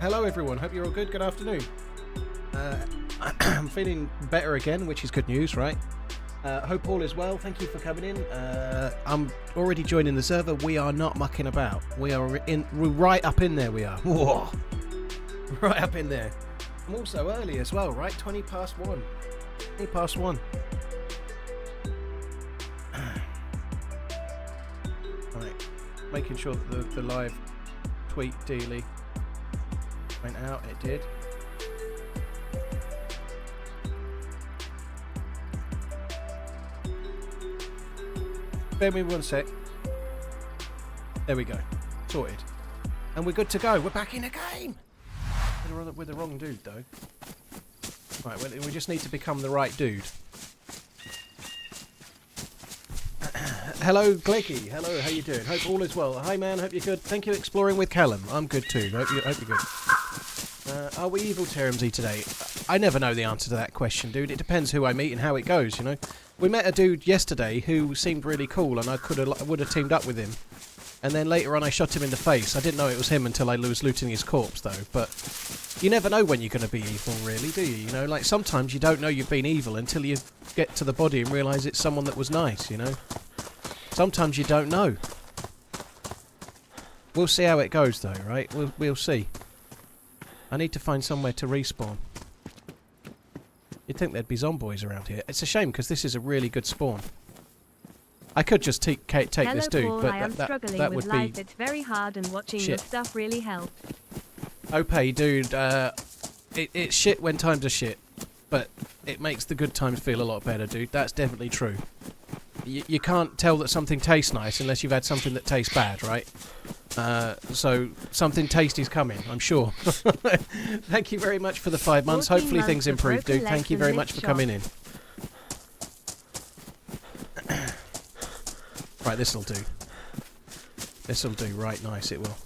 Hello everyone, hope you're all good. Good afternoon. I'm feeling better again, which is good news, right? Hope all is well. Thank you for coming in. I'm already joining the server. We are not mucking about. We're right up in there. We are. Whoa. Right up in there. I'm also early as well, right? 20 past 1. 20 past 1. Right. Making sure that the live tweet Deerisle went out. It did. Bear with me 1 sec. There we go. Sorted. And we're good to go. We're back in the game. We're the wrong dude, though. Right, well, we just need to become the right dude. Hello, Clicky. Hello, how you doing? Hope all is well. Hi, man. Hope you're good. Thank you, Exploring with Callum. I'm good, too. Hope you're good. Are we evil TRMZ today? I never know the answer to that question, dude. It depends who I meet and how it goes, you know? We met a dude yesterday who seemed really cool, and I would have teamed up with him. And then later on I shot him in the face. I didn't know it was him until I was looting his corpse, though. But you never know when you're going to be evil, really, do you? You know, like, sometimes you don't know you've been evil until you get to the body and realise it's someone that was nice, you know? Sometimes you don't know. We'll see how it goes, though, right? We'll see. I need to find somewhere to respawn. You'd think there'd be zomboids around here. It's a shame, because this is a really good spawn. I could just take this dude, Paul, but I am struggling that with would life. be... It's very hard, and watching your stuff really helps. Okay, dude, it's shit when times are shit, but it makes the good times feel a lot better, dude. That's definitely true. You can't tell that something tastes nice unless you've had something that tastes bad, right? So something tasty's coming, I'm sure. Thank you very much for the 5 months. Hopefully things improve, dude. Thank you very much for coming in. Right, this'll do. This'll do right nice, it will.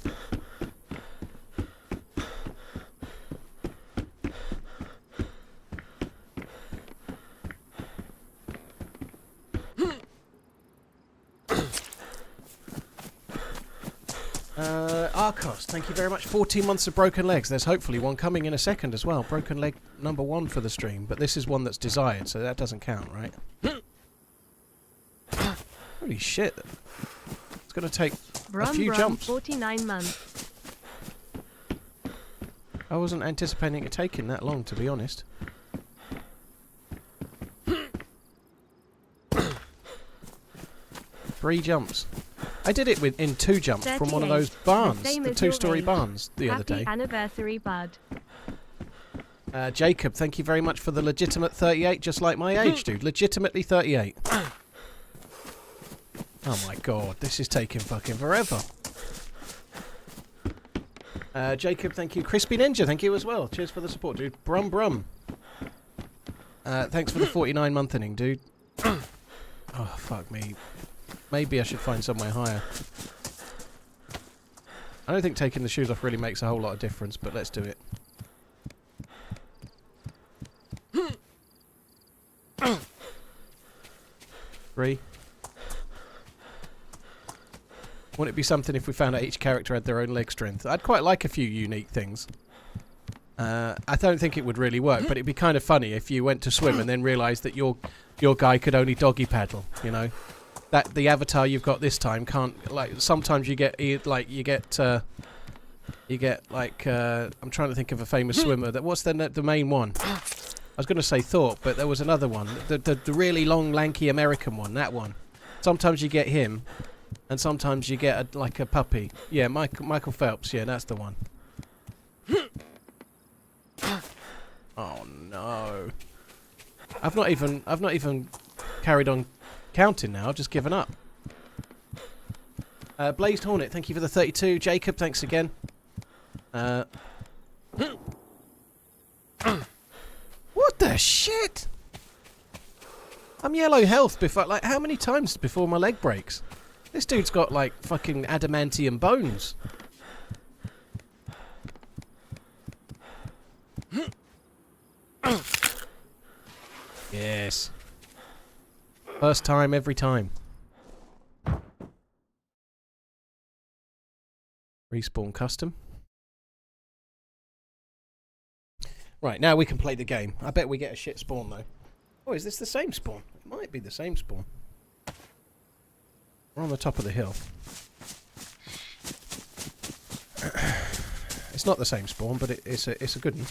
Argofox, thank you very much. 14 months of broken legs. There's hopefully one coming in a second as well. Broken leg number 1 for the stream, but this is one that's desired, so that doesn't count, right? Holy shit. It's going to take a few jumps. 49 months. I wasn't anticipating it taking that long, to be honest. 3 jumps. I did it in 2 jumps from one of those barns, the 2-story barns, the other day. Happy anniversary, bud. Jacob, thank you very much for the legitimate 38, just like my age, dude. Legitimately 38. Oh my god, this is taking fucking forever. Jacob, thank you. Crispy Ninja, thank you as well. Cheers for the support, dude. Brum brum. Thanks for the 49-month inning, dude. Oh, fuck me. Maybe I should find somewhere higher. I don't think taking the shoes off really makes a whole lot of difference, but let's do it. Three. Wouldn't it be something if we found out each character had their own leg strength? I'd quite like a few unique things. I don't think it would really work, but it'd be kind of funny if you went to swim and then realised that your guy could only doggy paddle, you know? That the avatar you've got this time can't, like, sometimes you get I'm trying to think of a famous swimmer. What's the main one? I was going to say Thorpe, but there was another one. The really long, lanky American one, that one. Sometimes you get him, and sometimes you get like a puppy. Yeah, Michael Phelps, yeah, that's the one. Oh no. I've not even carried on counting now, I've just given up. Blazed Hornet, thank you for the 32. Jacob, thanks again. What the shit? I'm yellow health before, like, how many times before my leg breaks? This dude's got, like, fucking adamantium bones. Yes. First time, every time. Respawn custom. Right, now we can play the game. I bet we get a shit spawn, though. Oh, is this the same spawn? It might be the same spawn. We're on the top of the hill. It's not the same spawn, but it's a good one.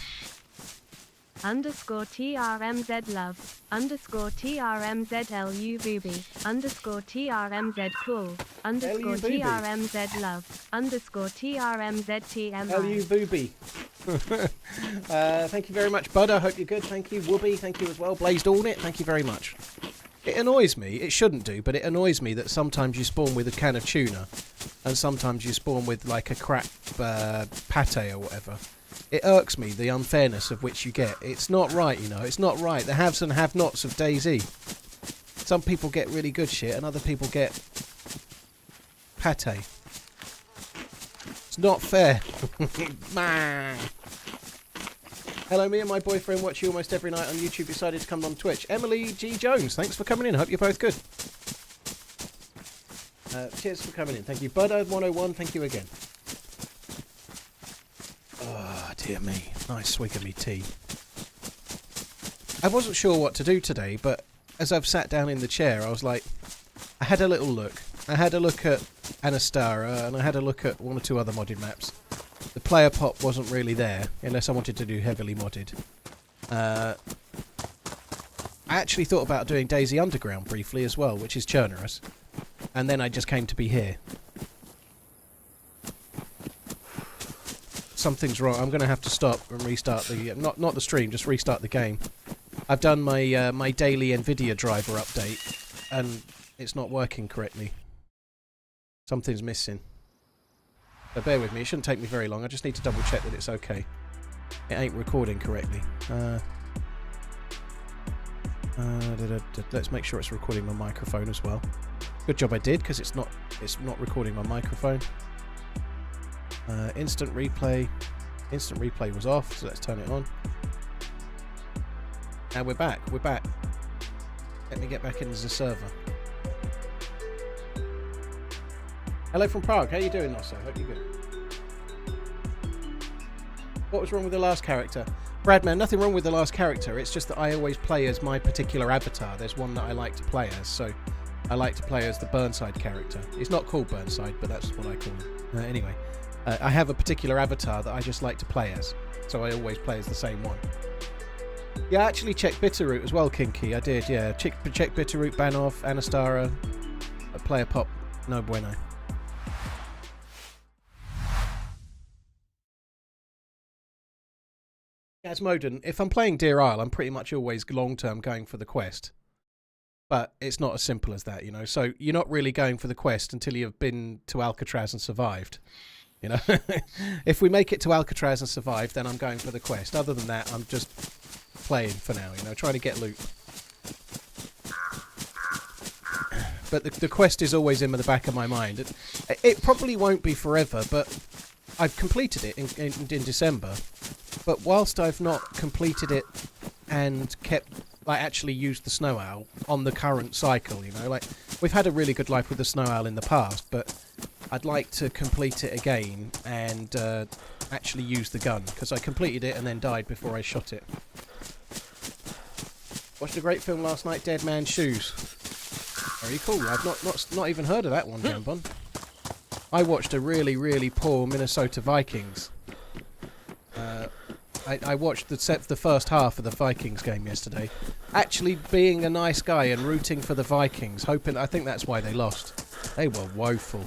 Underscore TRMZ love. Underscore TRMZ LU booby. Underscore TRMZ cool. Underscore TRMZ love. Underscore TRMZ TMI. LU booby. Thank you very much, Bud. I hope you're good. Thank you. Whoopi, thank you as well. Blazed Ornit, thank you very much. It annoys me, it shouldn't do, but it annoys me that sometimes you spawn with a can of tuna and sometimes you spawn with like a crap pate or whatever. It irks me, the unfairness of which you get. It's not right, you know, it's not right. The haves and have-nots of DayZ. Some people get really good shit and other people get pate. It's not fair. Man. Hello, me and my boyfriend watch you almost every night on YouTube. Decided to come on Twitch. Emily G. Jones, thanks for coming in. Hope you're both good. Cheers for coming in. Thank you. Bud101, thank you again. Oh, dear me. Nice swig of me tea. I wasn't sure what to do today, but as I've sat down in the chair, I was like, I had a little look. I had a look at Anastara, and I had a look at one or two other modded maps. The player pop wasn't really there, unless I wanted to do heavily modded. I actually thought about doing DayZ Underground briefly as well, which is churnerous. And then I just came to be here. Something's wrong. I'm going to have to stop and restart the... not the stream, just restart the game. I've done my my daily NVIDIA driver update, and it's not working correctly. Something's missing. So bear with me, it shouldn't take me very long. I just need to double check that it's okay. It ain't recording correctly. Let's make sure it's recording my microphone as well. Good job I did, because it's not recording my microphone. Instant replay. Instant replay was off, so let's turn it on. Now we're back. We're back. Let me get back into the server. Hello from Prague. How you doing, Nosso? Hope you're good. What was wrong with the last character? Bradman, nothing wrong with the last character. It's just that I always play as my particular avatar. There's one that I like to play as, so I like to play as the Burnside character. It's not called Burnside, but that's what I call him. Anyway, I have a particular avatar that I just like to play as, so I always play as the same one. Yeah, I actually checked Bitterroot as well, Kinky. I did, yeah. Check Bitterroot, Banov, Anastara, Player Pop, no bueno. As Modern, if I'm playing Deerisle, I'm pretty much always long-term going for the quest. But it's not as simple as that, you know. So you're not really going for the quest until you've been to Alcatraz and survived. You know, if we make it to Alcatraz and survive, then I'm going for the quest. Other than that, I'm just playing for now, you know, trying to get loot. But the quest is always in the back of my mind. It probably won't be forever, but I've completed it in December. But whilst I've not completed it and actually used the snow owl on the current cycle, you know, like we've had a really good life with the snow owl in the past, but I'd like to complete it again and actually use the gun, because I completed it and then died before I shot it. Watched a great film last night, Dead Man's Shoes. Very cool. I've not even heard of that one, Jambon. I watched a really, really poor Minnesota Vikings. I watched the first half of the Vikings game yesterday. Actually being a nice guy and rooting for the Vikings, hoping... I think that's why they lost. They were woeful.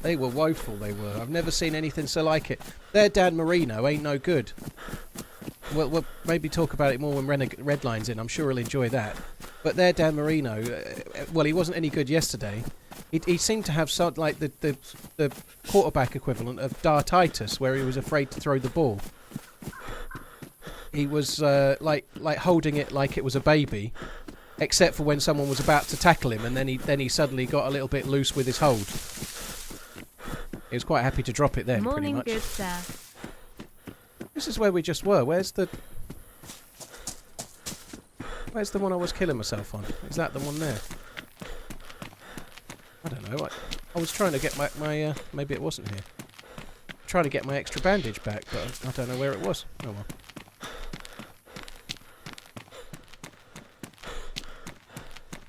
They were woeful, they were. I've never seen anything so like it. Their Dan Marino ain't no good. We'll maybe talk about it more when Redline's in. I'm sure he'll enjoy that. But their Dan Marino... well, he wasn't any good yesterday. He seemed to have some, like the quarterback equivalent of Dartitis, where he was afraid to throw the ball. He was like holding it like it was a baby, except for when someone was about to tackle him, and then he suddenly got a little bit loose with his hold. He was quite happy to drop it then. Morning, pretty much. good sir. This is where we just were. Where's the one I was killing myself on? Is that the one there? I don't know. I was trying to get my maybe it wasn't here. Trying to get my extra bandage back, but I don't know where it was. Oh well.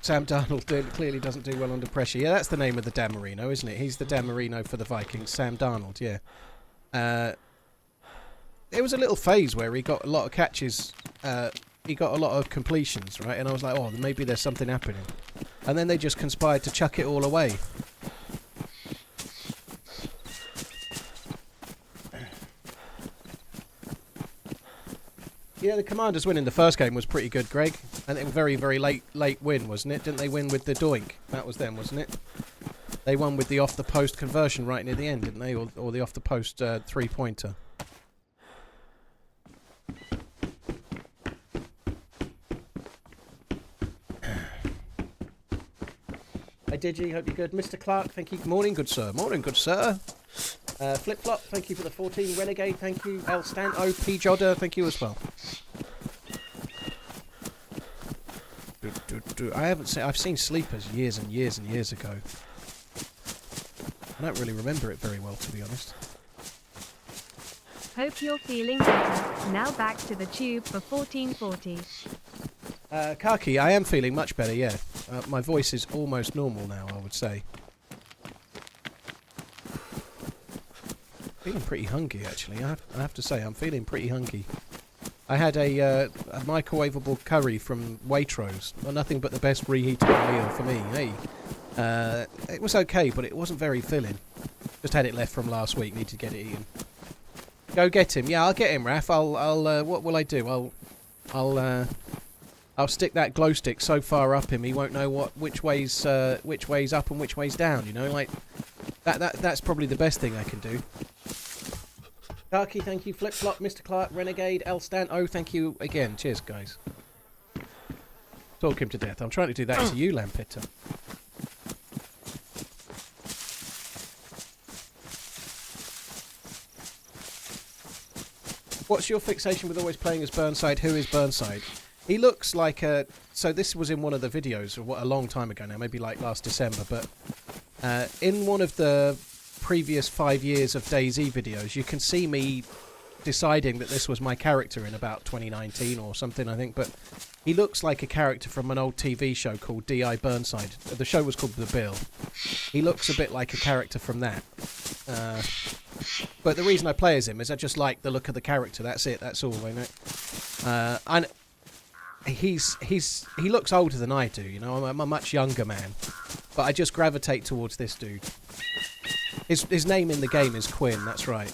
Sam Darnold clearly doesn't do well under pressure. Yeah, that's the name of the Dan Marino, isn't it? He's the Dan Marino for the Vikings, Sam Darnold, yeah. It was a little phase where he got a lot of catches, he got a lot of completions, right? And I was like, oh, maybe there's something happening. And then they just conspired to chuck it all away. Yeah, the Commanders win in the first game was pretty good, Greg. And it was a very, very late win, wasn't it? Didn't they win with the doink? That was them, wasn't it? They won with the off-the-post conversion right near the end, didn't they? Or the off-the-post three-pointer. Hi, Digi. Hope you're good. Mr. Clark, thank you. Morning, good sir. Morning, good sir. Flip-flop, thank you for the 14. Renegade, thank you. El Stan, OP Jodder, thank you as well. I've seen Sleepers years and years and years ago. I don't really remember it very well, to be honest. Hope you're feeling better. Now back to the tube for 1440. Khaki, I am feeling much better, yeah. My voice is almost normal now, I would say. Feeling pretty hungry, actually. I have to say, I'm feeling pretty hungry. I had a microwavable curry from Waitrose. Well, nothing but the best reheatable meal for me, hey. It was okay, but it wasn't very filling. Just had it left from last week, need to get it eaten. Go get him. Yeah, I'll get him, Raph. What will I do? I'll stick that glow stick so far up him he won't know which way's up and which way's down, you know, like that's probably the best thing I can do. Darky, thank you. Flip Flop, Mr. Clark, Renegade, El Stan. Oh, thank you again. Cheers, guys. Talk him to death. I'm trying to do that to you, Lampeter. What's your fixation with always playing as Burnside? Who is Burnside? He looks like a... So this was in one of the videos a long time ago now, maybe like last December, but in one of the previous 5 years of DayZ videos, you can see me deciding that this was my character in about 2019 or something, I think, but he looks like a character from an old TV show called D.I. Burnside. The show was called The Bill. He looks a bit like a character from that. But the reason I play as him is I just like the look of the character. That's it. That's all, I know. And he looks older than I do, you know. I'm a much younger man, but I just gravitate towards this dude. His name in the game is Quinn. That's right.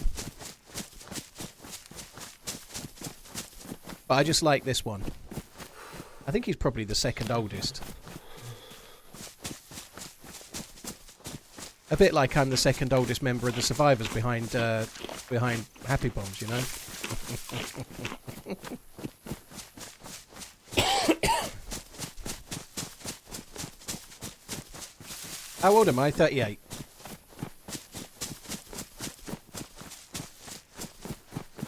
But I just like this one. I think he's probably the second oldest. A bit like I'm the second oldest member of the survivors behind Happy Bombs, you know. How old am I? 38.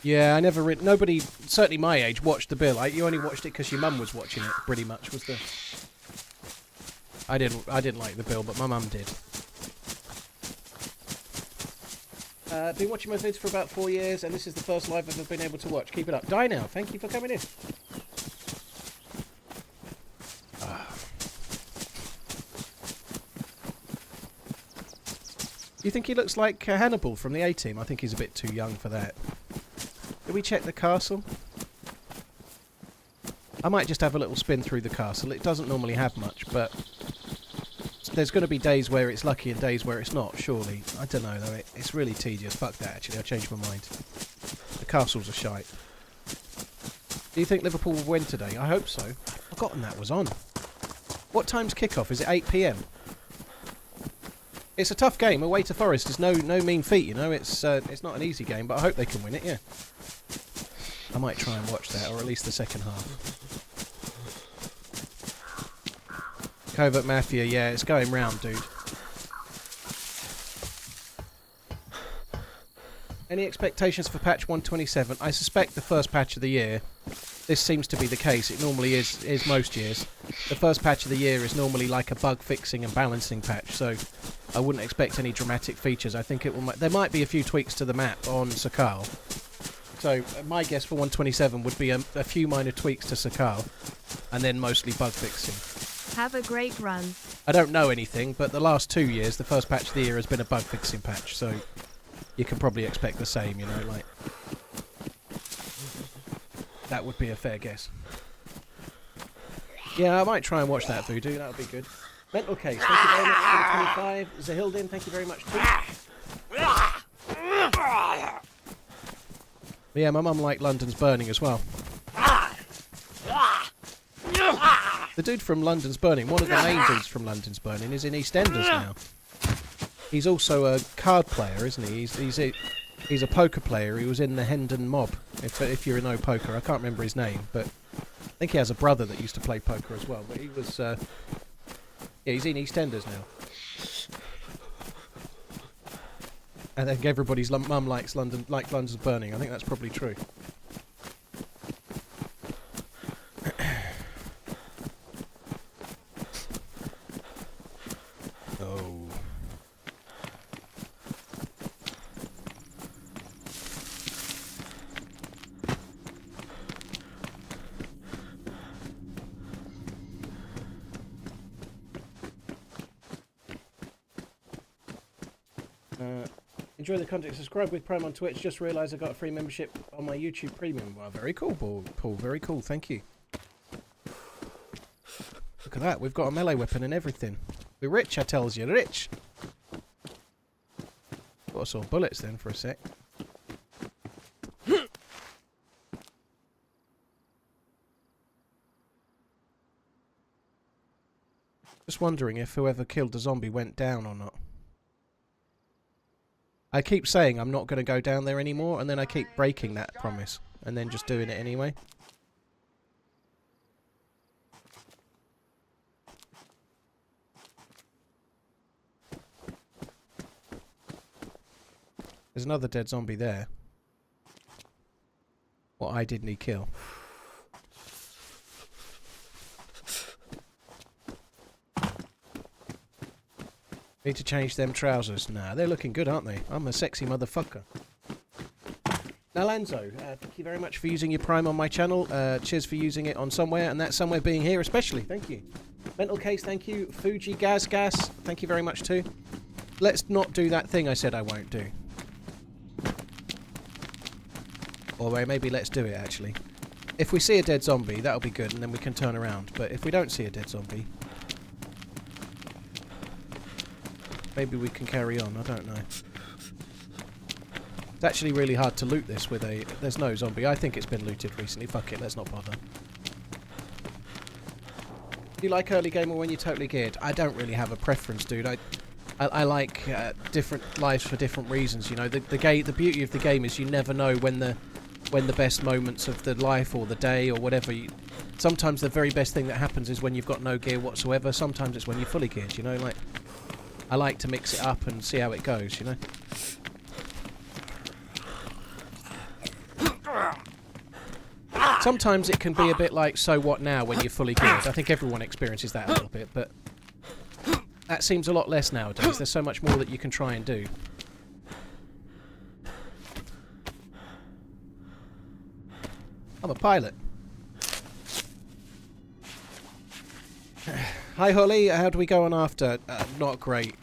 Yeah, I never... Nobody, certainly my age, watched The Bill. You only watched it because your mum was watching it, pretty much, was the... I didn't like The Bill, but my mum did. Been watching my vids for about 4 years, and this is the first live I've ever been able to watch. Keep it up. Die now. Thank you for coming in. Do you think he looks like Hannibal from the A-Team? I think he's a bit too young for that. Did we check the castle? I might just have a little spin through the castle. It doesn't normally have much, but there's going to be days where it's lucky and days where it's not, surely. I don't know, though. It's really tedious. Fuck that, actually. I'll change my mind. The castles are shite. Do you think Liverpool will win today? I hope so. I've forgotten that was on. What time's kickoff? Is it 8 PM? It's a tough game. Away to Forest is no mean feat, you know. It's not an easy game, but I hope they can win it, yeah. I might try and watch that, or at least the second half. Covert Mafia, yeah, it's going round, dude. Any expectations for patch 127? I suspect the first patch of the year. This seems to be the case. It normally is most years. The first patch of the year is normally like a bug fixing and balancing patch, so I wouldn't expect any dramatic features. I think it will. There might be a few tweaks to the map on Sakal. So my guess for 127 would be a few minor tweaks to Sakal, and then mostly bug fixing. Have a great run. I don't know anything, but the last 2 years, the first patch of the year has been a bug fixing patch, so you can probably expect the same, you know, like... That would be a fair guess. Yeah, I might try and watch that, Voodoo, that would be good. Mental Case, thank you very much for the 25. Zahildin, thank you very much too. But yeah, my mum liked London's Burning as well. The dude from London's Burning, one of the main dudes from London's Burning, is in EastEnders now. He's also a card player, isn't he? He's a poker player. He was in the Hendon Mob, if you know poker. I can't remember his name, but I think he has a brother that used to play poker as well. But he was, yeah, he's in EastEnders now. I think everybody's mum likes London's Burning. I think that's probably true. Oh. Enjoy the content. Subscribe with Prime on Twitch. Just realised I got a free membership on my YouTube Premium. Wow, very cool, Paul. Very cool. Thank you. Look at that. We've got a melee weapon and everything. We're rich, I tells you. Rich. Got us all bullets then for a sec. Just wondering if whoever killed the zombie went down or not. I keep saying I'm not going to go down there anymore, and then I keep breaking that promise, and then just doing it anyway. There's another dead zombie there. What I didn't he kill? Need to change them trousers. Nah, they're looking good, aren't they? I'm a sexy motherfucker. Now, Lanzo, thank you very much for using your Prime on my channel. Cheers for using it on somewhere, and that somewhere being here especially. Thank you. Mental Case, thank you. Fuji Gas, thank you very much too. Let's not do that thing I said I won't do. Or maybe let's do it, actually. If we see a dead zombie, that'll be good, and then we can turn around. But if we don't see a dead zombie... maybe we can carry on, I don't know. It's actually really hard to loot this with a... there's no zombie. I think it's been looted recently. Fuck it, let's not bother. Do you like early game or when you're totally geared? I don't really have a preference, dude. I like different lives for different reasons, you know. The beauty of the game is you never know when the best moments of the life or the day or whatever... sometimes the very best thing that happens is when you've got no gear whatsoever. Sometimes it's when you're fully geared, you know, like... I like to mix it up and see how it goes, you know? Sometimes it can be a bit like, so what now when you're fully geared? I think everyone experiences that a little bit, but that seems a lot less nowadays. There's so much more that you can try and do. I'm a pilot. Hi Holly, how do we go on after? Not great.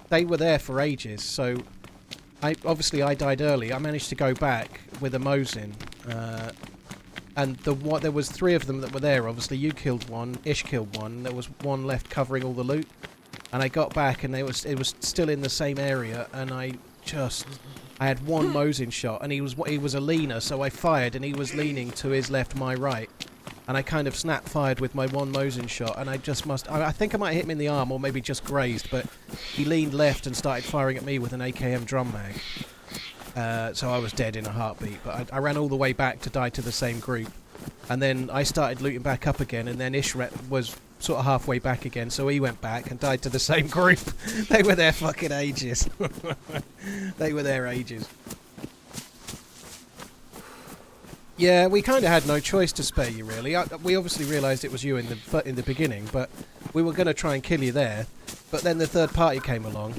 They were there for ages, so obviously I died early. I managed to go back with a Mosin, and there was 3 of them that were there. Obviously you killed one, Ish killed one, there was one left covering all the loot, and I got back and it was still in the same area, and I had one Mosin shot, and he was a leaner, so I fired, and he was leaning to his left, my right. And I kind of snap fired with my one Mosin shot, and I think I might hit him in the arm, or maybe just grazed, but he leaned left and started firing at me with an AKM drum mag. So I was dead in a heartbeat, but I ran all the way back to die to the same group. And then I started looting back up again, and then Ishret was sort of halfway back again, so he went back and died to the same group. They were there fucking ages. They were there ages. Yeah, we kind of had no choice to spare you, really. We obviously realised it was you in the beginning, but we were going to try and kill you there. But then the third party came along.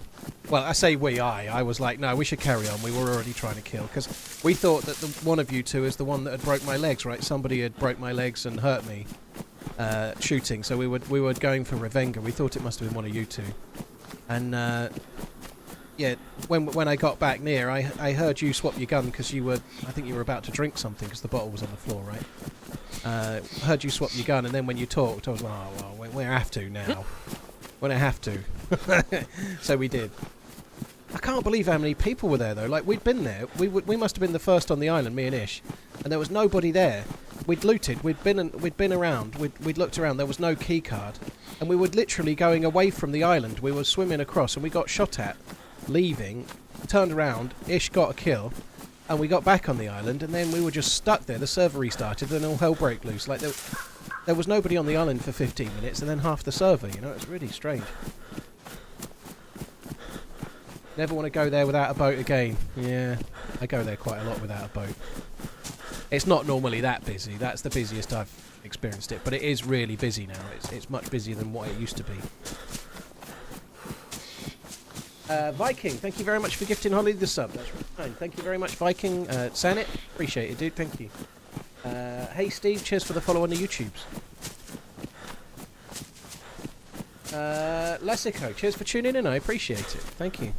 Well, I say we, I was like, no, we should carry on. We were already trying to kill, because we thought that one of you two is the one that had broke my legs, right? Somebody had broke my legs and hurt me. shooting. So we were going for Revenga. We thought it must have been one of you two. And yeah, when I got back near, I heard you swap your gun because I think you were about to drink something because the bottle was on the floor, right? Heard you swap your gun, and then when you talked, I was like, oh well, we have to now. When I have to. So we did. I can't believe how many people were there though. Like, we'd been there. We must have been the first on the island, me and Ish, and there was nobody there. We'd looted. We'd been around. We'd looked around. There was no key card, and we were literally going away from the island. We were swimming across, and we got shot at, leaving. Turned around. Ish got a kill, and we got back on the island, and then we were just stuck there. The server restarted, and all hell broke loose. Like there was nobody on the island for 15 minutes, and then half the server. You know, it's really strange. Never want to go there without a boat again. Yeah, I go there quite a lot without a boat. It's not normally that busy. That's the busiest I've experienced it, but it is really busy now. It's much busier than what it used to be. Viking, thank you very much for gifting Holly the sub. That's really kind. Thank you very much, Viking. Sanit, appreciate it, dude. Thank you. Hey, Steve, cheers for the follow on the YouTubes. Lessico, cheers for tuning in. I appreciate it. Thank you.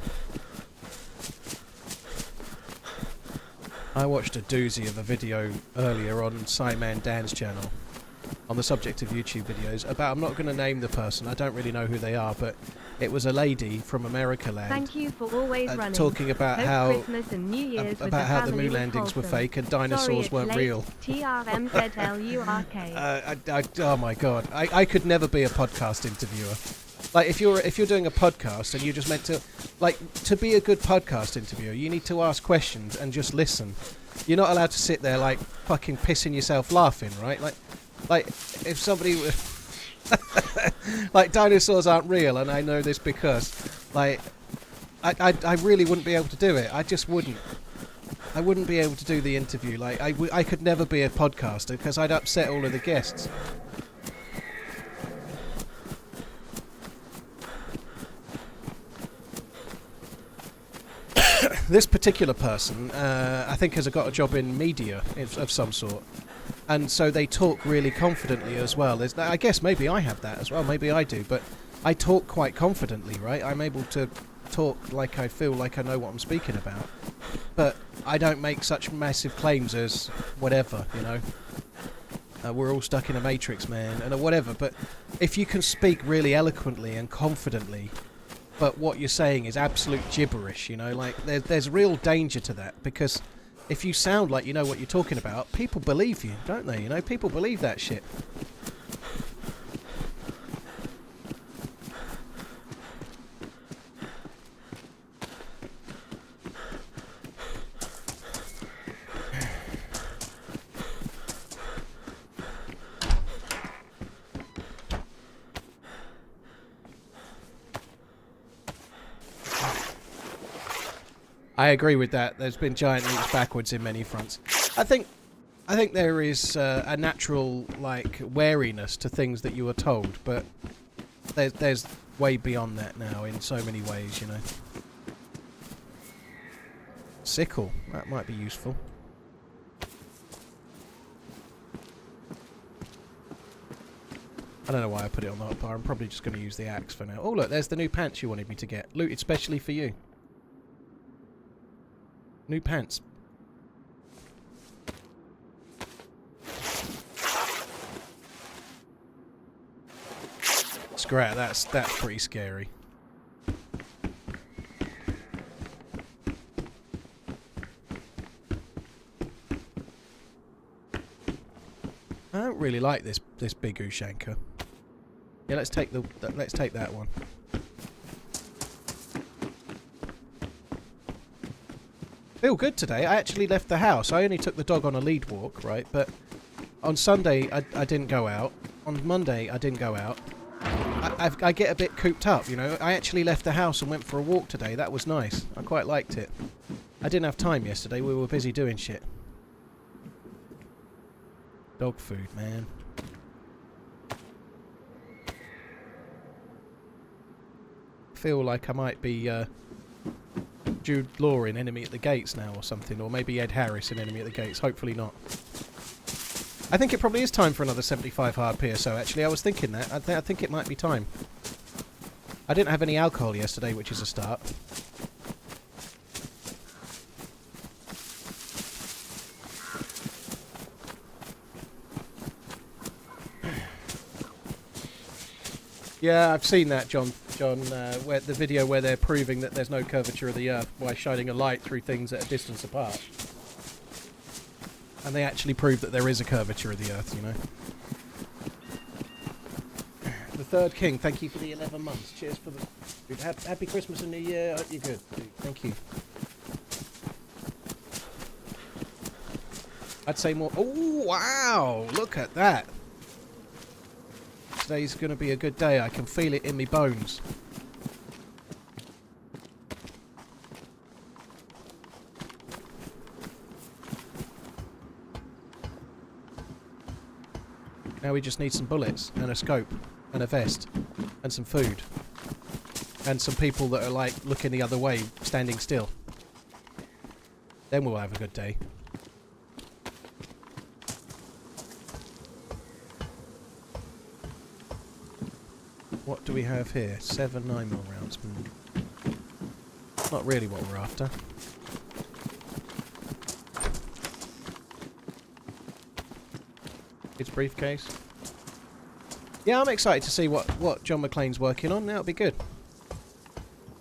I watched a doozy of a video earlier on Simon Dan's channel on the subject of YouTube videos about, I'm not going to name the person, I don't really know who they are, but it was a lady from America Land. Thank you for always running. Talking about Hope how Christmas and New Year's with about the how the family moon was landings were wholesome. fake and dinosaurs weren't late. real. TRMZLURK. Oh my god, I could never be a podcast interviewer. Like, if you're doing a podcast and you're just meant to, like, to be a good podcast interviewer, you need to ask questions and just listen. You're not allowed to sit there like fucking pissing yourself laughing, right? Like if somebody like, dinosaurs aren't real, and I know this because, like, I really wouldn't be able to do it. I just wouldn't. I wouldn't be able to do the interview. Like, I could never be a podcaster because I'd upset all of the guests. This particular person, I think, has got a job in media of some sort, and so they talk really confidently as well. I guess maybe I have that as well. Maybe I do, but I talk quite confidently, right? I'm able to talk like I feel like I know what I'm speaking about, but I don't make such massive claims as whatever, you know. We're all stuck in a matrix, man, and whatever. But if you can speak really eloquently and confidently, but what you're saying is absolute gibberish, you know, like there's real danger to that, because if you sound like you know what you're talking about, people believe you, don't they? You know, people believe that shit. I agree with that. There's been giant leaps backwards in many fronts. I think there is a natural, like, wariness to things that you are told, but there's way beyond that now in so many ways, you know. Sickle, that might be useful. I don't know why I put it on the hotbar. I'm probably just going to use the axe for now. Oh look, there's the new pants you wanted me to get. Looted specially for you. New pants. Scrat, that's pretty scary. I don't really like this big Ushanka. Yeah, let's take that one. Feel good today. I actually left the house. I only took the dog on a lead walk, right? But on Sunday I didn't go out. On Monday I didn't go out. I get a bit cooped up, you know. I actually left the house and went for a walk today. That was nice. I quite liked it. I didn't have time yesterday. We were busy doing shit. Dog food, man. Feel like I might be Jude Law in Enemy at the Gates now or something, or maybe Ed Harris in Enemy at the Gates. Hopefully not. I think it probably is time for another 75 hard PSO, actually. I was thinking that. I think it might be time. I didn't have any alcohol yesterday, which is a start. Yeah, I've seen that, John. Where the video where they're proving that there's no curvature of the Earth by shining a light through things at a distance apart. And they actually prove that there is a curvature of the Earth, you know. The Third King, thank you for the 11 months. Cheers for the... Dude, happy Christmas and New Year. I hope you're good, dude. Thank you. I'd say more... Oh, wow! Look at that! Today's going to be a good day. I can feel it in me bones. Now we just need some bullets and a scope and a vest and some food and some people that are like looking the other way, standing still. Then we'll have a good day. What do we have here? 7 9mm rounds. Not really what we're after. It's briefcase. Yeah, I'm excited to see what John McClane's working on. That'll be good.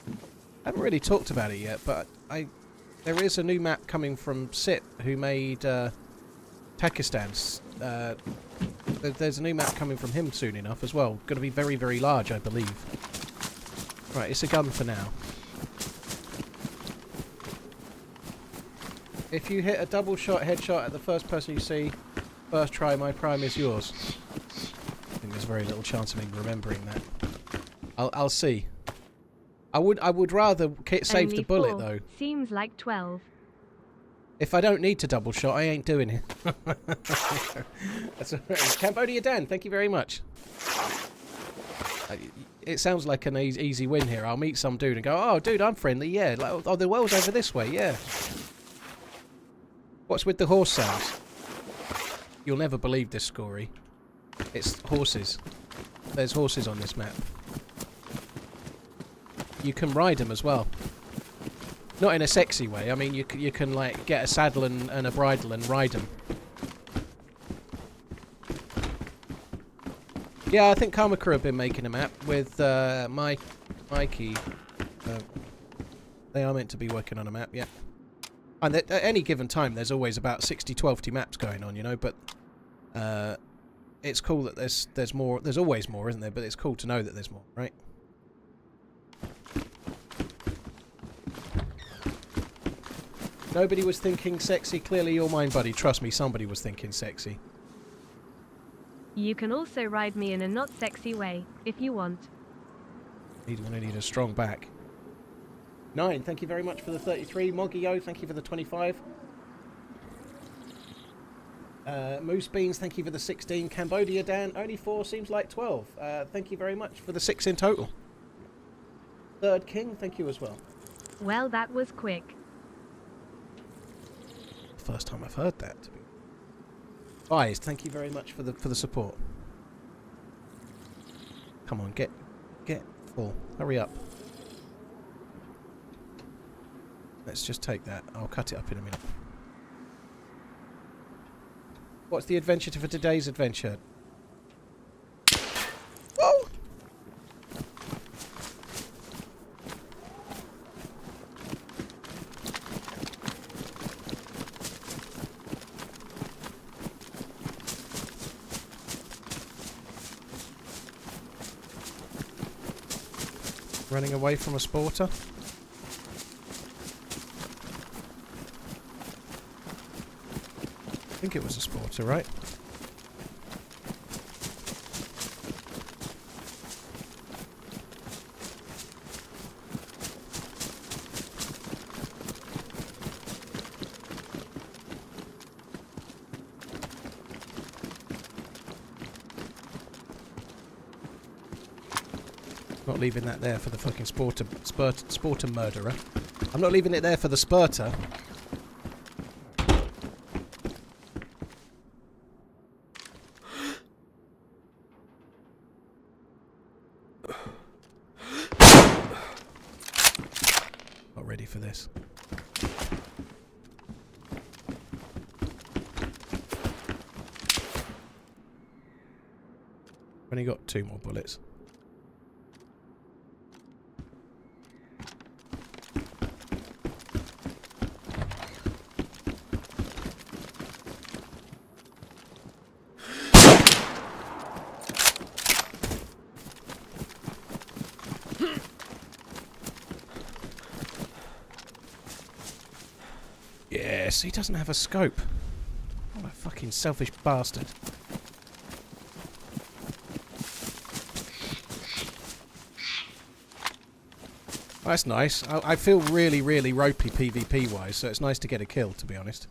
I haven't really talked about it yet, but there is a new map coming from Sit, who made Pakistan's. There's a new map coming from him soon enough as well. Going to be very, very large, I believe. Right, it's a gun for now. If you hit a double shot headshot at the first person you see, first try, my prime is yours. I think there's very little chance of me remembering that. I'll see. I would rather save the bullet though. Seems like 12. If I don't need to double shot, I ain't doing it. That's right. Cambodia Dan, thank you very much. It sounds like an easy win here. I'll meet some dude and go, oh, dude, I'm friendly, yeah. Like, oh, the well's over this way, yeah. What's with the horse sounds? You'll never believe this story. It's horses. There's horses on this map. You can ride them as well. Not in a sexy way. I mean, you can like get a saddle and a bridle and ride them. Yeah, I think Karma Crew have been making a map with Mikey. They are meant to be working on a map, yeah. And at any given time, there's always about 60 12 maps going on, you know. But it's cool that there's more. There's always more, isn't there? But it's cool to know that there's more, right? Nobody was thinking sexy. Clearly you're mine, buddy. Trust me, somebody was thinking sexy. You can also ride me in a not sexy way, if you want. You're going to need a strong back. 9, thank you very much for the 33. Mogio, thank you for the 25. Moose Beans, thank you for the 16. Cambodia Dan, only 4, seems like 12. Thank you very much for the 6 in total. Third King, thank you as well. Well, that was quick. First time I've heard that. Eyes, thank you very much for the support. Come on, get full. Hurry up. Let's just take that. I'll cut it up in a minute. What's the adventure for today's adventure? Whoa! Running away from a sporter. I think it was a sporter, right? Not leaving that there for the fucking sporter murderer. I'm not leaving it there for the spurter. ready for this. Only got 2 more bullets. Yes, he doesn't have a scope. What a fucking selfish bastard. That's nice. I feel really, really ropey PvP-wise, so it's nice to get a kill, to be honest.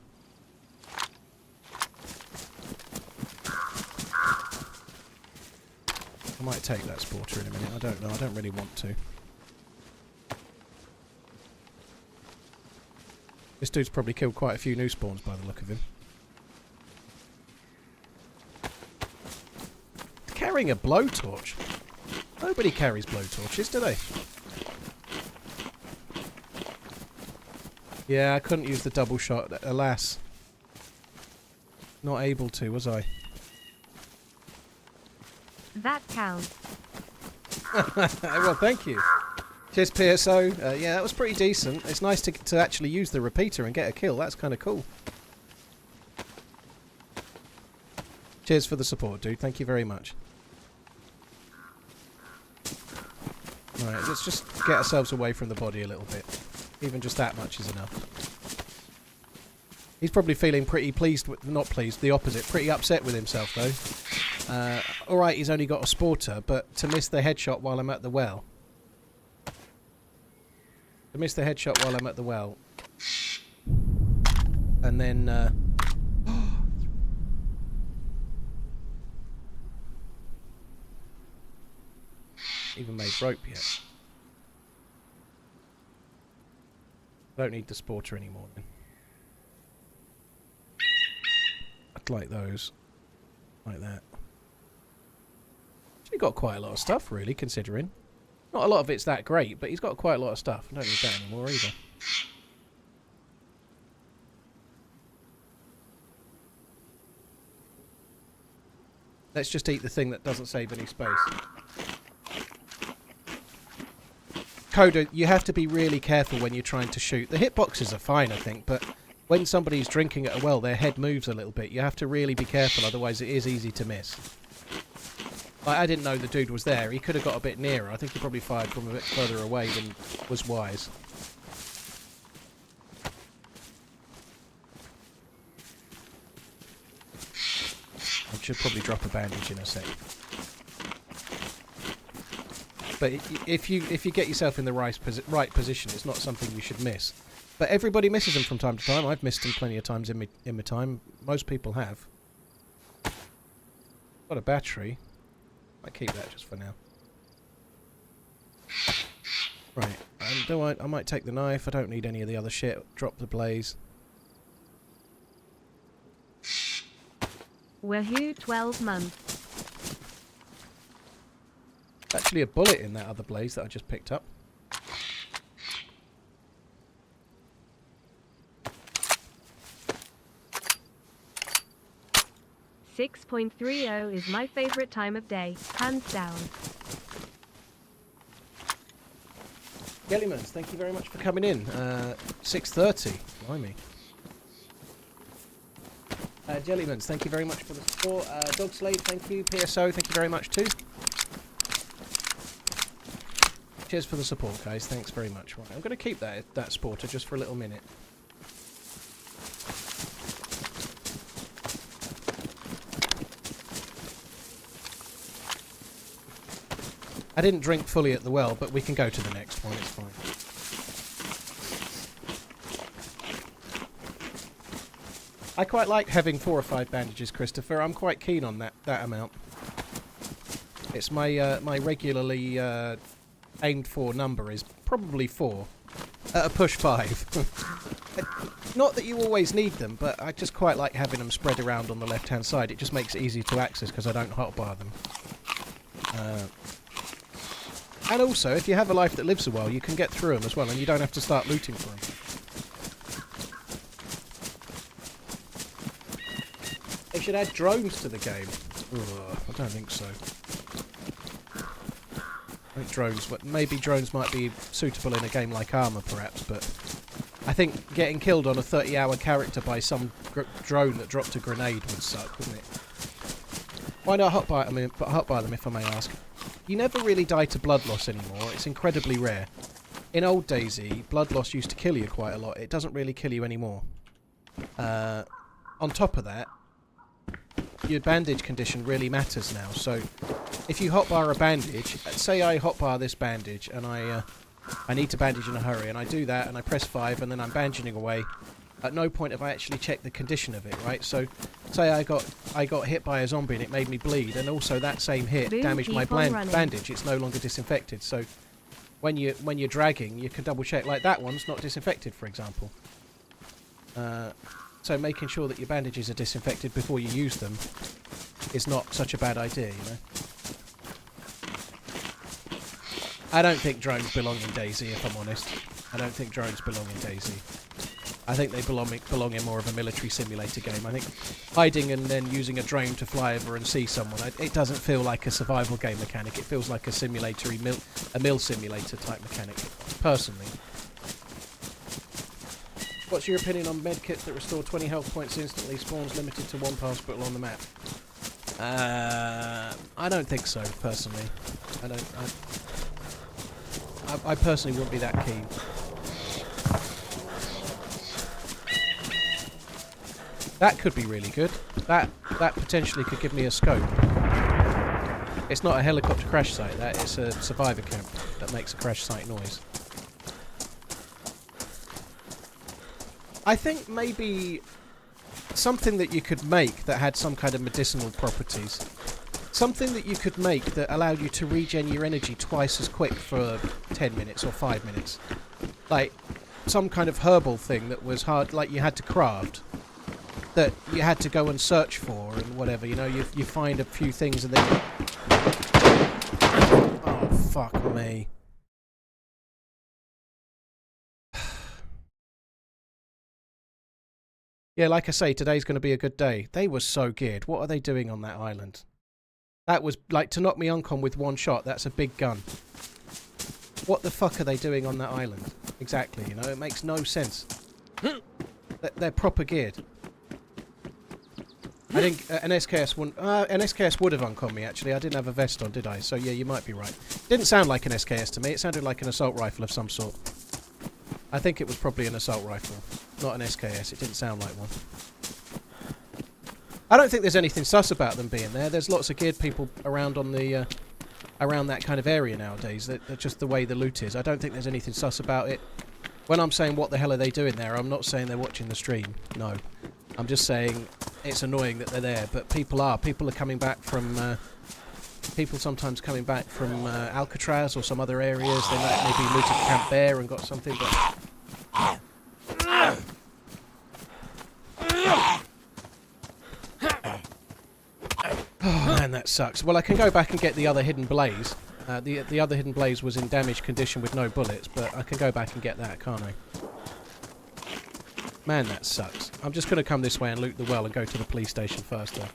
I might take that sporter in a minute. I don't know. I don't really want to. This dude's probably killed quite a few new spawns by the look of him. Carrying a blowtorch? Nobody carries blowtorches, do they? Yeah, I couldn't use the double shot, alas. Not able to, was I? That counts. Well, thank you. Cheers, PSO. Yeah, that was pretty decent. It's nice to actually use the repeater and get a kill. That's kind of cool. Cheers for the support, dude. Thank you very much. Right, let's just get ourselves away from the body a little bit. Even just that much is enough. He's probably feeling pretty pleased with... Not pleased, the opposite. Pretty upset with himself, though. Alright, he's only got a sporter, but to miss the headshot while I'm at the well... To miss the headshot while I'm at the well... And then... even made rope yet. I don't need the sporter anymore then. I'd like those. Like that. He's got quite a lot of stuff, really, considering. Not a lot of it's that great, but he's got quite a lot of stuff. I don't need that anymore either. Let's just eat the thing that doesn't save any space. Coda, you have to be really careful when you're trying to shoot. The hitboxes are fine, I think, but when somebody's drinking at a well, their head moves a little bit. You have to really be careful, otherwise it is easy to miss. Like, I didn't know the dude was there. He could have got a bit nearer. I think he probably fired from a bit further away than was wise. I should probably drop a bandage in a sec. But if you get yourself in the right position, it's not something you should miss. But everybody misses them from time to time. I've missed them plenty of times in my time. Most people have. Got a battery. Might keep that just for now. Right. I might take the knife. I don't need any of the other shit. Drop the blaze. Wahoo, 12 months. Actually a bullet in that other blaze that I just picked up. .30 is my favorite time of day, hands down. Gellyman's, thank you very much for coming in. 6:30, blimey. Jellyman's, thank you very much for the support. Dog Slave, thank you. PSO, thank you very much too. Cheers for the support, guys. Thanks very much. Right, I'm going to keep that sporter just for a little minute. I didn't drink fully at the well, but we can go to the next one. It's fine. I quite like having 4 or 5 bandages, Christopher. I'm quite keen on that amount. It's my my regularly aimed for number is probably 4. At a push 5. Not that you always need them, but I just quite like having them spread around on the left-hand side. It just makes it easy to access because I don't hotbar them. And also, if you have a life that lives a while, you can get through them as well, and you don't have to start looting for them. They should add drones to the game. Ugh, I don't think so. I think drones, maybe drones might be suitable in a game like Armour, perhaps, but I think getting killed on a 30-hour character by some drone that dropped a grenade would suck, wouldn't it? Why not hotbar them, if I may ask? You never really die to blood loss anymore. It's incredibly rare. In old DayZ, blood loss used to kill you quite a lot. It doesn't really kill you anymore. On top of that, your bandage condition really matters now. So, if you hotbar a bandage, say I hotbar this bandage and I need to bandage in a hurry, and I do that and I press 5 and then I'm bandaging away. At no point have I actually checked the condition of it, right? So, say I got hit by a zombie and it made me bleed, and also that same hit damaged my bandage. It's no longer disinfected. So, when you're dragging, you can double check. Like that one's not disinfected, for example. So making sure that your bandages are disinfected before you use them is not such a bad idea, you know. I don't think drones belong in DayZ, if I'm honest. I don't think drones belong in DayZ. I think they belong in more of a military simulator game. I think hiding and then using a drone to fly over and see someone, it doesn't feel like a survival game mechanic. It feels like a mill simulator type mechanic, personally. What's your opinion on medkits that restore 20 health points instantly? Spawns limited to one hospital on the map. I don't think so, personally. I personally wouldn't be that keen. That could be really good. That potentially could give me a scope. It's not a helicopter crash site, it's a survivor camp that makes a crash site noise. I think maybe something that you could make that had some kind of medicinal properties. Something that you could make that allowed you to regen your energy twice as quick for 10 minutes or 5 minutes. Like, some kind of herbal thing that was hard, like you had to craft. That you had to go and search for and whatever, you know, you find a few things and then... Oh, fuck me. Yeah, like I say, today's going to be a good day. They were so geared. What are they doing on that island? That was, like, to knock me uncon with one shot, that's a big gun. What the fuck are they doing on that island? Exactly, you know, it makes no sense. They're proper geared. I think an SKS would have uncon me, actually. I didn't have a vest on, did I? So, yeah, you might be right. Didn't sound like an SKS to me. It sounded like an assault rifle of some sort. I think it was probably an assault rifle, not an SKS. It didn't sound like one. I don't think there's anything sus about them being there. There's lots of geared people around on the around that kind of area nowadays. They're just the way the loot is. I don't think there's anything sus about it. When I'm saying what the hell are they doing there, I'm not saying they're watching the stream. No. I'm just saying it's annoying that they're there, but people are. People are coming back from... people sometimes coming back from Alcatraz or some other areas. They maybe looted Camp Bear and got something, but... Oh man, that sucks. Well, I can go back and get the other hidden blaze. The other hidden blaze was in damaged condition with no bullets, but I can go back and get that, can't I? Man, that sucks. I'm just going to come this way and loot the well and go to the police station first, though.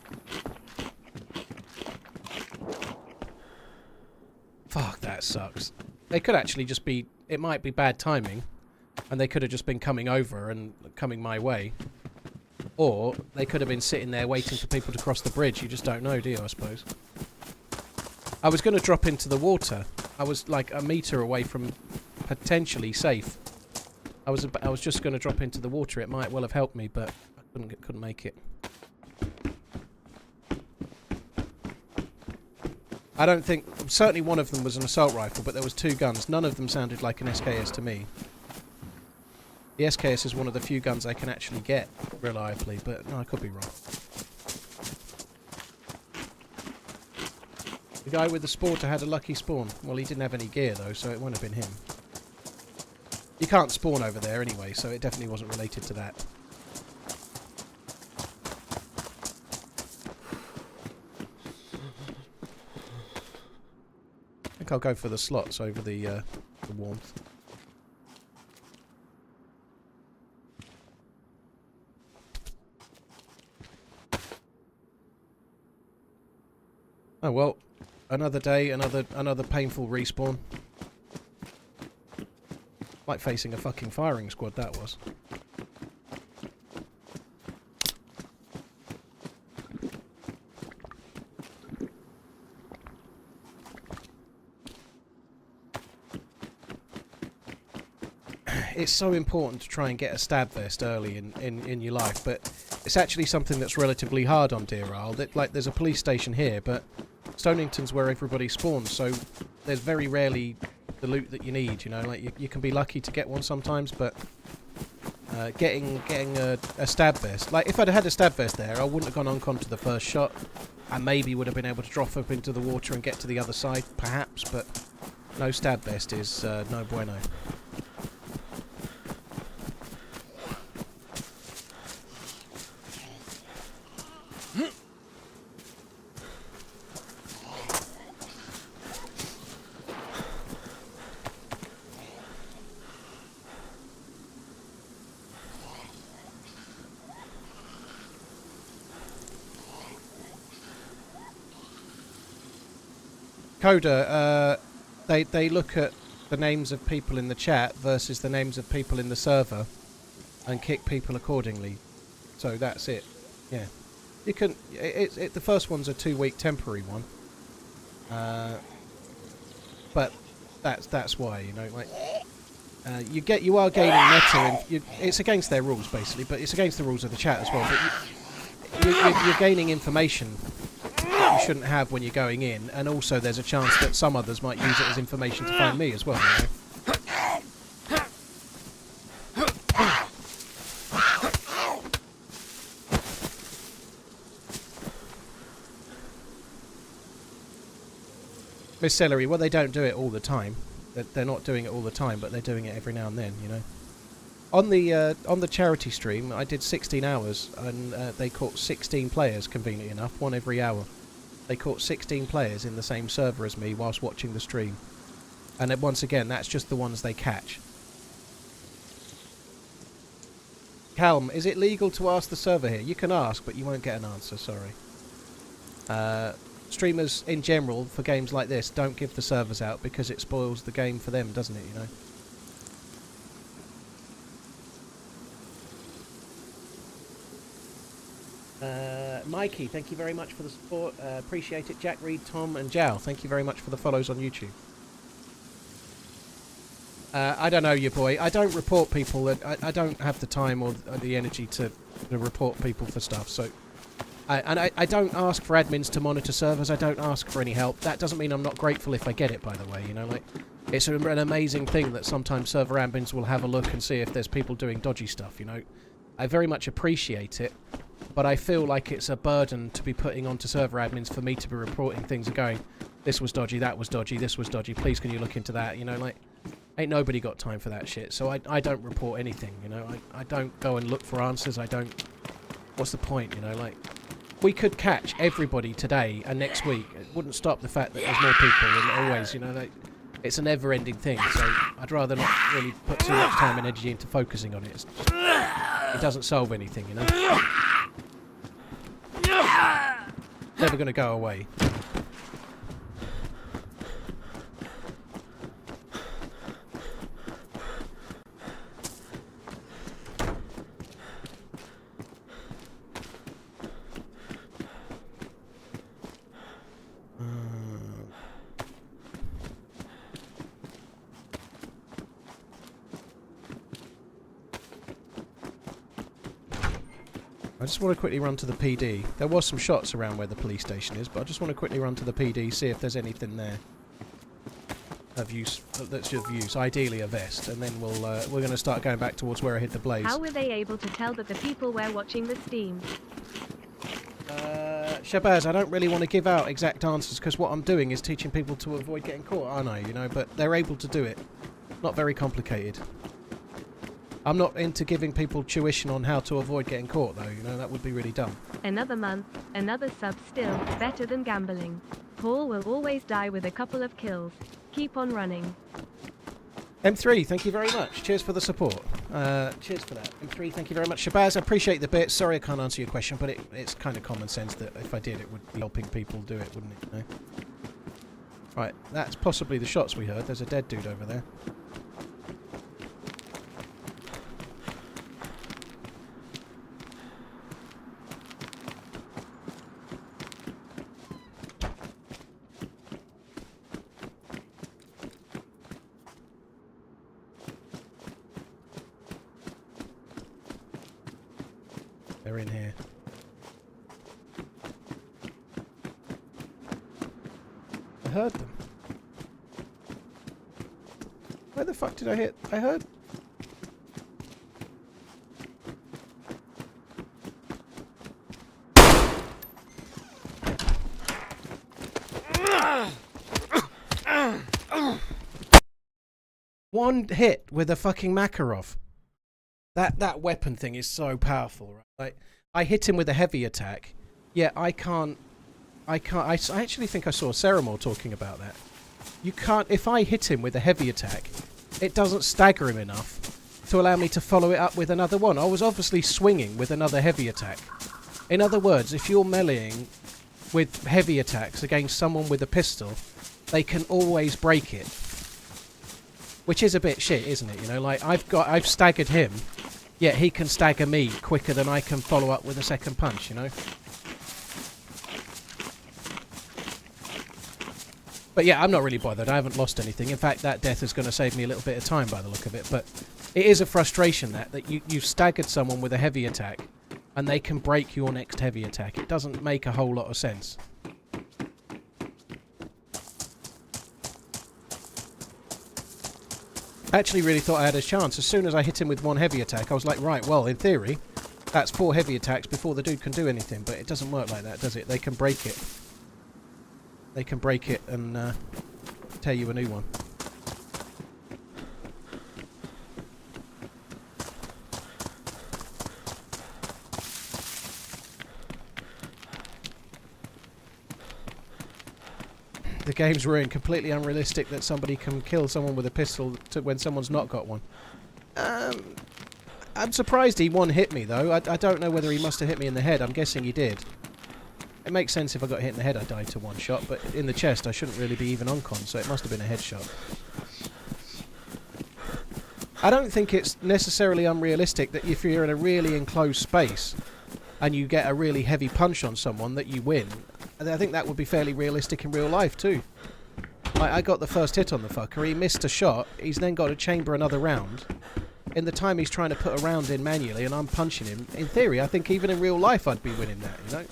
Fuck, that sucks. They could actually just be... It might be bad timing, and they could have just been coming over and coming my way. Or they could have been sitting there waiting for people to cross the bridge. You just don't know, do you, I suppose? I was going to drop into the water. I was like a metre away from potentially safe. I was just going to drop into the water. It might well have helped me, but I couldn't make it. I don't think... Certainly one of them was an assault rifle, but there was 2 guns. None of them sounded like an SKS to me. The SKS is one of the few guns I can actually get reliably, but no, I could be wrong. The guy with the spawner had a lucky spawn. Well, he didn't have any gear, though, so it wouldn't have been him. You can't spawn over there anyway, so it definitely wasn't related to that. think I'll go for the slots over the warmth. Oh well, another day, another painful respawn. Like facing a fucking firing squad, that was. It's so important to try and get a stab vest early in your life, but it's actually something that's relatively hard on Deerisle. Like, there's a police station here, but Stonington's where everybody spawns, so there's very rarely the loot that you need, you know. Like, you can be lucky to get one sometimes, but getting a stab vest... Like, if I'd had a stab vest there, I wouldn't have gone on to the first shot. I maybe would have been able to drop up into the water and get to the other side, perhaps, but no stab vest is no bueno. Coda, they look at the names of people in the chat versus the names of people in the server and kick people accordingly. So that's it. Yeah. You can... the first one's a 2-week temporary one. But that's why, you know, like... you are gaining meta, and it's against their rules, basically, but it's against the rules of the chat as well. But you're gaining information you shouldn't have when you're going in, and also there's a chance that some others might use it as information to find me as well, you know? Miss Celery, well, they don't do it all the time. They're not doing it all the time, but they're doing it every now and then, you know? On the charity stream, I did 16 hours, and they caught 16 players, conveniently enough, one every hour. They caught 16 players in the same server as me whilst watching the stream. And then once again, that's just the ones they catch. Calm, is it legal to ask the server here? You can ask, but you won't get an answer, sorry. Streamers, in general, for games like this, don't give the servers out because it spoils the game for them, doesn't it, you know? Mikey, thank you very much for the support. Appreciate it. Jack Reed, Tom, and Jow, thank you very much for the follows on YouTube. I don't know you, boy. I don't report people. I don't have the time or the energy to report people for stuff. So, I don't ask for admins to monitor servers. I don't ask for any help. That doesn't mean I'm not grateful if I get it, by the way. You know, like, it's an amazing thing that sometimes server admins will have a look and see if there's people doing dodgy stuff. You know, I very much appreciate it. But I feel like it's a burden to be putting onto server admins for me to be reporting things and going, this was dodgy, that was dodgy, this was dodgy, please can you look into that, you know, like, ain't nobody got time for that shit, so I don't report anything, you know, I don't go and look for answers, I don't, what's the point, you know, like, we could catch everybody today and next week, it wouldn't stop the fact that there's more people, and always, you know, like, it's a never-ending thing, so I'd rather not really put too much time and energy into focusing on it, it's just, it doesn't solve anything, you know. Never going to go away. I just want to quickly run to the PD. There was some shots around where the police station is, but I just want to quickly run to the PD, see if there's anything there of use that's of use. Ideally a vest, and then we're going to start going back towards where I hid the blaze. How were they able to tell that the people were watching the stream? Shabazz, I don't really want to give out exact answers because what I'm doing is teaching people to avoid getting caught, aren't I? You know, but they're able to do it. Not very complicated. I'm not into giving people tuition on how to avoid getting caught, though. You know, that would be really dumb. Another month, another sub still, better than gambling. Paul will always die with a couple of kills. Keep on running. M3, thank you very much. Cheers for the support. Cheers for that. M3, thank you very much. Shabazz, I appreciate the bit. Sorry I can't answer your question, but it's kind of common sense that if I did, it would be helping people do it, wouldn't it? You know? Right, that's possibly the shots we heard. There's a dead dude over there. They're in here. I heard them. Where the fuck did I hit? I heard... One hit with a fucking Makarov. That weapon thing is so powerful, right? Like, I hit him with a heavy attack. Yeah, I actually think I saw Ceramore talking about that. You can't... If I hit him with a heavy attack, it doesn't stagger him enough to allow me to follow it up with another one. I was obviously swinging with another heavy attack. In other words, if you're meleeing with heavy attacks against someone with a pistol, they can always break it. Which is a bit shit, isn't it? You know, like, I've staggered him, yet he can stagger me quicker than I can follow up with a second punch, you know? But yeah, I'm not really bothered. I haven't lost anything. In fact, that death is going to save me a little bit of time by the look of it. But it is a frustration that you've staggered someone with a heavy attack and they can break your next heavy attack. It doesn't make a whole lot of sense. I actually really thought I had a chance. As soon as I hit him with one heavy attack, I was like, right, well, in theory, that's 4 heavy attacks before the dude can do anything. But it doesn't work like that, does it? They can break it. They can break it and tear you a new one. The game's ruined. Completely unrealistic that somebody can kill someone with a pistol when someone's not got one. I'm surprised he one-hit me, though. I don't know whether he must have hit me in the head. I'm guessing he did. It makes sense if I got hit in the head I died to one shot, but in the chest I shouldn't really be even on con, so it must have been a headshot. I don't think it's necessarily unrealistic that if you're in a really enclosed space and you get a really heavy punch on someone that you win. I think that would be fairly realistic in real life too. I got the first hit on the fucker, he missed a shot, he's then got to chamber another round. In the time he's trying to put a round in manually and I'm punching him, in theory I think even in real life I'd be winning that, you know?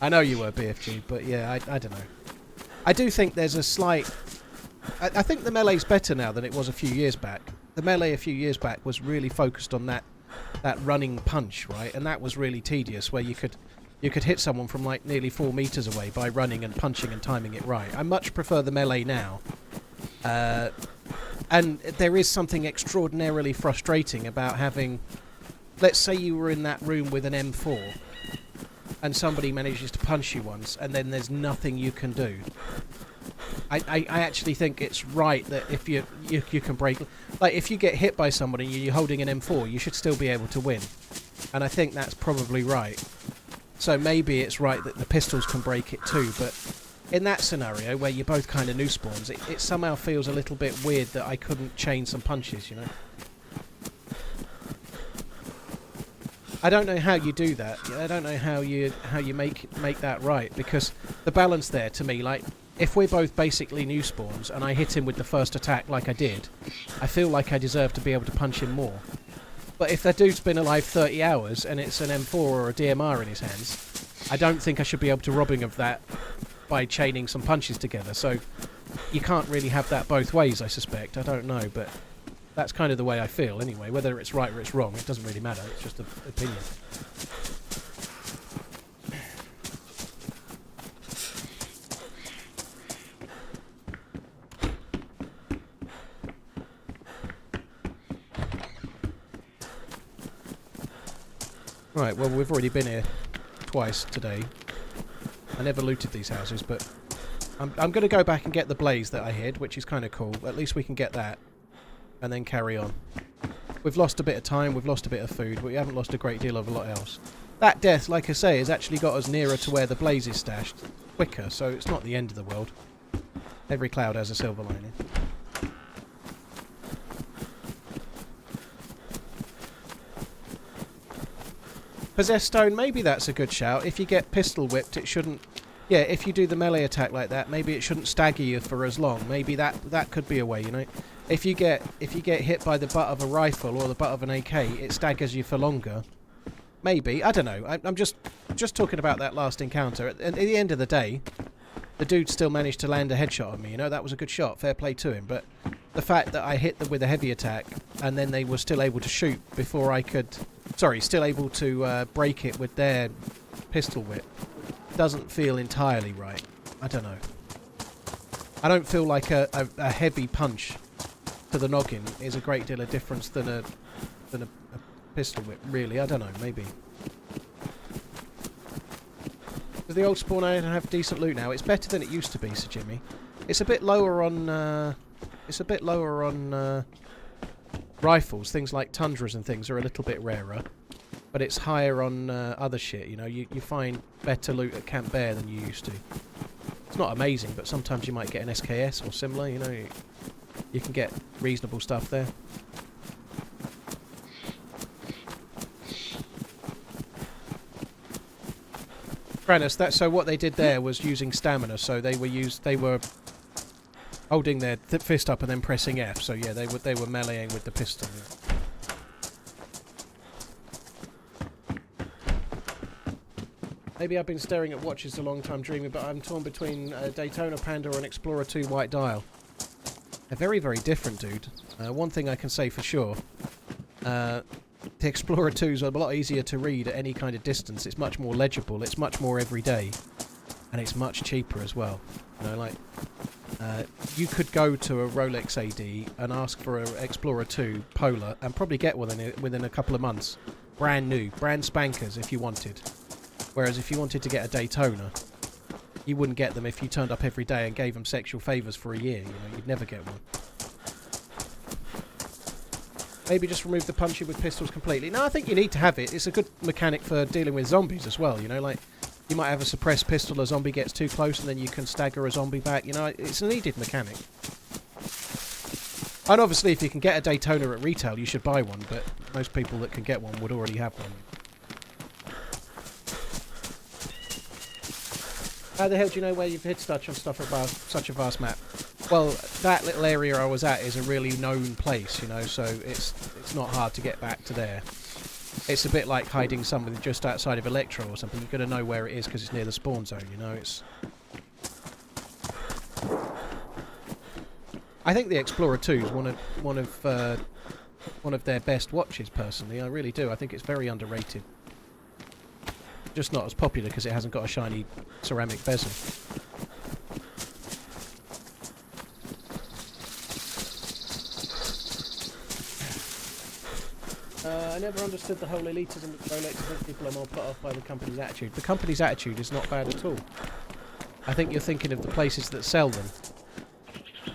I know you were, BFG, but yeah, I don't know. I do think there's a slight... I think the melee's better now than it was a few years back. The melee a few years back was really focused on that running punch, right? And that was really tedious, where you could hit someone from like nearly 4 meters away by running and punching and timing it right. I much prefer the melee now. And there is something extraordinarily frustrating about having... Let's say you were in that room with an M4 and somebody manages to punch you once and then there's nothing you can do. I actually think it's right that if you can break... Like, if you get hit by somebody and you're holding an M4, you should still be able to win. And I think that's probably right. So maybe it's right that the pistols can break it too, but in that scenario where you're both kind of new spawns, it somehow feels a little bit weird that I couldn't chain some punches, you know? I don't know how you do that. I don't know how you make that right, because the balance there to me, like, if we're both basically new spawns and I hit him with the first attack like I did, I feel like I deserve to be able to punch him more. But if that dude's been alive 30 hours and it's an M4 or a DMR in his hands, I don't think I should be able to rob him of that by chaining some punches together. So you can't really have that both ways, I suspect. I don't know, but that's kind of the way I feel anyway. Whether it's right or it's wrong, it doesn't really matter. It's just an opinion. Right, well, we've already been here twice today. I never looted these houses, but I'm going to go back and get the blaze that I hid, which is kind of cool. At least we can get that. And then carry on. We've lost a bit of time, we've lost a bit of food, but we haven't lost a great deal of a lot else. That death, like I say, has actually got us nearer to where the blaze is stashed quicker, so it's not the end of the world. Every cloud has a silver lining. Possessed stone, maybe that's a good shout. If you get pistol whipped, it shouldn't... Yeah, if you do the melee attack like that, maybe it shouldn't stagger you for as long. Maybe that could be a way, you know. If you get hit by the butt of a rifle or the butt of an AK, it staggers you for longer. Maybe, I don't know. I'm just talking about that last encounter. At the end of the day, the dude still managed to land a headshot on me. You know, that was a good shot. Fair play to him. But the fact that I hit them with a heavy attack and then they were still able to shoot before I could... Sorry, still able to break it with their pistol whip doesn't feel entirely right. I don't know. I don't feel like a heavy punch to the noggin is a great deal of difference than a pistol whip, really. I don't know, maybe. Does the old spawn area have decent loot now? It's better than it used to be, Sir Jimmy. It's a bit lower on rifles. Things like Tundras and things are a little bit rarer. But it's higher on other shit, you know. You find better loot at Camp Bear than you used to. It's not amazing, but sometimes you might get an SKS or similar, you know. You can get reasonable stuff there. Kranos, so what they did there was using stamina, so they were holding their fist up and then pressing F, so yeah, they were meleeing with the pistol. Yeah. Maybe I've been staring at watches a long time dreaming, but I'm torn between a Daytona Panda or an Explorer 2 white dial. They're very, very different, dude. One thing I can say for sure, the Explorer 2's are a lot easier to read at any kind of distance. It's much more legible, it's much more everyday, and it's much cheaper as well. You know, like, you could go to a Rolex AD and ask for an Explorer 2 Polar and probably get one within a couple of months. Brand new, brand spankers if you wanted. Whereas if you wanted to get a Daytona, you wouldn't get them if you turned up every day and gave them sexual favours for a year. You know, you'd never get one. Maybe just remove the punching with pistols completely. No, I think you need to have it. It's a good mechanic for dealing with zombies as well, you know, like you might have a suppressed pistol, a zombie gets too close and then you can stagger a zombie back, you know, it's a needed mechanic. And obviously if you can get a Daytona at retail, you should buy one, but most people that can get one would already have one. How the hell do you know where you've hid such a vast map? Well, that little area I was at is a really known place, you know, so it's not hard to get back to there. It's a bit like hiding something just outside of Electro or something. You've got to know where it is because it's near the spawn zone, you know. I think the Explorer 2 is one of their best watches, personally. I really do. I think it's very underrated. Just not as popular because it hasn't got a shiny ceramic bezel. I never understood the whole elitism of Rolex. I think people are more put off by the company's attitude. The company's attitude is not bad at all. I think you're thinking of the places that sell them.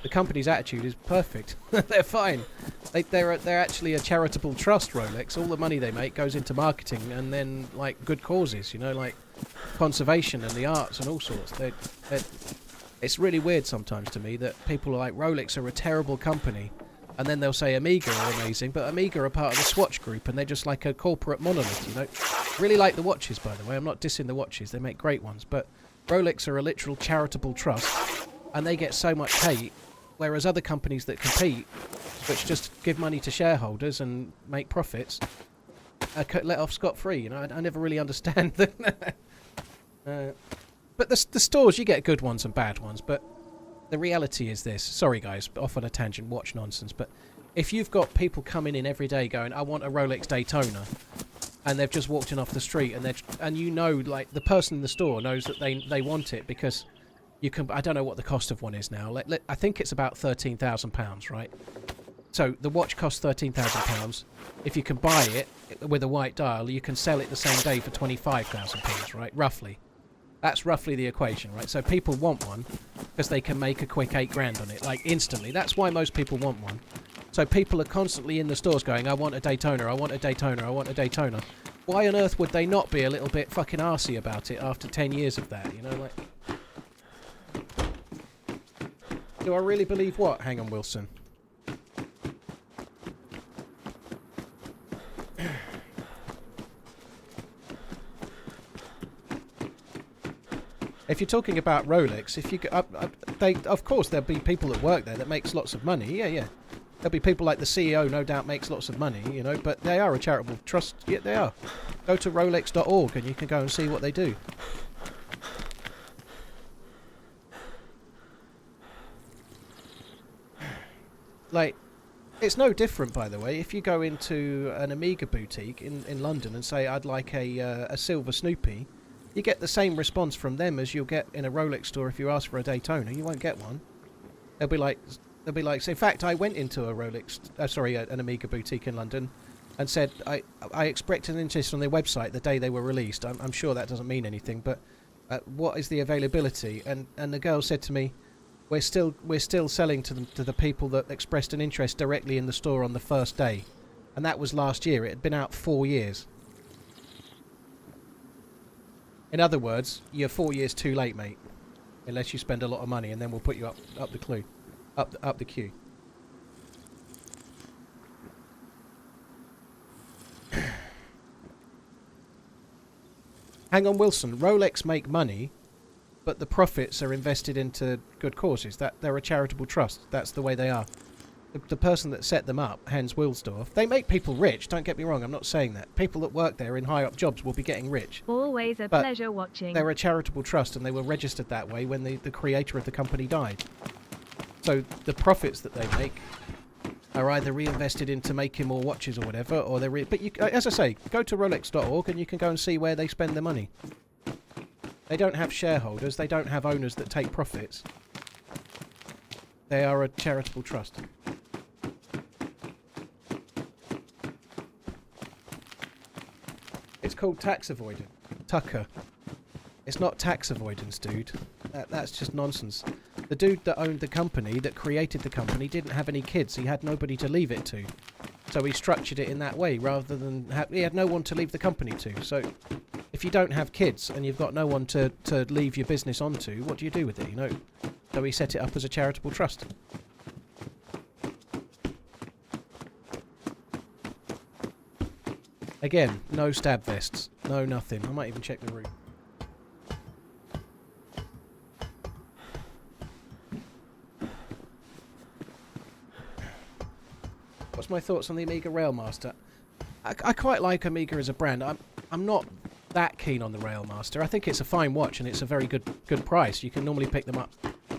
The company's attitude is perfect. They're fine. They're actually a charitable trust, Rolex. All the money they make goes into marketing and then, like, good causes, you know, like conservation and the arts and all sorts. It's really weird sometimes to me that people are like, Rolex are a terrible company, and then they'll say Amiga are amazing, but Amiga are part of the Swatch group and they're just like a corporate monolith, you know. Really like the watches, by the way. I'm not dissing the watches. They make great ones, but Rolex are a literal charitable trust and they get so much hate, whereas other companies that compete, which just give money to shareholders and make profits, are let off scot-free. You know, I never really understand that. But the stores, you get good ones and bad ones, but the reality is this. Sorry, guys, off on a tangent, watch nonsense, but if you've got people coming in every day going, I want a Rolex Daytona, and they've just walked in off the street, and you know, like, the person in the store knows that they want it because... You can. I don't know what the cost of one is now. I think it's about £13,000, right? So the watch costs £13,000. If you can buy it with a white dial, you can sell it the same day for £25,000, right? Roughly. That's roughly the equation, right? So people want one because they can make a quick 8 grand on it, like instantly. That's why most people want one. So people are constantly in the stores going, I want a Daytona, I want a Daytona, I want a Daytona. Why on earth would they not be a little bit fucking arsey about it after 10 years of that, you know, like... Do I really believe what? Hang on, Wilson. If you're talking about Rolex, if you of course there'll be people that work there that makes lots of money. Yeah. There'll be people like the CEO, no doubt, makes lots of money, you know. But they are a charitable trust. Yeah, they are. Go to Rolex.org and you can go and see what they do. Like, it's no different, by the way, if you go into an Amiga boutique in London and say, I'd like a silver Snoopy, you get the same response from them as you'll get in a Rolex store if you ask for a Daytona. You won't get one. They'll be like, so in fact, I went into a an Amiga boutique in London and said, I expressed an interest on their website the day they were released. I'm sure that doesn't mean anything, but what is the availability? And the girl said to me, we're still selling to the people that expressed an interest directly in the store on the first day. And that was last year. It had been out 4 years. In other words, you're 4 years too late, mate. Unless you spend a lot of money, and then we'll put you up the queue. Hang on, Wilson. Rolex make money, but the profits are invested into good causes. That they're a charitable trust. That's the way they are. The person that set them up, Hans Wilsdorf, they make people rich, don't get me wrong, I'm not saying that. People that work there in high-up jobs will be getting rich. Always a pleasure watching. They're a charitable trust and they were registered that way when the creator of the company died. So the profits that they make are either reinvested into making more watches or whatever, or they're... But you, as I say, go to Rolex.org and you can go and see where they spend their money. They don't have shareholders, they don't have owners that take profits. They are a charitable trust. It's called tax avoidance. Tucker. It's not tax avoidance, dude. That's just nonsense. The dude that owned the company, that created the company, didn't have any kids. He had nobody to leave it to. So he structured it in that way, rather than... he had no one to leave the company to. So if you don't have kids, and you've got no one to leave your business onto, what do you do with it, you know? So he set it up as a charitable trust. Again, no stab vests. No nothing. I might even check the route. What's my thoughts on the Amiga Railmaster? I quite like Amiga as a brand. I'm not that keen on the Railmaster. I think it's a fine watch and it's a very good price. You can normally pick them up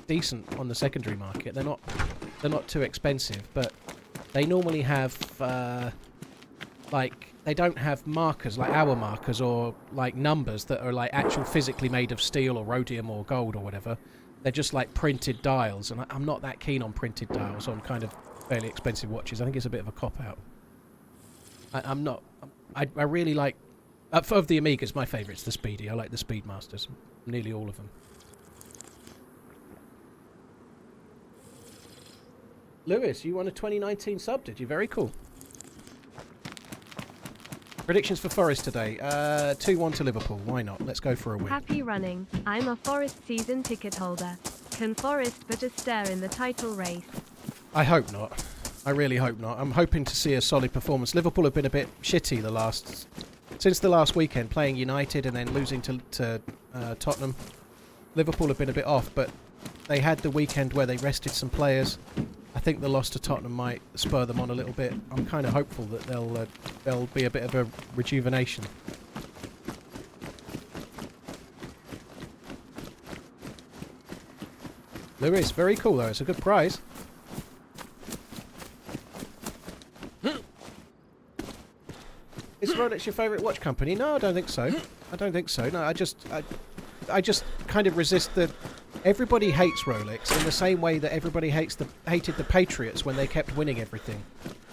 decent on the secondary market. They're not too expensive, but they normally have like, they don't have markers like hour markers or like numbers that are like actual physically made of steel or rhodium or gold or whatever. They're just like printed dials, and I'm not that keen on printed dials on kind of fairly expensive watches. I think it's a bit of a cop-out. I'm not... I really like... of the Amigas, my favourite's the Speedy. I like the Speedmasters. Nearly all of them. Lewis, you won a 2019 sub, did you? Very cool. Predictions for Forest today. 2-1 to Liverpool. Why not? Let's go for a win. Happy running. I'm a Forest season ticket holder. Can Forest but a stir in the title race? I hope not. I really hope not. I'm hoping to see a solid performance. Liverpool have been a bit shitty since the last weekend, playing United and then losing to Tottenham. Liverpool have been a bit off, but they had the weekend where they rested some players. I think the loss to Tottenham might spur them on a little bit. I'm kind of hopeful that there'll be a bit of a rejuvenation. Lewis, very cool though. It's a good prize. Is Rolex your favourite watch company? No, I don't think so. I don't think so. No, I just kind of resist Everybody hates Rolex in the same way that everybody hated the Patriots when they kept winning everything.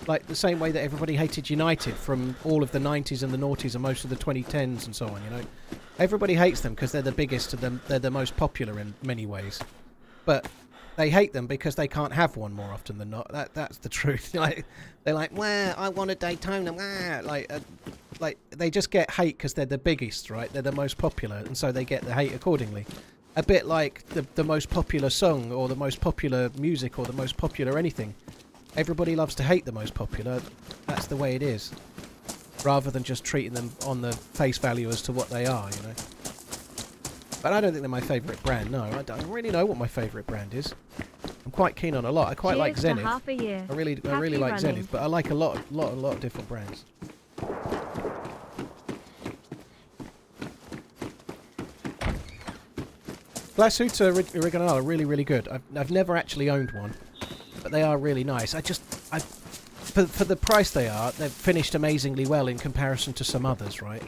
Like the same way that everybody hated United from all of the 90s and the noughties and most of the 2010s and so on, you know. Everybody hates them because they're the biggest and they're the most popular in many ways. But they hate them because they can't have one more often than not. That's the truth. Like they're like, "Well, I want a Daytona." Like they just get hate because they're the biggest, right? They're the most popular, and so they get the hate accordingly. A bit like the most popular song or the most popular music or the most popular anything. Everybody loves to hate the most popular. That's the way it is. Rather than just treating them on the face value as to what they are, you know. But I don't think they're my favourite brand, no. I don't really know what my favourite brand is. I'm quite keen on a lot. I quite like Cheers to Zenith. half a year. I really Happy like running. Zenith, but I like a lot of different brands. Glasuta Original are really good. I've never actually owned one, but they are really nice. For the price they are, they've finished amazingly well in comparison to some others, right?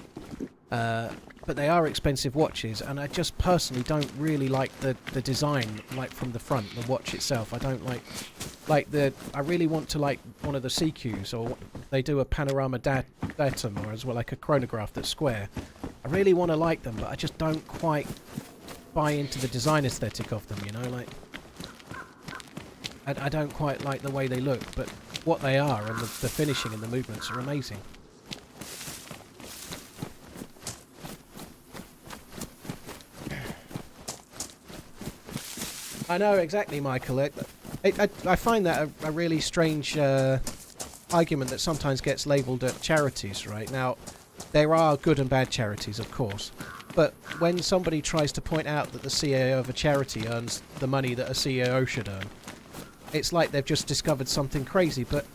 But they are expensive watches, and I just personally don't really like the design, like from the front, the watch itself. I don't like I really want to like one of the CQs, or they do a panorama datum, or as well like a chronograph that's square. I really want to like them, but I just don't quite buy into the design aesthetic of them, you know, like I don't quite like the way they look, but what they are and the finishing and the movements are amazing. I know, exactly, Michael. I find that a really strange argument that sometimes gets labelled at charities, right? Now, there are good and bad charities, of course. But when somebody tries to point out that the CEO of a charity earns the money that a CEO should earn, it's like they've just discovered something crazy. But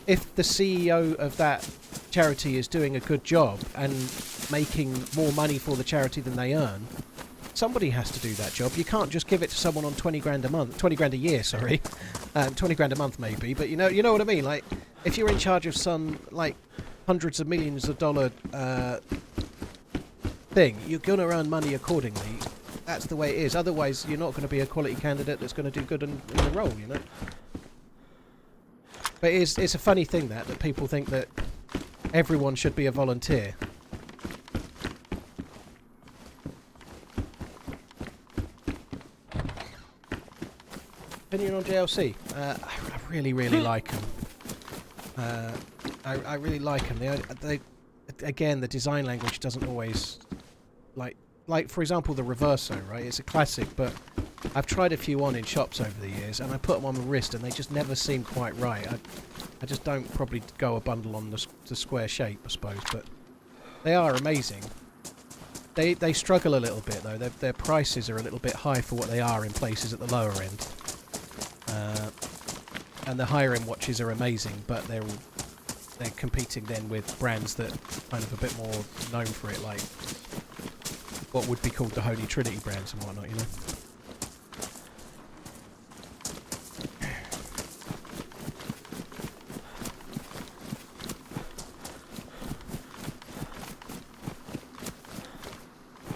if the CEO of that charity is doing a good job and making more money for the charity than they earn, somebody has to do that job. You can't just give it to someone on 20 grand a month, 20 grand a year, sorry. 20 grand a month maybe, but you know what I mean? Like, if you're in charge of some, like, hundreds of millions of dollar thing, you're going to earn money accordingly. That's the way it is. Otherwise, you're not going to be a quality candidate that's going to do good in the role, you know? But it's a funny thing that people think that everyone should be a volunteer. Opinion on JLC? I really like them. I really like them. They again, the design language doesn't always like for example the Reverso, right? It's a classic, but I've tried a few on in shops over the years, and I put them on my wrist, and they just never seem quite right. I just don't probably go a bundle on the square shape, I suppose, but they are amazing. They struggle a little bit though. Their prices are a little bit high for what they are in places at the lower end. And the higher end watches are amazing, but they're competing then with brands that kind of a bit more known for it, like what would be called the Holy Trinity brands and whatnot, you know.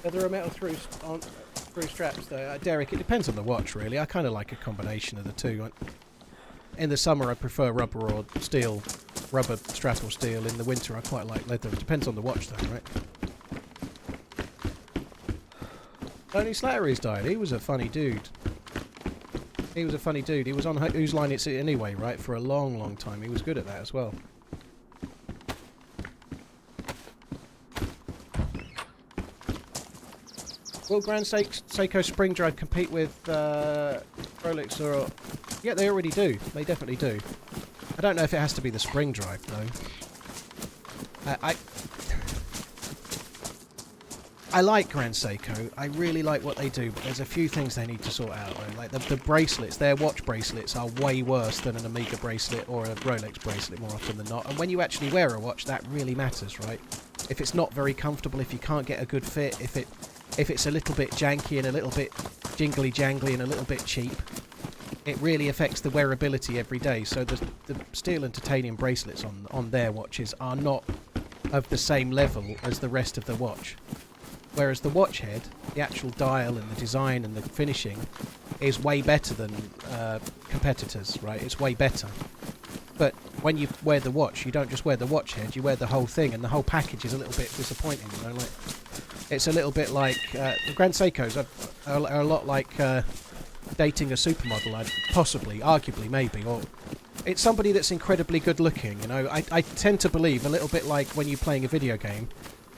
Are there a metal through straps though? Derek, it depends on the watch really. I kind of like a combination of the two. In the summer I prefer rubber or steel, rubber strap or steel. In the winter I quite like leather. It depends on the watch though, right? Tony Slattery's died. He was a funny dude. He was on Whose Line It's It Anyway, right, for a long time. He was good at that as well. Will Grand Seiko Spring Drive compete with Rolex or... Yeah, they already do. They definitely do. I don't know if it has to be the Spring Drive, though. I like Grand Seiko. I really like what they do, but there's a few things they need to sort out. Like the bracelets, their watch bracelets are way worse than an Omega bracelet or a Rolex bracelet more often than not. And when you actually wear a watch, that really matters, right? If it's not very comfortable, if you can't get a good fit, if it's a little bit janky and a little bit jingly-jangly and a little bit cheap, it really affects the wearability every day. So the steel and titanium bracelets on their watches are not of the same level as the rest of the watch. Whereas the watch head, the actual dial and the design and the finishing is way better than competitors, right? It's way better. But when you wear the watch, you don't just wear the watch head, you wear the whole thing, and the whole package is a little bit disappointing, you know? Like, it's a little bit like... the Grand Seikos are a lot like dating a supermodel, possibly, arguably, maybe, or... It's somebody that's incredibly good looking, you know? I tend to believe, a little bit like when you're playing a video game,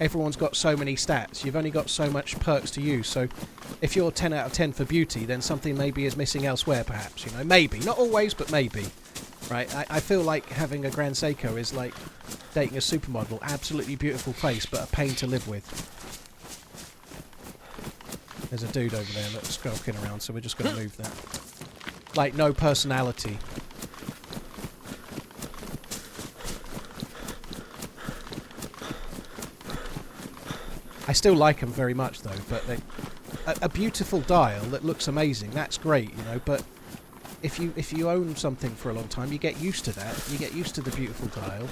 everyone's got so many stats, you've only got so much perks to use, so if you're 10 out of 10 for beauty, then something maybe is missing elsewhere, perhaps, you know? Maybe. Not always, but maybe. Right? I feel like having a Grand Seiko is like dating a supermodel. Absolutely beautiful face, but a pain to live with. There's a dude over there that's skulking around, so we're just going to move that. Like, no personality. I still like them very much, though, but a beautiful dial that looks amazing, that's great, you know, but if you own something for a long time, you get used to that, you get used to the beautiful dial,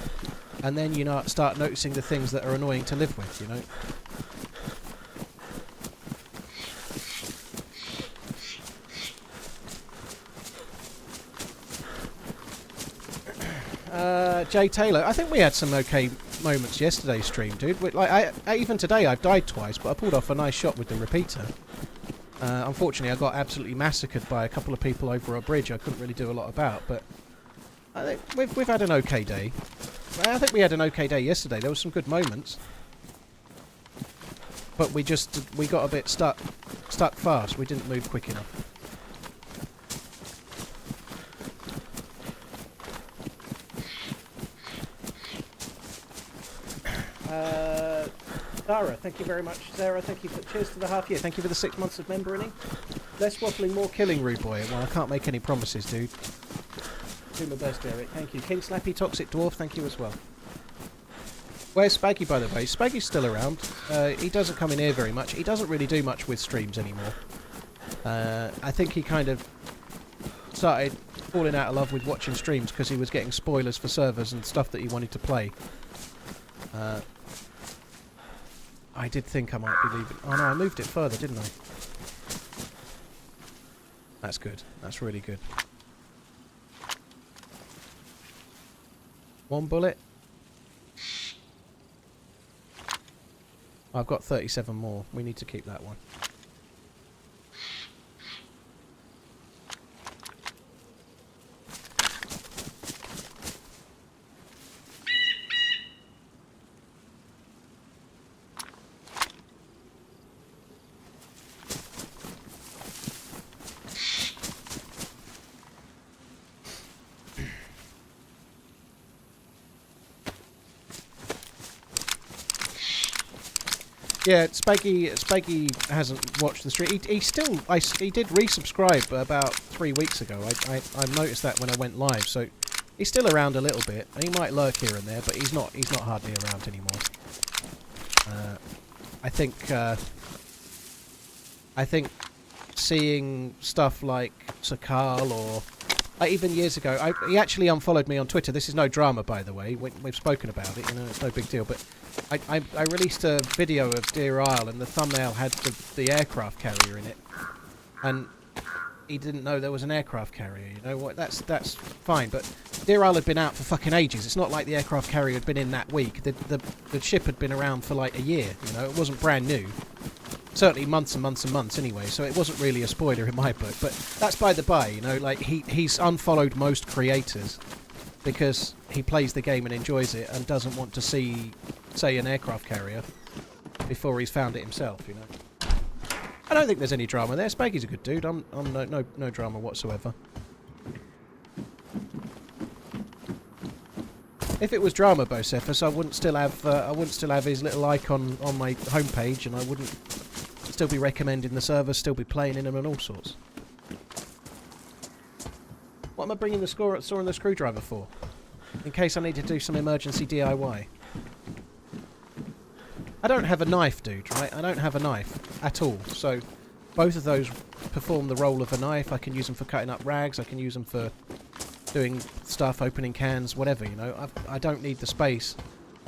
and then you start noticing the things that are annoying to live with, you know. Jay Taylor, I think we had some okay moments yesterday's stream, dude. Like, even today I've died twice, but I pulled off a nice shot with the repeater. Unfortunately, I got absolutely massacred by a couple of people over a bridge I couldn't really do a lot about, but I think we've had an okay day. I think we had an okay day yesterday. There were some good moments. But we got a bit stuck fast. We didn't move quick enough. Zara, thank you very much. Zara, thank you for... Cheers to the half year. Thank you for the 6 months of membering. Less waffling, more killing, rude boy. Well, I can't make any promises, dude. Do my best, Eric. Thank you. King Slappy, Toxic Dwarf, thank you as well. Where's Spaggy, by the way? Spaggy's still around. He doesn't come in here very much. He doesn't really do much with streams anymore. I think he kind of started falling out of love with watching streams because he was getting spoilers for servers and stuff that he wanted to play. I did think I might be leaving. Oh no, I moved it further, didn't I? That's good. That's really good. One bullet. I've got 37 more. We need to keep that one. Yeah, Spaggy hasn't watched the stream. He did resubscribe about 3 weeks ago. I noticed that when I went live, so he's still around a little bit. He might lurk here and there, but he's not hardly around anymore. I think seeing stuff like Sakal or even years ago, he actually unfollowed me on Twitter. This is no drama, by the way. We've spoken about it. You know, it's no big deal, but. I released a video of Deerisle and the thumbnail had the aircraft carrier in it, and he didn't know there was an aircraft carrier. You know what? That's fine, but Deerisle had been out for fucking ages. It's not like the aircraft carrier had been in that week. The ship had been around for like a year. You know, it wasn't brand new. Certainly months and months and months anyway. So it wasn't really a spoiler in my book. But that's by the by. You know, like he's unfollowed most creators because he plays the game and enjoys it and doesn't want to see, say, an aircraft carrier before he's found it himself, you know. I don't think there's any drama there. Spaggy's a good dude. I'm no drama whatsoever. If it was drama, Bocephus, I wouldn't still have his little icon on my homepage, and I wouldn't still be recommending the server, still be playing in them and all sorts. What am I bringing the saw and the screwdriver for? In case I need to do some emergency DIY. I don't have a knife, dude, right? I don't have a knife at all. So both of those perform the role of a knife. I can use them for cutting up rags. I can use them for doing stuff, opening cans, whatever, you know. I don't need the space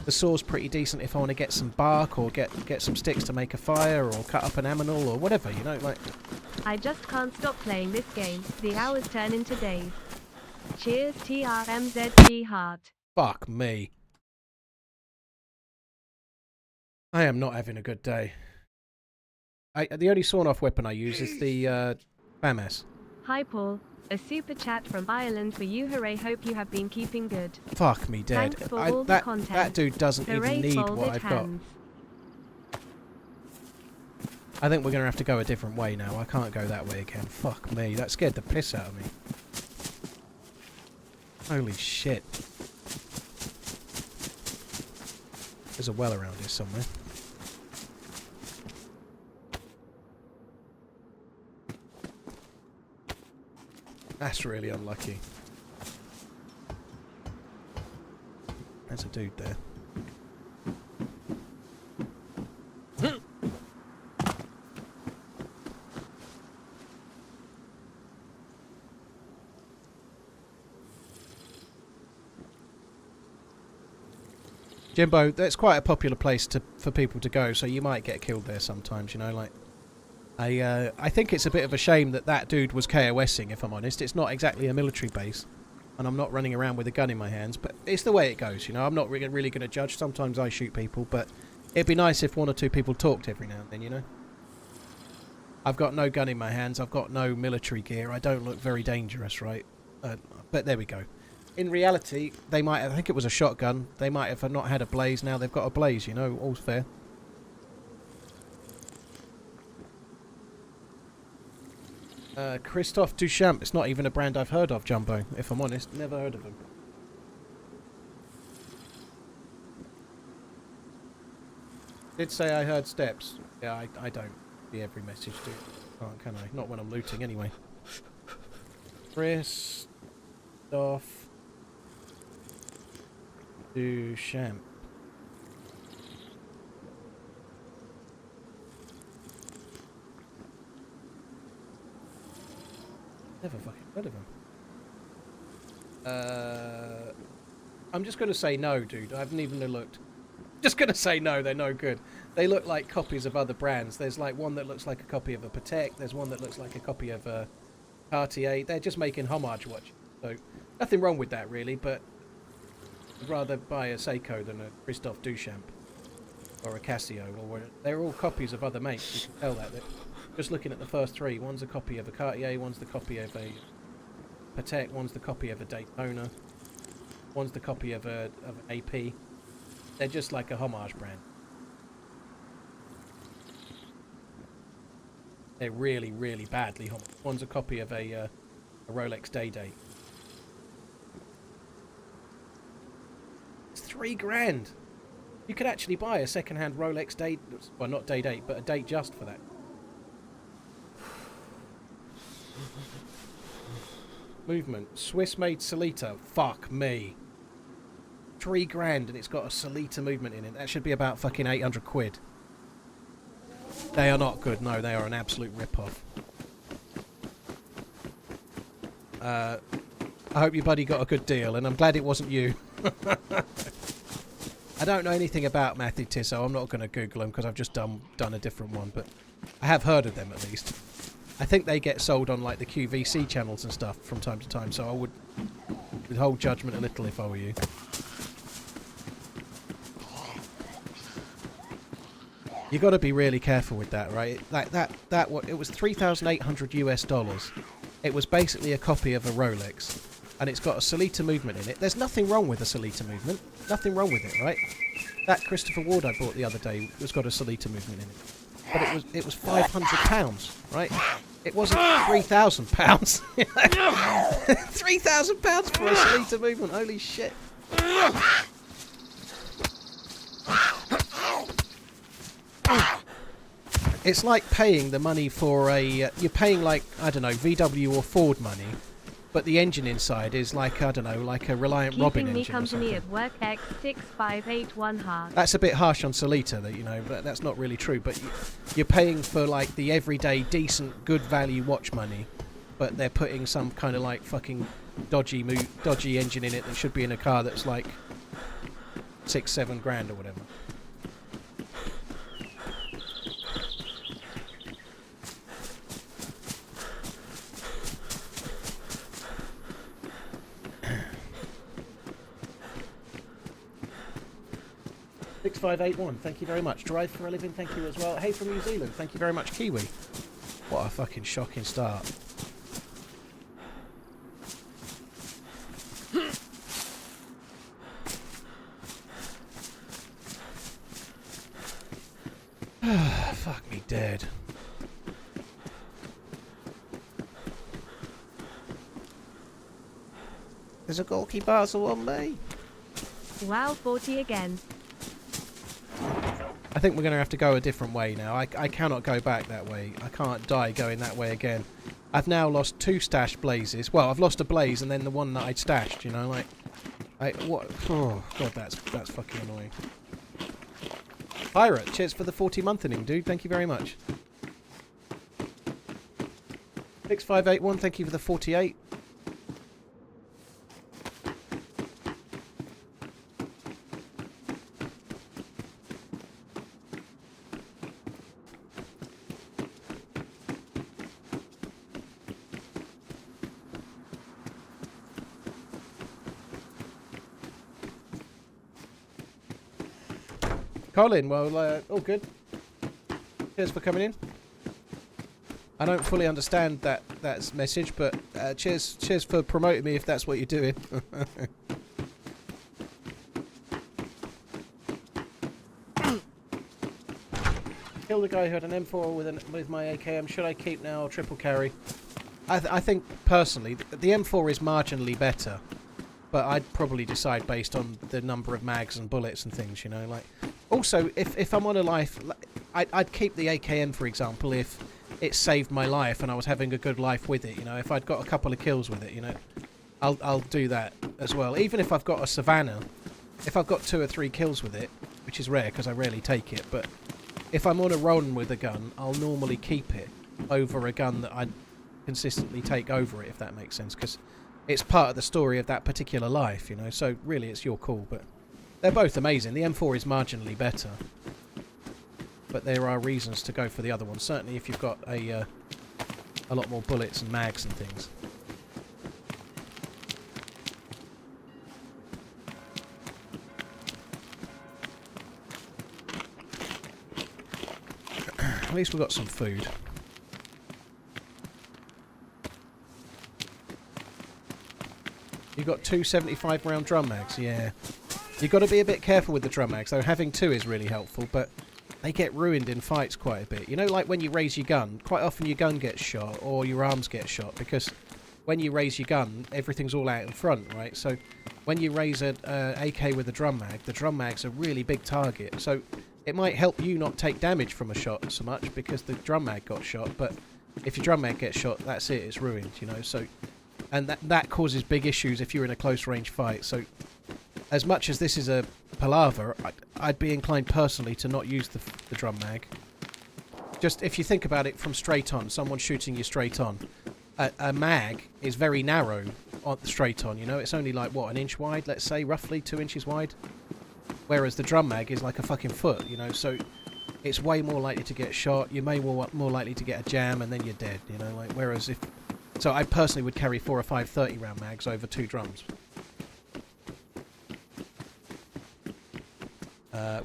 The saw's pretty decent if I want to get some bark or get some sticks to make a fire or cut up an aminal or whatever, you know, like... I just can't stop playing this game. The hours turn into days. Cheers, TRMZ heart. Fuck me. I am not having a good day. The only sawn-off weapon I use is the FAMAS. Hi Paul, a super chat from Ireland for you. Hooray, hope you have been keeping good. Fuck me dead. Thanks for all the content. That dude doesn't Hooray, even need what folded I've hands. got. I think we're going to have to go a different way now. I can't go that way again. Fuck me. That scared the piss out of me. Holy shit. There's a well around here somewhere. That's really unlucky. There's a dude there. Jimbo, that's quite a popular place for people to go, so you might get killed there sometimes, you know, like... I think it's a bit of a shame that dude was KOSing, if I'm honest. It's not exactly a military base, and I'm not running around with a gun in my hands, but it's the way it goes, you know. I'm not really going to judge. Sometimes I shoot people, but it'd be nice if one or two people talked every now and then, you know. I've got no gun in my hands. I've got no military gear. I don't look very dangerous, right? But there we go. In reality, they might have, I think it was a shotgun. They might have not had a blaze. Now they've got a blaze, you know. All's fair. Christophe Duchamp. It's not even a brand I've heard of, Jumbo, if I'm honest. Never heard of him. Did say I heard steps. Yeah, I don't see every message, dude. Can't, can I? Not when I'm looting, anyway. Christophe Duchamp. Never fucking heard of him. I'm just going to say no, dude. I haven't even looked. Just going to say no, they're no good. They look like copies of other brands. There's like one that looks like a copy of a Patek. There's one that looks like a copy of a Cartier. They're just making homage watch. So, nothing wrong with that, really, but I'd rather buy a Seiko than a Christophe Duchamp or a Casio. Or they're all copies of other makes. You can tell that. Just looking at the first three, one's a copy of a Cartier, one's the copy of a Patek, one's the copy of a Daytona, one's the copy of an AP. They're just like a homage brand. They're really, really badly homage. One's a copy of a Rolex DayZ. It's $3,000. You could actually buy a second-hand Rolex Day, well, not DayZ, but a date just for that. Movement. Swiss-made Solita. Fuck me. $3,000 and it's got a Solita movement in it. That should be about fucking 800 quid. They are not good. No, they are an absolute rip-off. I hope your buddy got a good deal, and I'm glad it wasn't you. I don't know anything about Matthew Tissot. I'm not going to Google them because I've just done a different one, but I have heard of them at least. I think they get sold on like the QVC channels and stuff from time to time, so I would withhold judgment a little if I were you. You got to be really careful with that, right? Like that it was $3,800 US. It was basically a copy of a Rolex, and it's got a Solita movement in it. There's nothing wrong with a Solita movement. Nothing wrong with it, right? That Christopher Ward I bought the other day has got a Solita movement in it. But it was £500, right? It wasn't £3,000. £3,000 for a Solita movement. Holy shit! It's like paying the money for a. You're paying like, I don't know, VW or Ford money, but the engine inside is like, I don't know, like a Reliant Robin engine. Keeping me company at work X6581 heart. That's a bit harsh on Solita, that you know, but that's not really true. But you're paying for like the everyday decent, good value watch money, but they're putting some kind of like fucking dodgy engine in it that should be in a car that's like 6-7 grand or whatever. $6581, thank you very much. Drive for a living, thank you as well. Hey from New Zealand, thank you very much. Kiwi. What a fucking shocking start. Fuck me dead. There's a Gorky Basel on me. Wow, 40 again. I think we're going to have to go a different way now. I cannot go back that way. I can't die going that way again. I've now lost 2 stashed blazes. Well, I've lost a blaze and then the one that I'd stashed, you know, like... what? Oh, God, that's fucking annoying. Pirate, cheers for the 40-month inning, dude. Thank you very much. 6581, thank you for the 48. Colin, well, all good. Cheers for coming in. I don't fully understand that message, but cheers for promoting me if that's what you're doing. Kill the guy who had an M4 with my AKM. Should I keep now or triple carry? I think personally the M4 is marginally better, but I'd probably decide based on the number of mags and bullets and things, you know, like. Also, if I'm on a life, I'd keep the AKM, for example, if it saved my life and I was having a good life with it. You know, if I'd got a couple of kills with it, you know, I'll do that as well. Even if I've got a Savannah, if I've got 2 or 3 kills with it, which is rare because I rarely take it, but if I'm on a run with a gun, I'll normally keep it over a gun that I'd consistently take over it, if that makes sense, because it's part of the story of that particular life, you know. So really, it's your call, but. They're both amazing. The M4 is marginally better, but there are reasons to go for the other one. Certainly, if you've got a lot more bullets and mags and things. At least we've got some food. You got 2 75-round drum mags, yeah. You've got to be a bit careful with the drum mags, though. Having 2 is really helpful, but they get ruined in fights quite a bit. You know, like when you raise your gun, quite often your gun gets shot or your arms get shot, because when you raise your gun, everything's all out in front, right? So when you raise an AK with a drum mag, the drum mag's a really big target. So it might help you not take damage from a shot so much because the drum mag got shot, but if your drum mag gets shot, that's it, it's ruined, you know. So, and that causes big issues if you're in a close range fight. So as much as this is a palaver, I'd be inclined personally to not use the drum mag. Just if you think about it from straight on, someone shooting you straight on, a mag is very narrow on straight on, you know. It's only like, what, an inch wide, let's say, roughly 2 inches wide. Whereas the drum mag is like a fucking foot, you know, so it's way more likely to get shot. You may more likely to get a jam and then you're dead, you know. Like, whereas if... So I personally would carry 4 or 5 30-round mags over 2 drums.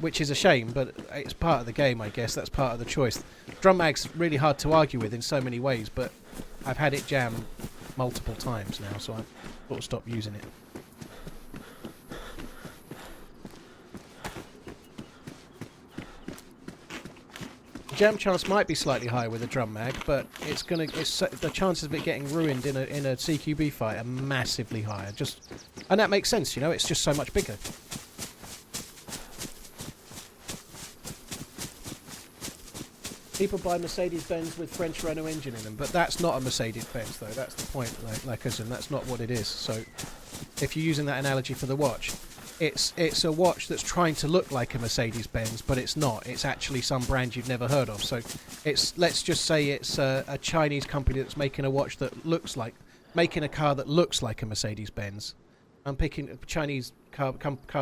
Which is a shame, but it's part of the game, I guess. That's part of the choice. Drum mag's really hard to argue with in so many ways, but I've had it jam multiple times now, so I've sort of stopped using it. The jam chance might be slightly higher with a drum mag, but the chances of it getting ruined in a CQB fight are massively higher. And that makes sense, you know. It's just so much bigger. People buy Mercedes-Benz with French Renault engine in them, but that's not a Mercedes-Benz, though. That's the point, like I said, that's not what it is. So, if you're using that analogy for the watch, it's a watch that's trying to look like a Mercedes-Benz, but it's not. It's actually some brand you've never heard of. So, let's just say it's a Chinese company that's making a watch that looks like, making a car that looks like a Mercedes-Benz, I'm picking Chinese car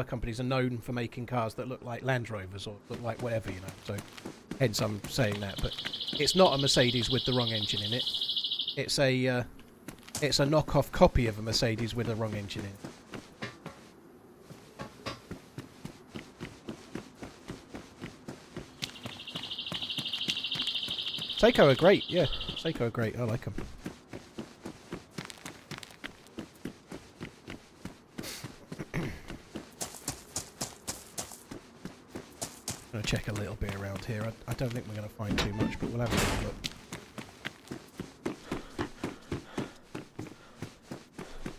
companies are known for making cars that look like Land Rovers or look like whatever, you know. So, hence I'm saying that. But it's not a Mercedes with the wrong engine in it. It's a knockoff copy of a Mercedes with the wrong engine in it. Seiko are great, yeah. Seiko are great. I like them. I'm going to check a little bit around here. I don't think we're going to find too much, but we'll have a little look.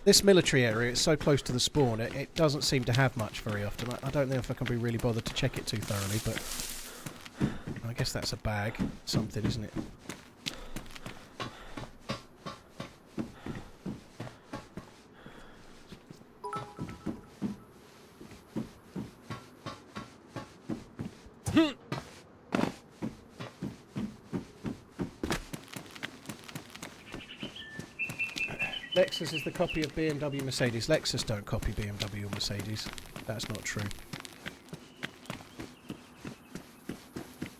This military area is so close to the spawn, it doesn't seem to have much very often. I don't know if I can be really bothered to check it too thoroughly, but I guess that's a bag. Something, isn't it? Lexus is the copy of BMW Mercedes. Lexus don't copy BMW or Mercedes. That's not true.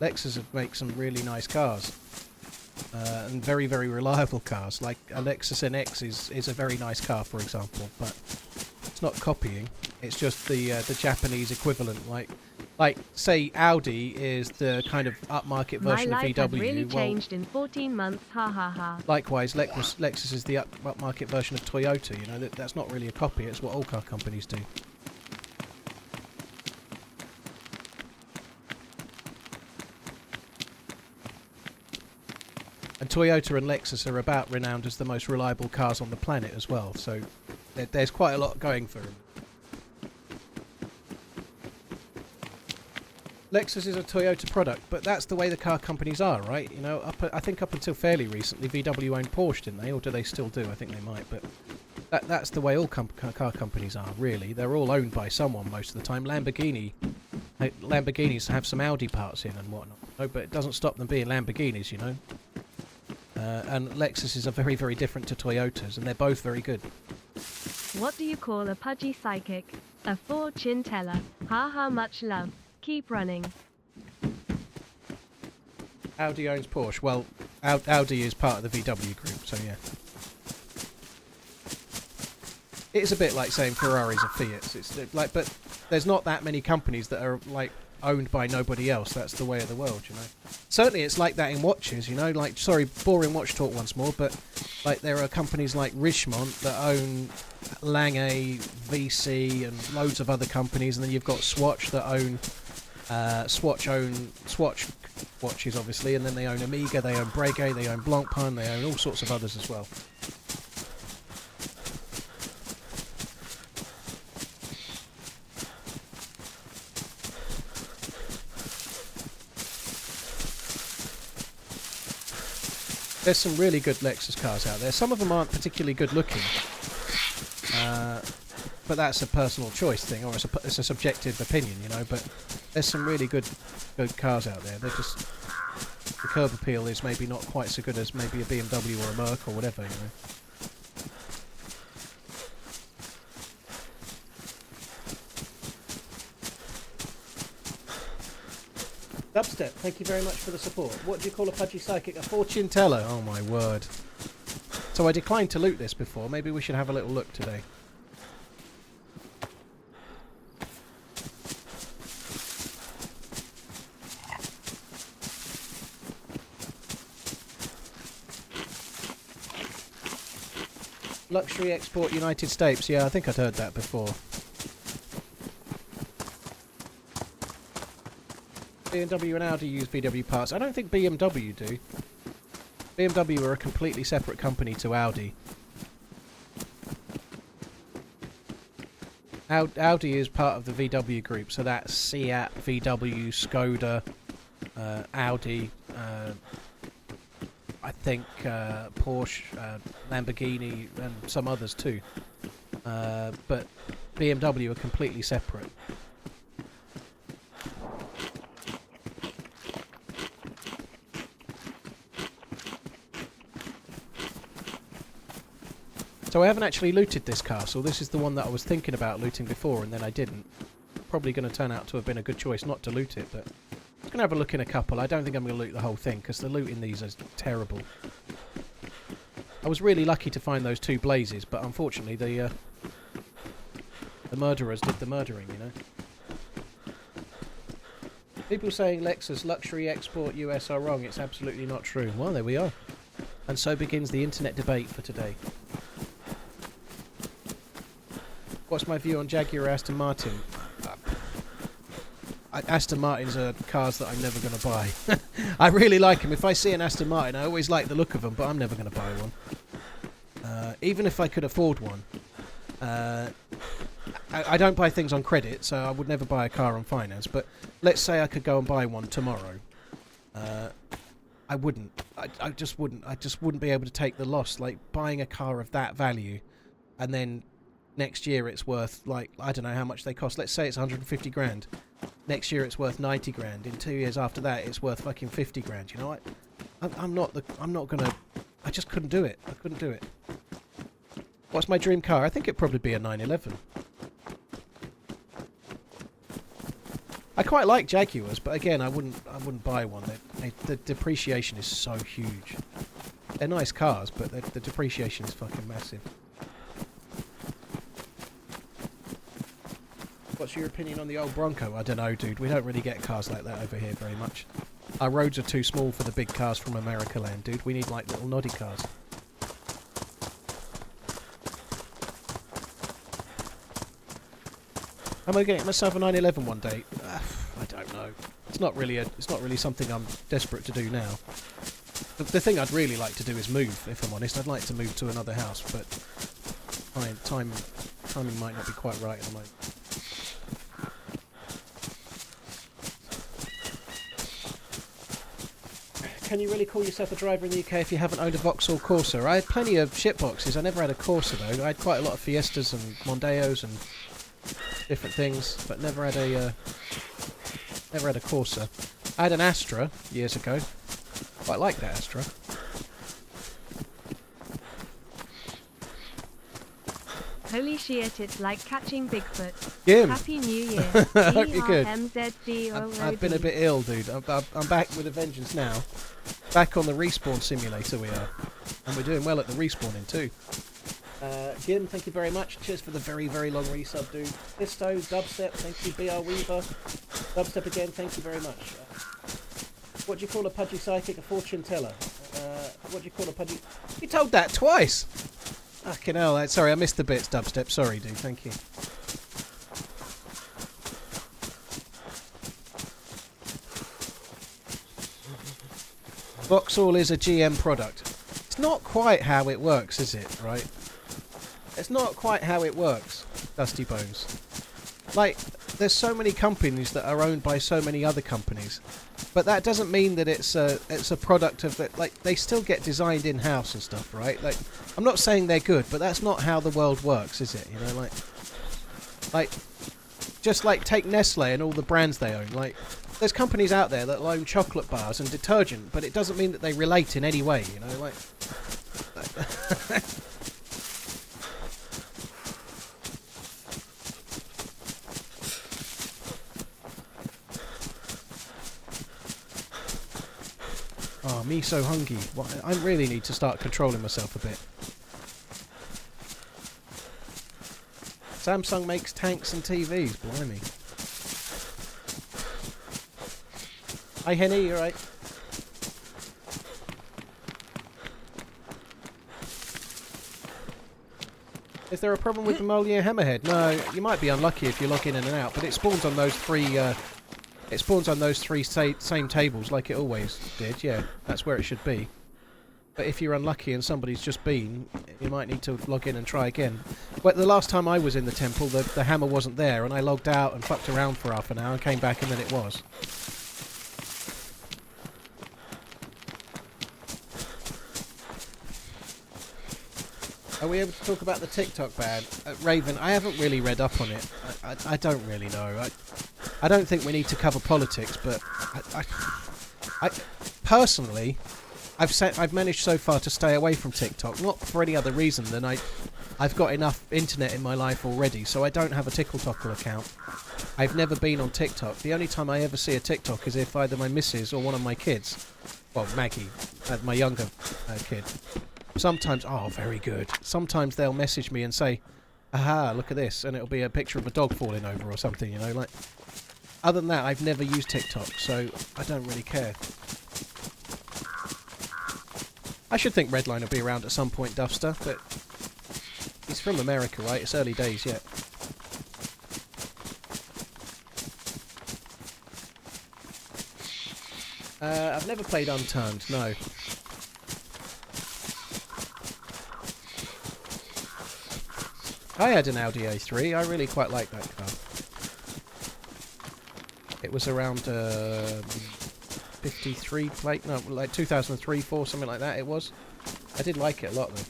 Lexus makes some really nice cars. And very, very reliable cars. Like a Lexus NX is a very nice car, for example. But it's not copying. It's just the Japanese equivalent. Like, say, Audi is the kind of upmarket version of VW. My life has really changed in 14 months, ha ha ha. Likewise, Lexus is the upmarket version of Toyota. You know, that's not really a copy. It's what all car companies do. And Toyota and Lexus are about renowned as the most reliable cars on the planet as well. So there's quite a lot going for them. Lexus is a Toyota product, but that's the way the car companies are, right? You know, I think up until fairly recently, VW owned Porsche, didn't they? Or do they still do? I think they might, but that's the way all car companies are, really. They're all owned by someone most of the time. Lamborghinis have some Audi parts in and whatnot, no, but it doesn't stop them being Lamborghinis, you know? And Lexus are very, very different to Toyotas, and they're both very good. What do you call a pudgy psychic? A fortune teller. Ha ha, much love. Keep running. Audi owns Porsche. Well, Audi is part of the VW group, so yeah. It's a bit like saying Ferraris are Fiats. It's like, but there's not that many companies that are like owned by nobody else. That's the way of the world, you know. Certainly, it's like that in watches, you know. Like, sorry, boring watch talk once more, but like there are companies like Richemont that own Lange, VC, and loads of other companies, and then you've got Swatch that own. Swatch own Swatch watches, obviously, and then they own Omega, they own Breguet, they own Blancpain, they own all sorts of others as well. There's some really good Lexus cars out there. Some of them aren't particularly good looking. But that's a personal choice thing, or it's a subjective opinion, you know. But there's some really good cars out there. They're just the curb appeal is maybe not quite so good as maybe a BMW or a Merc or whatever, you know. Dubstep, thank you very much for the support. What do you call a pudgy psychic? A fortune teller. Oh my word. So I declined to loot this before. Maybe we should have a little look today. Luxury export United States. Yeah, I think I'd heard that before. BMW and Audi use VW parts. I don't think BMW do. BMW are a completely separate company to Audi. Audi is part of the VW group, so that's Seat, VW, Skoda, Audi, I think Porsche, Lamborghini, and some others too. But BMW are completely separate. So I haven't actually looted this castle. This is the one that I was thinking about looting before, and then I didn't. Probably going to turn out to have been a good choice not to loot it, but I'm going to have a look in a couple. I don't think I'm going to loot the whole thing, because the loot in these is terrible. I was really lucky to find those 2 blazes, but unfortunately the murderers did the murdering, you know. People saying Lexus luxury export US are wrong. It's absolutely not true. Well, there we are. And so begins the internet debate for today. What's my view on Jaguar Aston Martin? Aston Martins are cars that I'm never going to buy. I really like them. If I see an Aston Martin, I always like the look of them, but I'm never going to buy one. Even if I could afford one. I don't buy things on credit, so I would never buy a car on finance, but let's say I could go and buy one tomorrow. I wouldn't. I just wouldn't. I just wouldn't be able to take the loss. Like, buying a car of that value, and then next year it's worth, like, I don't know how much they cost. Let's say it's 150 grand. Next year it's worth 90 grand. In 2 years after that, it's worth fucking 50 grand. You know what? I'm not gonna... I just couldn't do it. I couldn't do it. What's my dream car? I think it'd probably be a 911. I quite like Jaguars, but again, I wouldn't buy one. The depreciation is so huge. They're nice cars, but the depreciation is fucking massive. What's your opinion on the old Bronco? I don't know, dude. We don't really get cars like that over here very much. Our roads are too small for the big cars from America land, dude. We need, like, little noddy cars. Am I going to get myself a 911 one day? I don't know. It's not really something I'm desperate to do now. The thing I'd really like to do is move, if I'm honest. I'd like to move to another house, but timing might not be quite right at the moment. Can you really call yourself a driver in the UK if you haven't owned a Vauxhall Corsa? I had plenty of shitboxes. I never had a Corsa though. I had quite a lot of Fiestas and Mondeos and different things, but never had a Corsa. I had an Astra years ago. Quite like that Astra. Holy shit, it's like catching Bigfoot. Jim. Happy New Year. I hope you're good. TRMZ. I've been a bit ill, dude. I'm back with a vengeance now. Back on the respawn simulator we are. And we're doing well at the respawning too. Jim, thank you very much. Cheers for the very, very long resub, dude. Pisto, Dubstep, thank you. BR Weaver. Dubstep again, thank you very much. What do you call a pudgy psychic? A fortune teller. What do you call a pudgy... You told that twice! Fucking hell, sorry, I missed the bits, Dubstep. Sorry, dude, thank you. Vauxhall is a GM product. It's not quite how it works, is it, right? It's not quite how it works, Dusty Bones. Like, there's so many companies that are owned by so many other companies, but that doesn't mean that it's a product of that. Like, they still get designed in-house and stuff, right? Like, I'm not saying they're good, but that's not how the world works, is it? You know, like just like take Nestle and all the brands they own. Like, there's companies out there that own chocolate bars and detergent, but it doesn't mean that they relate in any way. You know, like. Oh, me so hungry. Well, I really need to start controlling myself a bit. Samsung makes tanks and TVs, blimey. Hi Henny, you alright? Is there a problem with the Moliere Hammerhead? No, you might be unlucky if you log in and out, but it spawns on those three... It spawns on those three same tables like it always did, yeah. That's where it should be. But if you're unlucky and somebody's just been, you might need to log in and try again. But the last time I was in the temple, the hammer wasn't there, and I logged out and fucked around for half an hour and came back and then it was. Are we able to talk about the TikTok ban? Raven, I haven't really read up on it. I don't really know. I don't think we need to cover politics, but I personally, I've managed so far to stay away from TikTok, not for any other reason than I've got enough internet in my life already, so I don't have a TickleTockle account. I've never been on TikTok. The only time I ever see a TikTok is if either my missus or one of my kids, well, Maggie, my younger kid, sometimes, oh, very good. Sometimes they'll message me and say, aha, look at this, and it'll be a picture of a dog falling over or something, you know, like. Other than that, I've never used TikTok, so I don't really care. I should think Redline will be around at some point, Duffster, but he's from America, right? It's early days yet. I've never played Unturned, no. I had an Audi A3. I really quite liked that car. It was around 53 plate, no, like 2003, 4, something like that it was. I did like it a lot though.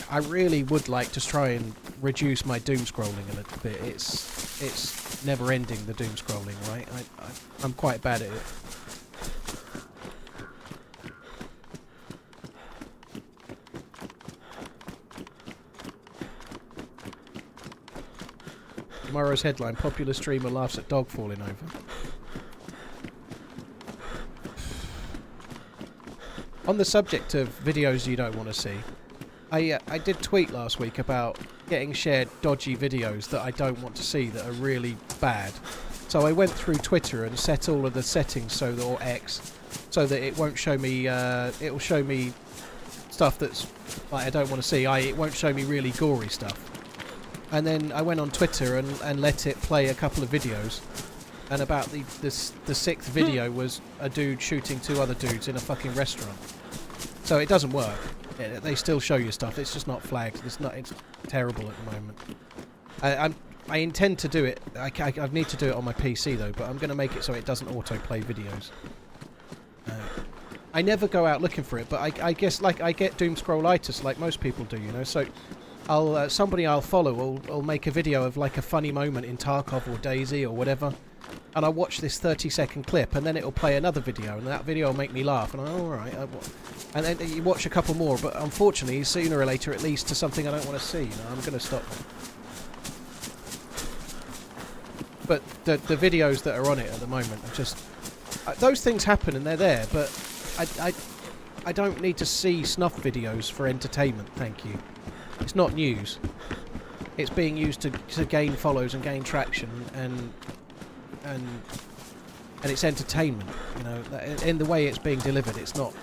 I really would like to try and reduce my doom scrolling a little bit. It's never ending, the doom scrolling, right? I'm quite bad at it. Tomorrow's headline, popular streamer laughs at dog falling over. On the subject of videos you don't want to see, I did tweet last week about getting shared dodgy videos that I don't want to see that are really bad. So I went through Twitter and set all of the settings so that, or X, so that it won't show me, it will show me stuff that's like I don't want to see. It won't show me really gory stuff. And then I went on Twitter and let it play a couple of videos. And about the 6th video was a dude shooting 2 other dudes in a fucking restaurant. So it doesn't work. They still show you stuff. It's just not flagged. It's terrible at the moment. I intend to do it. I need to do it on my PC though, but I'm going to make it so it doesn't autoplay videos. I never go out looking for it, but I guess like I get doom scrollitis like most people do, you know. So somebody I'll follow will make a video of like a funny moment in Tarkov or DayZ or whatever, and I watch this 30-second clip, and then it'll play another video, and that video will make me laugh, and I'm alright. And then you watch a couple more, but unfortunately, sooner or later it leads to something I don't want to see. You know, I'm going to stop it. But the videos that are on it at the moment are just those things happen and they're there, but I don't need to see snuff videos for entertainment. Thank you. It's not news. It's being used to gain follows and gain traction, and it's entertainment. You know, in the way it's being delivered, it's not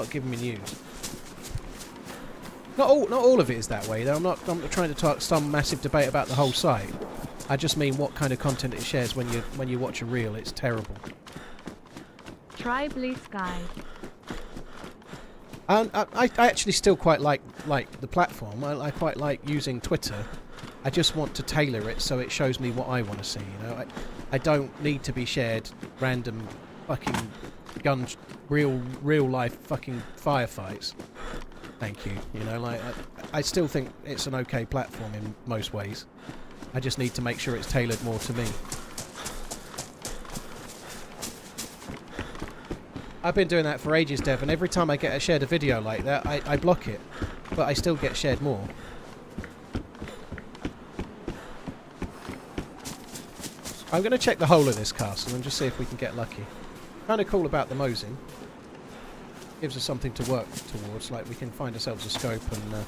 giving me news. Not all of it is that way though. I'm not trying to talk some massive debate about the whole site. I just mean what kind of content it shares when you watch a reel. It's terrible. Try Blue Sky. And I actually still quite like the platform. I quite like using Twitter. I just want to tailor it so it shows me what I want to see. You know, I don't need to be shared random fucking guns, real life fucking firefights. Thank you. You know, like I still think it's an okay platform in most ways. I just need to make sure it's tailored more to me. I've been doing that for ages, Dev, and every time I get shared a video like that, I block it. But I still get shared more. I'm going to check the whole of this castle and just see if we can get lucky. Kind of cool about the Mosin. Gives us something to work towards, like we can find ourselves a scope and a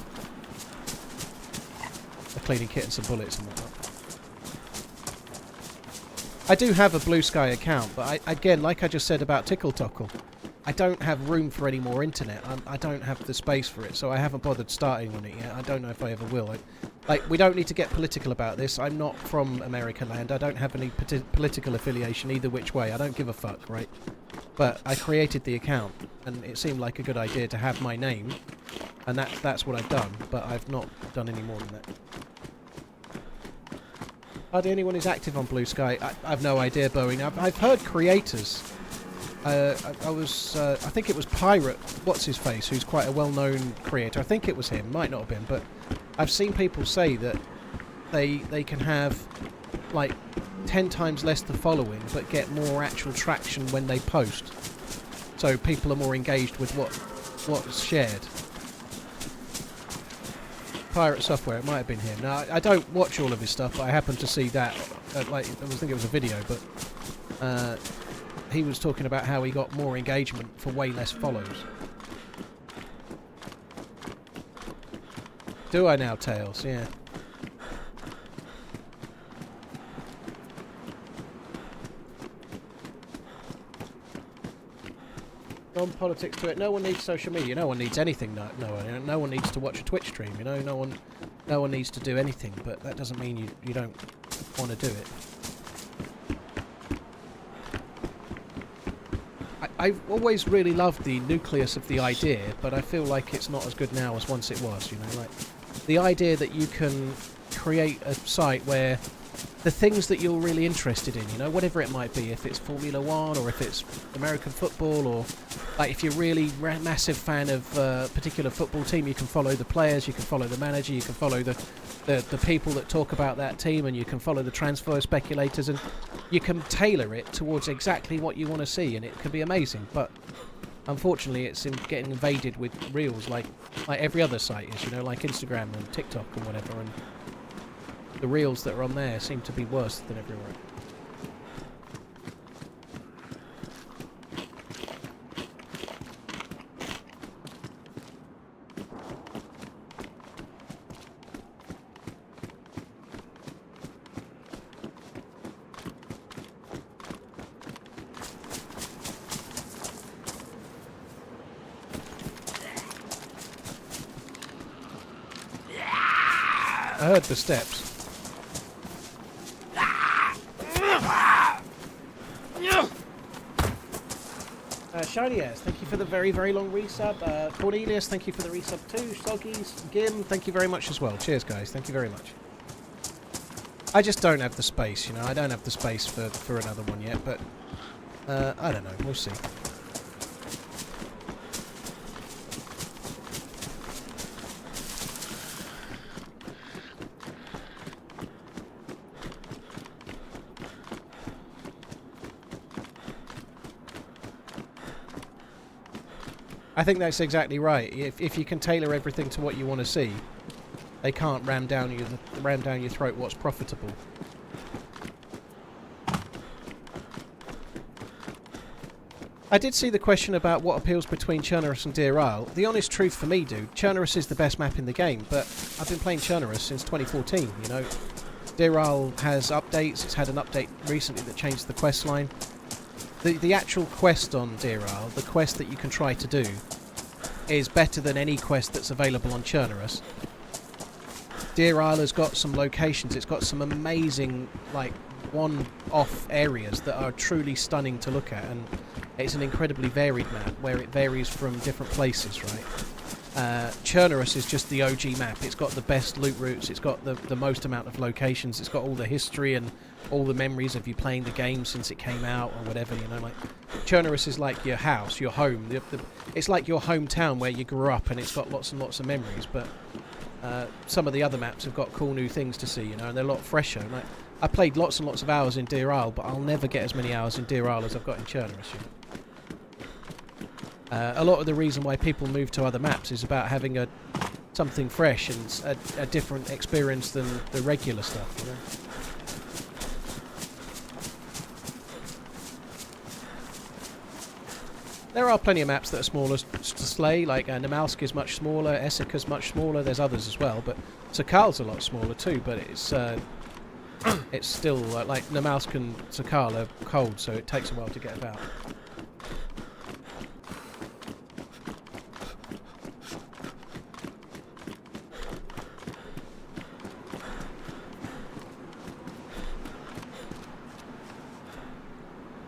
cleaning kit and some bullets and whatnot. I do have a Blue Sky account, but again, like I just said about TickleTockle, I don't have room for any more internet. I don't have the space for it, so I haven't bothered starting on it yet. I don't know if I ever will. Like, we don't need to get political about this. I'm not from America land. I don't have any political affiliation either which way. I don't give a fuck, right? But I created the account, and it seemed like a good idea to have my name, and that's what I've done, but I've not done any more than that. Hardly anyone is active on Blue Sky. I've no idea, Boeing. I've heard creators. I think it was Pirate, what's his face, who's quite a well-known creator. I think it was him, might not have been, but I've seen people say that they can have like 10 times less the following, but get more actual traction when they post. So people are more engaged with what's shared. Pirate Software, it might have been him. Now, I don't watch all of his stuff, but I happened to see that, like, I think it was a video, but he was talking about how he got more engagement for way less follows. Do I now, Tails? Yeah. Non-politics to it. No one needs social media. No one needs anything. No one needs to watch a Twitch stream. You know, no one needs to do anything. But that doesn't mean you don't want to do it. I've always really loved the nucleus of the idea, but I feel like it's not as good now as once it was. You know, like the idea that you can create a site where the things that you're really interested in, you know, whatever it might be, if it's Formula One or if it's American football, or like if you're really massive fan of a particular football team, you can follow the players, you can follow the manager, you can follow the people that talk about that team, and you can follow the transfer speculators, and you can tailor it towards exactly what you want to see, and it can be amazing. But unfortunately, it's getting invaded with reels like every other site is, you know, like Instagram and TikTok and whatever, and the reels that are on there seem to be worse than everywhere. I heard the steps. Shiny Ass, thank you for the very, very long resub. Cornelius, thank you for the resub too. Soggies, Gim, thank you very much as well. Cheers, guys. Thank you very much. I just don't have the space, you know. I don't have the space for another one yet, but I don't know. We'll see. I think that's exactly right. If you can tailor everything to what you want to see, they can't ram down your throat what's profitable. I did see the question about what appeals between Chernarus and Deerisle. The honest truth for me, dude, Chernarus is the best map in the game, but I've been playing Chernarus since 2014, you know. Deerisle has updates. It's had an update recently that changed the quest line. The actual quest on Deerisle, the quest that you can try to do, is better than any quest that's available on Chernarus. Deerisle has got some locations, it's got some amazing, like, one-off areas that are truly stunning to look at, and it's an incredibly varied map, where it varies from different places, right? Chernarus is just the OG map. It's got the best loot routes, it's got the most amount of locations, it's got all the history and all the memories of you playing the game since it came out or whatever, you know. Like, Chernarus is like your house, your home. It's like your hometown where you grew up, and it's got lots and lots of memories. But some of the other maps have got cool new things to see, you know, and they're a lot fresher. Like, I played lots and lots of hours in Deerisle, but I'll never get as many hours in Deerisle as I've got in Chernarus, you know. A lot of the reason why people move to other maps is about having something fresh and a different experience than the regular stuff, you know. There are plenty of maps that are smaller to slay, like Namalsk is much smaller, Esseka's much smaller, there's others as well, but Sokal's a lot smaller too, but it's still, like Namalsk and Sokal are cold, so it takes a while to get about.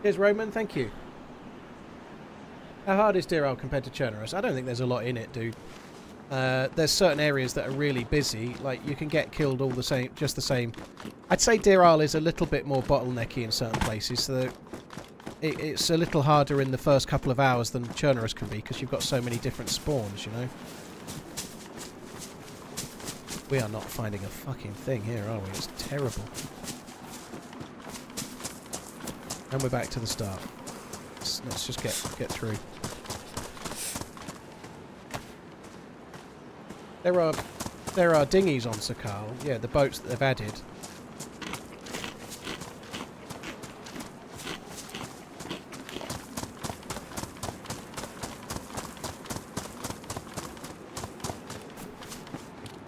Here's Roman, thank you. How hard is Deerisle compared to Chernarus? I don't think there's a lot in it, dude. There's certain areas that are really busy, like you can get killed all the same, just the same. I'd say Deerisle is a little bit more bottlenecky in certain places, so it's a little harder in the first couple of hours than Chernarus can be, because you've got so many different spawns, you know. We are not finding a fucking thing here, are we? It's terrible. And we're back to the start. Let's just get through. There are dinghies on Sakal. Yeah, the boats that they've added.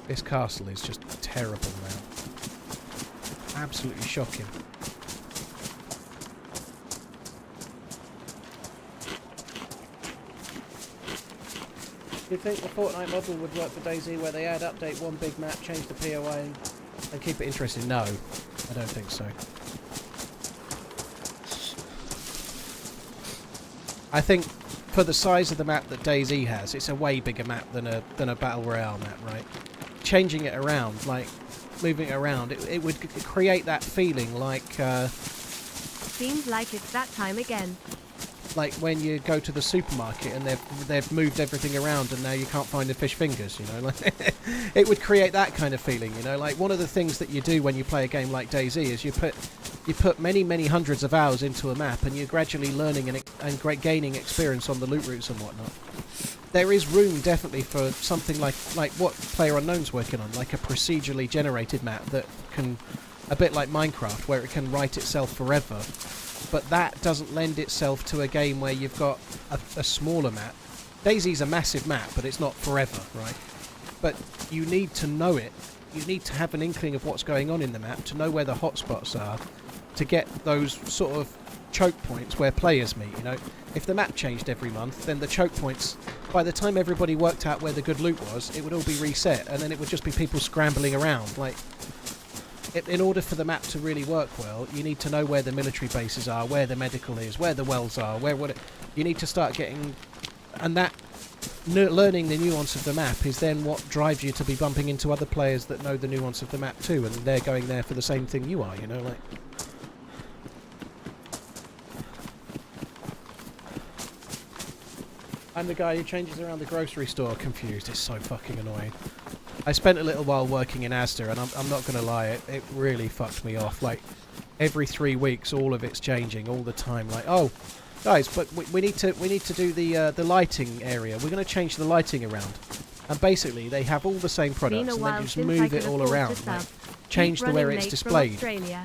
This castle is just terrible now. Absolutely shocking. Do you think the Fortnite model would work for DayZ where they add update one big map, change the POA and keep it interesting? No, I don't think so. I think for the size of the map that DayZ has, it's a way bigger map than a Battle Royale map, right? Changing it around, like moving it around, it would create that feeling like... Seems like it's that time again. Like when you go to the supermarket and they've moved everything around and now you can't find the fish fingers, you know, like it would create that kind of feeling, you know. Like one of the things that you do when you play a game like DayZ is you put many hundreds of hours into a map and you're gradually learning and gaining experience on the loot routes and whatnot. There is room definitely for something like what PlayerUnknown's working on, like a procedurally generated map that can, a bit like Minecraft, where it can write itself forever. But that doesn't lend itself to a game where you've got a smaller map. DayZ's a massive map, but it's not forever, right? But you need to know it. You need to have an inkling of what's going on in the map, to know where the hotspots are, to get those sort of choke points where players meet, you know. If the map changed every month, then the choke points, by the time everybody worked out where the good loot was, it would all be reset, and then it would just be people scrambling around. Like, in order for the map to really work well, you need to know where the military bases are, where the medical is, where the wells are, you need to start getting... And that, learning the nuance of the map is then what drives you to be bumping into other players that know the nuance of the map too, and they're going there for the same thing you are, you know, like... I'm the guy who changes around the grocery store confused. It's so fucking annoying. I spent a little while working in Asda, and I'm not going to lie, it really fucked me off. Like, every 3 weeks, all of it's changing all the time. Like, oh, guys, but we need to do the lighting area. We're going to change the lighting around. And basically, they have all the same products, and they just move it all around. Like, change the where it's displayed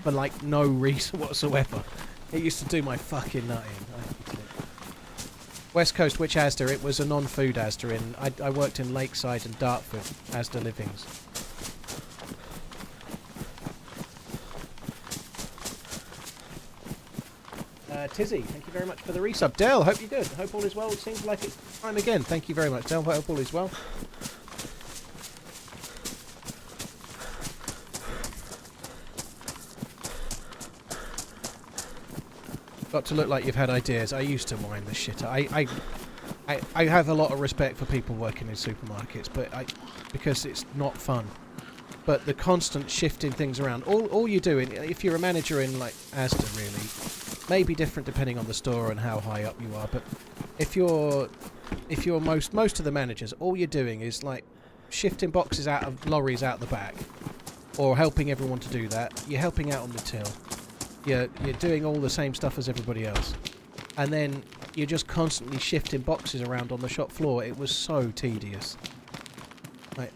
for like no reason whatsoever. It used to do my fucking nutting. West Coast, which Asda? It was a non-food Asda. I worked in Lakeside and Dartford Asda Livings. Tizzy, thank you very much for the resub. Del, hope you're good. Hope all is well. It seems like it's time again. Thank you very much, Del. Hope all is well. Got to look like you've had ideas. I used to mind this shit. I have a lot of respect for people working in supermarkets, but because it's not fun. But the constant shifting things around. All you're doing, if you're a manager in like Asda, really, may be different depending on the store and how high up you are. But if you're most of the managers, all you're doing is like shifting boxes out of lorries out the back, or helping everyone to do that. You're helping out on the till. You're doing all the same stuff as everybody else. And then you're just constantly shifting boxes around on the shop floor. It was so tedious. Like,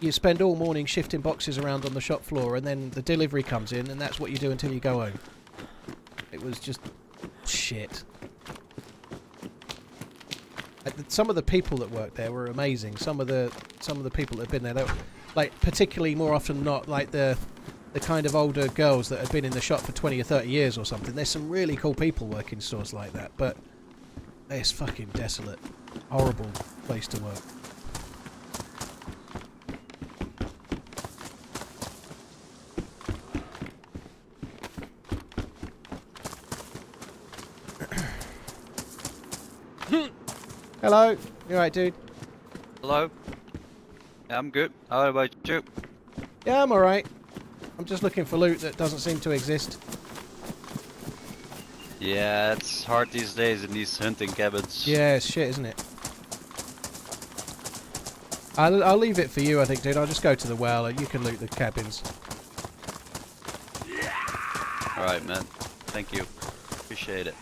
you spend all morning shifting boxes around on the shop floor, and then the delivery comes in, and that's what you do until you go home. It was just shit. Some of the people that worked there were amazing. Some of the people that have been there, they were, like, particularly more often than not, like the kind of older girls that have been in the shop for 20 or 30 years or something. There's some really cool people working in stores like that, but it's fucking desolate. Horrible place to work. Hello, you alright, dude? Hello. Yeah, I'm good. How about you? Yeah, I'm alright. I'm just looking for loot that doesn't seem to exist. Yeah, it's hard these days in these hunting cabins. Yeah, it's shit, isn't it? I'll leave it for you, I think, dude. I'll just go to the well and you can loot the cabins. Alright, man. Thank you. Appreciate it.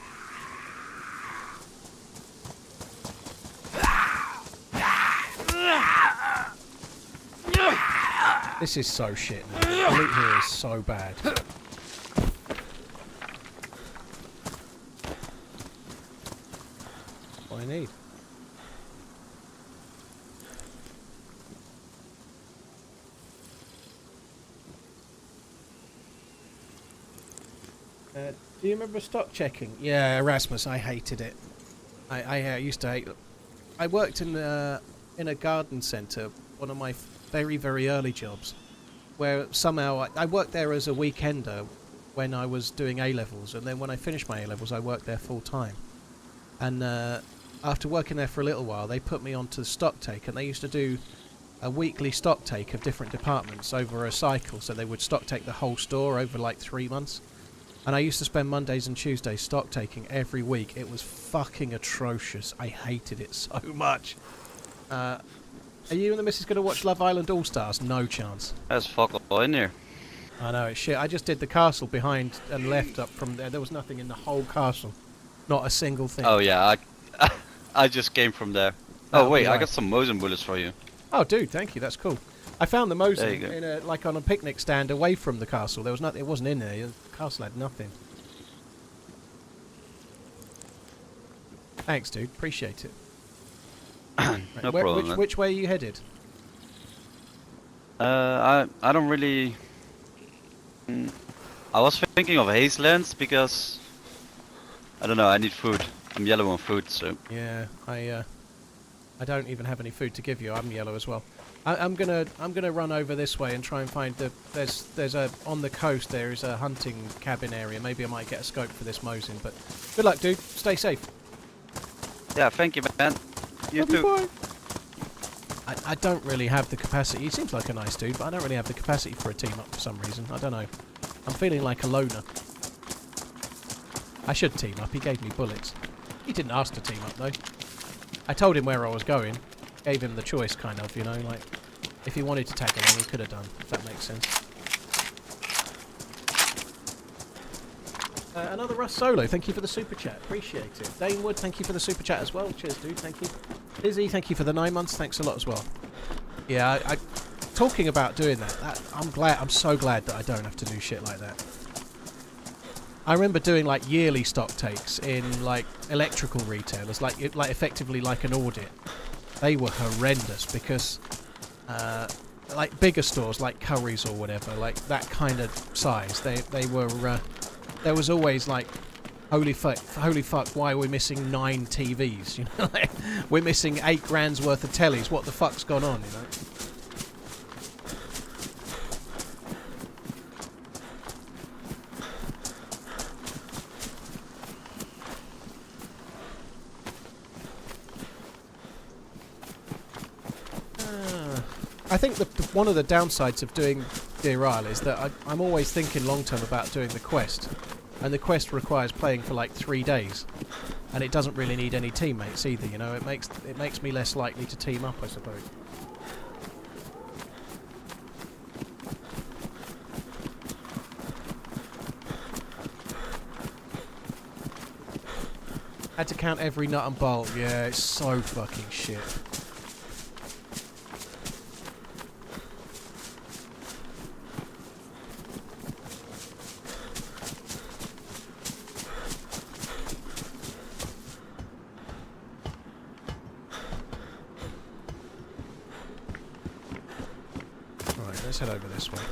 This is so shit, man. The loot here is so bad. What I need. Do you remember stock checking? Yeah, Erasmus, I hated it. I used to hate it. I worked in a garden centre, one of my very, very early jobs, where somehow I worked there as a weekender when I was doing A-levels, and then when I finished my A-levels I worked there full time. And after working there for a little while, they put me onto the stock take, and they used to do a weekly stock take of different departments over a cycle, so they would stock take the whole store over like 3 months. And I used to spend Mondays and Tuesdays stock taking every week. It was fucking atrocious. I hated it so much. Are you and the missus going to watch Love Island All-Stars? No chance. There's fuck all in here. I know, it's shit. I just did the castle behind and left up from there. There was nothing in the whole castle. Not a single thing. Oh yeah, I just came from there. Oh wait, I got some Mosin bullets for you. Oh dude, thank you. That's cool. I found the Mosin There you in like on a picnic stand away from the castle. There was nothing. It wasn't in there. The castle had nothing. Thanks, dude. Appreciate it. Right, No problem. Which way are you headed? I don't really. I was thinking of Hazelands because I don't know. I need food. I'm yellow on food, so. Yeah, I don't even have any food to give you. I'm yellow as well. I'm gonna run over this way and try and find there's a on the coast there is a hunting cabin area. Maybe I might get a scope for this Mosin, but good luck, dude. Stay safe. Yeah, thank you, man. You too. Bye. I don't really have the capacity. He seems like a nice dude, but I don't really have the capacity for a team up for some reason. I don't know. I'm feeling like a loner. I should team up. He gave me bullets. He didn't ask to team up though. I told him where I was going. Gave him the choice, kind of, you know, like, if he wanted to tag along, he could have done, if that makes sense. Another Russ Solo, thank you for the super chat, appreciate it. Dane Wood, thank you for the super chat as well, cheers dude, thank you. Lizzie, thank you for the 9 months, thanks a lot as well. Yeah, I talking about doing that, I'm so glad that I don't have to do shit like that. I remember doing like yearly stock takes in like electrical retailers, like effectively like an audit. They were horrendous because, like bigger stores like Curry's or whatever, like that kind of size, they were. There was always like, holy fuck, why are we missing 9 TVs? You know, like, we're missing 8 grand's worth of tellies. What the fuck's gone on? You know. I think one of the downsides of doing Deerisle is that I'm always thinking long term about doing the quest, and the quest requires playing for like 3 days, and it doesn't really need any teammates either. You know, it makes me less likely to team up, I suppose. Had to count every nut and bolt. Yeah, it's so fucking shit. Let's head over this way.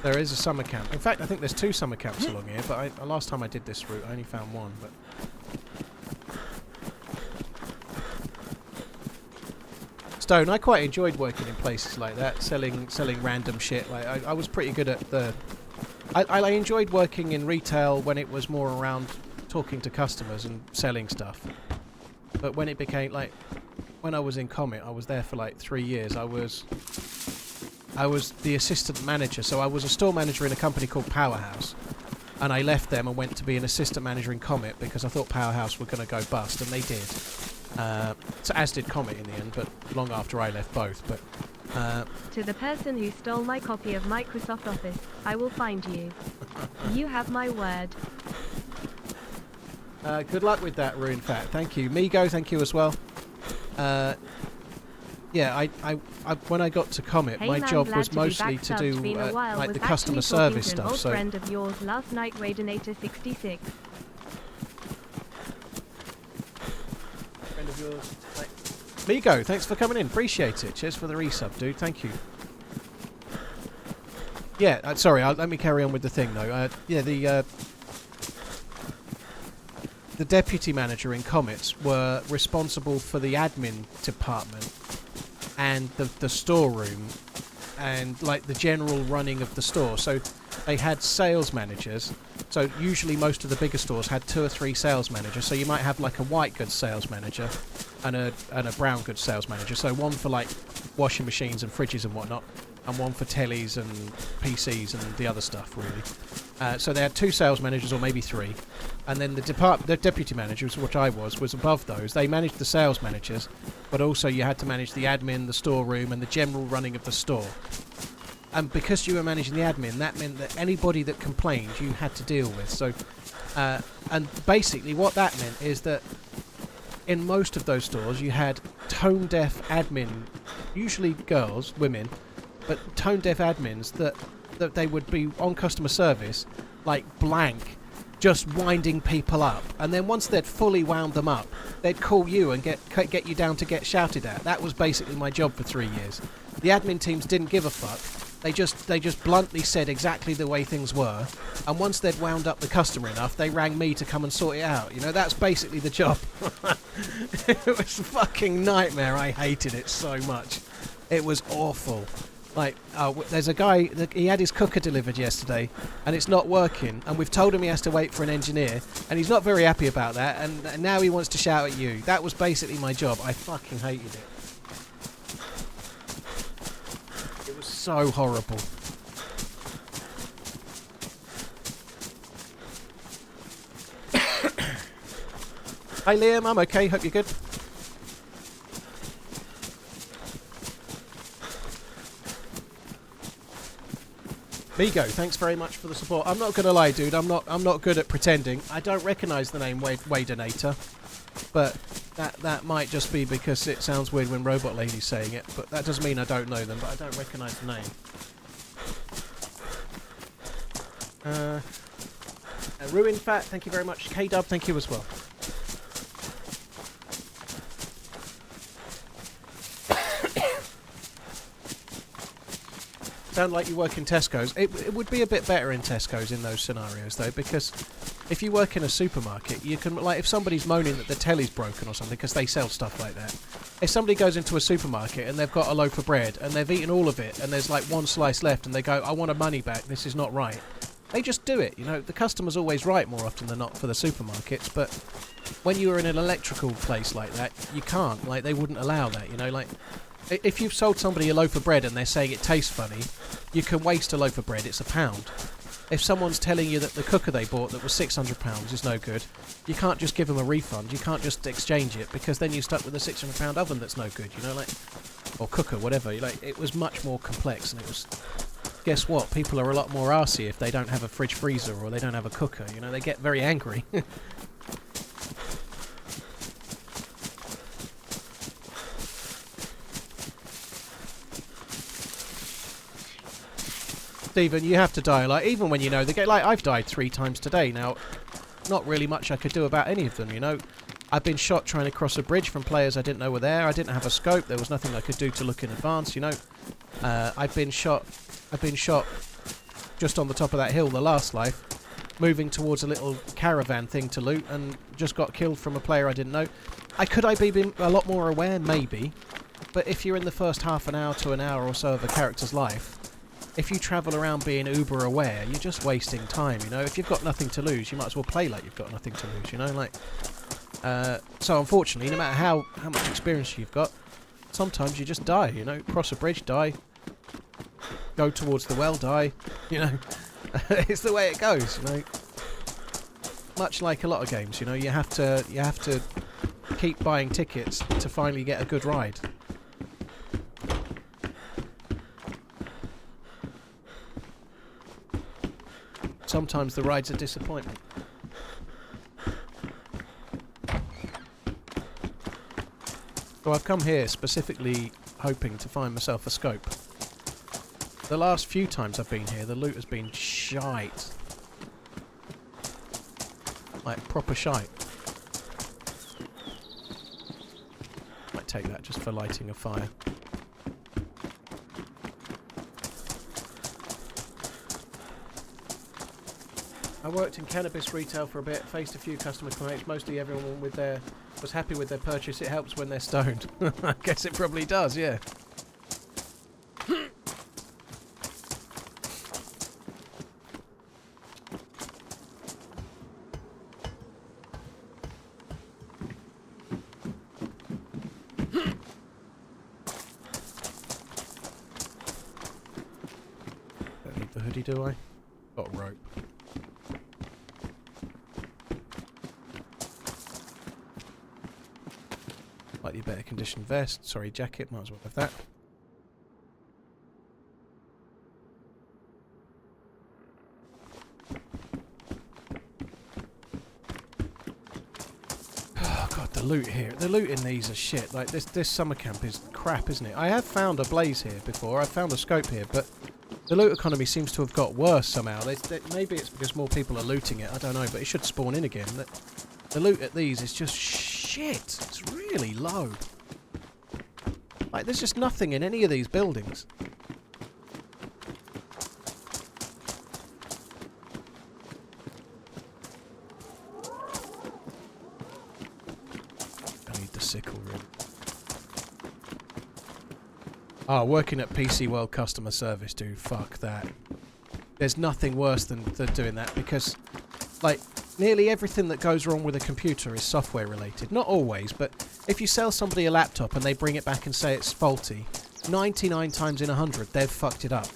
There is a summer camp. In fact, I think there's 2 summer camps along here, but last time I did this route I only found 1. But Stone, I quite enjoyed working in places like that, selling random shit. Like I was pretty good at the. I enjoyed working in retail when it was more around talking to customers and selling stuff. But when it became like, when I was in Comet, I was there for like 3 years. I was the assistant manager, so I was a store manager in a company called Powerhouse, and I left them and went to be an assistant manager in Comet because I thought Powerhouse were going to go bust, and they did. So as did Comet in the end, but long after I left both. But to the person who stole my copy of Microsoft Office, I will find you. You have my word. Good luck with that, Rune Fat. Thank you. Migo, thank you as well. Yeah, when I got to Comet, Hey my man, job glad was to be mostly back, to subs. do Been a while. like Was the customer actually talking service to an stuff. old So friend of yours last night, Raidinator 66. friend of yours, like, Migo, thanks for coming in. Appreciate it. Cheers for the resub, dude. Thank you. Yeah, sorry. Let me carry on with the thing though. Yeah, the deputy manager in Comets were responsible for the admin department and the storeroom and like the general running of the store. So they had sales managers. So usually most of the bigger stores had 2 or 3 sales managers. So you might have like a white goods sales manager and a brown goods sales manager. So one for like washing machines and fridges and whatnot, and one for tellies and PCs and the other stuff really. So they had 2 sales managers or maybe 3. And then the deputy manager, which I was above those. They managed the sales managers, but also you had to manage the admin, the storeroom, and the general running of the store. And because you were managing the admin, that meant that anybody that complained, you had to deal with. So, and basically what that meant is that in most of those stores, you had tone-deaf admin, usually girls, women, but tone-deaf admins that they would be on customer service, like blank, just winding people up, and then once they'd fully wound them up, they'd call you and get you down to get shouted at. That was basically my job for 3 years. The admin teams didn't give a fuck. They just bluntly said exactly the way things were, and once they'd wound up the customer enough, they rang me to come and sort it out. You know, that's basically the job. It was a fucking nightmare. I hated it so much. It was awful. Like, there's a guy, he had his cooker delivered yesterday, and it's not working, and we've told him he has to wait for an engineer, and he's not very happy about that, and now he wants to shout at you. That was basically my job. I fucking hated it. It was so horrible. Hey Liam, I'm okay, hope you're good. Migo, thanks very much for the support. I'm not gonna lie, dude. I'm not good at pretending. I don't recognise the name Wadenator, but that might just be because it sounds weird when Robot Lady's saying it. But that doesn't mean I don't know them. But I don't recognise the name. Ruin Fat, thank you very much. K-Dub, thank you as well. Sound like you work in Tesco's. It would be a bit better in Tesco's in those scenarios though, because if you work in a supermarket, you can, like, if somebody's moaning that the telly's broken or something, because they sell stuff like that. If somebody goes into a supermarket and they've got a loaf of bread and they've eaten all of it and there's like 1 slice left and they go, I want a money back, this is not right. They just do it, you know. The customer's always right more often than not for the supermarkets, but when you're in an electrical place like that, you can't. Like, they wouldn't allow that, you know, like... If you've sold somebody a loaf of bread and they're saying it tastes funny, you can waste a loaf of bread, it's £1. If someone's telling you that the cooker they bought that was £600 is no good, you can't just give them a refund, you can't just exchange it, because then you're stuck with a £600 oven that's no good, you know, like... Or cooker, whatever. Like, it was much more complex, and it was... Guess what? People are a lot more arsey if they don't have a fridge freezer or they don't have a cooker, you know, they get very angry. Stephen, you have to die. Like, even when you know the game, like, I've died 3 times today. Now, not really much I could do about any of them, you know. I've been shot trying to cross a bridge from players I didn't know were there. I didn't have a scope. There was nothing I could do to look in advance, you know. I've been shot just on the top of that hill the last life, moving towards a little caravan thing to loot, and just got killed from a player I didn't know. Could I be a lot more aware? Maybe. But if you're in the first half an hour to an hour or so of a character's life, if you travel around being uber aware, you're just wasting time, you know. If you've got nothing to lose, you might as well play like you've got nothing to lose, you know. Like, so unfortunately, no matter how much experience you've got, sometimes you just die, you know. Cross a bridge, die. Go towards the well, die. You know, it's the way it goes, you know. Much like a lot of games, you know, you have to keep buying tickets to finally get a good ride. Sometimes the ride's a disappointment. So I've come here specifically hoping to find myself a scope. The last few times I've been here, the loot has been shite. Like, proper shite. Might take that just for lighting a fire. I worked in cannabis retail for a bit, faced a few customer complaints. Mostly everyone was happy with their purchase. It helps when they're stoned. I guess it probably does, yeah. Don't need the hoodie, do I? Got a rope. Slightly better conditioned vest. Sorry, jacket. Might as well have that. Oh god, the loot here. The loot in these are shit. Like this summer camp is crap, isn't it? I have found a blaze here before. I've found a scope here, but the loot economy seems to have got worse somehow. Maybe it's because more people are looting it. I don't know, but it should spawn in again. The loot at these is just shit. It's really low. Like, there's just nothing in any of these buildings. I need the sickle really. Oh, working at PC World customer service, dude. Fuck that. There's nothing worse than doing that because, like, nearly everything that goes wrong with a computer is software related. Not always, but if you sell somebody a laptop and they bring it back and say it's faulty, 99 times in 100 they've fucked it up.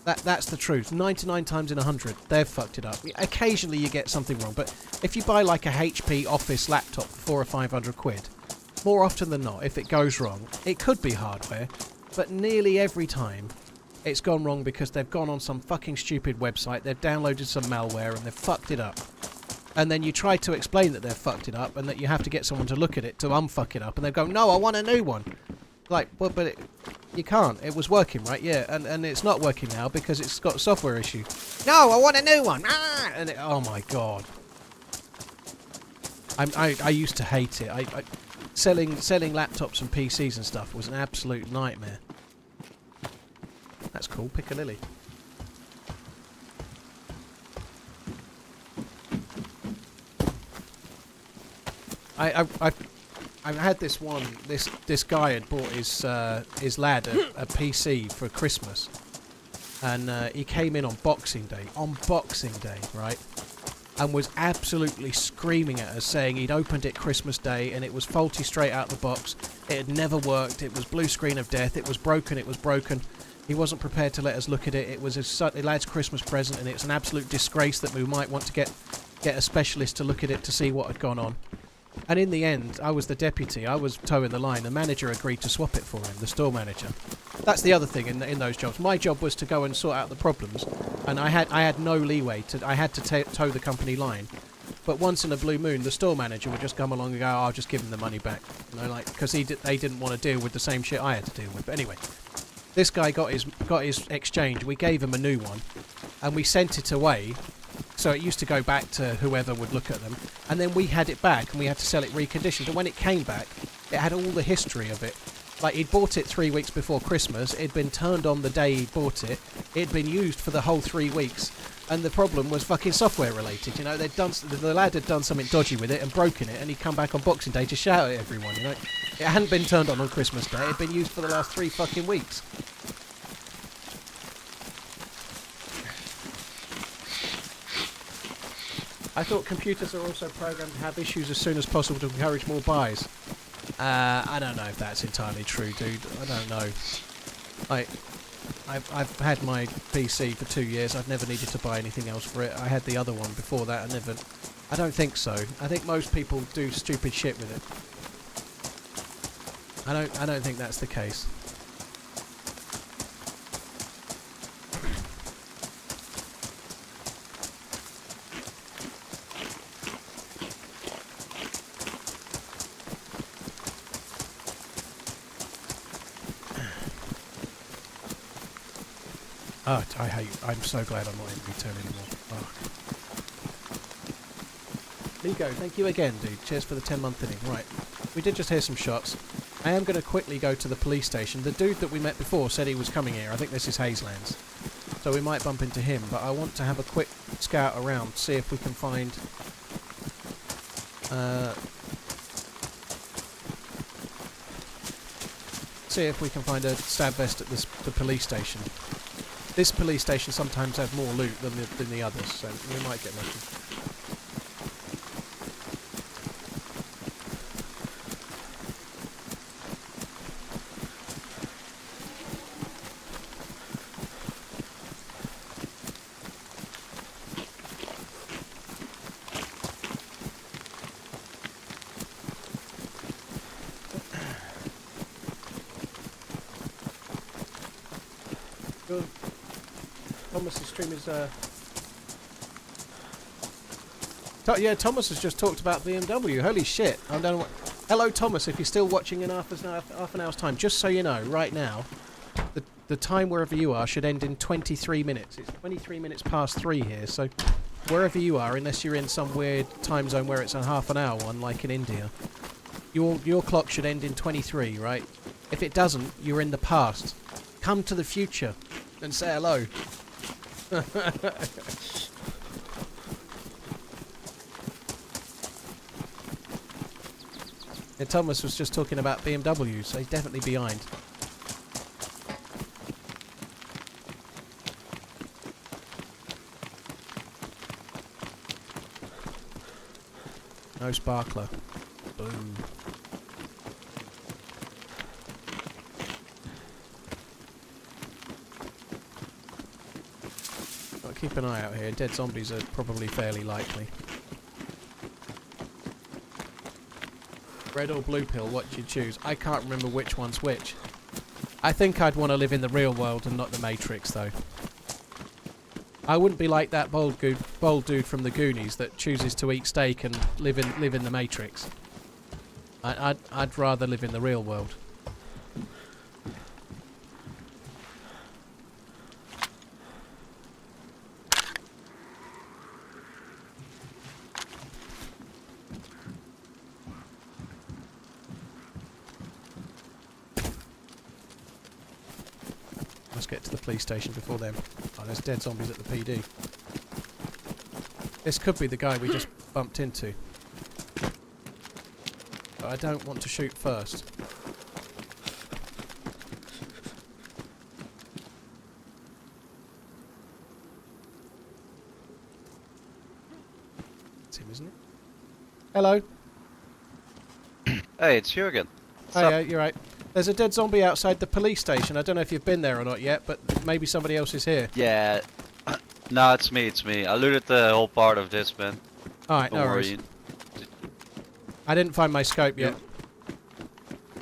That's the truth. 99 times in 100 they've fucked it up. Occasionally you get something wrong, but if you buy like a HP Office laptop for 400 or 500 quid, more often than not, if it goes wrong, it could be hardware, but nearly every time it's gone wrong because they've gone on some fucking stupid website, they've downloaded some malware and they've fucked it up. And then you try to explain that they've fucked it up and that you have to get someone to look at it to unfuck it up, and they go, no, I want a new one. Like, well, but you can't. It was working, right? Yeah, and it's not working now because it's got a software issue. No, I want a new one. Ah! And oh my god. I used to hate it. Selling laptops and PCs and stuff was an absolute nightmare. That's cool. Pick a lily. I had this one. This guy had bought his lad a PC for Christmas, and he came in on Boxing Day. On Boxing Day, right? And was absolutely screaming at us, saying he'd opened it Christmas Day and it was faulty straight out the box. It had never worked. It was blue screen of death. It was broken. It was broken. He wasn't prepared to let us look at it. It was a lad's Christmas present, and it's an absolute disgrace that we might want to get a specialist to look at it to see what had gone on. And in the end, I was the deputy. I was towing the line. The manager agreed to swap it for him, the store manager. That's the other thing in those jobs. My job was to go and sort out the problems, and I had no leeway. I had to tow the company line. But once in a blue moon, the store manager would just come along and go, oh, I'll just give him the money back. You know, like, because they didn't want to deal with the same shit I had to deal with. But anyway, this guy got his exchange. We gave him a new one, and we sent it away. So it used to go back to whoever would look at them, and then we had it back and we had to sell it reconditioned. And when it came back, it had all the history of it. Like, he'd bought it 3 weeks before Christmas, it'd been turned on the day he bought it, it'd been used for the whole 3 weeks, and the problem was fucking software related. You know, the lad had done something dodgy with it and broken it, and he'd come back on Boxing Day to shout at everyone. You know, it hadn't been turned on Christmas Day, it'd been used for the last 3 fucking weeks. I thought computers are also programmed to have issues as soon as possible to encourage more buys. I don't know if that's entirely true, dude. I don't know. I've had my PC for 2 years. I've never needed to buy anything else for it. I had the other one before that. I don't think so. I think most people do stupid shit with it. I don't think that's the case. Oh, I'm so glad I'm not in return anymore. Oh. Ligo, thank you again, dude. Cheers for the 10-month inning. Right, we did just hear some shots. I am going to quickly go to the police station. The dude that we met before said he was coming here. I think this is Hazelands. So we might bump into him, but I want to have a quick scout around, see if we can find... see if we can find a stab vest at the police station. This police station sometimes has more loot than the others, so we might get lucky. Thomas's stream is yeah, Thomas has just talked about BMW. Holy shit. I don't know. Hello Thomas, if you're still watching in half an hour's time, just so you know, right now the time wherever you are should end in 23 minutes. It's 23 minutes past 3 here, so wherever you are, unless you're in some weird time zone where it's a half an hour one like in India, your clock should end in 23, right? If it doesn't, you're in the past. Come to the future and say hello. Yeah, Thomas was just talking about BMW, so he's definitely behind. No sparkler. Boom. Keep an eye out here. Dead zombies are probably fairly likely. Red or blue pill, what do you choose? I can't remember which one's which. I think I'd want to live in the real world and not the Matrix, though. I wouldn't be like that bold dude from the Goonies that chooses to eat steak and live in the Matrix. I'd rather live in the real world. Get to the police station before them. Oh, there's dead zombies at the PD. This could be the guy we just bumped into. But I don't want to shoot first. It's him, isn't it? Hello. Hey, it's you again. Oh yeah, you're right. There's a dead zombie outside the police station. I don't know if you've been there or not yet, but maybe somebody else is here. Yeah. No, it's me, I looted the whole part of this, man. Alright, no worries. I didn't find my scope yet.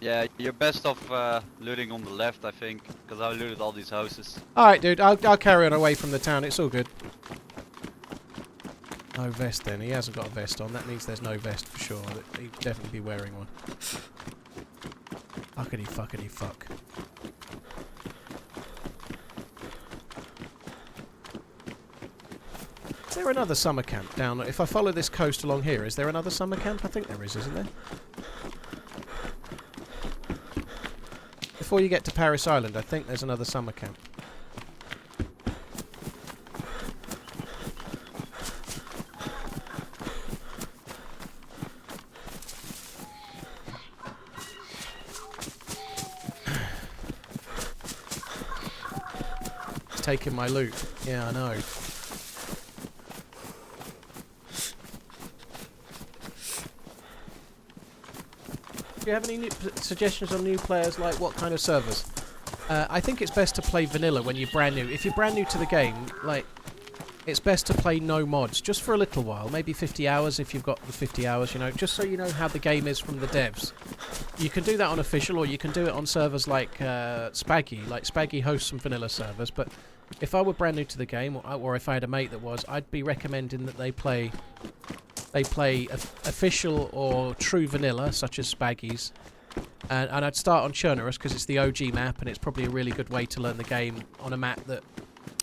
Yeah, you're best off looting on the left, I think, because I looted all these houses. Alright, dude, I'll carry on away from the town. It's all good. No vest then. He hasn't got a vest on. That means there's no vest for sure. He'd definitely be wearing one. Fuckity fuck. Is there another summer camp down? If I follow this coast along here, is there another summer camp? I think there is, isn't there? Before you get to Paris Island, I think there's another summer camp. Taking my loot. Yeah, I know. Do you have any new suggestions on new players, like what kind of servers? I think it's best to play vanilla when you're brand new. If you're brand new to the game, like, it's best to play no mods, just for a little while, maybe 50 hours if you've got the 50 hours, you know, just so you know how the game is from the devs. You can do that on official, or you can do it on servers like Spaggy. Like, Spaggy hosts some vanilla servers, but if I were brand new to the game, or if I had a mate that was, I'd be recommending that they play official or true vanilla, such as Spaggy's. And I'd start on Chernarus because it's the OG map, and it's probably a really good way to learn the game on a map that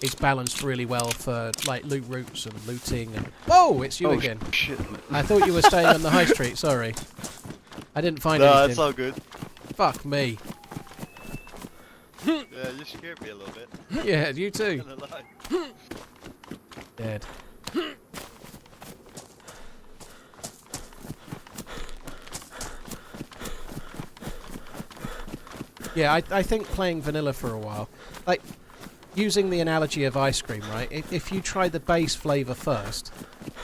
it's balanced really well for like loot routes and looting. And whoa, it's you again. Shit. I thought you were staying on the high street. Sorry, I didn't find No, anything. it's all good. Fuck me. Yeah, you scared me a little bit. Yeah, you too. Not gonna lie. Dead. Yeah, I think playing vanilla for a while, like using the analogy of ice cream, right? If you try the base flavour first,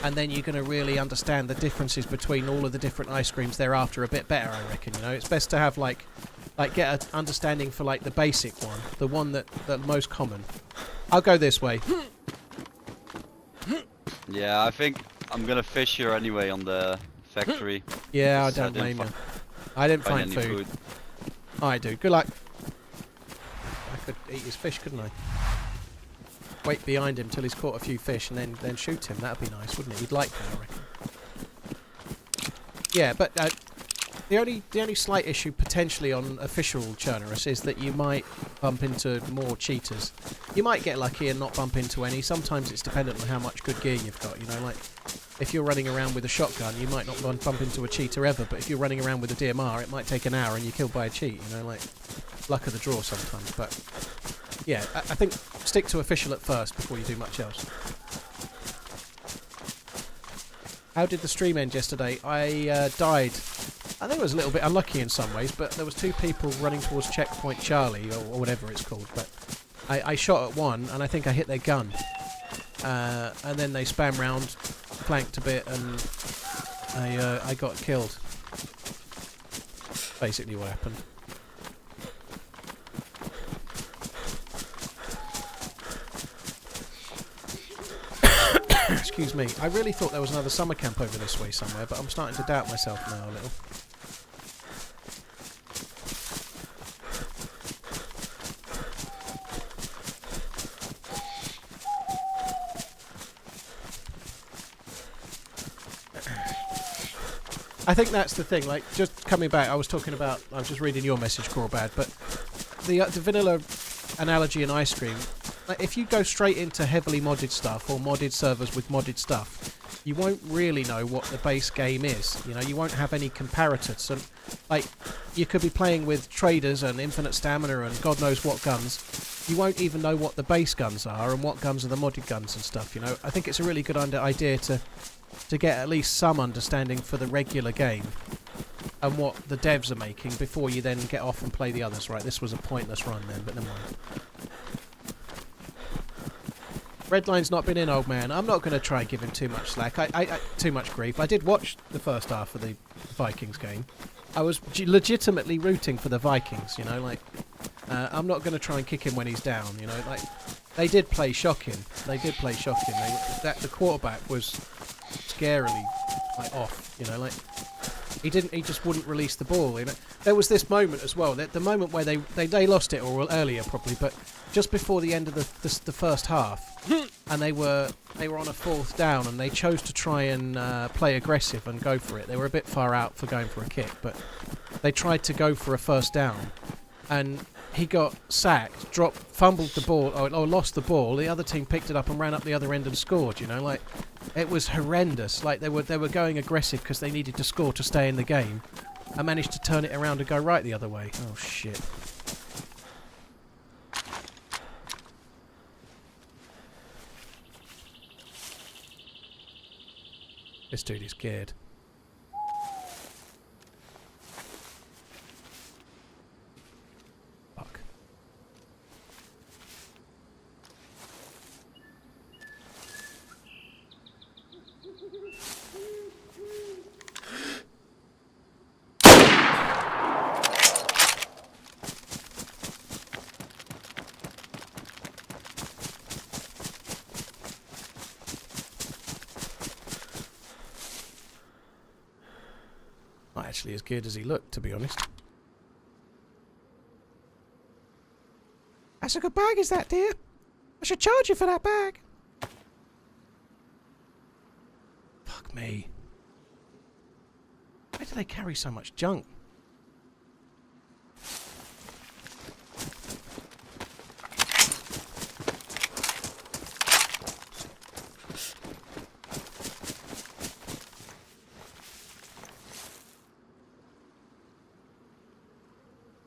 and then you're going to really understand the differences between all of the different ice creams thereafter a bit better, I reckon. You know, it's best to have like get an understanding for like the basic one, the one that most common. I'll go this way. Yeah, I think I'm gonna fish here anyway on the factory. Yeah, I So don't didn't blame you. I didn't find any food. Alright, dude. Good luck. I could eat his fish, couldn't I? Wait behind him till he's caught a few fish and then shoot him. That'd be nice, wouldn't it? He'd like that, I reckon. Yeah, but the only slight issue potentially on official Churnerus is that you might bump into more cheaters. You might get lucky and not bump into any. Sometimes it's dependent on how much good gear you've got. You know, like if you're running around with a shotgun, you might not bump into a cheater ever. But if you're running around with a DMR, it might take an hour and you're killed by a cheat. You know, like luck of the draw sometimes. But yeah, I think stick to official at first before you do much else. How did the stream end yesterday? I died. I think it was a little bit unlucky in some ways, but there was two people running towards Checkpoint Charlie, or whatever it's called. But I shot at one, and I think I hit their gun. And then they spam round, flanked a bit, and I got killed. Basically what happened. Excuse me. I really thought there was another summer camp over this way somewhere, but I'm starting to doubt myself now a little. I think that's the thing, like, just coming back, I was just reading your message, Corbad, but the vanilla analogy in ice cream, like, if you go straight into heavily modded stuff, or modded servers with modded stuff, you won't really know what the base game is, you know, you won't have any comparators, so, like, you could be playing with traders and infinite stamina and God knows what guns, you won't even know what the base guns are and what guns are the modded guns and stuff, you know. I think it's a really good idea to get at least some understanding for the regular game and what the devs are making before you then get off and play the others. Right, this was a pointless run then, but never mind. Redline's not been in, old man. I'm not going to try and give him too much slack. I too much grief. I did watch the first half of the Vikings game. I was legitimately rooting for the Vikings, you know, like, I'm not going to try and kick him when he's down, you know, like, they did play shocking. The quarterback was scarily like off, you know, like he just wouldn't release the ball, you know. There was this moment as well, the moment where they lost it, or earlier probably, but just before the end of the first half, and they were on a fourth down, and they chose to try and play aggressive and go for it. They were a bit far out for going for a kick, but they tried to go for a first down, and he got sacked, fumbled the ball, or lost the ball. The other team picked it up and ran up the other end and scored, you know, like, it was horrendous. Like, they were going aggressive because they needed to score to stay in the game, and managed to turn it around and go right the other way. Oh, shit. This dude is scared. Fuck. Not actually as good as he looked, to be honest. That's a good bag, is that, dear? I should charge you for that bag. Fuck me. Why do they carry so much junk?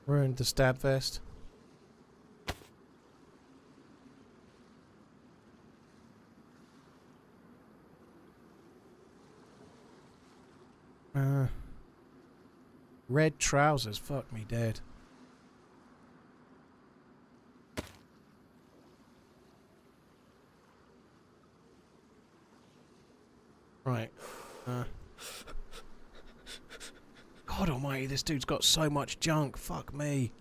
Ruined the stab vest. Red trousers. Fuck me dead. Right. God almighty, this dude's got so much junk. Fuck me.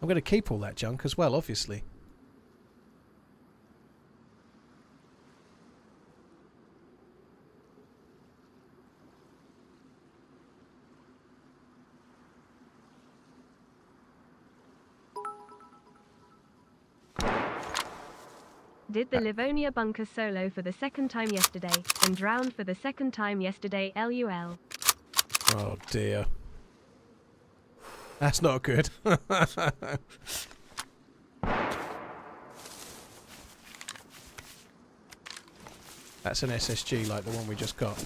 I'm going to keep all that junk as well, obviously. Did the Livonia bunker solo for the second time yesterday, and drowned for the second time yesterday, LUL. Oh dear. That's not good. That's an SSG like the one we just got.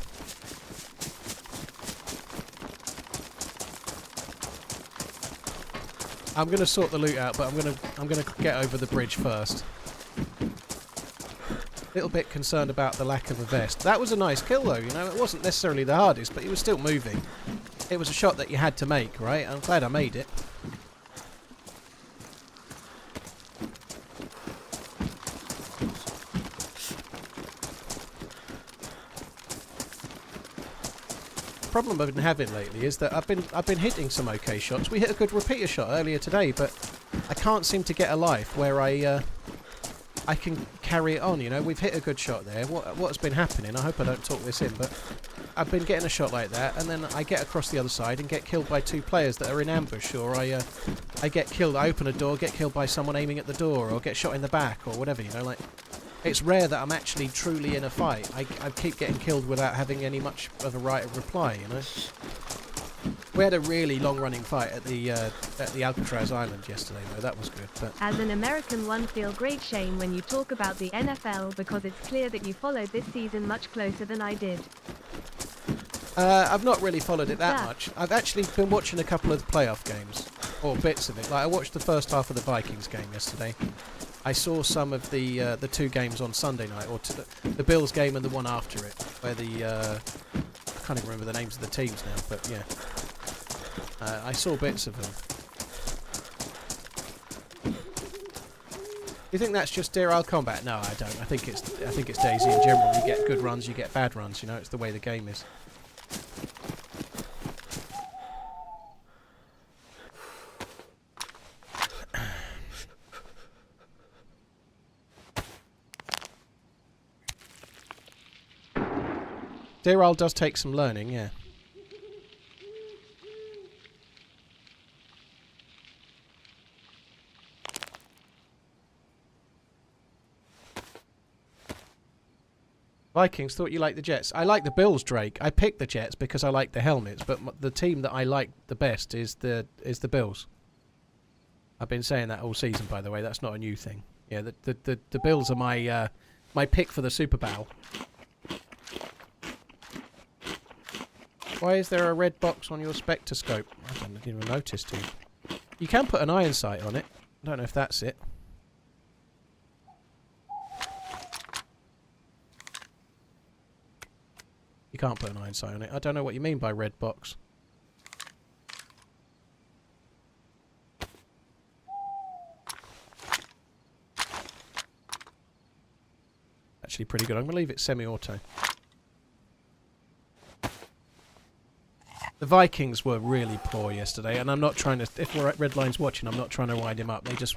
I'm gonna sort the loot out, but I'm gonna get over the bridge first. Little bit concerned about the lack of a vest. That was a nice kill though, you know, it wasn't necessarily the hardest, but he was still moving. It was a shot that you had to make, right? I'm glad I made it. The problem I've been having lately is that I've been hitting some okay shots. We hit a good repeater shot earlier today, but I can't seem to get a life where I can carry it on, you know. We've hit a good shot there. What's been happening, I hope I don't talk this in, but I've been getting a shot like that, and then I get across the other side and get killed by two players that are in ambush, or I get killed, I open a door, get killed by someone aiming at the door, or get shot in the back, or whatever, you know, like, it's rare that I'm actually truly in a fight. I keep getting killed without having any much of a right of reply, you know. We had a really long-running fight at the Alcatraz Island yesterday, though. That was good. But as an American, one feel great shame when you talk about the NFL because it's clear that you followed this season much closer than I did. I've not really followed it that much. I've actually been watching a couple of the playoff games, or bits of it. Like I watched the first half of the Vikings game yesterday. I saw some of the two games on Sunday night, or the Bills game and the one after it, where I can't even remember the names of the teams now, but yeah. I saw bits of them. You think that's just Deerisle combat? No, I don't. I think it's DayZ in general. You get good runs, you get bad runs. You know, it's the way the game is. Deerisle does take some learning, yeah. Vikings, thought you liked the Jets. I like the Bills, Drake. I picked the Jets because I like the helmets, but the team that I like the best is the Bills. I've been saying that all season, by the way. That's not a new thing. Yeah, the Bills are my my pick for the Super Bowl. Why is there a red box on your spectroscope? I didn't even notice, dude. You can put an iron sight on it. I don't know if that's it. You can't put an iron sight on it. I don't know what you mean by red box. Actually pretty good. I'm going to leave it semi-auto. The Vikings were really poor yesterday, and I'm not trying to... If Redline's watching, I'm not trying to wind him up. They just...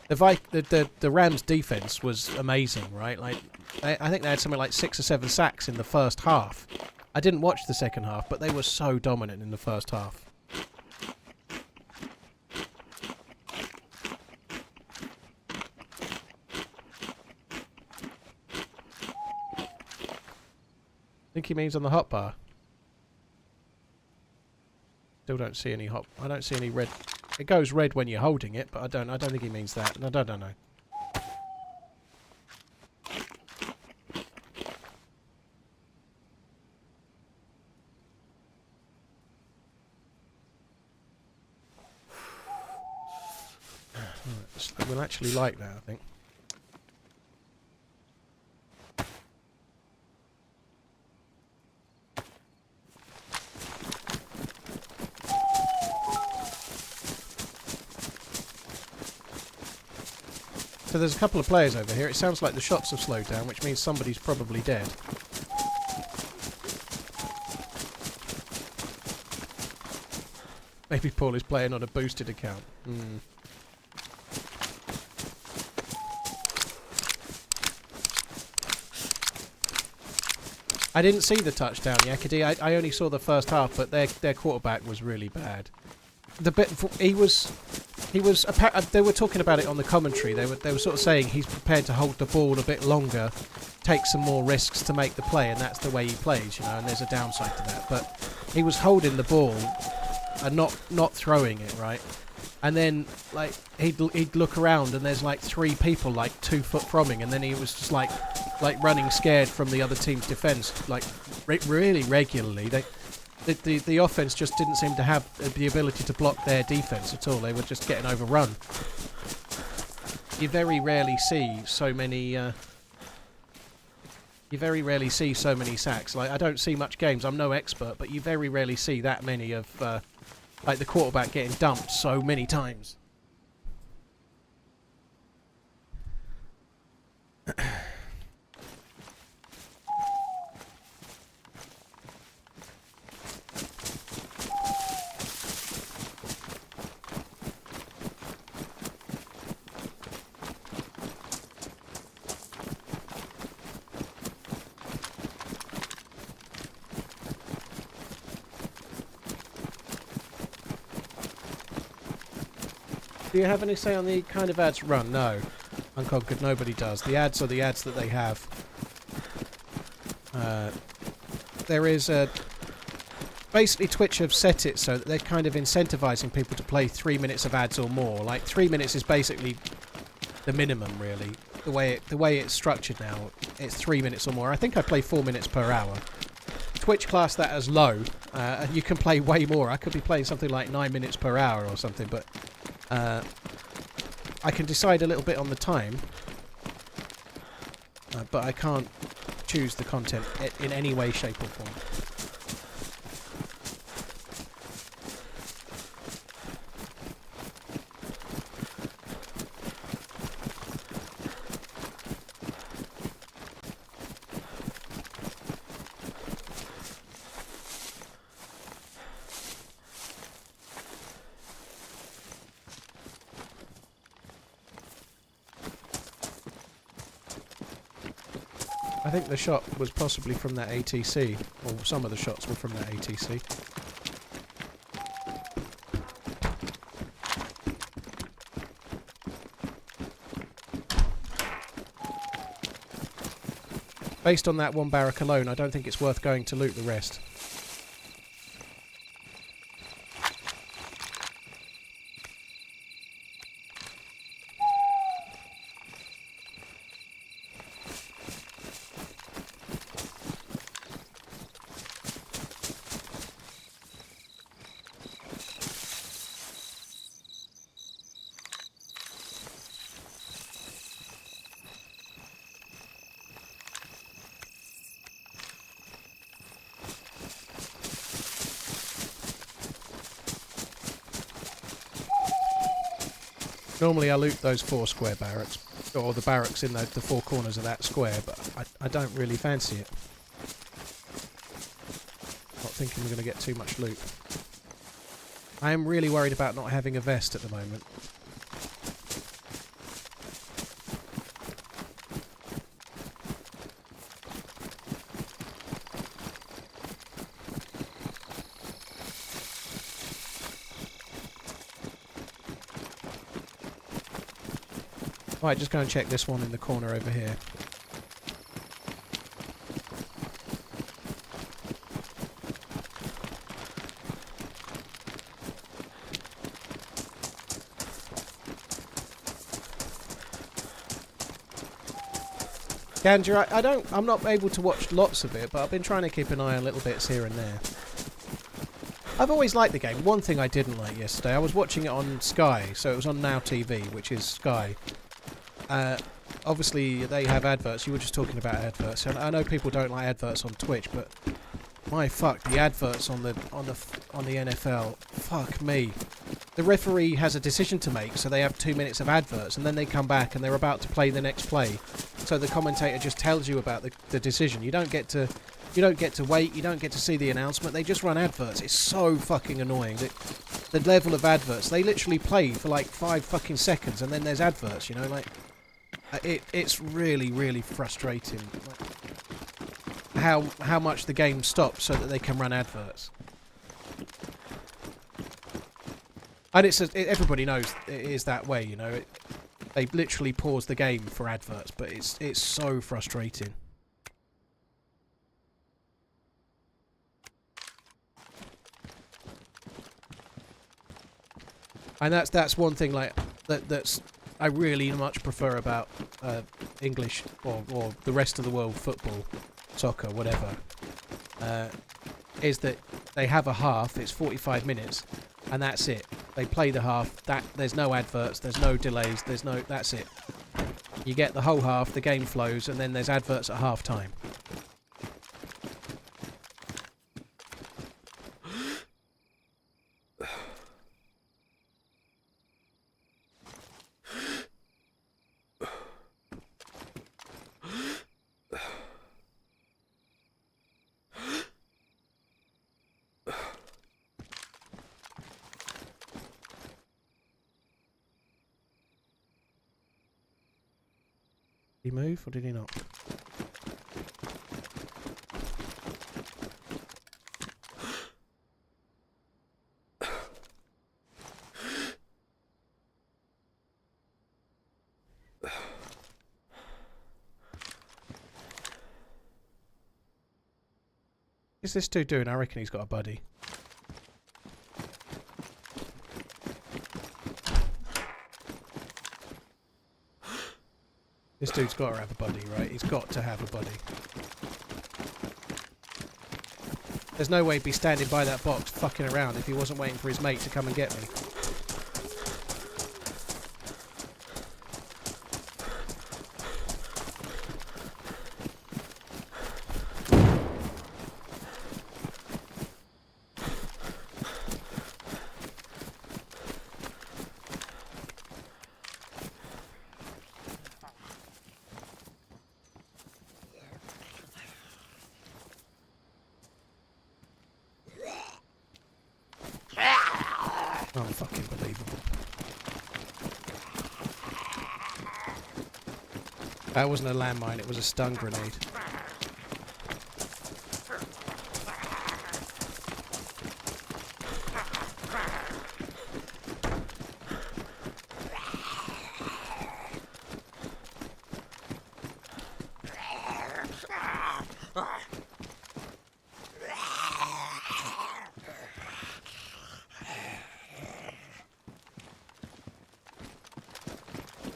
The Rams' defense was amazing, right? Like, I think they had something like 6 or 7 sacks in the first half. I didn't watch the second half, but they were so dominant in the first half. I think he means on the hotbar. Still don't see any hot. I don't see any red. It goes red when you're holding it, but I don't think he means that. I don't know. will actually like that, I think. So there's a couple of players over here. It sounds like the shots have slowed down, which means somebody's probably dead. Maybe Paul is playing on a boosted account. I didn't see the touchdown, Yakety. I only saw the first half, but their quarterback was really bad. The bit he was. They were talking about it on the commentary. They were sort of saying he's prepared to hold the ball a bit longer, take some more risks to make the play, and that's the way he plays, you know. And there's a downside to that, but he was holding the ball and not throwing it, right. And then like he'd look around and there's like 3 people like 2 foot from him, and then he was just like running scared from the other team's defence, like really regularly. The offense just didn't seem to have the ability to block their defense at all. They were just getting overrun. You very rarely see so many. You very rarely see so many sacks. Like, I don't see much games. I'm no expert, but you very rarely see that many of like the quarterback getting dumped so many times. Do you have any say on the kind of ads run? No. Unconquered, nobody does. The ads are the ads that they have. There is a... Basically, Twitch have set it so that they're kind of incentivizing people to play 3 minutes of ads or more. Like, 3 minutes is basically the minimum, really. The way it's structured now, it's 3 minutes or more. I think I play 4 minutes per hour. Twitch class that as low, and you can play way more. I could be playing something like 9 minutes per hour or something, but... I can decide a little bit on the time, but I can't choose the content in any way, shape or form. I think the shot was possibly from that ATC, or some of the shots were from that ATC. Based on that one barrack alone, I don't think it's worth going to loot the rest. Normally I loot those 4 square barracks, or the barracks in the 4 corners of that square, but I don't really fancy it. Not thinking we're going to get too much loot. I am really worried about not having a vest at the moment. Right, just go and check this one in the corner over here. Ganja, I'm not able to watch lots of it, but I've been trying to keep an eye on little bits here and there. I've always liked the game. One thing I didn't like yesterday, I was watching it on Sky, so it was on Now TV, which is Sky. Obviously, they have adverts. You were just talking about adverts, and I know people don't like adverts on Twitch, but my fuck, the adverts on the NFL, fuck me. The referee has a decision to make, so they have 2 minutes of adverts, and then they come back and they're about to play the next play. So the commentator just tells you about the decision. You don't get to wait. You don't get to see the announcement. They just run adverts. It's so fucking annoying. The level of adverts. They literally play for like 5 fucking seconds, and then there's adverts. You know, like it's really, really frustrating. Like, how much the game stops so that they can run adverts. And everybody knows it is that way. You know, they literally pause the game for adverts, but it's so frustrating. And that's one thing like that's I really much prefer about English or the rest of the world football, soccer, whatever. Is that they have a half? It's 45 minutes, and that's it. They play the half. There's no adverts. There's no delays. That's it. You get the whole half. The game flows, and then there's adverts at half time. Did he move or did he not? What's this dude doing? I reckon he's got a buddy. This dude's got to have a buddy, right? He's got to have a buddy. There's no way he'd be standing by that box fucking around if he wasn't waiting for his mate to come and get me. Unfucking believable. That wasn't a landmine, it was a stun grenade.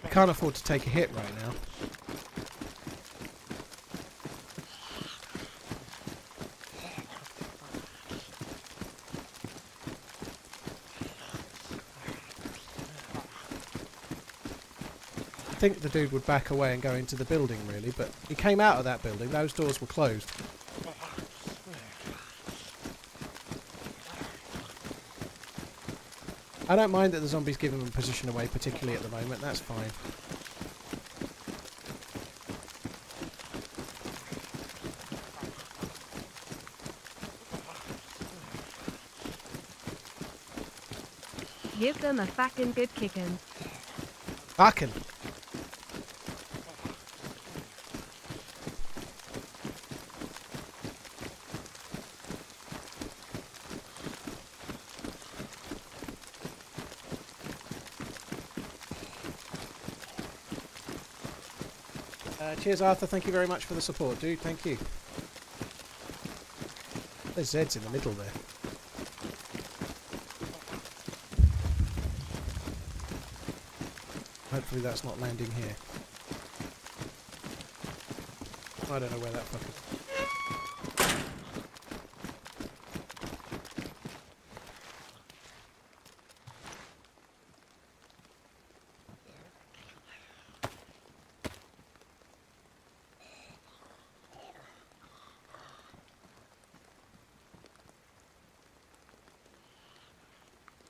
I can't afford to take a hit right now. I think the dude would back away and go into the building really, but he came out of that building, those doors were closed. I don't mind that the zombies give him a position away, particularly at the moment, that's fine. Give them a fucking good kickin'. Fucking. Cheers, Arthur. Thank you very much for the support, dude. Thank you. There's Zeds in the middle there. Hopefully that's not landing here. I don't know where that fucker...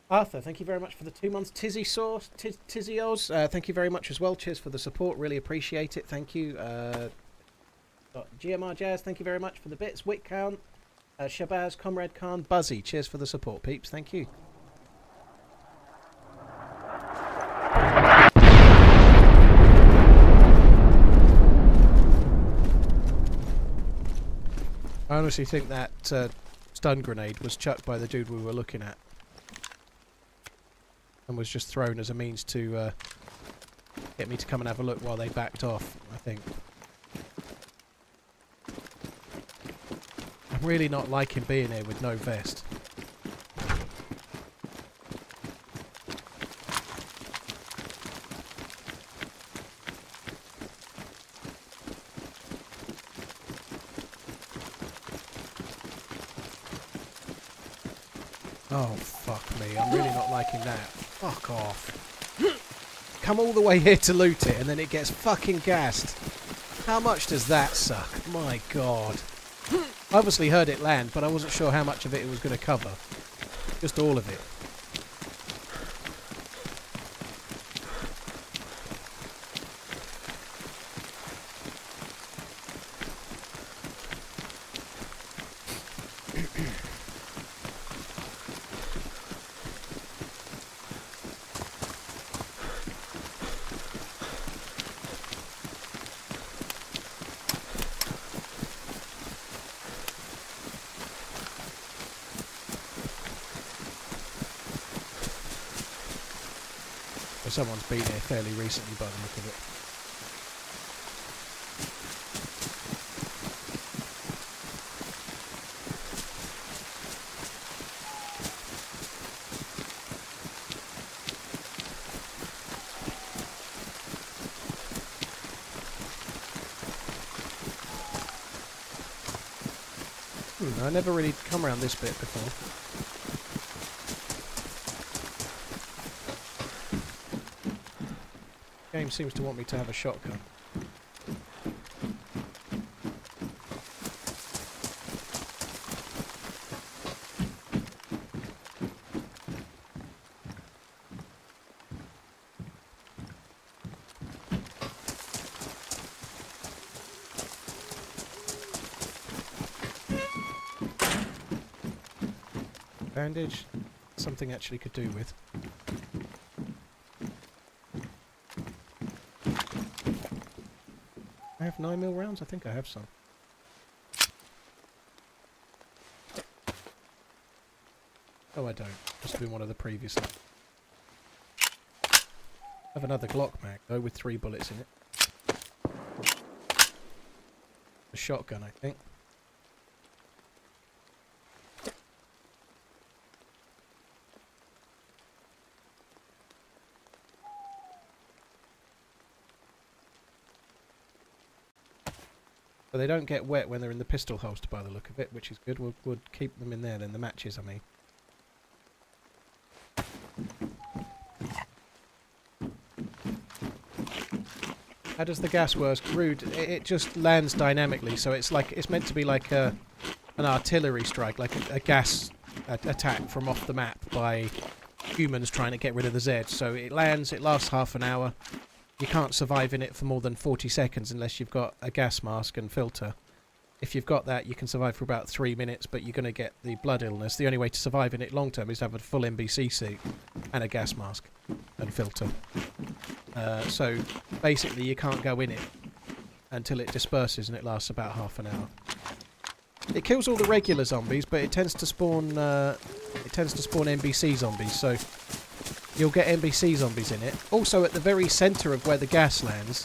Arthur, thank you very much for the 2 months. Tizzy Sauce, Tizzy Oz, thank you very much as well. Cheers for the support, really appreciate it. Thank you. GMR Jazz, thank you very much for the bits. Whitcount, Shabazz, Comrade Khan, Buzzy, cheers for the support, peeps. Thank you. I honestly think that stun grenade was chucked by the dude we were looking at and was just thrown as a means to get me to come and have a look while they backed off, I think. I'm really not liking being here with no vest. Oh, fuck me. I'm really not liking that. Fuck off. Come all the way here to loot it and then it gets fucking gassed. How much does that suck? My god. I obviously heard it land, but I wasn't sure how much of it was going to cover. Just all of it. Someone's been here fairly recently by the look of it. I never really come around this bit before. Game seems to want me to have a shotgun. Bandage, something actually could do with. I have 9mm rounds? I think I have some. Oh, I don't. Must have been one of the previous ones. I have another Glock mag, though, with 3 bullets in it. A shotgun, I think. But they don't get wet when they're in the pistol holster by the look of it, which is good. We'll keep them in there then, the matches, I mean. How does the gas work? Rude. It just lands dynamically, so it's meant to be like an artillery strike, like a gas attack from off the map by humans trying to get rid of the Z. So it lands, it lasts half an hour. You can't survive in it for more than 40 seconds unless you've got a gas mask and filter. If you've got that, you can survive for about 3 minutes, but you're going to get the blood illness. The only way to survive in it long term is to have a full NBC suit and a gas mask and filter. So basically you can't go in it until it disperses, and it lasts about half an hour. It kills all the regular zombies, but it tends to spawn NBC zombies, so you'll get NBC zombies in it. Also, at the very centre of where the gas lands,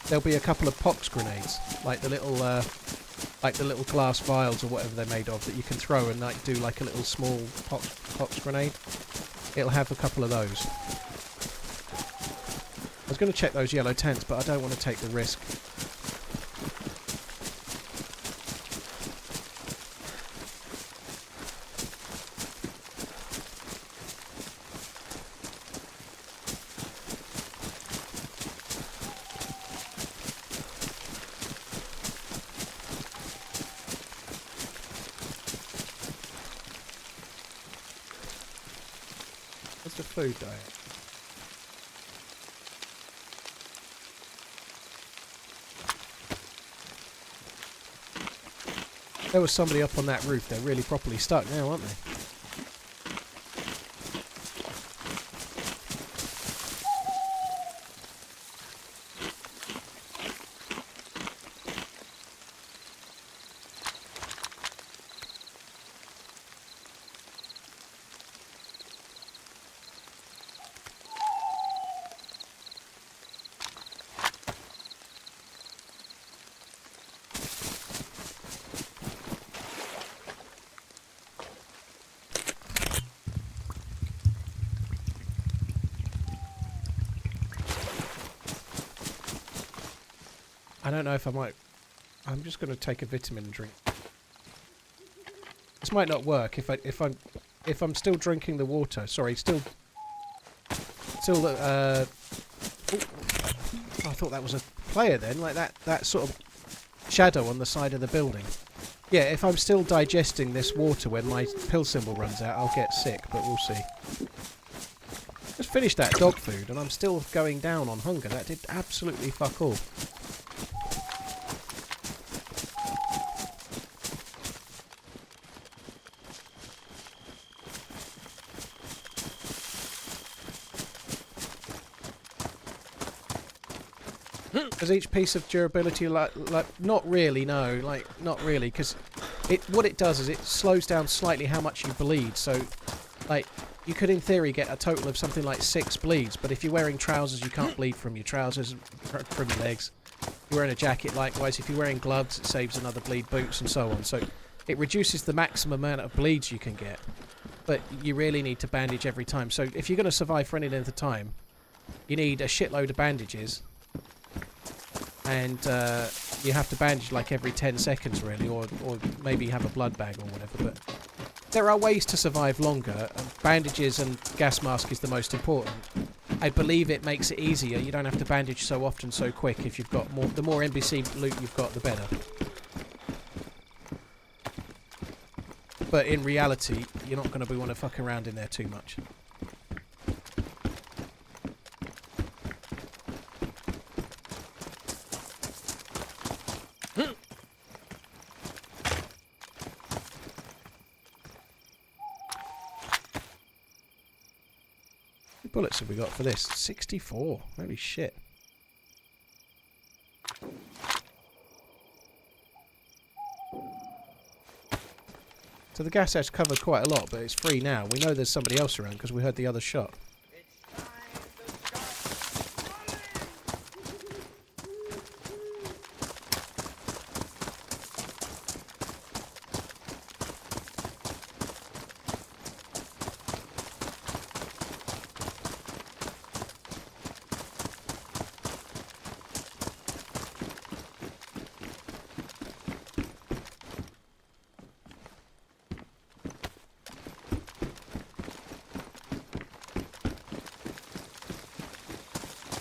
there'll be a couple of pox grenades, like the little glass vials or whatever they're made of that you can throw and do like a little small pox grenade. It'll have a couple of those. I was going to check those yellow tents, but I don't want to take the risk. the food diet? There was somebody up on that roof. They're really properly stuck now, aren't they? I don't know if I might... I'm just going to take a vitamin drink. This might not work if I'm still drinking the water. Sorry, still... Oh, I thought that was a player then, like that sort of shadow on the side of the building. Yeah, if I'm still digesting this water when my pill symbol runs out, I'll get sick, but we'll see. Just finished that dog food and I'm still going down on hunger. That did absolutely fuck all. Does each piece of durability like not really, no, like not really, because what it does is it slows down slightly how much you bleed. So like you could in theory get a total of something like 6 bleeds, but if you're wearing trousers you can't bleed from your trousers, from your legs. If you're wearing a jacket likewise. If you're wearing gloves it saves another bleed, boots and so on. So it reduces the maximum amount of bleeds you can get, but you really need to bandage every time. So if you're going to survive for any length of time you need a shitload of bandages. And you have to bandage like every 10 seconds really, or maybe have a blood bag or whatever. But there are ways to survive longer. Bandages and gas mask is the most important. I believe it makes it easier. You don't have to bandage so often, so quick. If you've got more, the more NBC loot you've got, the better. But in reality, you're not going to want to fuck around in there too much. Bullets have we got for this? 64. Holy shit. So the gas has covered quite a lot, but it's free now. We know there's somebody else around because we heard the other shot.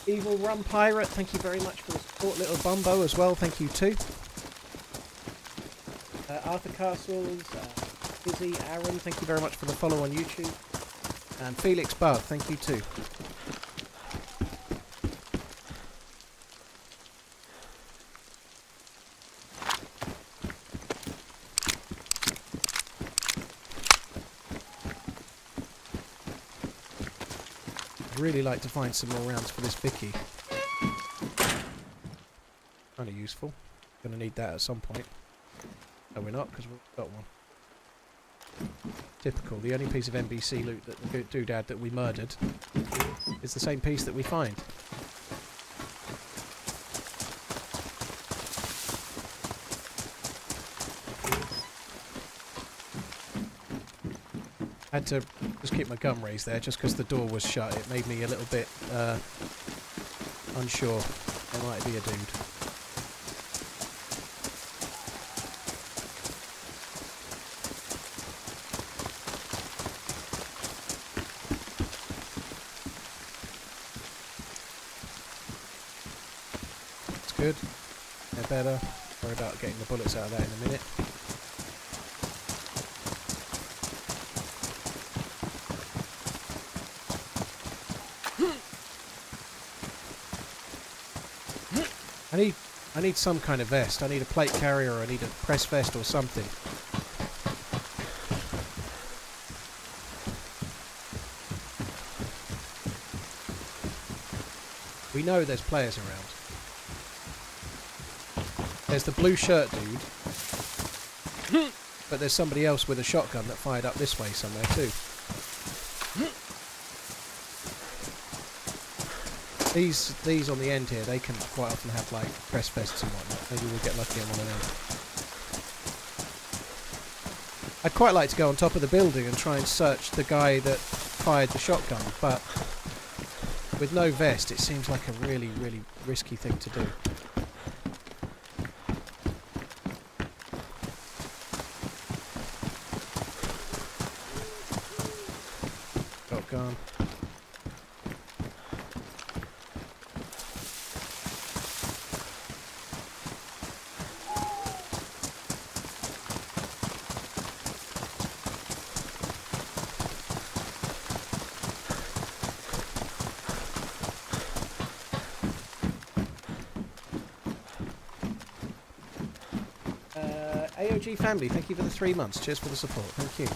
Evil Rum Pirate, thank you very much for the support. Little Bumbo as well, thank you too. Arthur Castles, Izzy, Aaron, thank you very much for the follow on YouTube. And Felix Bug, thank you too. I'd really like to find some more rounds for this Vicky. Kind of useful. Gonna need that at some point. No, we're not, because we've got one. Typical. The only piece of NBC loot that the doodad that we murdered is the same piece that we find. I had to just keep my gun raised there just because the door was shut. It made me a little bit unsure. There might be a dude. It's good. They're better. Worry about getting the bullets out of that in a minute. I need some kind of vest. I need a plate carrier, or I need a press vest or something. We know there's players around. There's the blue shirt dude. But there's somebody else with a shotgun that fired up this way somewhere too. These on the end here, they can quite often have like press vests and whatnot. Maybe we'll get lucky on one of them. I'd quite like to go on top of the building and try and search the guy that fired the shotgun, but with no vest it seems like a really, really risky thing to do. Shotgun. AOG family, thank you for the 3 months. Cheers for the support. Thank you.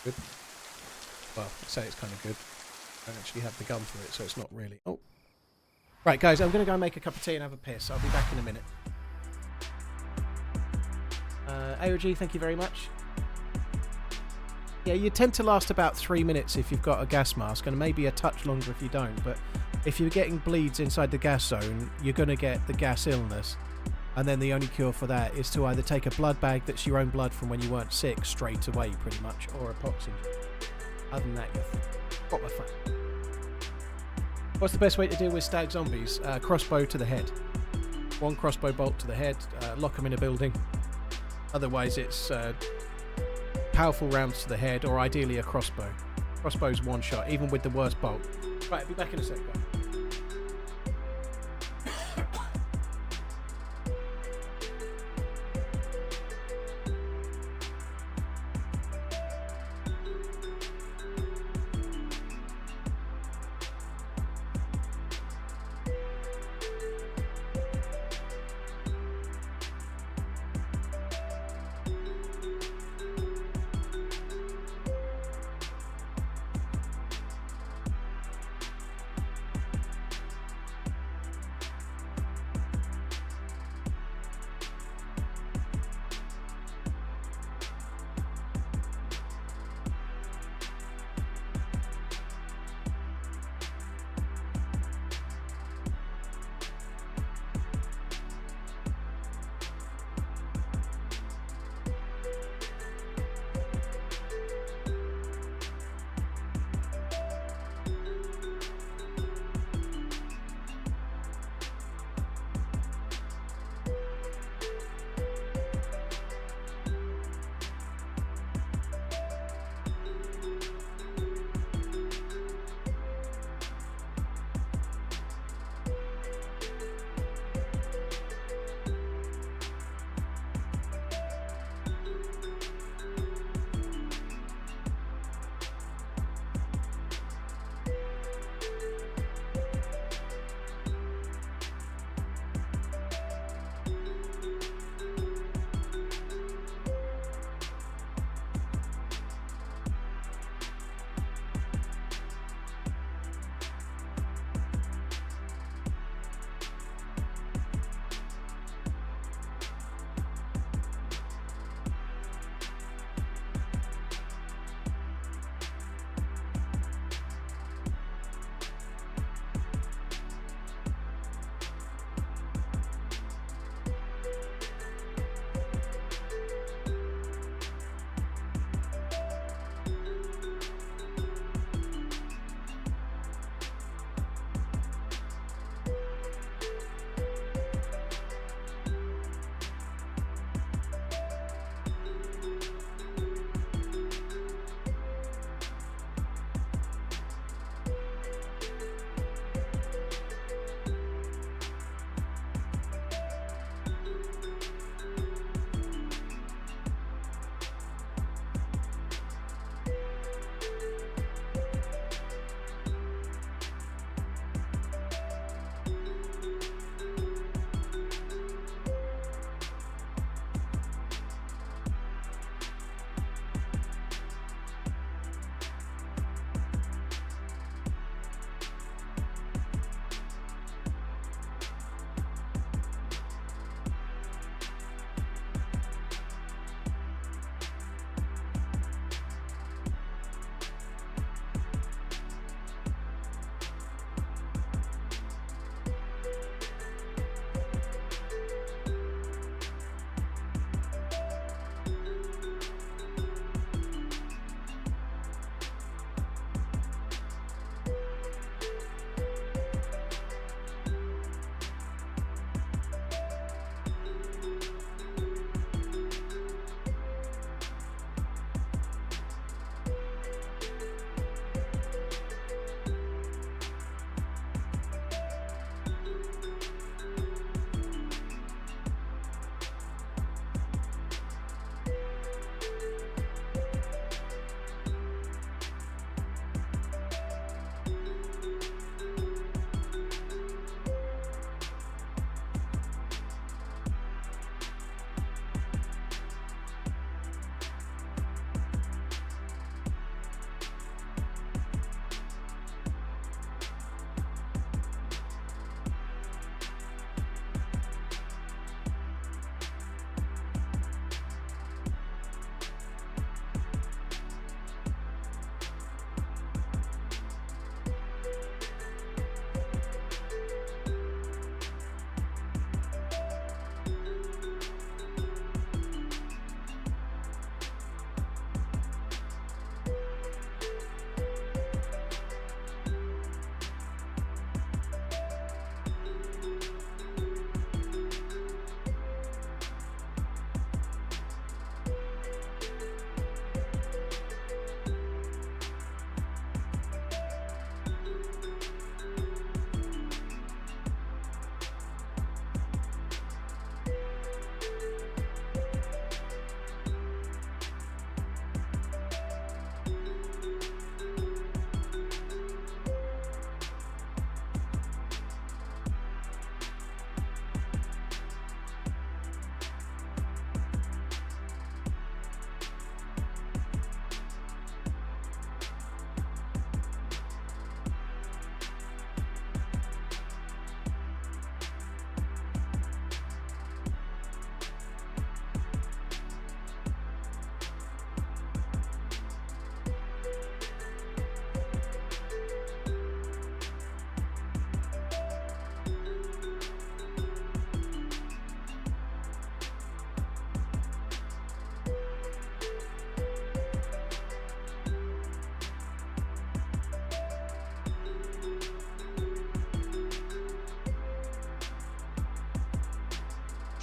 Good. Well, I'd say it's kind of good. I don't actually have the gun for it, so it's not really. Oh. Right, guys, I'm going to go and make a cup of tea and have a piss. I'll be back in a minute. AOG, thank you very much. Yeah, you tend to last about 3 minutes if you've got a gas mask, and maybe a touch longer if you don't, but if you're getting bleeds inside the gas zone, you're going to get the gas illness, and then the only cure for that is to either take a blood bag that's your own blood from when you weren't sick straight away, pretty much, or a pox injury. Other than that, you're proper fine. What's the best way to deal with stag zombies? Crossbow to the head. One crossbow bolt to the head, lock them in a building. Otherwise it's powerful rounds to the head, or ideally a crossbow. Crossbow's one shot, even with the worst bolt. Right, I'll be back in a sec, guys.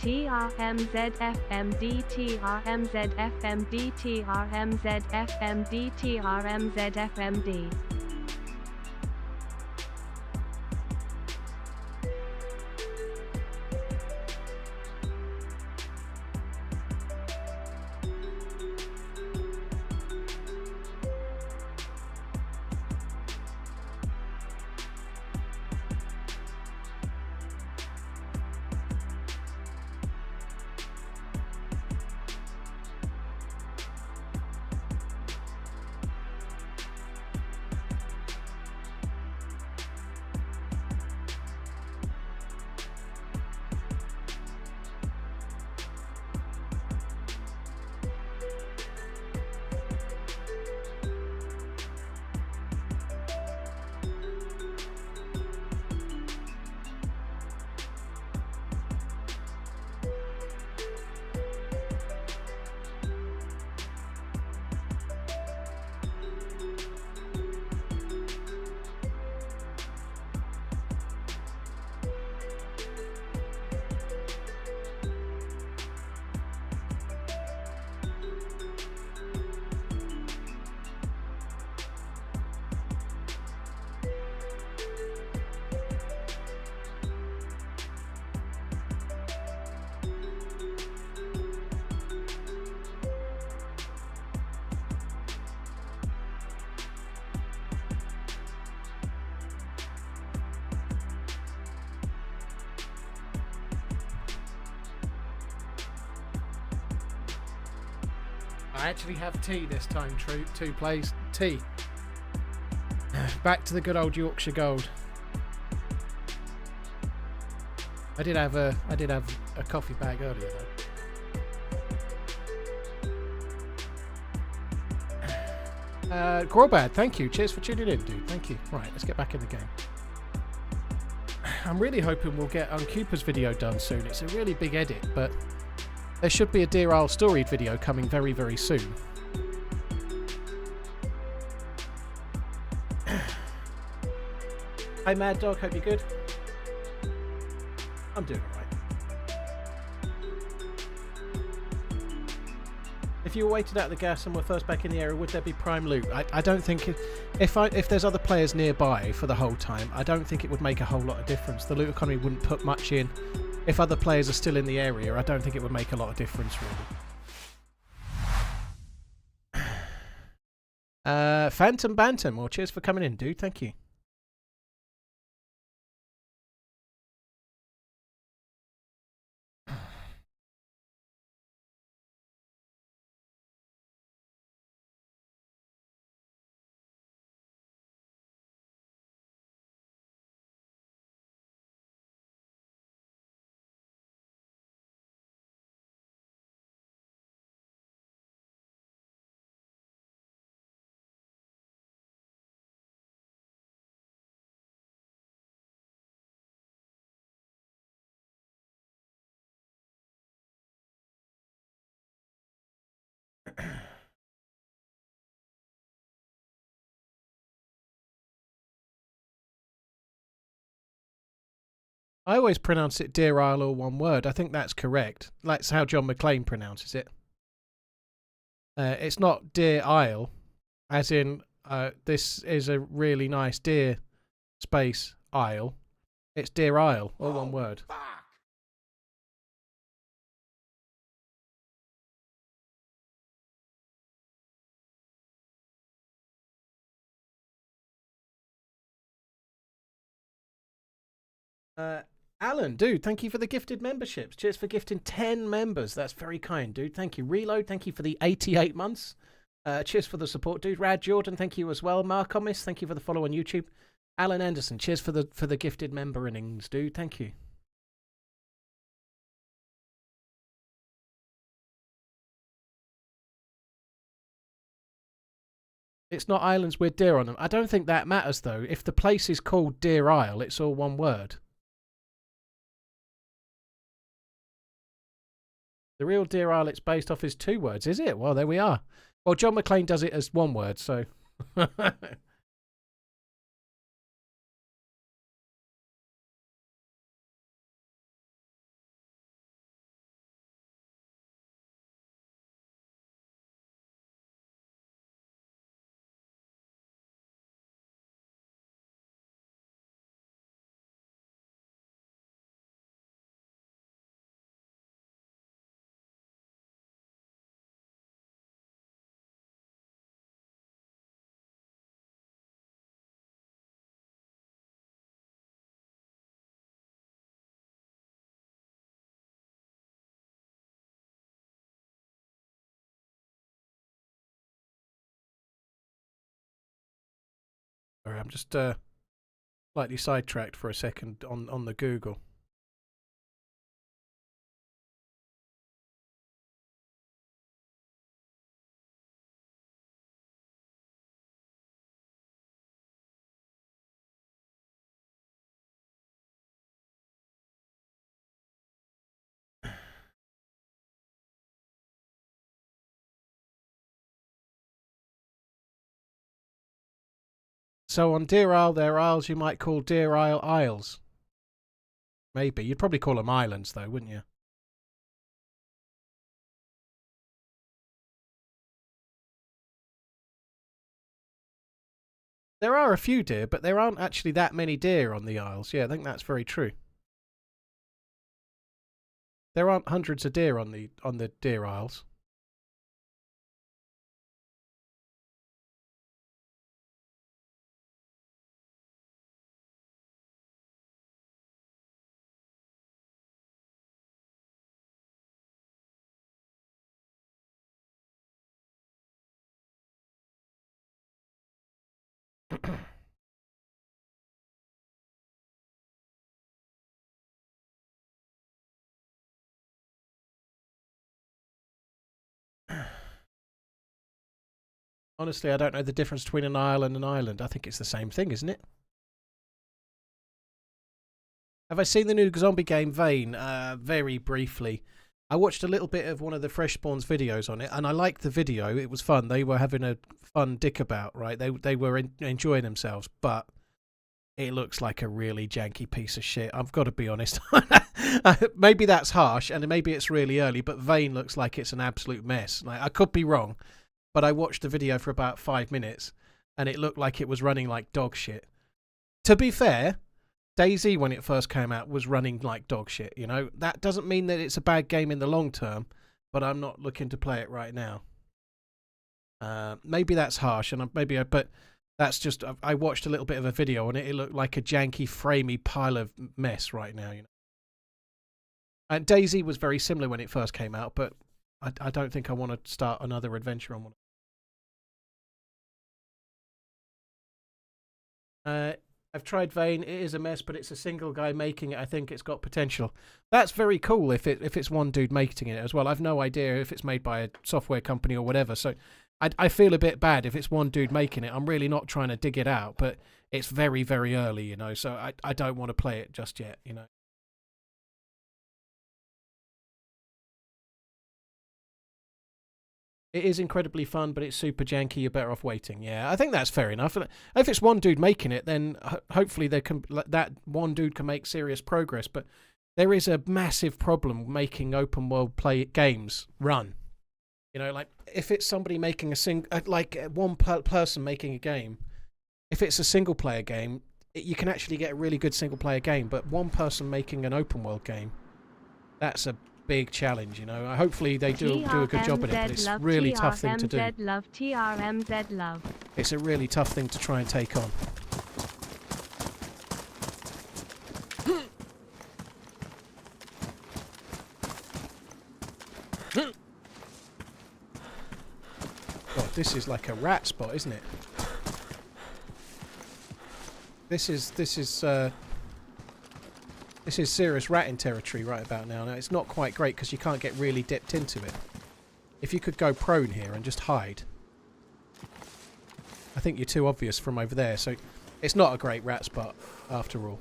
TRMZ FMD TRMZ FMD TRMZ FMD TRMZ FMD. I actually have tea this time, Troop. 2 plays tea. Back to the good old Yorkshire Gold. I did have a coffee bag earlier though. Grawbad, thank you. Cheers for tuning in, dude. Thank you. Right, let's get back in the game. I'm really hoping we'll get Cooper's video done soon. It's a really big edit, but there should be a Deerisle storied video coming very, very soon. Hi Mad Dog, hope you're good. I'm doing alright. If you were waited out of the gas and were first back in the area, would there be prime loot? I don't think if there's other players nearby for the whole time, I don't think it would make a whole lot of difference. The loot economy wouldn't put much in. If other players are still in the area, I don't think it would make a lot of difference really. Phantom Bantam, well cheers for coming in, dude. Thank you. I always pronounce it Deerisle, all one word. I think that's correct. That's how John McClane pronounces it. It's not Deer Isle, as in this is a really nice deer space isle. It's Deerisle, all one word. Fuck. Alan, dude, thank you for the gifted memberships. Cheers for gifting 10 members. That's very kind, dude. Thank you. Reload, thank you for the 88 months. Cheers for the support, dude. Rad Jordan, thank you as well. Mark Omis, thank you for the follow on YouTube. Alan Anderson, cheers for the gifted member innings, dude. Thank you. It's not islands with deer on them. I don't think that matters though. If the place is called Deerisle, it's all one word. The real Deerisle it's based off is 2 words, is it? Well, there we are. Well, John McClane does it as 1 word, so. Sorry, I'm just slightly sidetracked for a second on the Google. So on Deerisle, there are isles you might call Deerisle Isles. Maybe. You'd probably call them islands, though, wouldn't you? There are a few deer, but there aren't actually that many deer on the isles. Yeah, I think that's very true. There aren't hundreds of deer on the Deer Isles. Honestly, I don't know the difference between an isle and an island. I think it's the same thing, isn't it? Have I seen the new zombie game Vane? Very briefly. I watched a little bit of one of the Fresh Spawns videos on it, and I liked the video. It was fun. They were having a fun dick about, right? They were enjoying themselves, but it looks like a really janky piece of shit. I've got to be honest. Maybe that's harsh, and maybe it's really early, but Vane looks like it's an absolute mess. Like, I could be wrong, but I watched the video for about 5 minutes, and it looked like it was running like dog shit. To be fair, DayZ, when it first came out, was running like dog shit, you know? That doesn't mean that it's a bad game in the long term, but I'm not looking to play it right now. Maybe that's harsh, but that's just... I watched a little bit of a video on it. It looked like a janky, framey pile of mess right now, you know? And DayZ was very similar when it first came out, but I don't think I want to start another adventure on one. I've tried Vane. It is a mess, but it's a single guy making it. I think it's got potential. That's very cool if it's one dude making it as well. I've no idea if it's made by a software company or whatever. So I feel a bit bad if it's one dude making it. I'm really not trying to dig it out, but it's very, very early, you know. So I don't want to play it just yet, you know. It is incredibly fun, but it's super janky. You're better off waiting. Yeah, I think that's fair enough. If it's one dude making it, then hopefully that one dude can make serious progress. But there is a massive problem making open world play games run. You know, like if it's somebody making one person making a game, if it's a single player game, you can actually get a really good single player game. But one person making an open world game, that's a big challenge, you know. Hopefully they do a good job at it, but it's a really tough thing to do. TRMZ love. It's a really tough thing to try and take on. God, this is like a rat spot, isn't it? This is serious ratting territory right about now. Now, it's not quite great because you can't get really dipped into it. If you could go prone here and just hide. I think you're too obvious from over there, so it's not a great rat spot after all.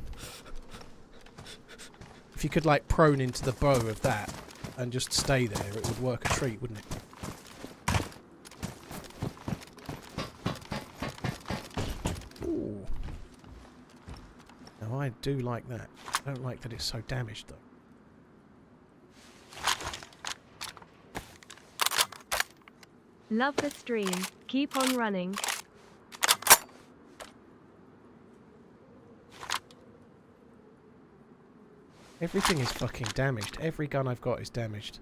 If you could, like, prone into the bow of that and just stay there, it would work a treat, wouldn't it? Ooh. Now, I do like that. I don't like that it's so damaged, though. Love the stream. Keep on running. Everything is fucking damaged. Every gun I've got is damaged.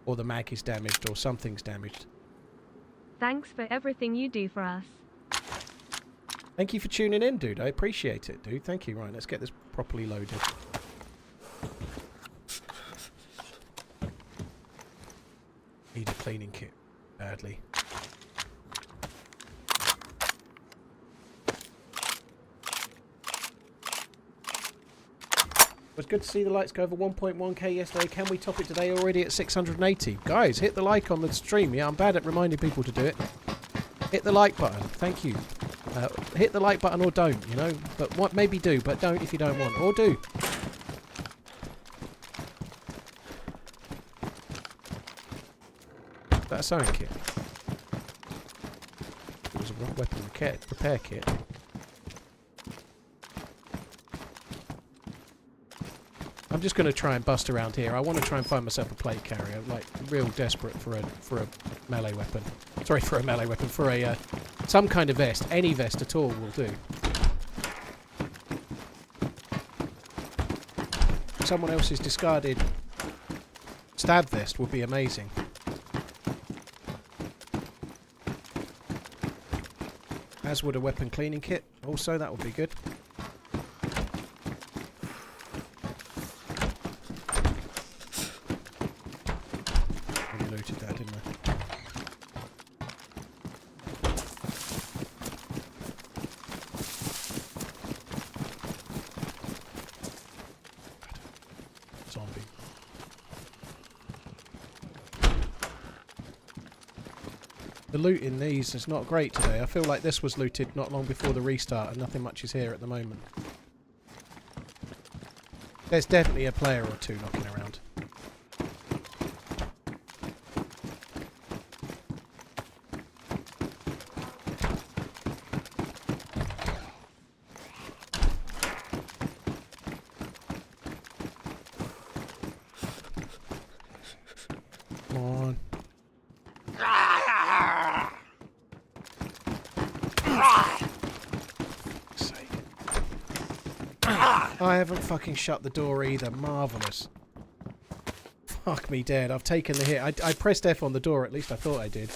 Or the mag is damaged, or something's damaged. Thanks for everything you do for us. Thank you for tuning in, dude. I appreciate it, dude. Thank you. Right, let's get this properly loaded. Need a cleaning kit badly. was good to see the likes go over 1.1k yesterday. Can we top it today? Already at 680. Guys, hit the like on the stream. Yeah, I'm bad at reminding people to do it. Hit the like button. Thank you. Hit the like button or don't, you know. But what? Maybe do, but don't if you don't want. Or do. That's a sewing kit. It was a weapon repair kit. I'm just going to try and bust around here. I want to try and find myself a plate carrier, like real desperate for a melee weapon. Sorry, for a melee weapon, for a some kind of vest. Any vest at all will do. Someone else's discarded stab vest would be amazing. As would a weapon cleaning kit. Also, that would be good. I looted that, didn't I? Zombie. The loot in these is not great today. I feel like this was looted not long before the restart and nothing much is here at the moment. There's definitely a player or two knocking around. Come on. I haven't fucking shut the door either. Marvellous. Fuck me dead. I've taken the hit. I pressed F on the door, at least I thought I did.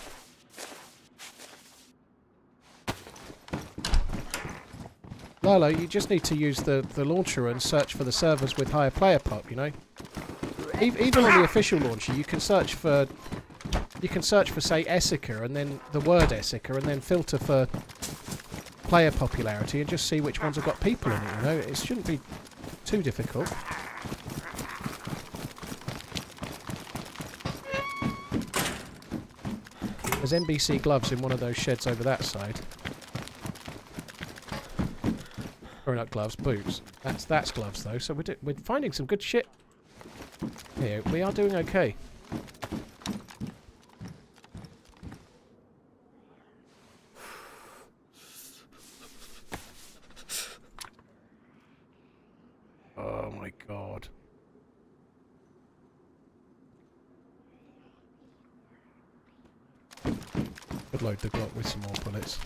Lalo, you just need to use the launcher and search for the servers with higher player pop, you know? Even on the official launcher, you can search for... You can search for, say, Essica, and then the word Essica, and then filter for player popularity and just see which ones have got people in it, you know? It shouldn't be too difficult. There's NBC gloves in one of those sheds over that side. Or not gloves, boots. That's gloves though, so we're finding some good shit here. We are doing okay. Oh my god. Could load the Glock with some more bullets.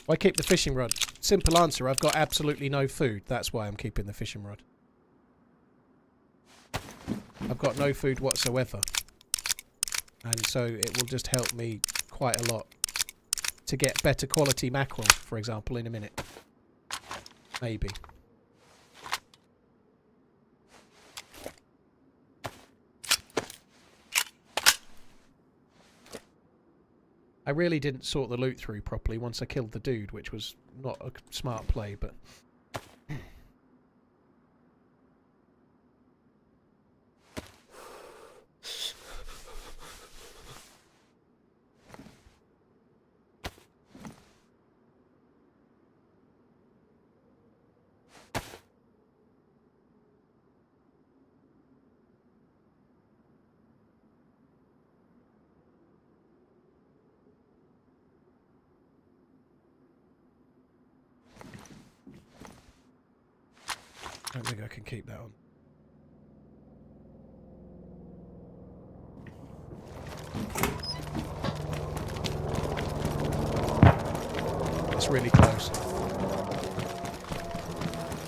Why keep the fishing rod? Simple answer, I've got absolutely no food. That's why I'm keeping the fishing rod. I've got no food whatsoever. And so it will just help me quite a lot to get better quality mackerel, for example, in a minute. Maybe. I really didn't sort the loot through properly once I killed the dude, which was not a smart play, but... I don't think I can keep that on. It's really close.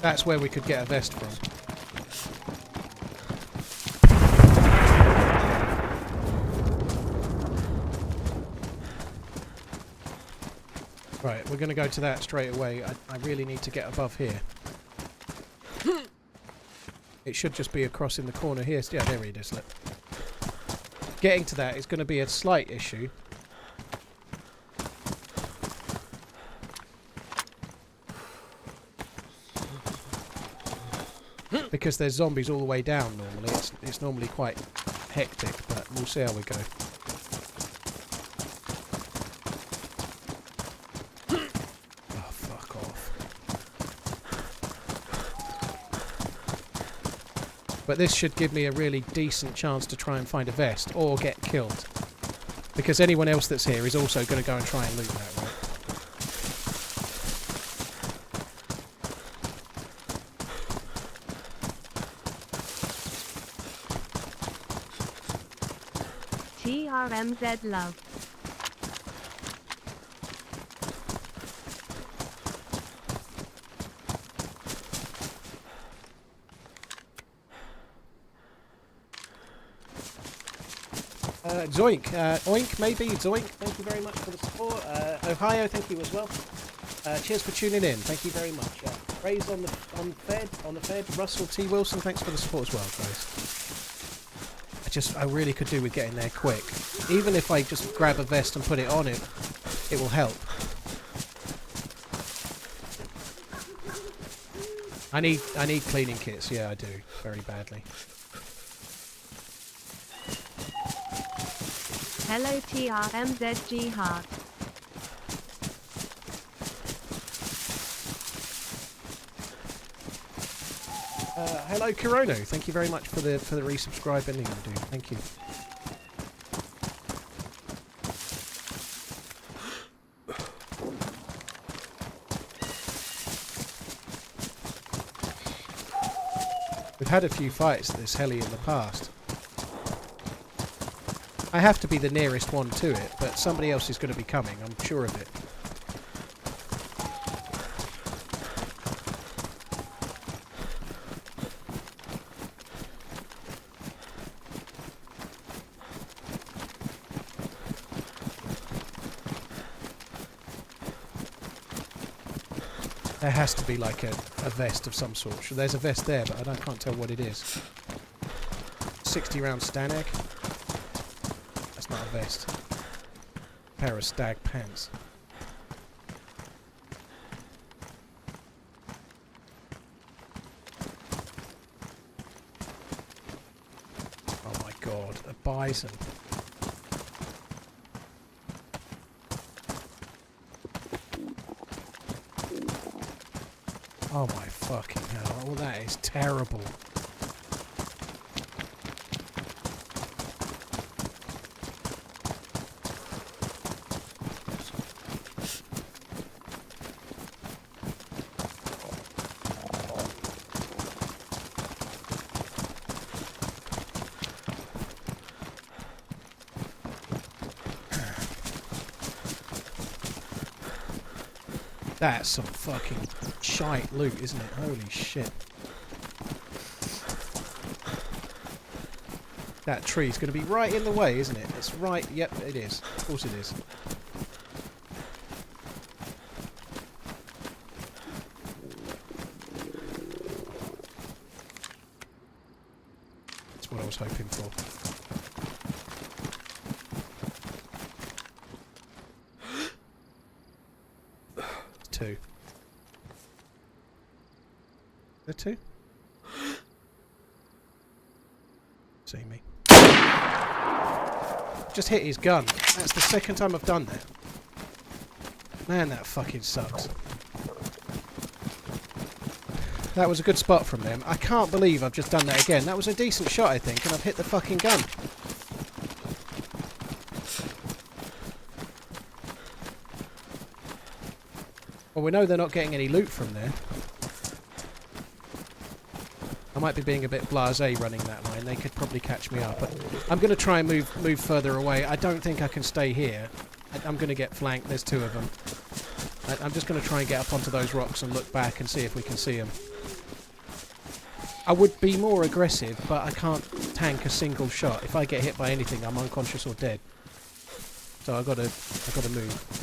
That's where we could get a vest from. Right, we're going to go to that straight away. I really need to get above here. It should just be across in the corner here. Yeah, there it is. Look. Getting to that is going to be a slight issue. Because there's zombies all the way down normally. It's normally quite hectic, but we'll see how we go. But this should give me a really decent chance to try and find a vest or get killed. Because anyone else that's here is also going to go and try and loot that, right? TRMZ love. Zoink, oink maybe, zoink, thank you very much for the support. Ohio, thank you as well. Cheers for tuning in, thank you very much. Praise on the Fed, Russell T. Wilson, thanks for the support as well, guys. I really could do with getting there quick. Even if I just grab a vest and put it on it will help. I need cleaning kits, yeah I do, very badly. Hello TRMZG Heart. Hello Kirono, thank you very much for the resubscribe ending, dude. Thank you. We've had a few fights at this heli in the past. I have to be the nearest one to it, but somebody else is going to be coming, I'm sure of it. There has to be like a vest of some sort. There's a vest there, but I can't tell what it is. 60 round Stanek. That's not a vest. A pair of stag pants. Oh my god, a bison. Oh my fucking hell, oh that is terrible. That's some fucking shite loot, isn't it? Holy shit. That tree's going to be right in the way, isn't it? It's right... Yep, it is. Of course it is. That's what I was hoping for. Two. There two? See me. Just hit his gun. That's the second time I've done that. Man, that fucking sucks. That was a good spot from them. I can't believe I've just done that again. That was a decent shot, I think, and I've hit the fucking gun. Well, we know they're not getting any loot from there. I might be being a bit blasé running that line. They could probably catch me up. But I'm going to try and move further away. I don't think I can stay here. I'm going to get flanked. There's two of them. I'm just going to try and get up onto those rocks and look back and see if we can see them. I would be more aggressive, but I can't tank a single shot. If I get hit by anything, I'm unconscious or dead. So I've got to move.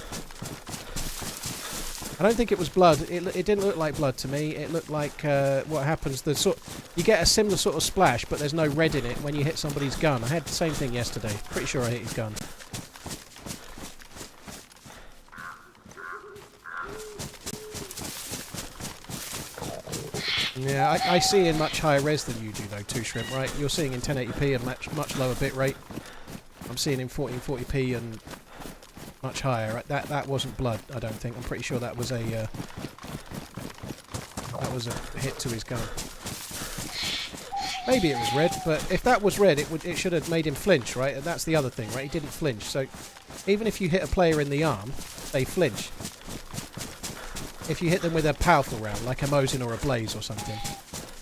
I don't think it was blood. It didn't look like blood to me. It looked like what happens. You get a similar sort of splash, but there's no red in it when you hit somebody's gun. I had the same thing yesterday. Pretty sure I hit his gun. Yeah, I see in much higher res than you do though, Two Shrimp, right? You're seeing in 1080p and much lower bit rate. I'm seeing in 1440p and much higher. Right? That wasn't blood, I don't think. I'm pretty sure that was a hit to his gun. Maybe it was red, but if that was red, it should have made him flinch, right? And that's the other thing, right? He didn't flinch. So even if you hit a player in the arm, they flinch. If you hit them with a powerful round, like a Mosin or a Blaze or something,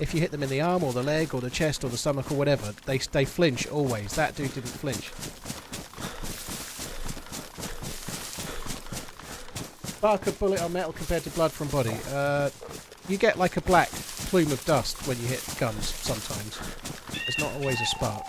if you hit them in the arm or the leg or the chest or the stomach or whatever, they flinch always. That dude didn't flinch. Darker bullet on metal compared to blood from body. You get like a black plume of dust when you hit guns sometimes. It's not always a spark.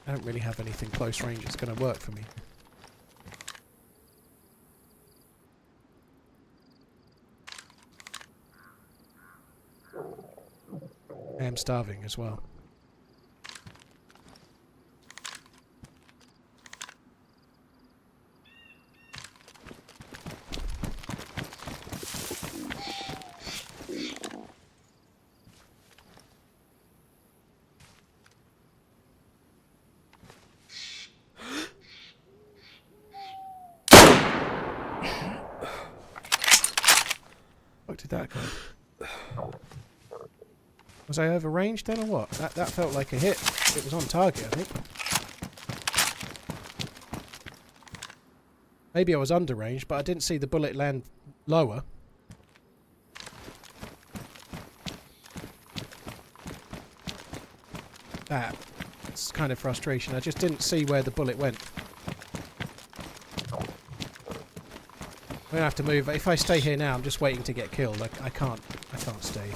I don't really have anything close range that's going to work for me. I am starving as well. What did that go? Was I overranged then or what? That felt like a hit. It was on target, I think. Maybe I was under range, but I didn't see the bullet land lower. That's kind of frustration. I just didn't see where the bullet went. I'm gonna have to move. If I stay here now, I'm just waiting to get killed. I can't stay.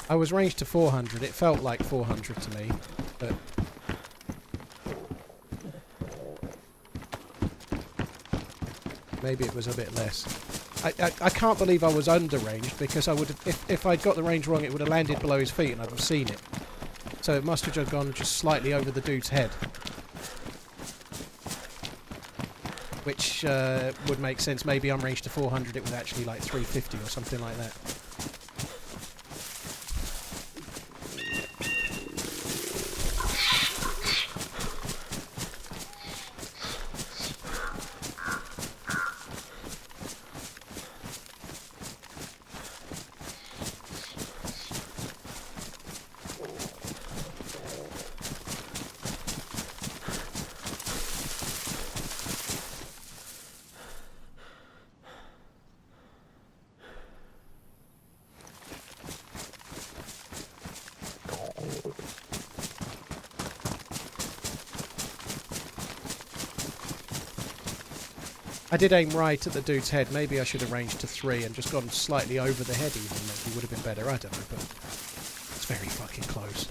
I was ranged to 400. It felt like 400 to me, but maybe it was a bit less. I can't believe I was under range because I would have, if I'd got the range wrong, it would have landed below his feet and I'd have seen it. So it must have just gone just slightly over the dude's head, which would make sense. Maybe I'm ranged to 400. It was actually like 350 or something like that. I did aim right at the dude's head. Maybe I should have ranged to 3 and just gone slightly over the head even. Maybe would have been better. I don't know, but it's very fucking close.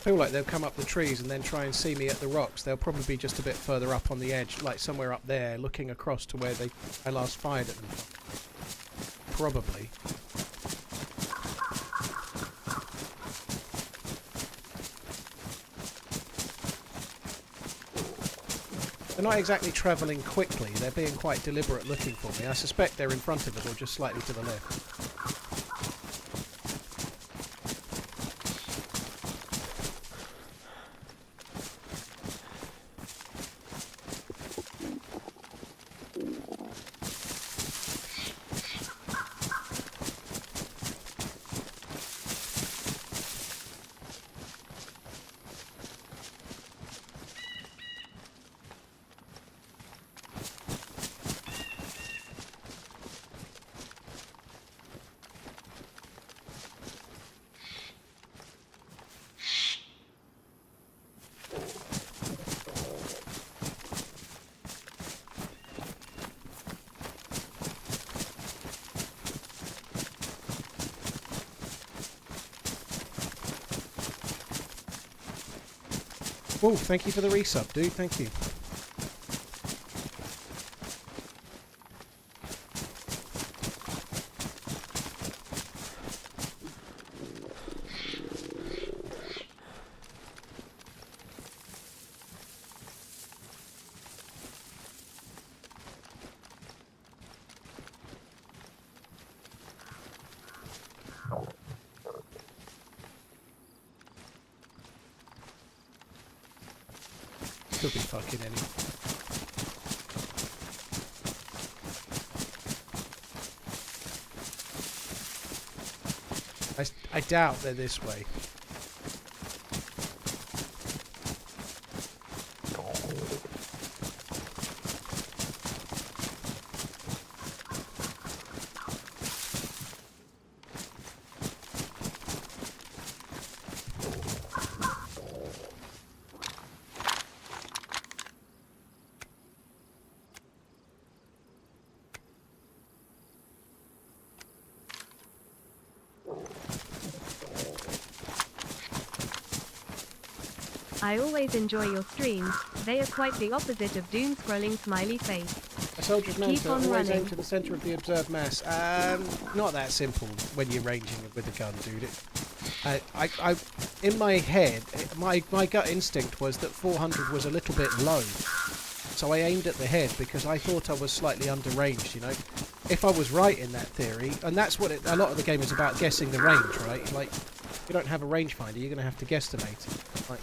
feel like they'll come up the trees and then try and see me at the rocks. They'll probably be just a bit further up on the edge, like somewhere up there, looking across to where I last fired at them. Probably. They're not exactly travelling quickly, they're being quite deliberate looking for me. I suspect they're in front of us or just slightly to the left. Oh, thank you for the resub, dude. Thank you. Could be fucking any. I doubt they're this way. I always enjoy your streams. They are quite the opposite of doom scrolling smiley face. A soldier's meant Keep to on always aim running. to the centre of the observed mass. Not that simple when you're ranging with a gun, dude. I in my head, my gut instinct was that 400 was a little bit low. So I aimed at the head because I thought I was slightly underranged, you know. If I was right in that theory, and that's what a lot of the game is about, guessing the range, right? Like, if you don't have a rangefinder, you're going to have to guesstimate it. Like,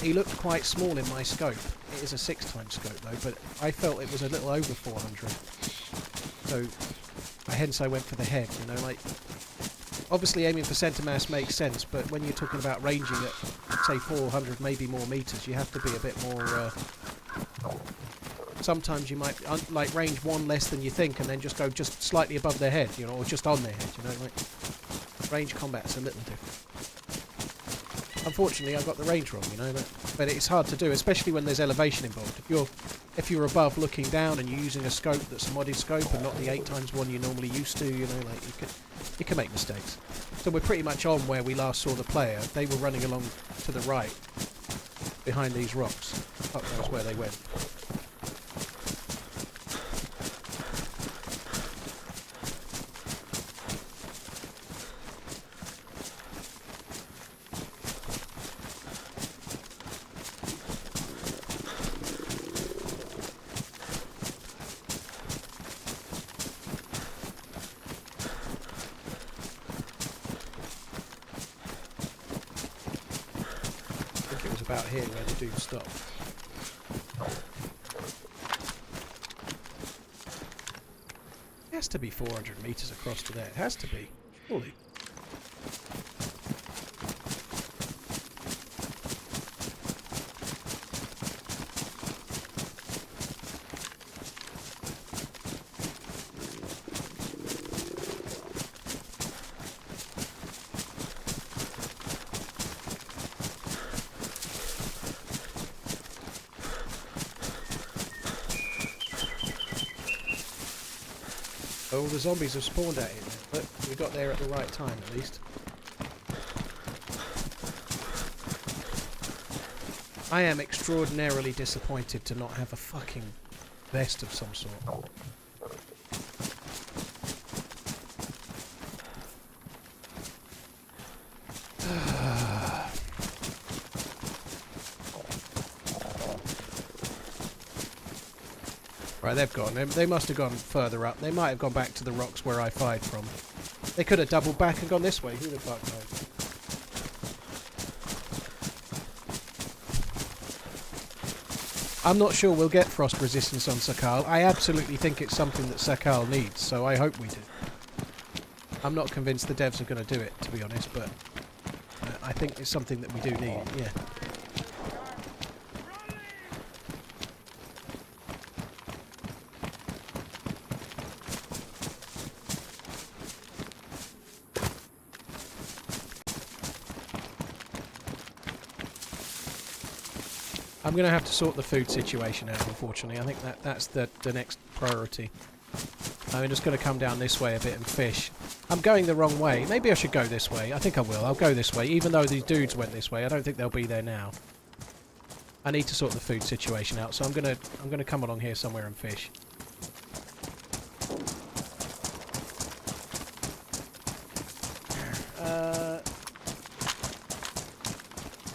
he looked quite small in my scope. It is a 6x scope though, but I felt it was a little over 400. So, hence I went for the head, you know, like, obviously aiming for centre mass makes sense, but when you're talking about ranging at, say, 400, maybe more meters, you have to be a bit more, sometimes you might, like, range one less than you think and then just go just slightly above their head, you know, or just on their head, you know, like, range combat's a little different. Unfortunately, I got the range wrong, you know, but it's hard to do, especially when there's elevation involved. If you're above looking down and you're using a scope that's a modded scope and not the 8x one you're normally used to, you know, like, you can make mistakes. So we're pretty much on where we last saw the player. They were running along to the right, behind these rocks. Fuck knows where they went. About here where the dude stopped. It has to be 400 meters across to there. It has to be, surely. Oh, the zombies have spawned at it, but we got there at the right time at least. I am extraordinarily disappointed to not have a fucking vest of some sort. Right, they've gone. They must have gone further up. They might have gone back to the rocks where I fired from. They could have doubled back and gone this way. Who the fuck knows? I'm not sure we'll get frost resistance on Sakal. I absolutely think it's something that Sakal needs, so I hope we do. I'm not convinced the devs are going to do it, to be honest, but I think it's something that we do need, yeah. I'm going to have to sort the food situation out, unfortunately. I think that's the next priority. I'm just going to come down this way a bit and fish. I'm going the wrong way. Maybe I should go this way. I think I will. I'll go this way. Even though these dudes went this way, I don't think they'll be there now. I need to sort the food situation out, so I'm going to come along here somewhere and fish.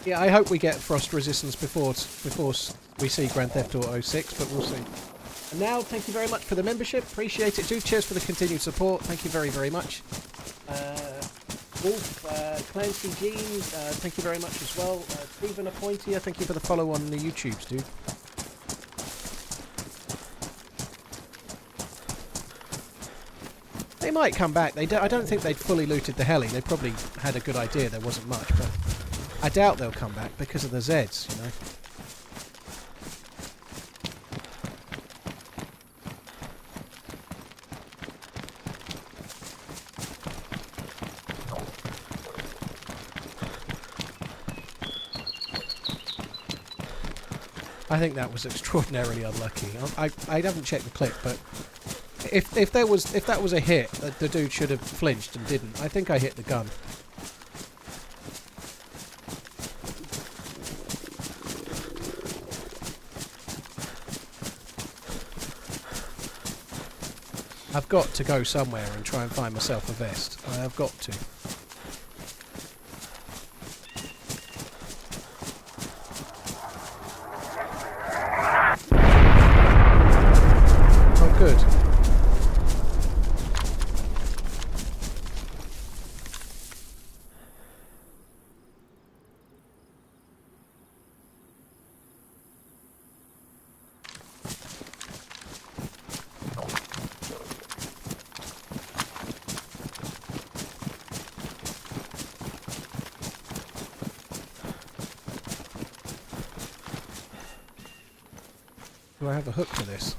Yeah, I hope we get frost resistance before we see Grand Theft Auto 6, but we'll see. And now, thank you very much for the membership. Appreciate it, dude. Cheers for the continued support. Thank you very, very much. Wolf, Clancy Jean, thank you very much as well. Stephen Appointier, thank you for the follow on the YouTubes, dude. They might come back. I don't think they'd fully looted the heli. They probably had a good idea there wasn't much, but I doubt they'll come back because of the Zeds, you know. I think that was extraordinarily unlucky. I haven't checked the clip, but if that was a hit, the dude should have flinched and didn't. I think I hit the gun. I've got to go somewhere and try and find myself a vest. I have got to. Oh, good. Do I have a hook for this?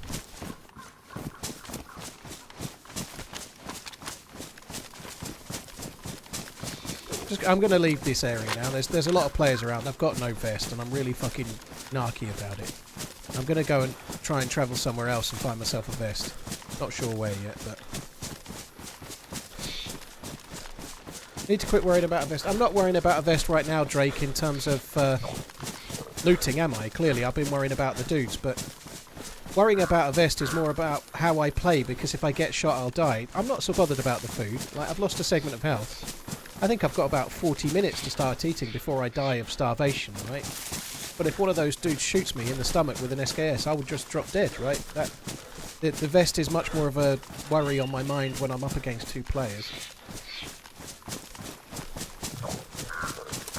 I'm going to leave this area now. There's a lot of players around. I've got no vest and I'm really fucking narky about it. I'm going to go and try and travel somewhere else and find myself a vest. Not sure where yet, but... Need to quit worrying about a vest. I'm not worrying about a vest right now, Drake, in terms of looting, am I? Clearly, I've been worrying about the dudes, but... Worrying about a vest is more about how I play, because if I get shot, I'll die. I'm not so bothered about the food. Like, I've lost a segment of health. I think I've got about 40 minutes to start eating before I die of starvation, right? But if one of those dudes shoots me in the stomach with an SKS, I would just drop dead, right? The vest is much more of a worry on my mind when I'm up against two players.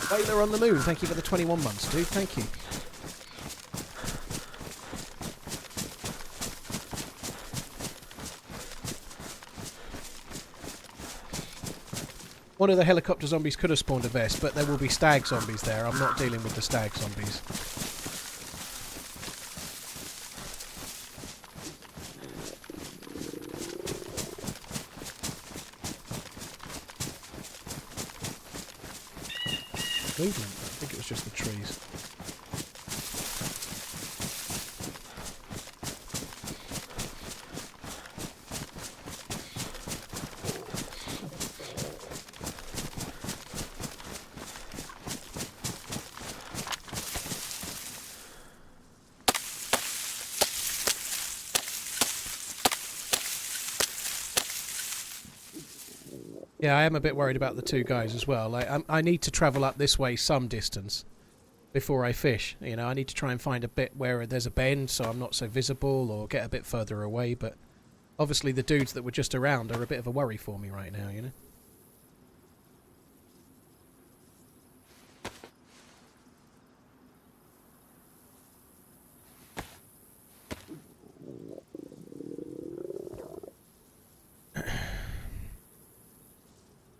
Whaler on the moon, thank you for the 21 months, dude. Thank you. One of the helicopter zombies could have spawned a vest, but there will be stag zombies there. I'm not dealing with the stag zombies. Movement? I think it was just the trees. Yeah, I am a bit worried about the two guys as well. Like, I need to travel up this way some distance before I fish. You know, I need to try and find a bit where there's a bend so I'm not so visible, or get a bit further away. But obviously the dudes that were just around are a bit of a worry for me right now, you know?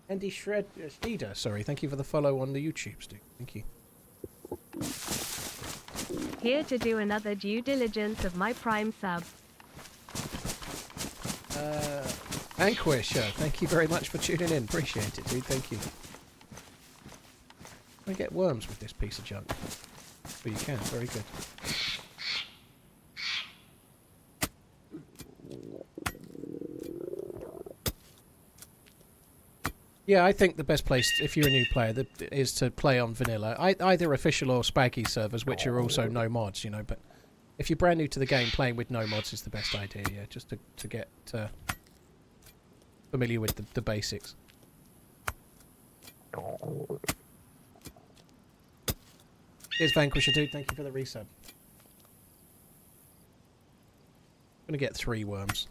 Andy Steeder, sorry, thank you for the follow on the YouTube, Stu. Thank you. Here to do another due diligence of my Prime sub. Vanquisher, thank you very much for tuning in. Appreciate it, dude. Thank you. Can I get worms with this piece of junk? Oh, you can. Very good. Yeah, I think the best place, if you're a new player, is to play on vanilla. Either official or spaggy servers, which are also no mods, you know. But if you're brand new to the game, playing with no mods is the best idea, yeah, just to get familiar with the basics. Here's Vanquisher, dude. Thank you for the resub. I'm going to get 3 worms.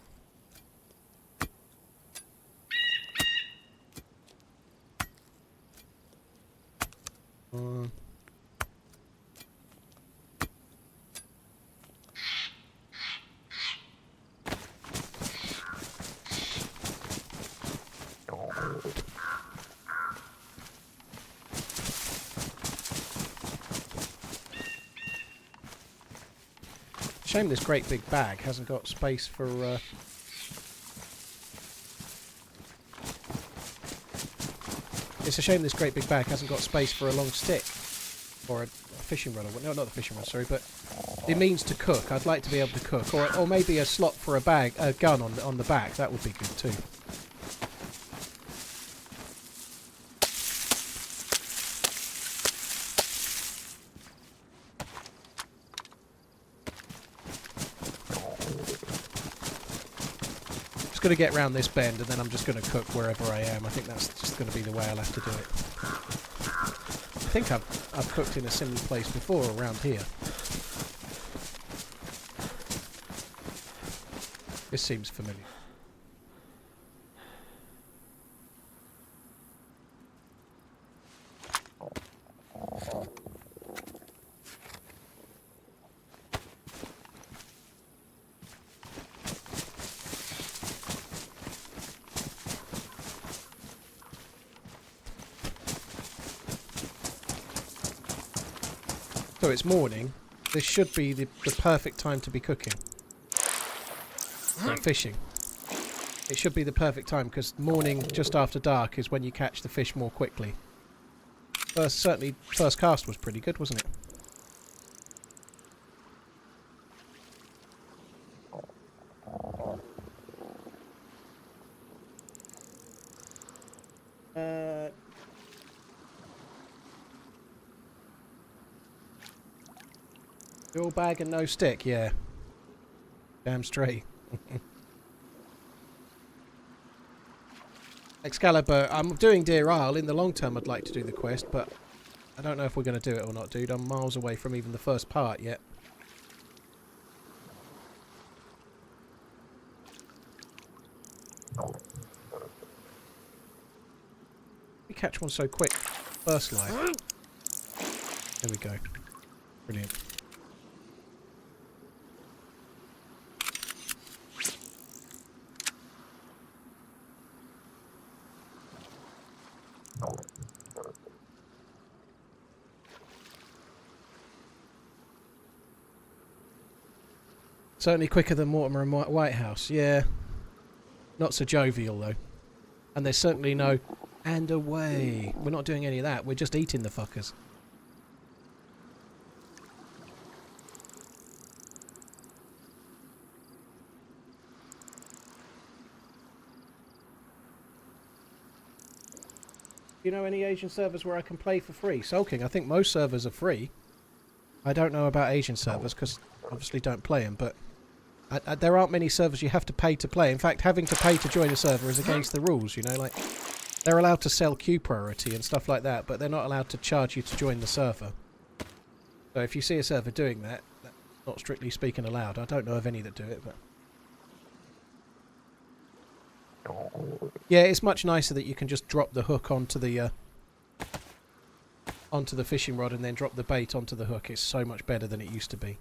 Shame this great big bag hasn't got space for it's a shame this great big bag hasn't got space for a long stick or a fishing rod. No, not the fishing rod, sorry, but it means to cook. I'd like to be able to cook, or maybe a slot for a gun on the back. That would be good too. Going to get round this bend and then I'm just going to cook wherever I am. I think that's just going to be the way I'll have to do it. I think I've cooked in a similar place before around here. This seems familiar. So it's morning. This should be the perfect time to be cooking. Or fishing. It should be the perfect time because morning just after dark is when you catch the fish more quickly. Certainly first cast was pretty good, wasn't it? Dual bag and no stick, yeah. Damn straight. Excalibur, I'm doing Deerisle. In the long term I'd like to do the quest, but I don't know if we're going to do it or not, dude. I'm miles away from even the first part yet. We catch one so quick. First life. There we go. Brilliant. Certainly quicker than Mortimer and Whitehouse, yeah. Not so jovial, though. And there's certainly no, and away. We're not doing any of that, we're just eating the fuckers. Do you know any Asian servers where I can play for free? Sulking, I think most servers are free. I don't know about Asian servers, because obviously don't play them, but there aren't many servers you have to pay to play. In fact, having to pay to join a server is against the rules, you know, like, They're allowed to sell queue priority and stuff like that, but they're not allowed to charge you to join the server. So if you see a server doing that, that's not strictly speaking allowed. I don't know of any that do it, but... Yeah, it's much nicer that you can just drop the hook onto the fishing rod and then drop the bait onto the hook. It's so much better than it used to be.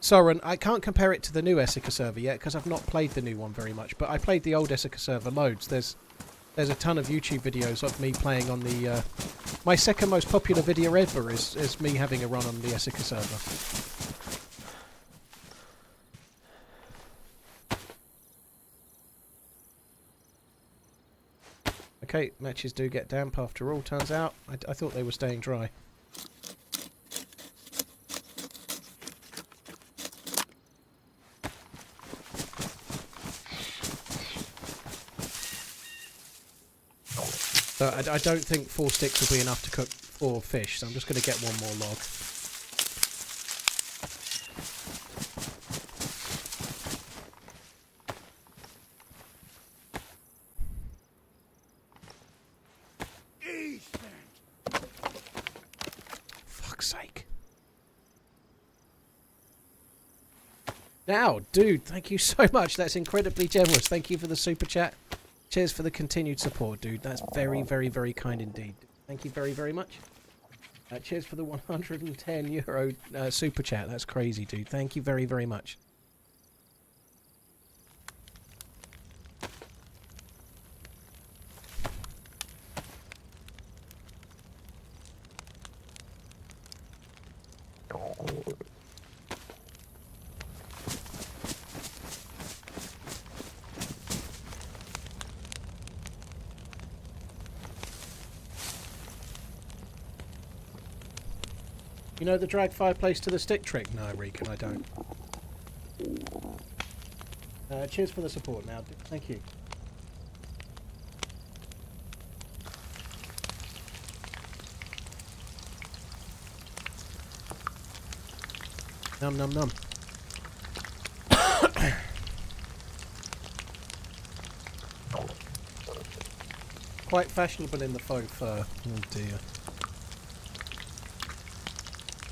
Soren, I can't compare it to the new Essica server yet because I've not played the new one very much, but I played the old Essica server loads. There's a ton of YouTube videos of me playing on the... my second most popular video ever is me having a run on the Essica server. Okay, matches do get damp after all, turns out. I thought they were staying dry. So I don't think 4 sticks will be enough to cook 4 fish, so I'm just going to get one more log. Fuck's sake. Now, dude, thank you so much. That's incredibly generous. Thank you for the super chat. Cheers for the continued support, dude. That's very, very, very kind indeed. Thank you very, very much. Cheers for the €110 super chat. That's crazy, dude. Thank you very, very much. You know the drag fireplace to the stick trick? No, Recon, I don't. Cheers for the support now. Thank you. Num num num. Quite fashionable in the faux fur. Oh dear.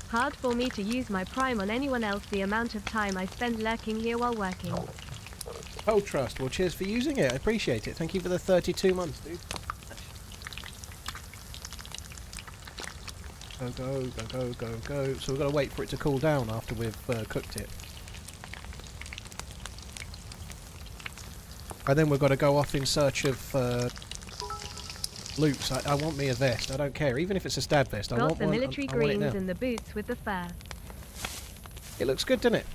Hard for me to use my prime on anyone else, the amount of time I spend lurking here while working. Oh, trust. Well, cheers for using it. I appreciate it. Thank you for the 32 months, dude. Go, go, go, go, go, go. So we've got to wait for it to cool down after we've cooked it. And then we've got to go off in search of loot. I want me a vest. I don't care. Even if it's a stab vest. I want the one. military I want it greens now. and the boots with the fur. It looks good, doesn't it?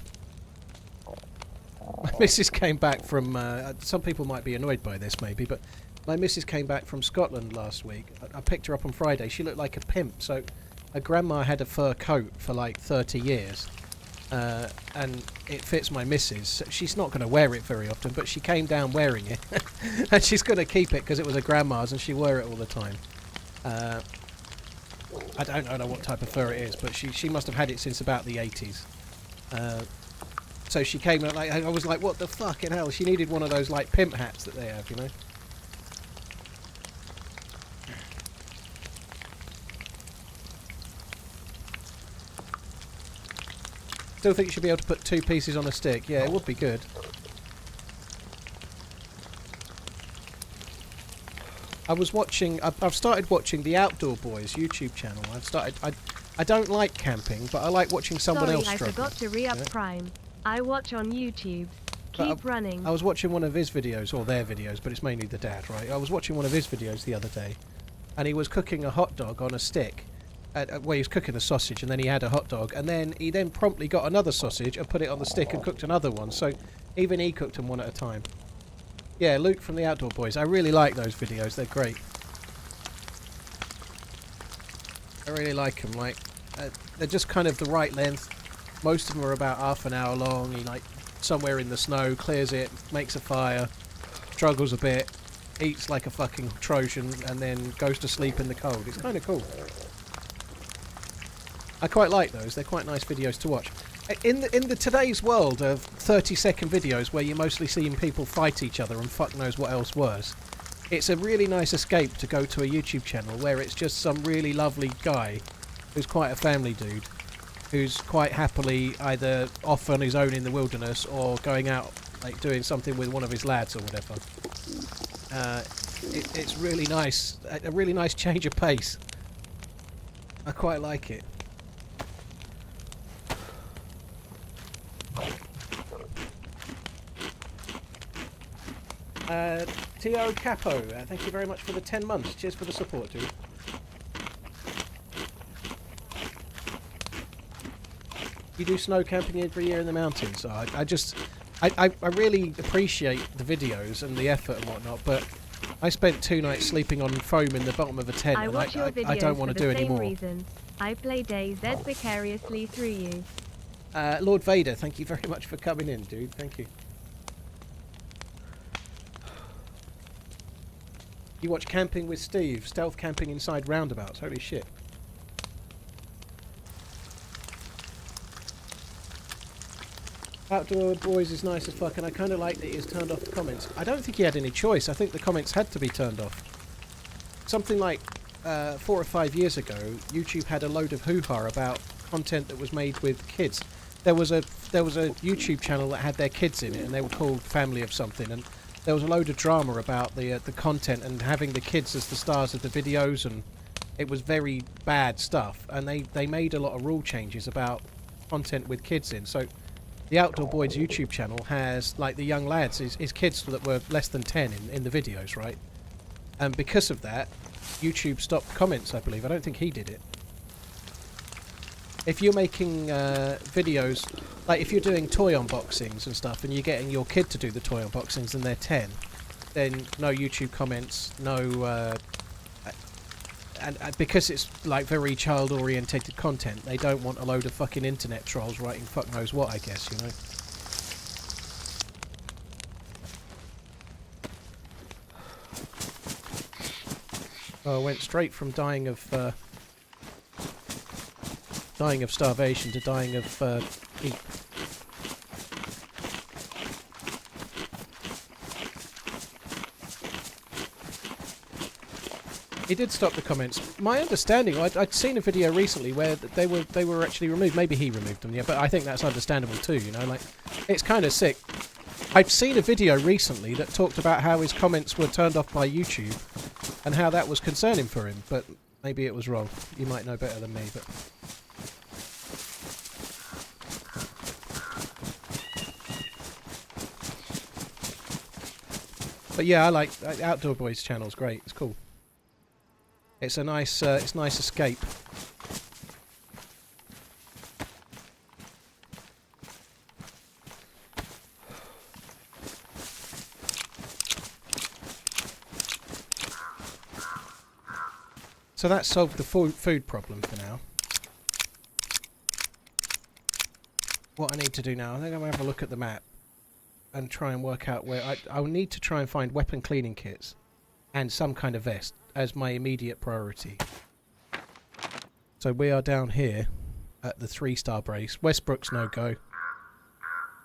My missus came back from... some people might be annoyed by this, maybe, but my missus came back from Scotland last week. I picked her up on Friday. She looked like a pimp. So her grandma had a fur coat for like 30 years. And it fits my missus. She's not going to wear it very often, but she came down wearing it. And she's going to keep it because it was her grandma's and she wore it all the time. I don't know what type of fur it is, but she must have had it since about the 80s. So she came and like I was like, what the fucking hell? She needed one of those like pimp hats that they have, you know? Still think you should be able to put 2 pieces on a stick. Yeah, it would be good. I was watching... I've started watching the Outdoor Boys YouTube channel. I don't like camping, but I like watching someone else struggle. I forgot to re-up Prime. I watch on YouTube. Keep running. I was watching one of his videos, or their videos, but it's mainly the dad, right? I was watching one of his videos the other day, and he was cooking a hot dog on a stick. Well, he was cooking a sausage, and then he had a hot dog, and then he promptly got another sausage and put it on the stick and cooked another one. So even he cooked them one at a time. Yeah, Luke from the Outdoor Boys. I really like those videos. They're great. I really like them. Like, they're just kind of the right length. Most of them are about half an hour long. He like somewhere in the snow, clears it, makes a fire, struggles a bit, eats like a fucking Trojan, and then goes to sleep in the cold. It's kind of cool. I quite like those. They're quite nice videos to watch. In the today's world of 30-second videos where you're mostly seeing people fight each other and fuck knows what else worse, it's a really nice escape to go to a YouTube channel where it's just some really lovely guy who's quite a family dude, who's quite happily either off on his own in the wilderness or going out like doing something with one of his lads or whatever. It's really nice, a really nice change of pace. I quite like it. T.O. Capo, thank you very much for the 10 months. Cheers for the support, dude. You do snow camping every year in the mountains. So I really appreciate the videos and the effort and whatnot, but I spent 2 nights sleeping on foam in the bottom of a tent, and I don't want to do any more. I play DayZ vicariously through you. Lord Vader, thank you very much for coming in, dude. Thank you. You watch Camping with Steve, stealth camping inside roundabouts. Holy shit. Outdoor Boys is nice as fuck, and I kind of like that he's turned off the comments. I don't think he had any choice. I think the comments had to be turned off. Something like 4 or 5 years ago, YouTube had a load of hoo-ha about content that was made with kids. There was a YouTube channel that had their kids in it, and they were called Family of something, and there was a load of drama about the content and having the kids as the stars of the videos, and it was very bad stuff. And they made a lot of rule changes about content with kids in. So the Outdoor Boys YouTube channel has, like, the young lads, his kids that were less than 10 in the videos, right? And because of that, YouTube stopped comments, I believe. I don't think he did it. If you're making videos, like if you're doing toy unboxings and stuff, and you're getting your kid to do the toy unboxings and they're 10, then no YouTube comments, no... and because it's like very child-orientated content, they don't want a load of fucking internet trolls writing fuck knows what, I guess, you know? Oh, I went straight from dying of starvation to dying of heat. He did stop the comments. My understanding, I'd seen a video recently where they were actually removed. Maybe he removed them, yeah, but I think that's understandable too, you know, like, it's kind of sick. I've seen a video recently that talked about how his comments were turned off by YouTube and how that was concerning for him, but maybe it was wrong. You might know better than me, but... But yeah, I like Outdoor Boys channel's great. It's cool. It's a nice escape. So that solved the food problem for now. What I need to do now, I think I'm going to have a look at the map and try and work out where... I'll need to try and find weapon cleaning kits and some kind of vest as my immediate priority. So we are down here at the 3-star base. Westbrook's no go.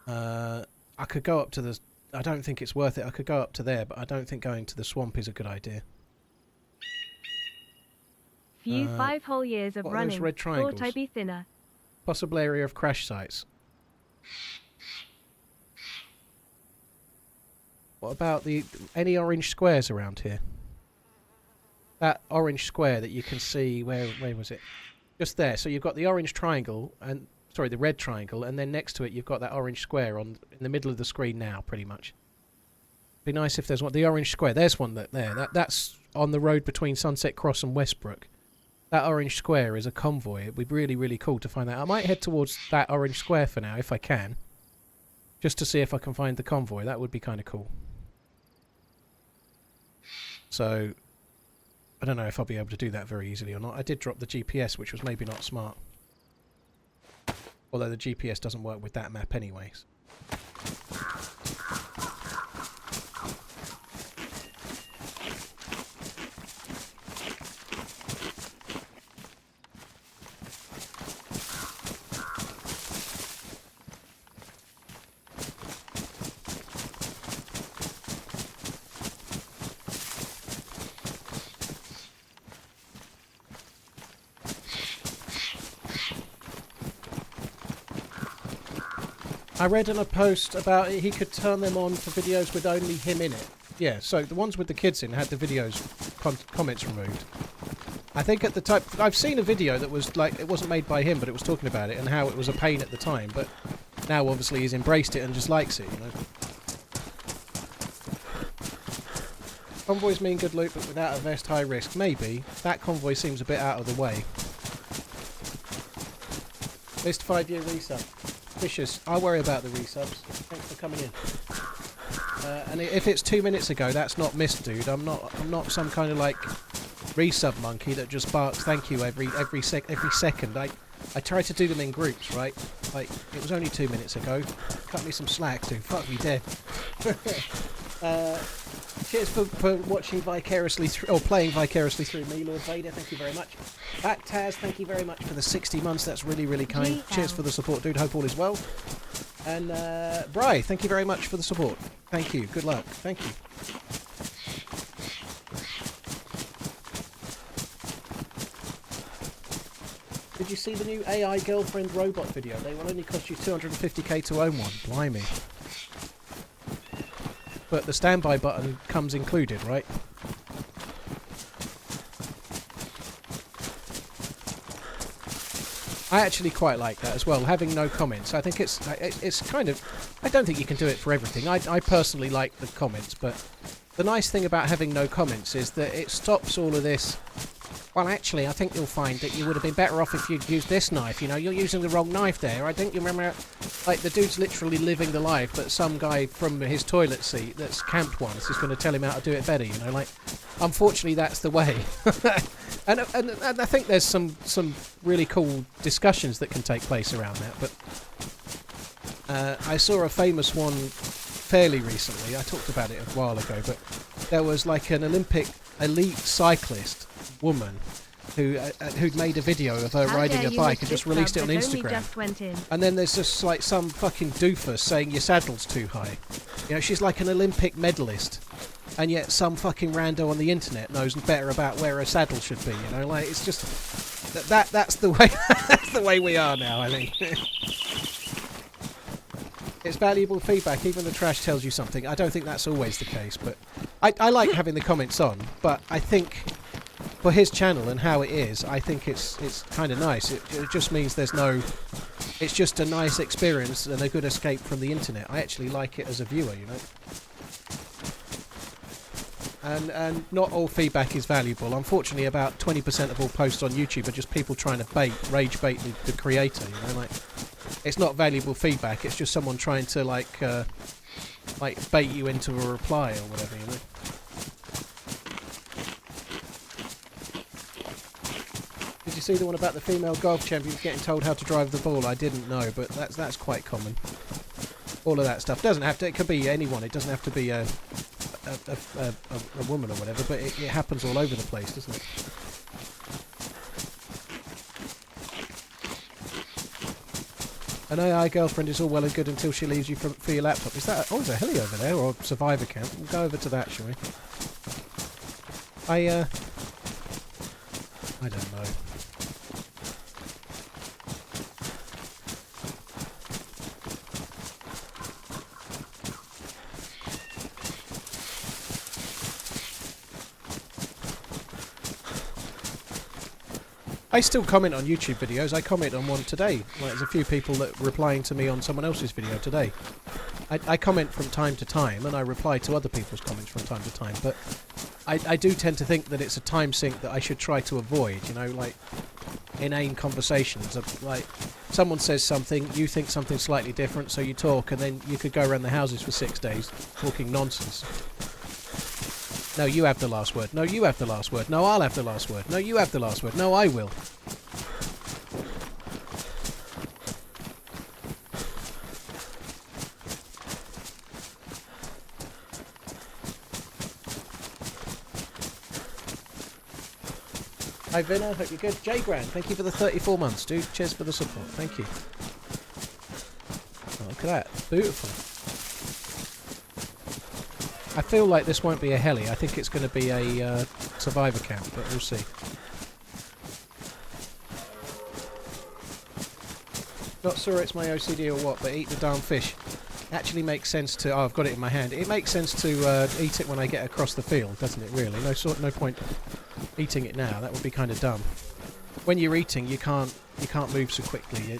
I could go up to the... I don't think it's worth it. I could go up to there, but I don't think going to the swamp is a good idea. Few 5 whole years of running. Red triangles? Thought I'd be thinner. Possible area of crash sites. What about any orange squares around here? That orange square that you can see, where was it? Just there. So you've got the orange triangle, and sorry, the red triangle, and then next to it you've got that orange square in the middle of the screen now, pretty much. Be nice if there's one. The orange square. There's one that's on the road between Sunset Cross and Westbrook. That orange square is a convoy. It'd be really, really cool to find that. I might head towards that orange square for now, if I can. Just to see if I can find the convoy. That would be kind of cool. So, I don't know if I'll be able to do that very easily or not. I did drop the GPS, which was maybe not smart. Although the GPS doesn't work with that map anyways. I read in a post about he could turn them on for videos with only him in it. Yeah, so the ones with the kids in had the videos comments removed. I think at the time, I've seen a video that was like, it wasn't made by him, but it was talking about it and how it was a pain at the time, but now obviously he's embraced it and just likes it, you know. Convoys mean good loot, but without a vest, high risk. Maybe. That convoy seems a bit out of the way. Missed 5-year resub. Vicious. I'll worry about the resubs. Thanks for coming in. And if it's 2 minutes ago, that's not missed, dude. I'm not some kind of like resub monkey that just barks thank you every second. I try to do them in groups, right? Like, it was only 2 minutes ago. Cut me some slack, dude. Fuck me dead. Cheers for watching vicariously or playing vicariously through me, Lord Vader. Thank you very much. Back Taz, thank you very much for the 60 months. That's really, really kind. Cheers for the support, dude. Hope all is well. And Bri, thank you very much for the support. Thank you. Good luck. Thank you. Did you see the new AI girlfriend robot video? They will only cost you 250k to own one. Blimey. But the standby button comes included, right? I actually quite like that as well, having no comments. I think it's kind of... I don't think you can do it for everything. I personally like the comments, but the nice thing about having no comments is that it stops all of this... Well, actually, I think you'll find that you would have been better off if you'd used this knife. You know, you're using the wrong knife there. I think you remember, like, the dude's literally living the life, but some guy from his toilet seat that's camped once is going to tell him how to do it better, you know? Like, unfortunately, that's the way. and I think there's some really cool discussions that can take place around that, but I saw a famous one fairly recently. I talked about it a while ago, but there was, like, an Olympic elite cyclist woman who'd made a video of her riding a bike and just released it on Instagram. And then there's just like some fucking doofus saying your saddle's too high. You know, she's like an Olympic medalist, and yet some fucking rando on the internet knows better about where a saddle should be. You know, like it's just that's the way that's the way we are now. I think. It's valuable feedback. Even the trash tells you something. I don't think that's always the case, but I like having the comments on. But I think for his channel and how it is, I think it's kind of nice. It just means there's no... It's just a nice experience and a good escape from the internet. I actually like it as a viewer, you know. And not all feedback is valuable. Unfortunately, about 20% of all posts on YouTube are just people trying to rage bait the creator, you know, like... It's not valuable feedback, it's just someone trying to, like bait you into a reply or whatever, you know. Did you see the one about the female golf champions getting told how to drive the ball? I didn't know, but that's quite common. All of that stuff. Doesn't have to, it could be anyone, it doesn't have to be a woman or whatever, but it happens all over the place, doesn't it? An AI girlfriend is all well and good until she leaves you for your laptop. Is that... Oh, there's a heli over there, or a survivor camp. We'll go over to that, shall we? I don't know. I still comment on YouTube videos. I comment on one today. Well, there's a few people that replying to me on someone else's video today. I comment from time to time, and I reply to other people's comments from time to time, but I do tend to think that it's a time sink that I should try to avoid, you know, like inane conversations. Like, someone says something, you think something slightly different, so you talk, and then you could go around the houses for 6 days talking nonsense. No, you have the last word. No, you have the last word. No, I'll have the last word. No, you have the last word. No, I will. Hi, Vinna. Hope you're good. J Grand, thank you for the 34 months, dude. Cheers for the support. Thank you. Oh, look at that. Beautiful. I feel like this won't be a heli. I think it's going to be a survivor camp, but we'll see. Not sure it's my OCD or what, but eat the darn fish. Actually makes sense to... Oh, I've got it in my hand. It makes sense to eat it when I get across the field, doesn't it, really? No point eating it now. That would be kind of dumb. When you're eating, you can't move so quickly.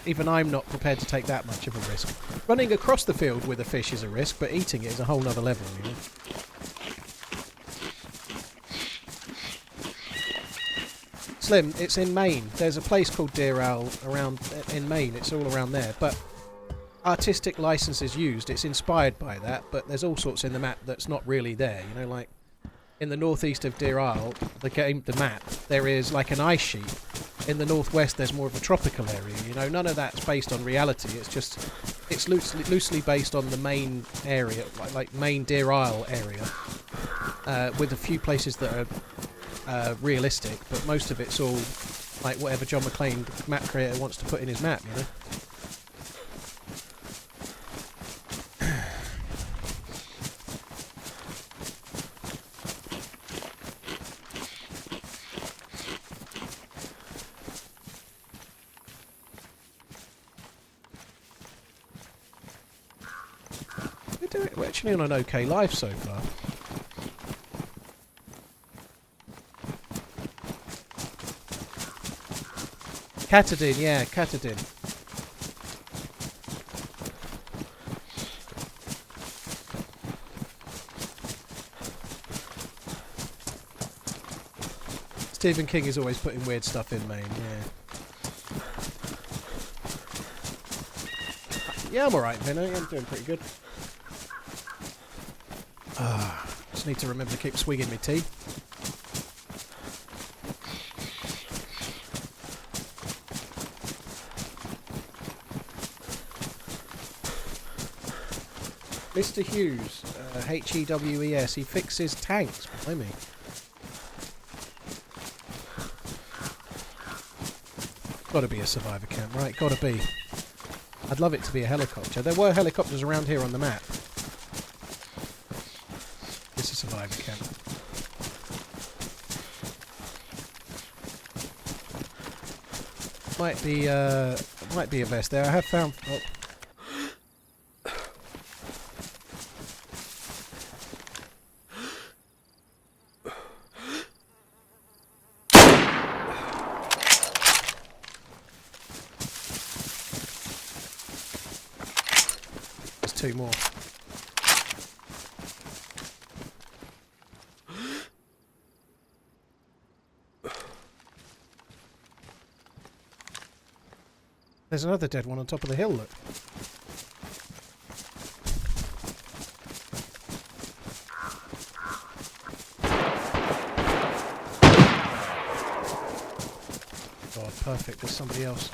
Even I'm not prepared to take that much of a risk. Running across the field with a fish is a risk, but eating it is a whole nother level, you know? Slim, it's in Maine. There's a place called Deerisle around in Maine. It's all around there, but artistic license is used. It's inspired by that, but there's all sorts in the map that's not really there. You know, like in the northeast of Deerisle, the map, there is like an ice sheet. In the northwest, there's more of a tropical area. You know, none of that's based on reality. It's loosely based on the main area, like main Deerisle area, with a few places that are realistic, but most of it's all like whatever John McClane, map creator, wants to put in his map, you know? We're actually on an okay life so far. Catadin, yeah, Catadin. Stephen King is always putting weird stuff in Maine, yeah. Yeah, I'm alright, Vinny. I'm doing pretty good. Just need to remember to keep swigging my tea. Mr. Hughes, H-E-W-E-S, he fixes tanks, blimey. Gotta be a survivor camp, right? Gotta be. I'd love it to be a helicopter. There were helicopters around here on the map. It's a survivor camp. Might be a vest there. I have found... Oh. Two more. There's another dead one on top of the hill, look. God, perfect. There's somebody else.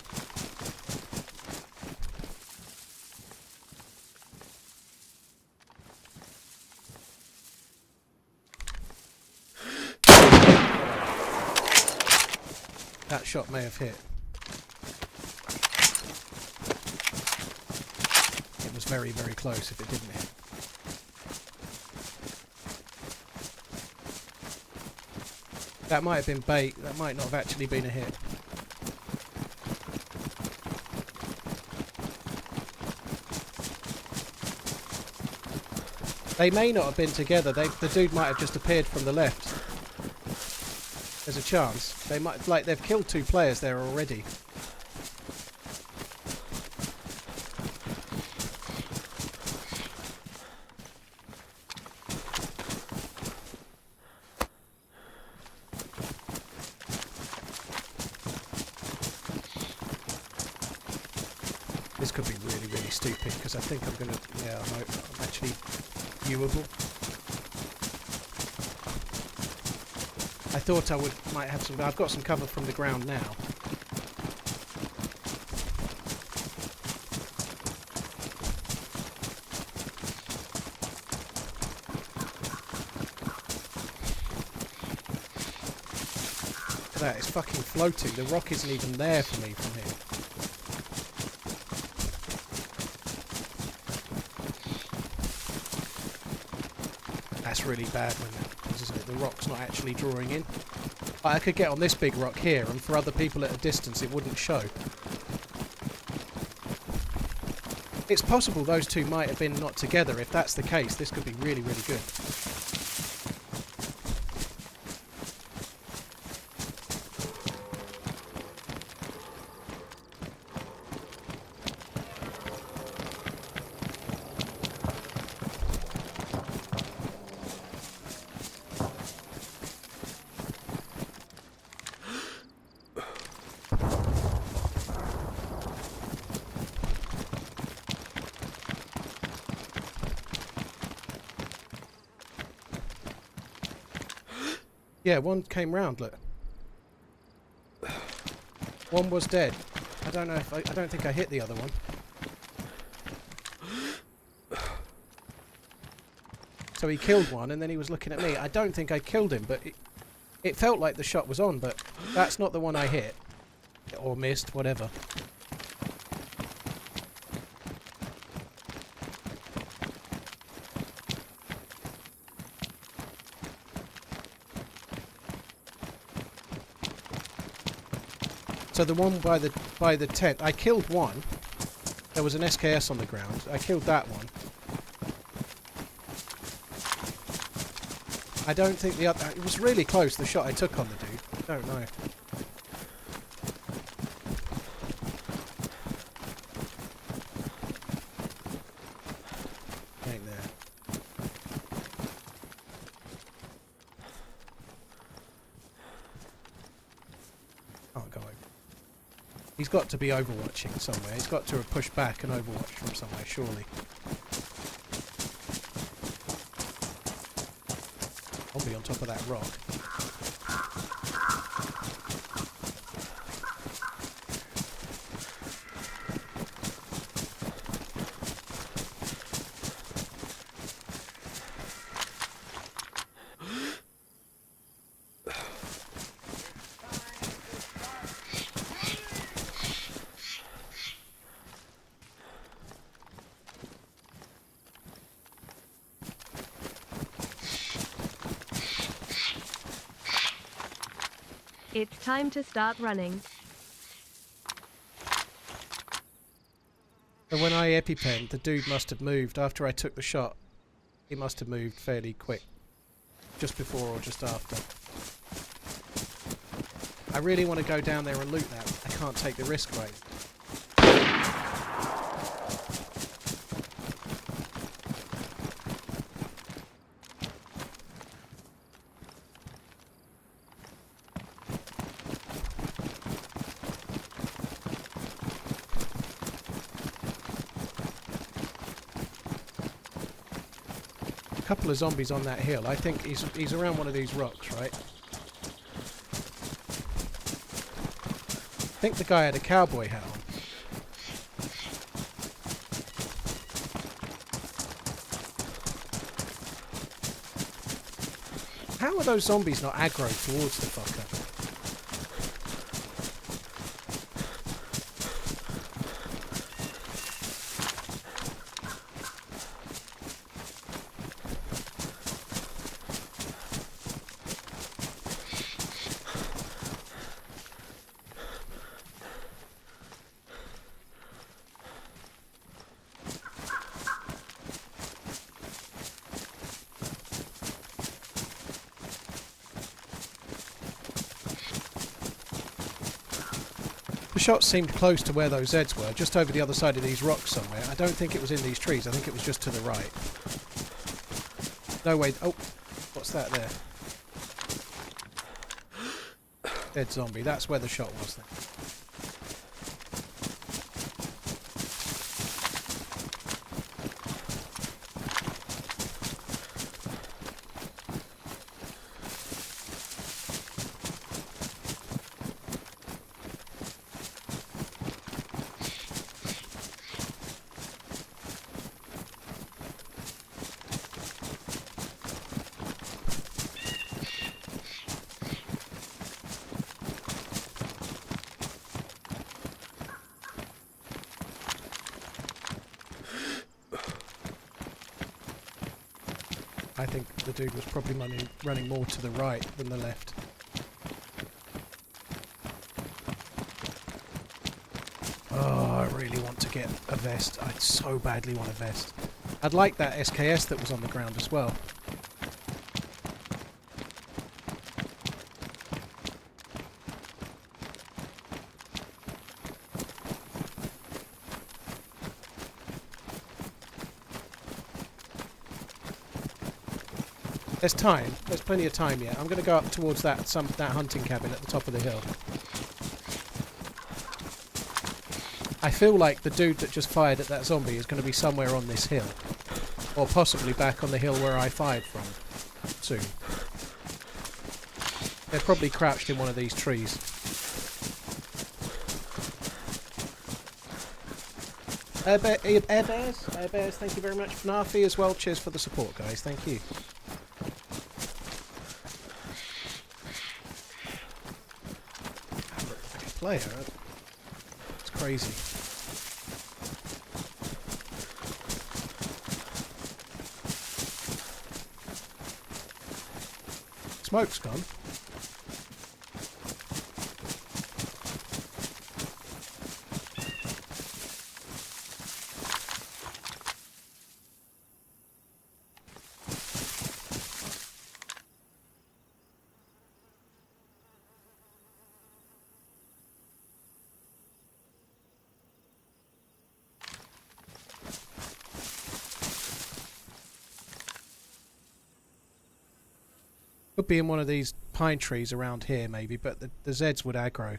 That shot may have hit. It was very, very close if it didn't hit. That might have been bait. That might not have actually been a hit. They may not have been together. The dude might have just appeared from the left. There's a chance. They might, like, they've killed two players there already. This could be really, really stupid because I think I'm gonna, yeah, I'm actually viewable. I thought I might have some. I've got some cover from the ground now. Look at that! It's fucking floating. The rock isn't even there for me from here. That's really bad when the rock's not actually drawing in. I could get on this big rock here, and for other people at a distance it wouldn't show. It's possible those two might have been not together. If that's the case, this could be really, really good. Yeah, one came round, look. One was dead. I don't know if I don't think I hit the other one. So he killed one and then he was looking at me. I don't think I killed him, but it felt like the shot was on, but that's not the one I hit. Or missed, whatever. So the one by the tent, I killed one. There was an SKS on the ground. I killed that one. I don't think the other... It was really close, the shot I took on the dude. I don't know. Ain't there. Can't go over. He's got to be overwatching somewhere. He's got to have pushed back and overwatched from somewhere, surely. I'll be on top of that rock. It's time to start running. And when I epipenned, the dude must have moved after I took the shot. He must have moved fairly quick. Just before or just after. I really want to go down there and loot that. I can't take the risk right. Couple of zombies on that hill. I think he's around one of these rocks, right? I think the guy had a cowboy hat on. How are those zombies not aggro towards the fucker? The shot seemed close to where those Zeds were, just over the other side of these rocks somewhere. I don't think it was in these trees, I think it was just to the right. No way. Oh, what's that there? Dead zombie, that's where the shot was then. I think the dude was probably running more to the right than the left. Oh, I really want to get a vest. I so badly want a vest. I'd like that SKS that was on the ground as well. There's time. There's plenty of time yet. I'm going to go up towards that hunting cabin at the top of the hill. I feel like the dude that just fired at that zombie is going to be somewhere on this hill. Or possibly back on the hill where I fired from. Soon. They're probably crouched in one of these trees. Air Bears, thank you very much. Nafi as well, cheers for the support, guys. Thank you. Like a player. It's crazy. Smoke's gone. Could be in one of these pine trees around here, maybe, but the Zeds would aggro.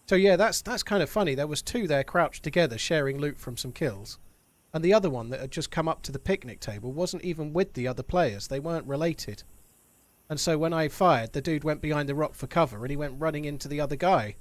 So yeah, that's kind of funny. There was two there crouched together, sharing loot from some kills, and the other one that had just come up to the picnic table wasn't even with the other players. They weren't related. And so when I fired, the dude went behind the rock for cover, and he went running into the other guy.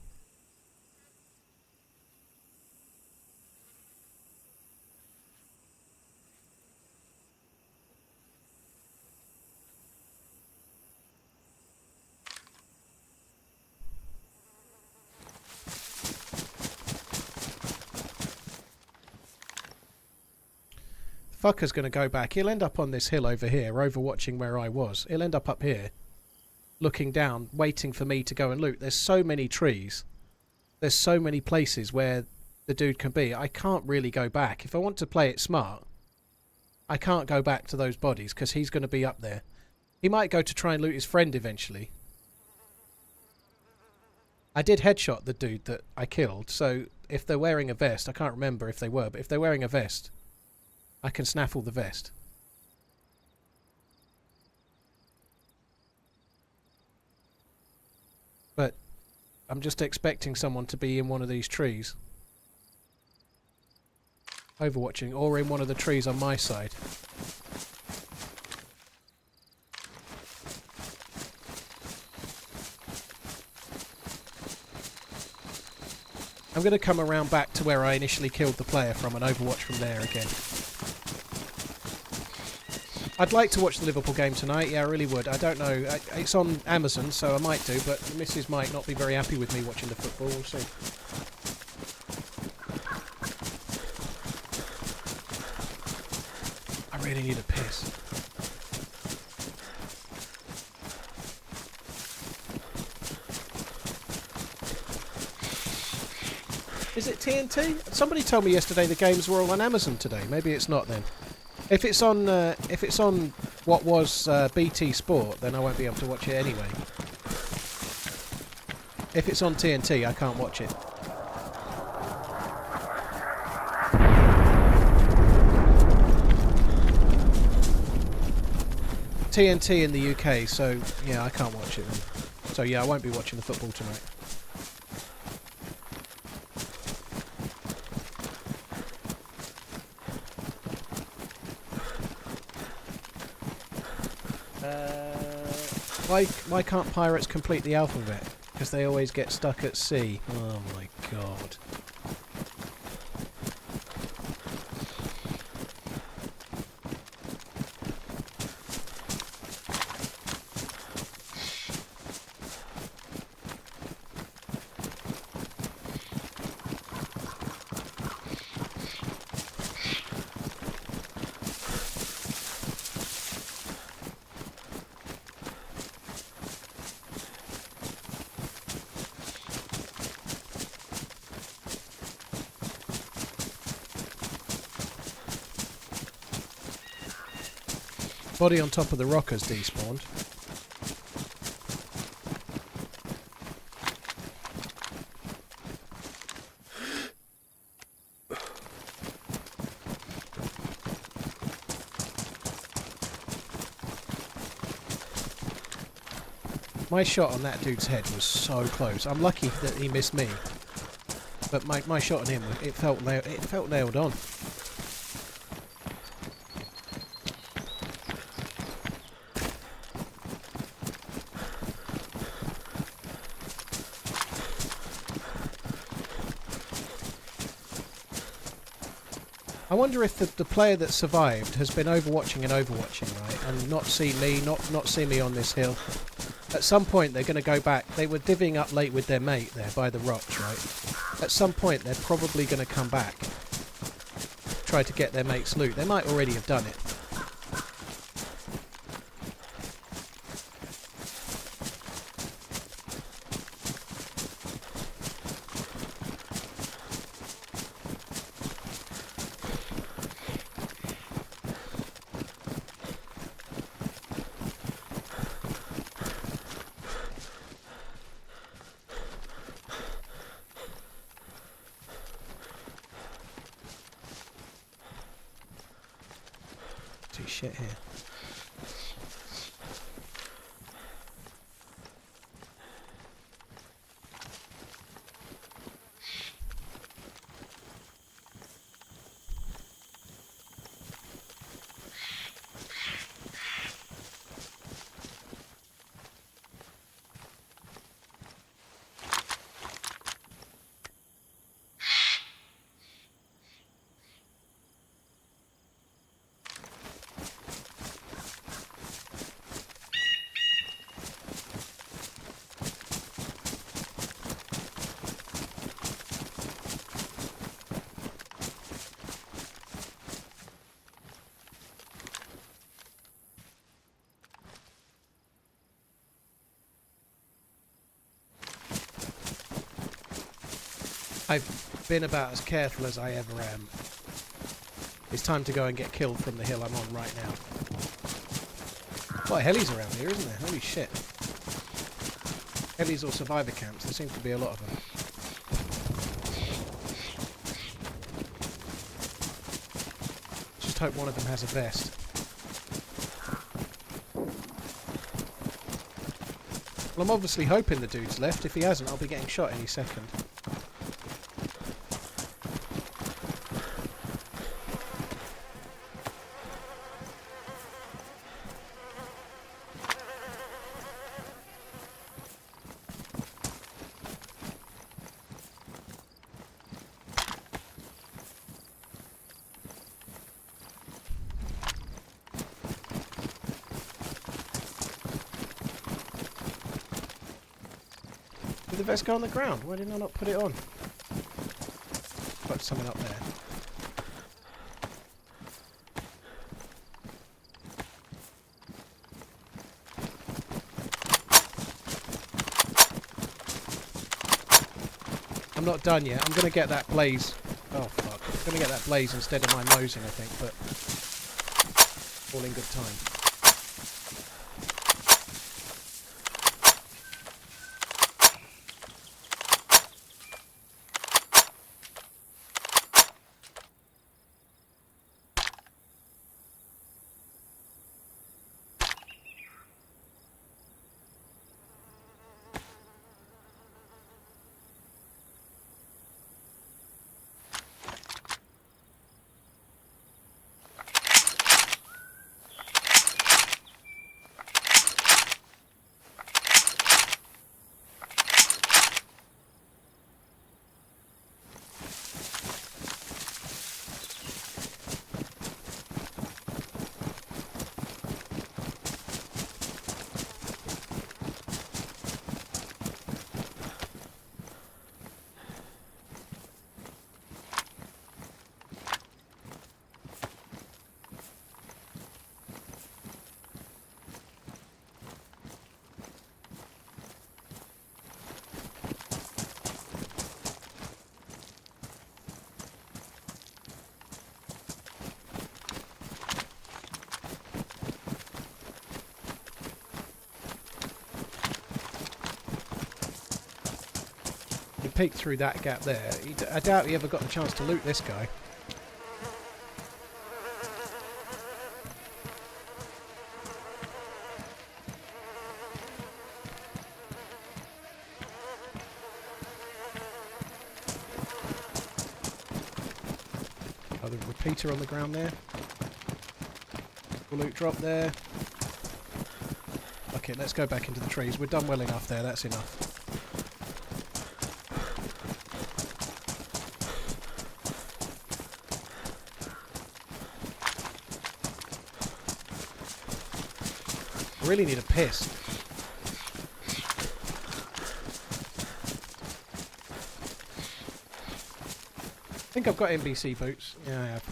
Fucker's going to go back. He'll end up on this hill over here, overwatching where I was. He'll end up here, looking down, waiting for me to go and loot. There's so many trees. There's so many places where the dude can be. I can't really go back. If I want to play it smart, I can't go back to those bodies because he's going to be up there. He might go to try and loot his friend eventually. I did headshot the dude that I killed, so if they're wearing a vest, I can't remember if they were, but if they're wearing a vest, I can snaffle the vest. But I'm just expecting someone to be in one of these trees. Overwatching, or in one of the trees on my side. I'm going to come around back to where I initially killed the player from and overwatch from there again. I'd like to watch the Liverpool game tonight, yeah, I really would. I don't know, it's on Amazon, so I might do, but the missus might not be very happy with me watching the football, we'll see. I really need a piss. Is it TNT? Somebody told me yesterday the games were all on Amazon today, maybe it's not then. If it's on what was BT Sport, then I won't be able to watch it anyway. If it's on TNT, I can't watch it. TNT in the UK, so yeah, I can't watch it then. So yeah, I won't be watching the football tonight. Why can't pirates complete the alphabet? Because they always get stuck at C. Oh my god. Body on top of the rock has despawned. My shot on that dude's head was so close. I'm lucky that he missed me. But my shot on him, it felt nailed on. I wonder if the player that survived has been overwatching and overwatching, right, and not seen me, not seen me on this hill. At some point they're going to go back. They were divvying up late with their mate there by the rocks, right? At some point they're probably going to come back, try to get their mate's loot. They might already have done it. Shit here. I've been about as careful as I ever am. It's time to go and get killed from the hill I'm on right now. A lot of helis around here, isn't there? Holy shit. Helis or survivor camps, there seems to be a lot of them. Just hope one of them has a vest. Well, I'm obviously hoping the dude's left. If he hasn't, I'll be getting shot any second. Did the vest go on the ground? Why didn't I not put it on? Put something up there. I'm not done yet. I'm going to get that blaze. Oh fuck. I'm going to get that blaze instead of my Mosing, I think, but all in good time. peek through that gap there. I doubt he ever got the chance to loot this guy. Oh, the repeater on the ground there. Loot drop there. Okay, let's go back into the trees. We're done well enough there, that's enough. I really need a piss. I think I've got NBC boots. Yeah, I have.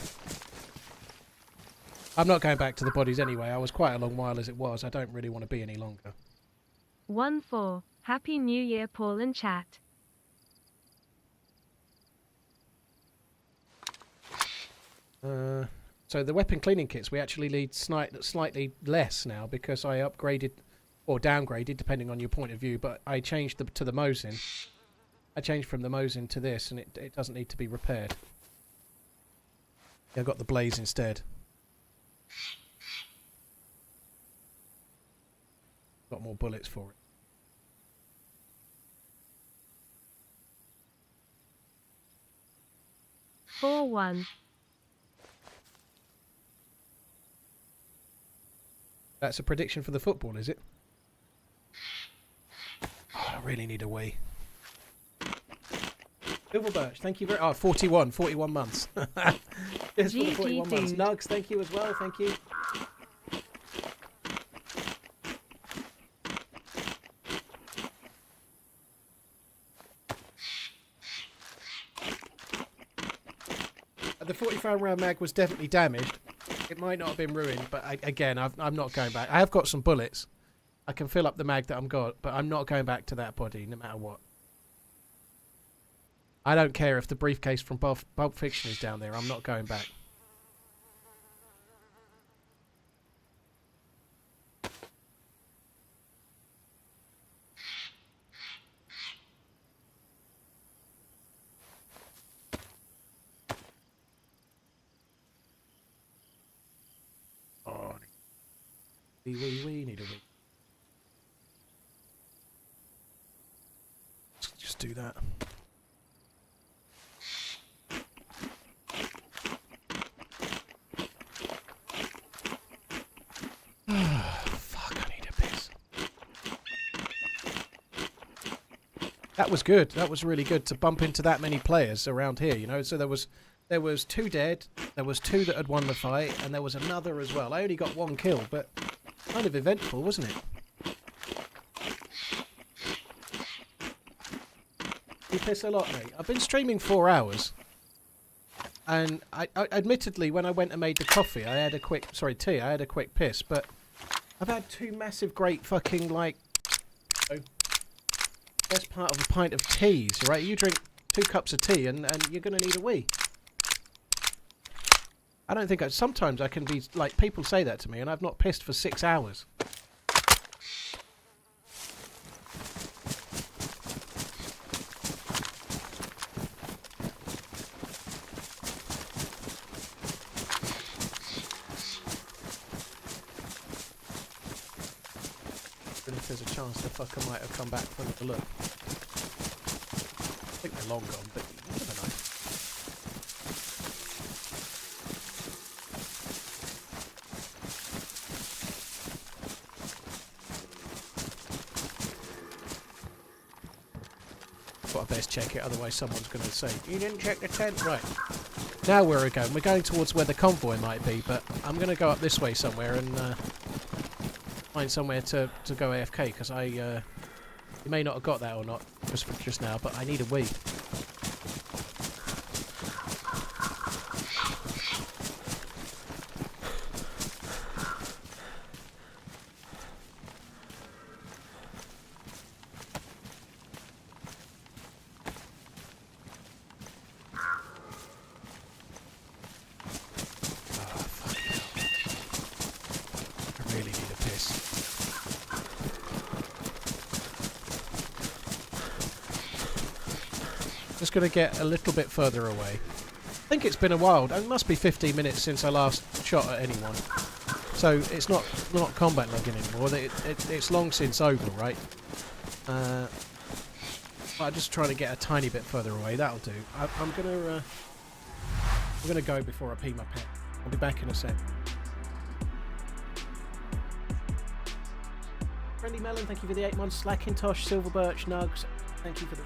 I'm not going back to the bodies anyway. I was quite a long while as it was. I don't really want to be any longer. 1-4. Happy New Year, Paul and chat. So the weapon cleaning kits, we actually need slightly less now because I upgraded, or downgraded, depending on your point of view, but I changed to the Mosin. I changed from the Mosin to this, and it doesn't need to be repaired. I got the Blaze instead. Got more bullets for it. Four one. That's a prediction for the football, is it? Oh, I really need a wee. Silver Birch, thank you very... Oh, 41 months. Yes, for the 41 months. Nugs, thank you as well, thank you. The 45 round mag was definitely damaged. It might not have been ruined, but again, I'm not going back. I have got some bullets. I can fill up the mag that I've got, but I'm not going back to that body, no matter what. I don't care if the briefcase from Pulp Fiction is down there. I'm not going back. We need a wee. Just do that. Fuck, I need a piss. That was good. That was really good to bump into that many players around here, you know. So there was 2 dead, there was 2 that had won the fight, and there was another as well. I only got 1 kill, but kind of eventful, wasn't it? You piss a lot, mate. I've been streaming 4 hours, and I admittedly, when I went and made the coffee, I had a quick, tea, I had a quick piss, but I've had 2 massive, great fucking, like, best part of a pint of teas, right? You drink 2 cups of tea, and you're going to need a wee. I don't think sometimes I can be, like, people say that to me, and I've not pissed for 6 hours. But if there's a chance the fucker might have come back for another look. I think they're long gone, but you never know. I best check it, otherwise someone's going to say, you didn't check the tent. Right, now where we're going? We're going towards where the convoy might be, but I'm going to go up this way somewhere and find somewhere to go AFK, because you may not have got that or not just now, but I need a wee. Just going to get a little bit further away. I think it's been a while. It must be 15 minutes since I last shot at anyone. So it's not combat logging anymore. It's long since over, right? I'm just trying to get a tiny bit further away. That'll do. I'm gonna go before I pee my pet. I'll be back in a sec. Friendly Melon, thank you for the 8 months. Slackintosh, Silver Birch, Nugs, thank you for the...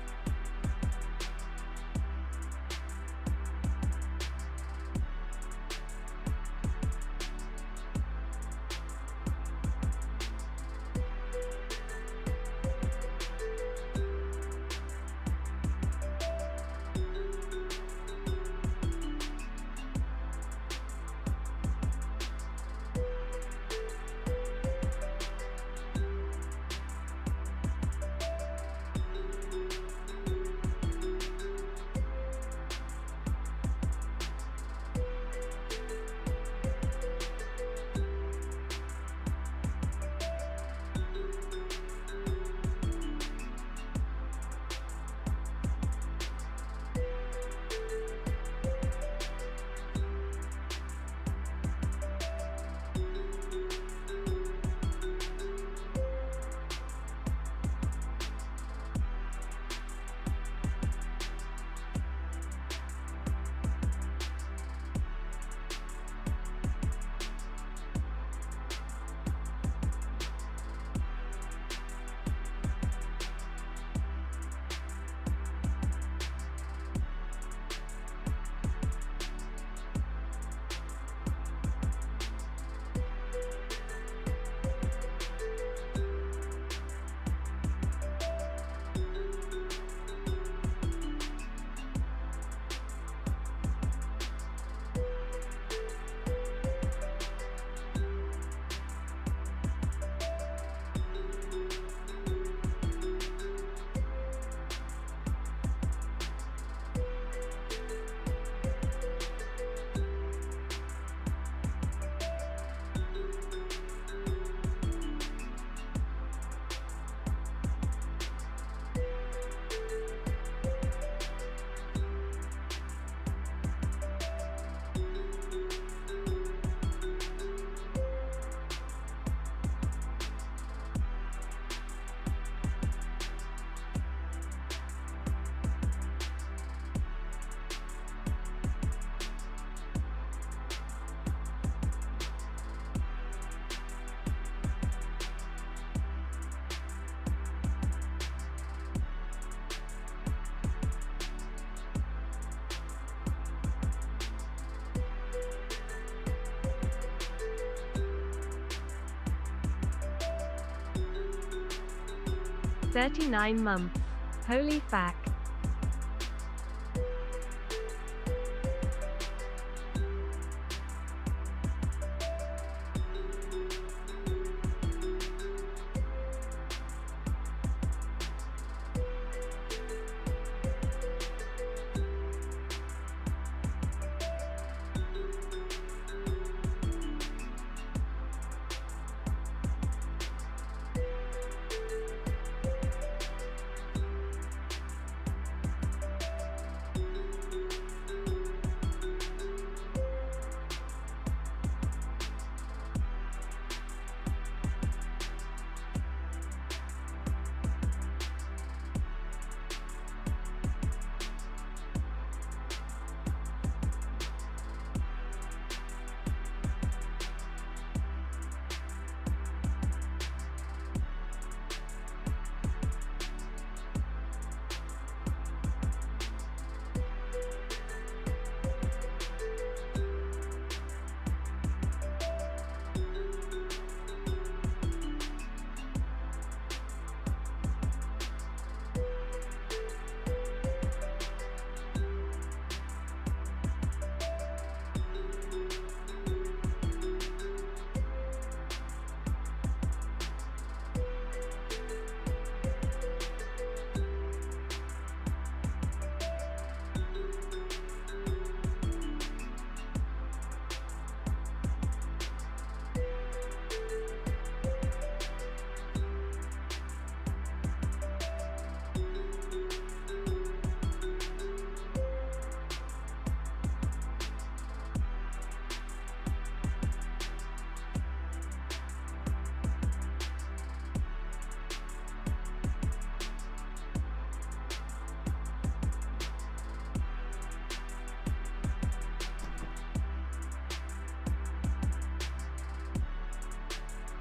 $39 months. Holy fact.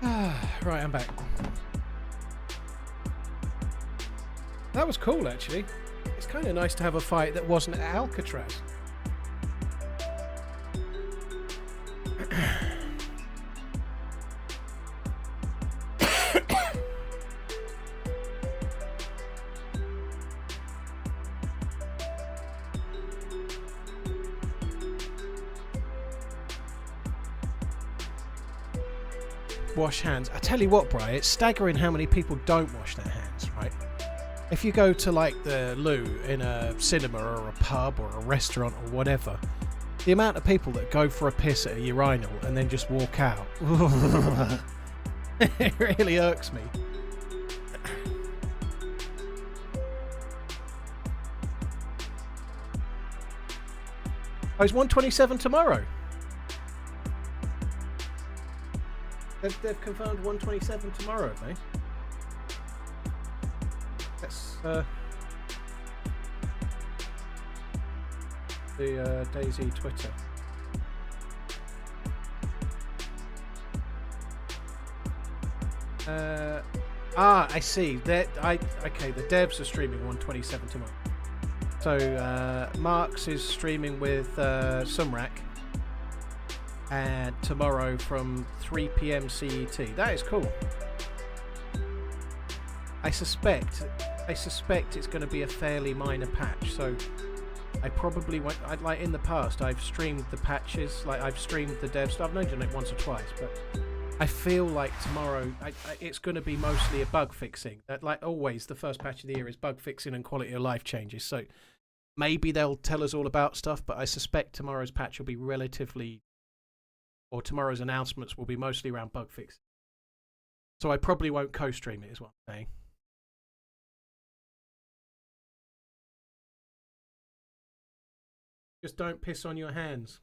Right, I'm back. That was cool, actually. It's kind of nice to have a fight that wasn't at Alcatraz. Wash hands. I tell you what, Bri, it's staggering how many people don't wash their hands, right? If you go to like the loo in a cinema or a pub or a restaurant or whatever, the amount of people that go for a piss at a urinal and then just walk out, it really irks me. Oh, it's 127 tomorrow. They've confirmed 127 tomorrow, have they? That's the DayZ Twitter. I see. Okay, the devs are streaming 127 tomorrow. So Marks is streaming with Sumrak. And tomorrow from 3 PM CET. That is cool. I suspect it's going to be a fairly minor patch. So I probably won't. Like in the past, I've streamed the patches. Like I've streamed the dev stuff. I've known done it once or twice, but I feel like tomorrow it's going to be mostly a bug fixing. That, like always, the first patch of the year is bug fixing and quality of life changes. So maybe they'll tell us all about stuff, but I suspect tomorrow's patch will be relatively. Or tomorrow's announcements will be mostly around bug fix. So I probably won't co-stream it, is what I'm saying. Just don't piss on your hands.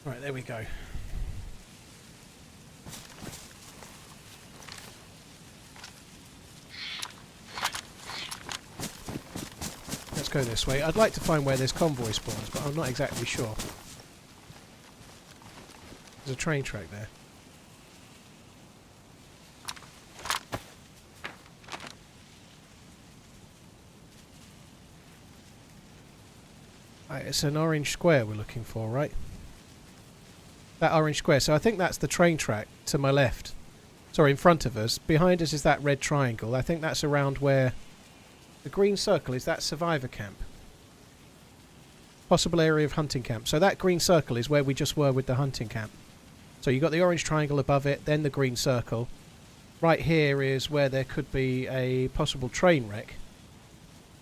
Right, there we go. Let's go this way. I'd like to find where this convoy spawns, but I'm not exactly sure. There's a train track there. Right, it's an orange square we're looking for, right? That orange square. So I think that's the train track to my left. Sorry, in front of us. Behind us is that red triangle. I think that's around where... The green circle, is that survivor camp? Possible area of hunting camp. So that green circle is where we just were with the hunting camp. So you've got the orange triangle above it, then the green circle. Right here is where there could be a possible train wreck.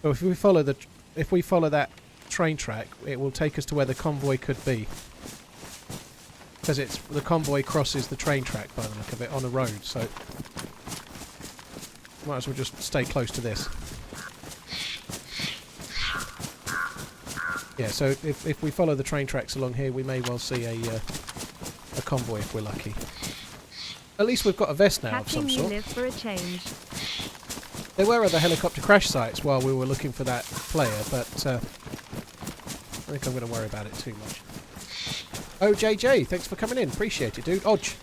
So if we follow that train track, it will take us to where the convoy could be. Because the convoy crosses the train track by the look of it on a road, so might as well just stay close to this. Yeah, so if we follow the train tracks along here, we may well see a convoy if we're lucky. At least we've got a vest now of some sort. Live for a change. There were other helicopter crash sites while we were looking for that player, but I think I'm going to worry about it too much. Oh, JJ, thanks for coming in. Appreciate it, dude. Odge.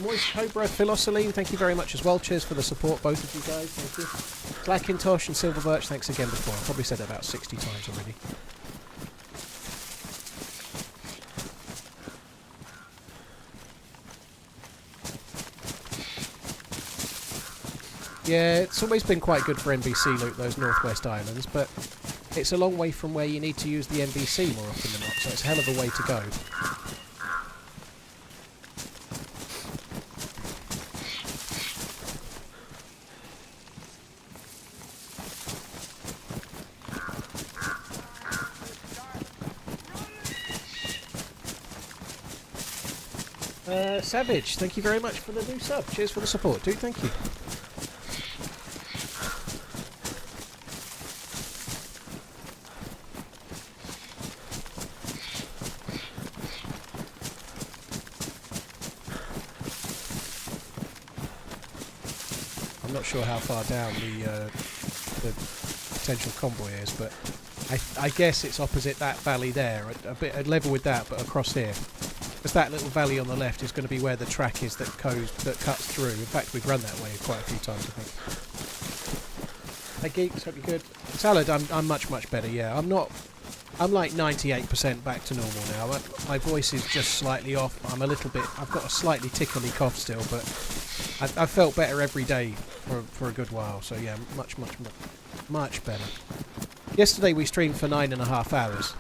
Moist Cobra, Philosophy, thank you very much as well. Cheers for the support, both of you guys. Thank you. Blackintosh and Silver Birch, thanks again before. I've probably said that about 60 times already. Yeah, it's always been quite good for NBC loot, those Northwest Islands, but it's a long way from where you need to use the NBC more often than not, so it's a hell of a way to go. Savage, thank you very much for the new sub. Cheers for the support, dude. Thank you. not sure how far down the potential convoy is, but I guess it's opposite that valley there, a bit at level with that, but across here. Because that little valley on the left is going to be where the track is that cuts through. In fact, we've run that way quite a few times, I think. Hey geeks, hope you're good. Salad, I'm much better. Yeah, I'm like 98% back to normal now. My voice is just slightly off. I've got a slightly tickly cough still, but I've felt better every day for a good while. So yeah, much better. Yesterday we streamed for 9.5 hours,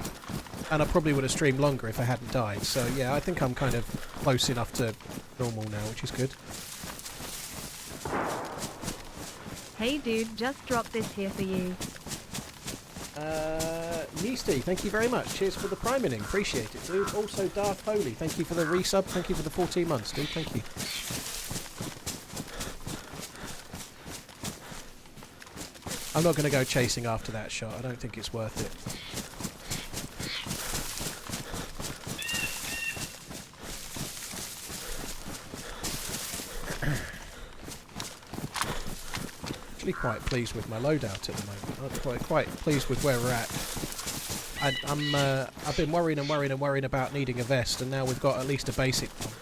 and I probably would have streamed longer if I hadn't died. So yeah, I think I'm kind of close enough to normal now, which is good. Hey dude, just dropped this here for you. Yeasty, thank you very much. Cheers for the priming, appreciate it, dude. Also, Darth Holy, thank you for the resub. Thank you for the 14 months, dude. Thank you. I'm not going to go chasing after that shot. I don't think it's worth it. Actually quite pleased with my loadout at the moment. I'm quite pleased with where we're at. I've been worrying about needing a vest, and now we've got at least a basic one.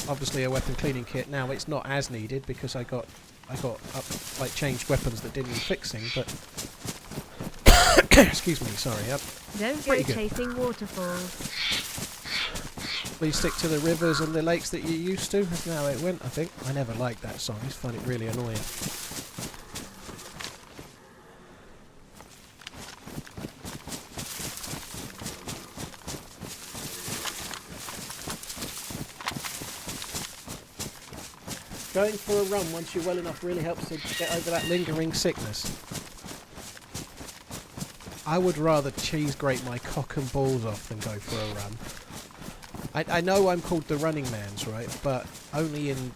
Obviously a weapon cleaning kit. Now it's not as needed because I got changed weapons that didn't need fixing, but excuse me, sorry. Don't go chasing waterfalls. Please stick to the rivers and the lakes that you used to. That's how it went, I think. I never liked that song. I just find it really annoying. Going for a run once you're well enough really helps to get over that lingering sickness. I would rather cheese grate my cock and balls off than go for a run. I know I'm called TheRunningManZ, right? But only in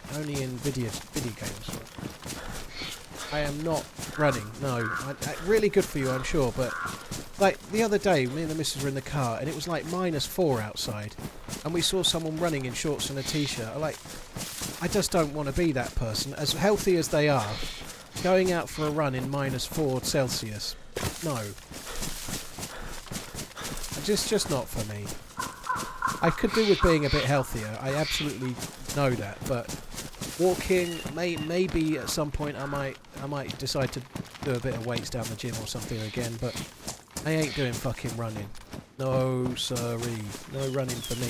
video games. Right? I am not running. No, really good for you, I'm sure. But like the other day, me and the missus were in the car, and it was like -4 outside, and we saw someone running in shorts and a t-shirt. I just don't want to be that person. As healthy as they are, going out for a run in -4 Celsius, no. Just not for me. I could do with being a bit healthier. I absolutely know that, but walking, maybe at some point I might decide to do a bit of weights down the gym or something again, but I ain't doing fucking running. No siree. No running for me.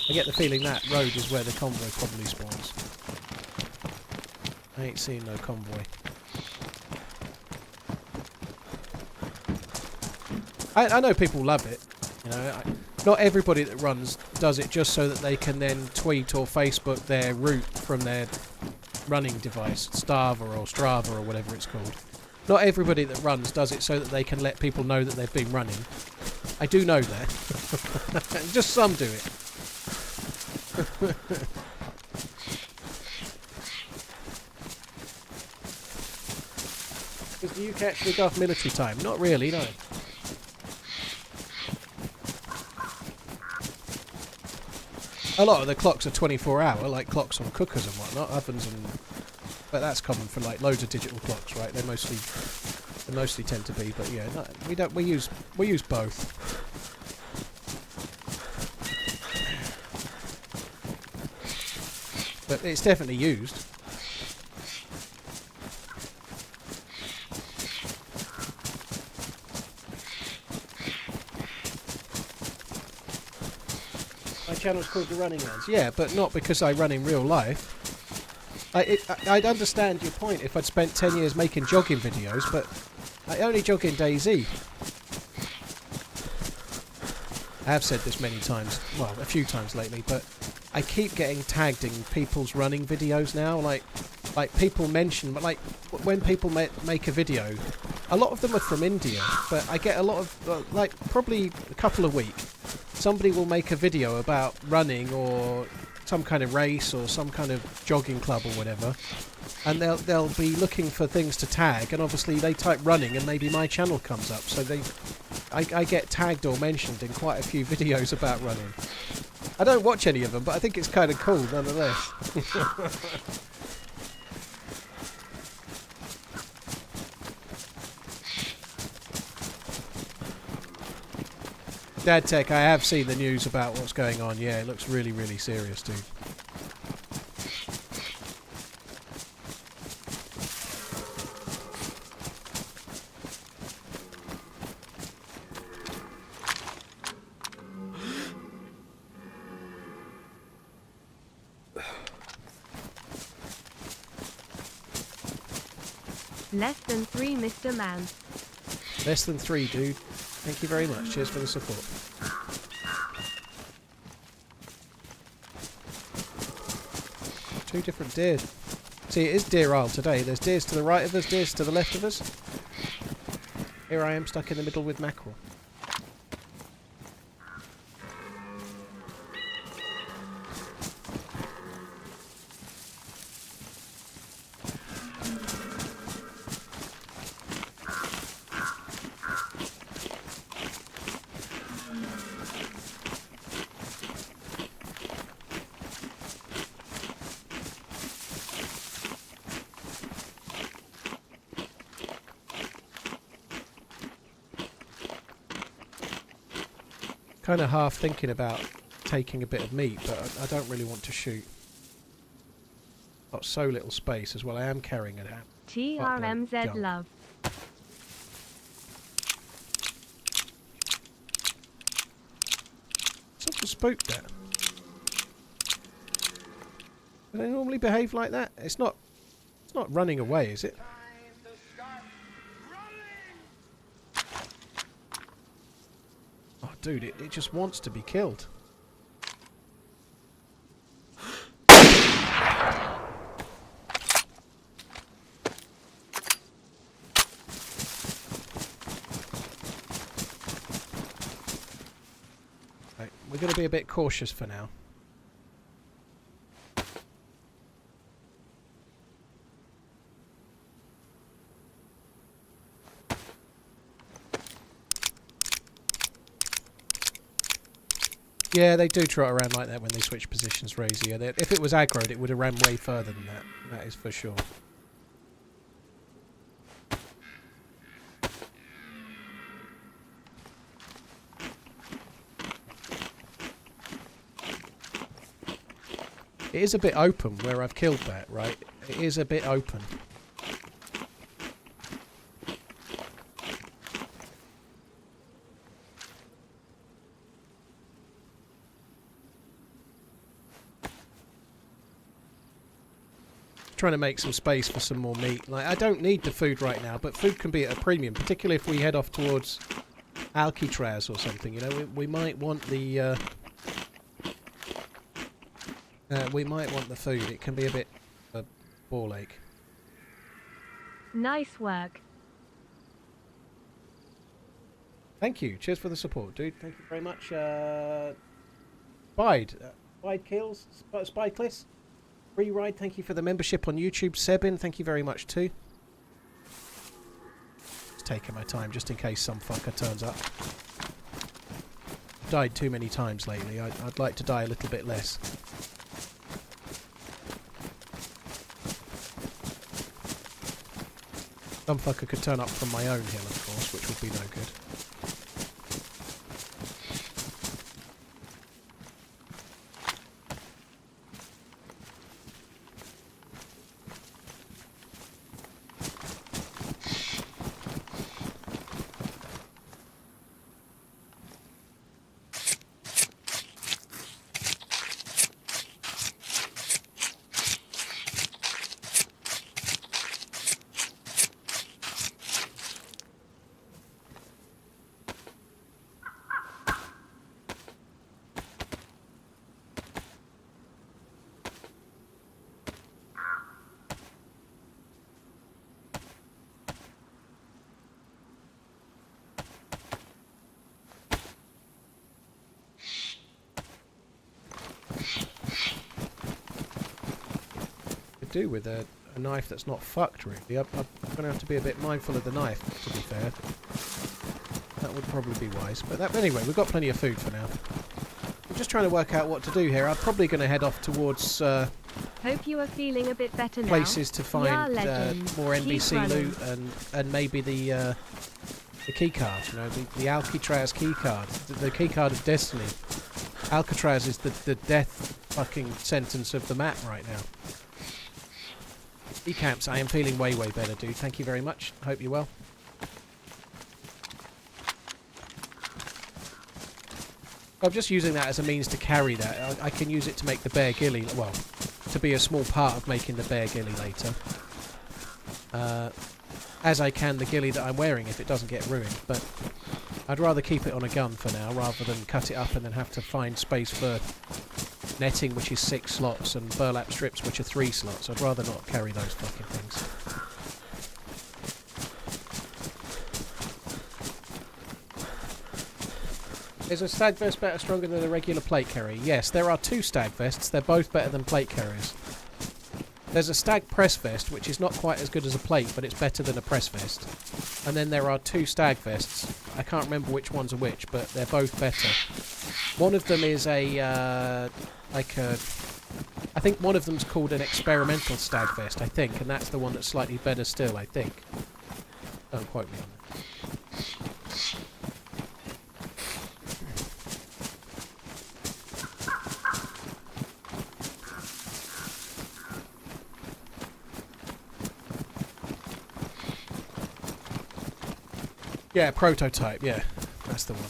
I get the feeling that road is where the convoy probably spawns. I ain't seen no convoy. I know people love it, you know. Not everybody that runs does it just so that they can then tweet or Facebook their route from their running device, Strava or whatever it's called. Not everybody that runs does it so that they can let people know that they've been running. I do know that. Just some do it. Do you catch the Gulf military time? Not really, no. A lot of the clocks are 24-hour, like clocks on cookers and whatnot, ovens and... But that's common for like loads of digital clocks, right? They mostly tend to be, but yeah, no, we use both. But it's definitely used. My channel's called TheRunningManZ. Yeah, but not because I run in real life. I'd understand your point if I'd spent 10 years making jogging videos, but I only jog in DayZ. I have said this many times, well, a few times lately, but I keep getting tagged in people's running videos now. Like people mention, but like when people make a video, a lot of them are from India, but I get a lot of like probably a couple a week. Somebody will make a video about running or some kind of race or some kind of jogging club or whatever, and they'll be looking for things to tag, and obviously they type running and maybe my channel comes up, so I get tagged or mentioned in quite a few videos about running. I don't watch any of them, but I think it's kind of cool nonetheless. Dad Tech, I have seen the news about what's going on. Yeah, it looks really, really serious, dude. Less than 3, Mr. Man. Less than 3, dude. Thank you very much. Cheers for the support. Two different deer. See, it is Deerisle today. There's deers to the right of us, deers to the left of us. Here I am stuck in the middle with mackerel. Kind of half thinking about taking a bit of meat, but I don't really want to shoot. Got so little space as well. I am carrying it out. TRMZ love. Something spooked that. Do they normally behave like that? It's not running away, is it? Oh, dude, it just wants to be killed. Right, we're going to be a bit cautious for now. Yeah, they do trot around like that when they switch positions, Razy. Yeah, if it was aggroed, it would have ran way further than that. That is for sure. It is a bit open where I've killed that, right? It is a bit open. Trying to make some space for some more meat. Like, I don't need the food right now, but food can be at a premium, particularly if we head off towards Alcatraz or something. You know, we might want the food. It can be a bit a ball ache. Nice work. Thank you. Cheers for the support, dude. Thank you very much. Bide Kills, Spidecliss. Reride, thank you for the membership on YouTube. Sebin, thank you very much too. Just taking my time just in case some fucker turns up. Died too many times lately. I'd like to die a little bit less. Some fucker could turn up from my own hill, of course, which would be no good. could do with a knife that's not fucked, really. I'm going to have to be a bit mindful of the knife, to be fair. That would probably be wise. But anyway, we've got plenty of food for now. I'm just trying to work out what to do here. I'm probably going to head off towards Hope you are feeling a bit better now. places to find more NBC Keep loot and maybe the key card, you know, the Alcatraz key card, the key card of destiny. Alcatraz is the death fucking sentence of the map right now. E-camps, I am feeling way better, dude. Thank you very much. Hope you're well. I'm just using that as a means to carry that. I can use it to make the bear ghillie, well, to be a small part of making the bear ghillie later. As I can the ghillie that I'm wearing if it doesn't get ruined, but I'd rather keep it on a gun for now rather than cut it up and then have to find space for netting, which is 6 slots, and burlap strips, which are 3 slots. I'd rather not carry those fucking things. Is a stag vest better, stronger than a regular plate carrier? Yes, there are 2 stag vests. They're both better than plate carriers. There's a stag press vest, which is not quite as good as a plate, but it's better than a press vest. And then there are 2 stag vests. I can't remember which ones are which, but they're both better. One of them is I think one of them's called an experimental stag vest, I think, and that's the one that's slightly better still, I think. Don't quote me on that. Yeah, prototype, yeah. That's the one.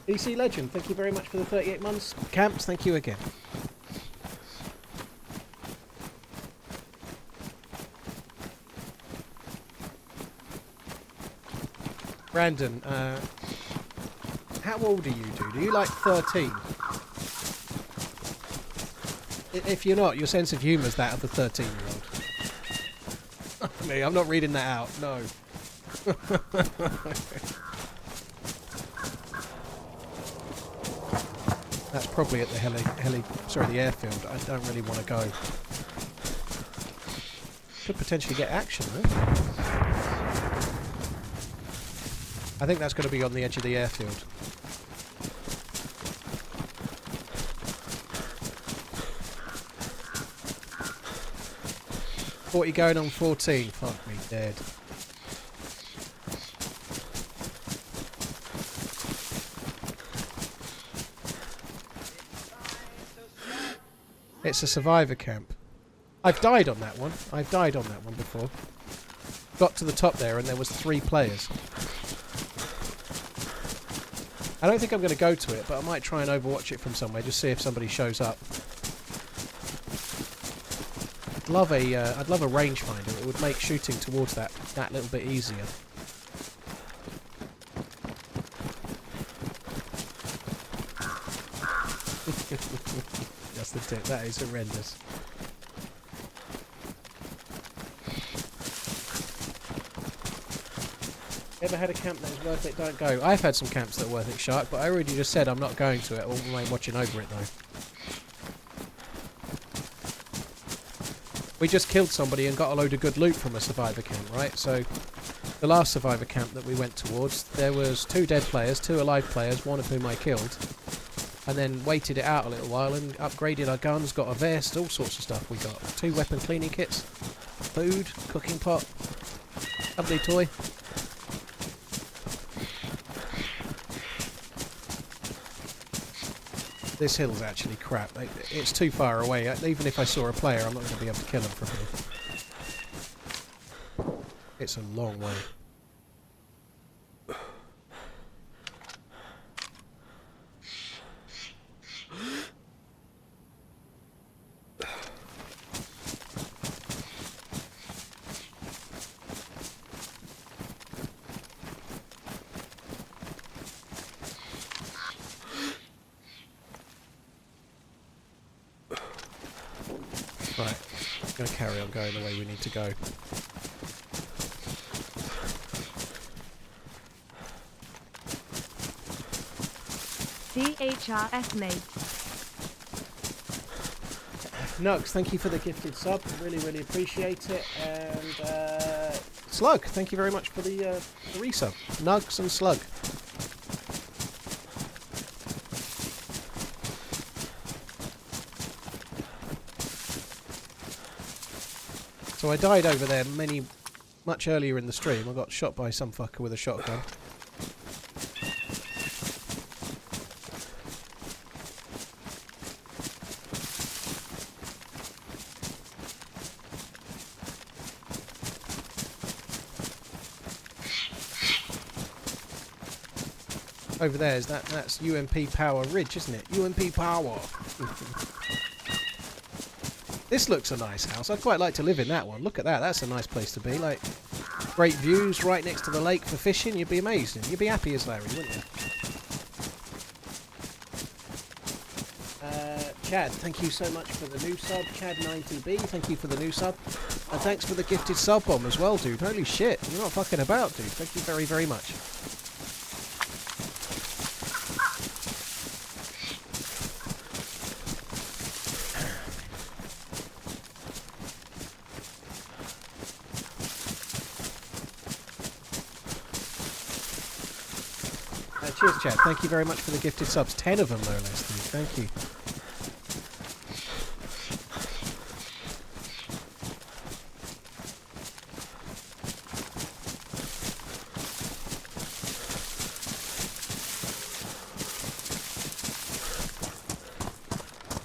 DC Legend, thank you very much for the 38 months. Camps, thank you again. Brandon, how old are you, dude? Are you like 13? If you're not, your sense of humour is that of the 13-year-old. Me, I'm not reading that out, no. That's probably at the the airfield. I don't really want to go. Could potentially get action though. I think that's going to be on the edge of the airfield. .40 going on 14. Fuck me dead. It's a survivor camp. I've died on that one. I've died on that one before. Got to the top there and there was 3 players. I don't think I'm going to go to it, but I might try and overwatch it from somewhere, just see if somebody shows up. I'd love a rangefinder. It would make shooting towards that little bit easier. That's the tip. That is horrendous. Ever had a camp that is worth it? Don't go. I've had some camps that are worth it, Shark, but I already just said I'm not going to it. I'm watching over it though. We just killed somebody and got a load of good loot from a survivor camp, right? So the last survivor camp that we went towards, there was 2 dead players, 2 alive players, one of whom I killed. And then waited it out a little while and upgraded our guns, got a vest, all sorts of stuff we got. 2 weapon cleaning kits, food, cooking pot, lovely toy. This hill's actually crap. It's too far away. Even if I saw a player, I'm not going to be able to kill him from here. It's a long way. Right, I'm going to carry on going the way we need to go. DHRS mate. Nugs, thank you for the gifted sub. Really, really appreciate it. And Slug, thank you very much for the resub. Nugs and Slug. So I died over there much earlier in the stream. I got shot by some fucker with a shotgun. Over there is that's UMP Power Ridge, isn't it? UMP Power. This looks a nice house. I'd quite like to live in that one. Look at that. That's a nice place to be. Like, great views right next to the lake for fishing. You'd be amazing. You'd be happy as Larry, wouldn't you? Chad, thank you so much for the new sub. Chad90B, thank you for the new sub. And thanks for the gifted sub bomb as well, dude. Holy shit. You're not fucking about, dude. Thank you very, very much. Cheers, Chad. Thank you very much for the gifted subs. 10 of them, no less, dude. Thank you.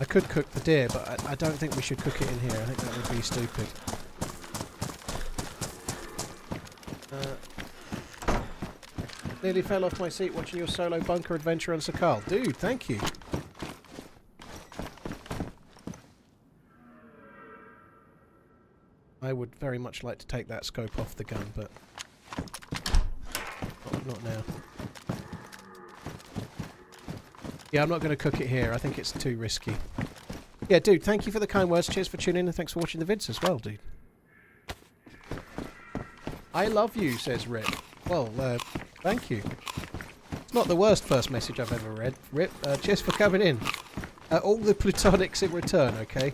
I could cook the deer, but I don't think we should cook it in here. I think that would be stupid. Nearly fell off my seat watching your solo bunker adventure on Sakal. Dude, thank you. I would very much like to take that scope off the gun, but not now. Yeah, I'm not going to cook it here. I think it's too risky. Yeah, dude, thank you for the kind words. Cheers for tuning in, and thanks for watching the vids as well, dude. I love you, says Rip. Well, thank you. It's not the worst first message I've ever read. Rip, cheers for coming in. All the plutonics in return, okay?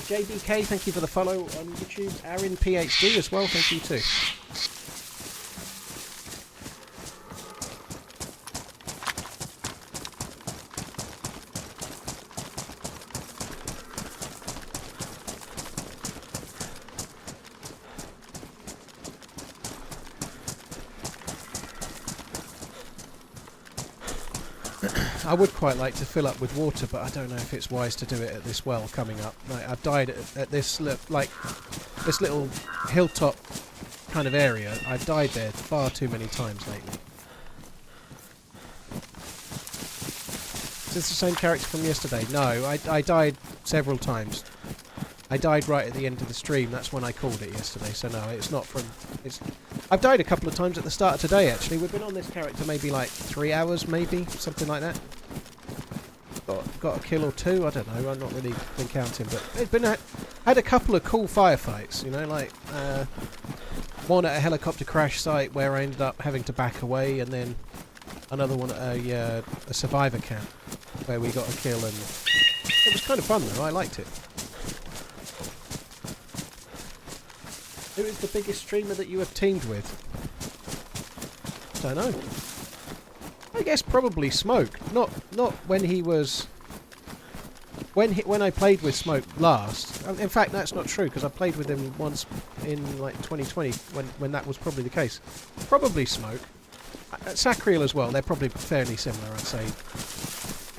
JBK, thank you for the follow on YouTube. Aaron PhD as well, thank you too. I would quite like to fill up with water, but I don't know if it's wise to do it at this well coming up. Like, I've died at this this little hilltop kind of area. I've died there far too many times lately. Is this the same character from yesterday? No, I died several times. I died right at the end of the stream. That's when I called it yesterday. So no, it's not from... I've died a couple of times at the start of today, actually. We've been on this character maybe like 3 hours, maybe, something like that. Got a kill or two, I don't know. I've not really been counting, but it's had a couple of cool firefights, you know, like one at a helicopter crash site where I ended up having to back away, and then another one at a survivor camp where we got a kill, and it was kind of fun though. I liked it. Who is the biggest streamer that you have teamed with? Don't know. I guess probably Smoke. Not when he was... When I played with Smoke last. In fact, that's not true, because I played with him once in like 2020 when that was probably the case. Probably Smoke. Sacriel as well. They're probably fairly similar, I'd say,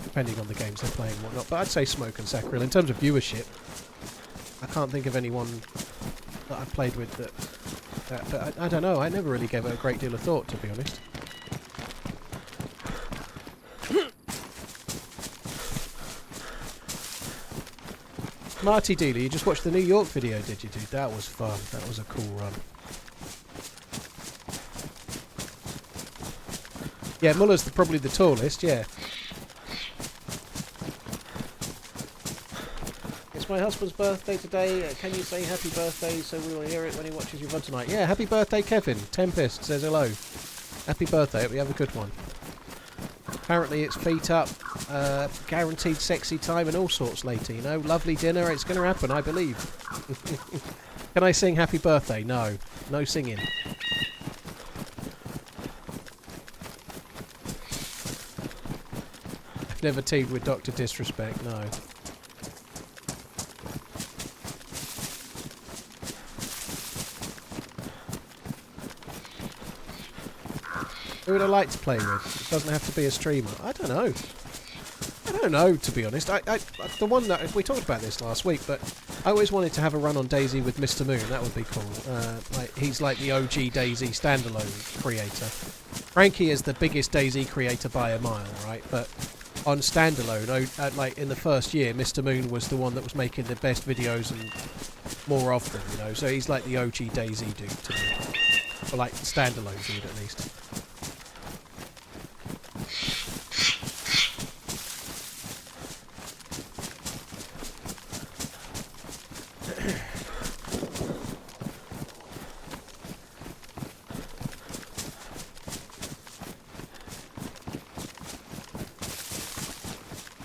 depending on the games they're playing and whatnot. But I'd say Smoke and Sacriel. In terms of viewership, I can't think of anyone that I've played with that but I don't know. I never really gave it a great deal of thought, to be honest. Marty Dealer, you just watched the New York video, did you, dude? That was fun. That was a cool run. Yeah, Muller's probably the tallest, yeah. my husband's birthday today. Can you say happy birthday so we will hear it when he watches your VOD tonight? Yeah, happy birthday, Kevin. Tempest says hello. Happy birthday. Hope you have a good one. Apparently it's feet up, guaranteed sexy time and all sorts later, you know. Lovely dinner. It's going to happen, I believe. Can I sing happy birthday? No. No singing. I've never teamed with Dr. Disrespect, no. Who would I like to play with? It doesn't have to be a streamer. I don't know. I don't know, to be honest. The one that... We talked about this last week, but I always wanted to have a run on DayZ with Mr. Moon. That would be cool. He's like the OG DayZ standalone creator. Frankie is the biggest DayZ creator by a mile, right? But on standalone, like in the first year, Mr. Moon was the one that was making the best videos and more of them, you know. So he's like the OG DayZ dude to me. Or like standalone dude, at least.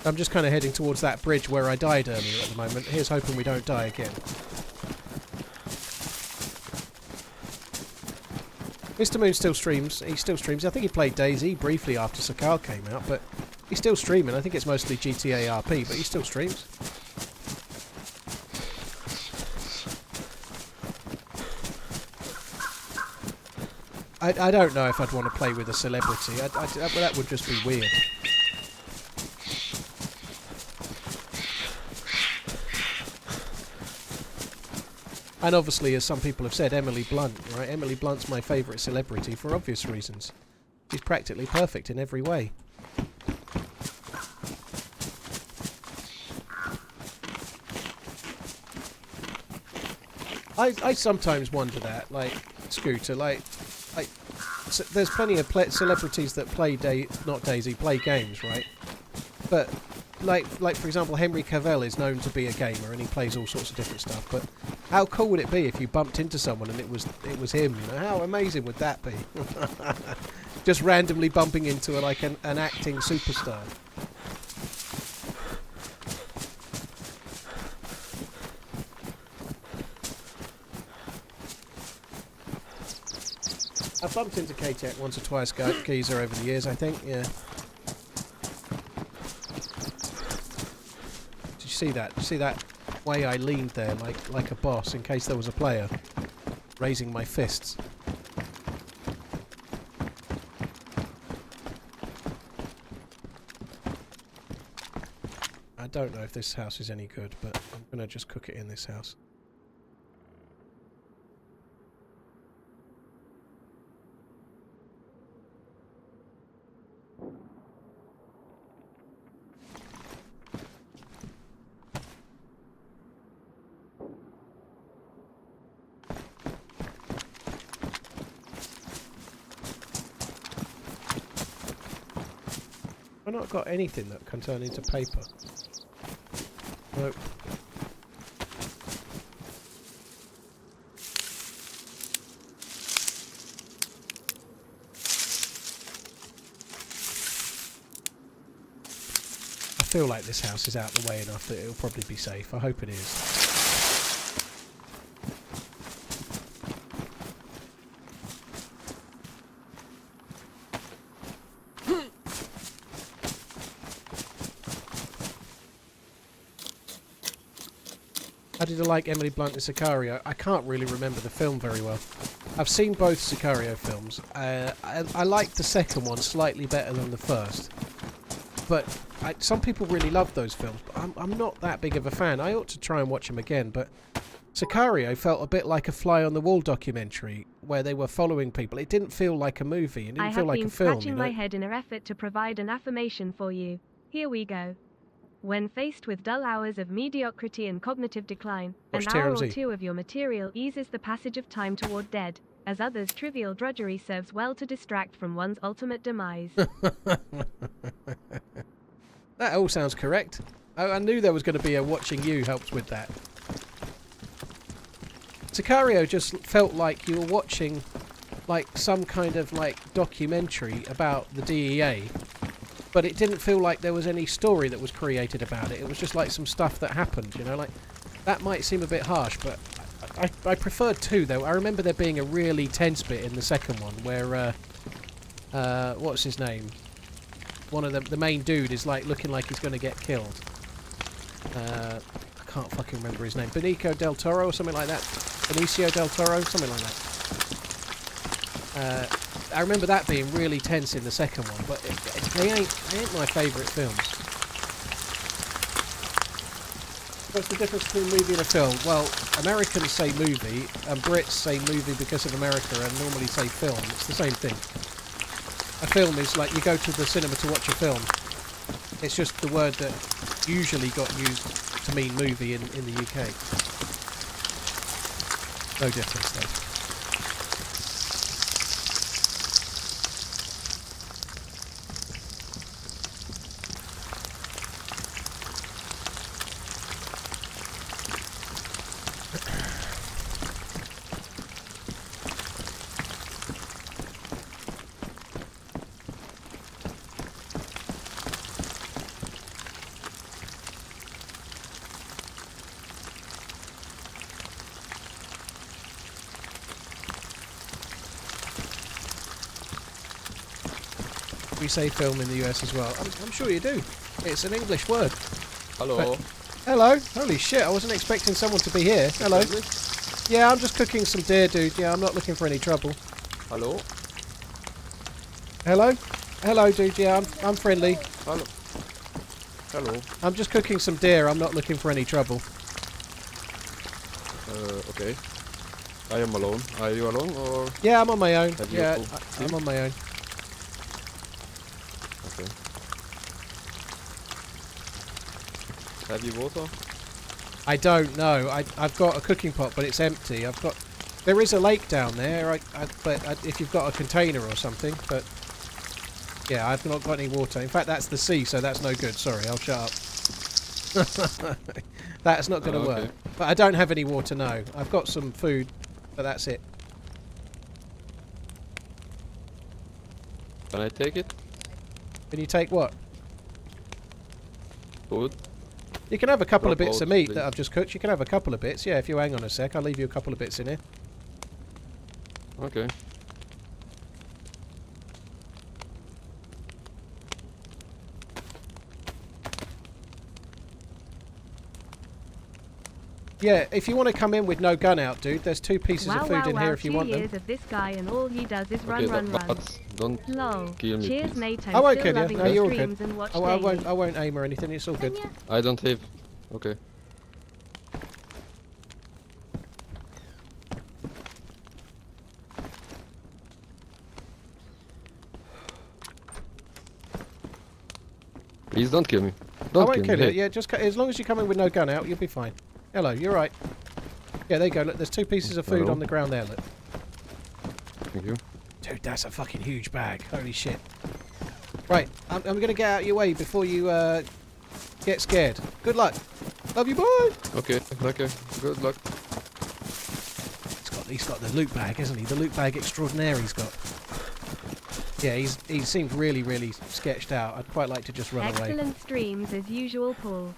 I'm just kind of heading towards that bridge where I died earlier at the moment. Here's hoping we don't die again. Mr. Moon still streams. He still streams. I think he played DayZ briefly after Sakal came out, but he's still streaming. I think it's mostly GTA RP, but he still streams. I don't know if I'd want to play with a celebrity. That would just be weird. And obviously, as some people have said, Emily Blunt, right? Emily Blunt's my favourite celebrity for obvious reasons. She's practically perfect in every way. I sometimes wonder that, like, Scooter, like so there's plenty of celebrities that play not DayZ, play games, right? But like for example, Henry Cavill is known to be a gamer and he plays all sorts of different stuff. But how cool would it be if you bumped into someone and it was him? You know, how amazing would that be? Just randomly bumping into an acting superstar. I've bumped into K-Tech once or twice, Geezer, over the years, I think, yeah. Did you see that? Did you see that way I leaned there like a boss in case there was a player? Raising my fists. I don't know if this house is any good, but I'm going to just cook it in this house. I've not got anything that can turn into paper. Nope. I feel like this house is out of the way enough that it'll probably be safe. I hope it is. How did I like Emily Blunt and Sicario? I can't really remember the film very well. I've seen both Sicario films. I like the second one slightly better than the first. But some people really love those films, but I'm not that big of a fan. I ought to try and watch them again, but Sicario felt a bit like a fly-on-the-wall documentary where they were following people. It didn't feel like a movie. It didn't feel like a film. I have been scratching my head in an effort to provide an affirmation for you. Here we go. When faced with dull hours of mediocrity and cognitive decline, Watch an hour TRMZ. or two of your material eases the passage of time toward dead, as others' trivial drudgery serves well to distract from one's ultimate demise. That all sounds correct. I knew there was going to be a watching you helped with that. Sicario just felt like you were watching like some kind of like documentary about the DEA, but it didn't feel like there was any story that was created about it. It was just like some stuff that happened, you know, like that might seem a bit harsh, but I preferred 2 though. I remember there being a really tense bit in the second one where what's his name? One of the main dude is like looking like he's going to get killed. I can't fucking remember his name. Benicio del Toro or something like that. Benicio del Toro, something like that. I remember that being really tense in the second one, but they ain't my favourite films. What's the difference between a movie and a film? Well, Americans say movie, and Brits say movie because of America, and normally say film. It's the same thing. A film is like you go to the cinema to watch a film. It's just the word that usually got used to mean movie in the UK. No difference though. We say film in the US as well. I'm sure you do. It's an English word. Hello. But, hello. Holy shit, I wasn't expecting someone to be here. Hello. Yeah, I'm just cooking some deer, dude. Yeah, I'm not looking for any trouble. Hello. Hello? Hello, dude. Yeah, I'm friendly. Hello. Hello. I'm just cooking some deer. I'm not looking for any trouble. Okay. I am alone. Are you alone or? Yeah, I'm on my own. Have you Yeah, a full I'm team? on my own. Okay. Have you water? I don't know. I've got a cooking pot, but it's empty. There is a lake down there, if you've got a container or something, but yeah, I've not got any water. In fact, that's the sea, so that's no good. Sorry, I'll shut up. That's not going to Okay. work. But I don't have any water, no. I've got some food, but that's it. Can I take it? Can you take what? Food? You can have a couple of Drop bits of out, meat please. that I've just cooked. You can have a couple of bits. Yeah, if you hang on a sec, I'll leave you a couple of bits in here. Okay. Yeah, if you want to come in with no gun out, dude, there's 2 pieces of food in here if you want 2 them. years of this guy and all he does is run, Okay, run, run. but don't Lol. kill me, Cheers, please. mate. I'm I won't still kill you. loving No, the you're all streams good. and watch Oh, I daily. won't aim or anything. It's all good. I don't have. Okay. Please don't kill me. I Don't won't kill me. you. Hey. Yeah, just as long as you come in with no gun out, you'll be fine. Hello, you're right. Yeah, there you go. Look, there's 2 pieces of food Hello. on the ground there. Look, Thank you. dude, that's a fucking huge bag. Holy shit. Right, I'm gonna get out of your way before you get scared. Good luck. Love you, boy. Okay. Okay. Good luck. He's got the loot bag, hasn't he? The loot bag extraordinaire he's got. Yeah, he seems really sketched out. I'd quite like to just run away. Excellent streams as usual, Paul.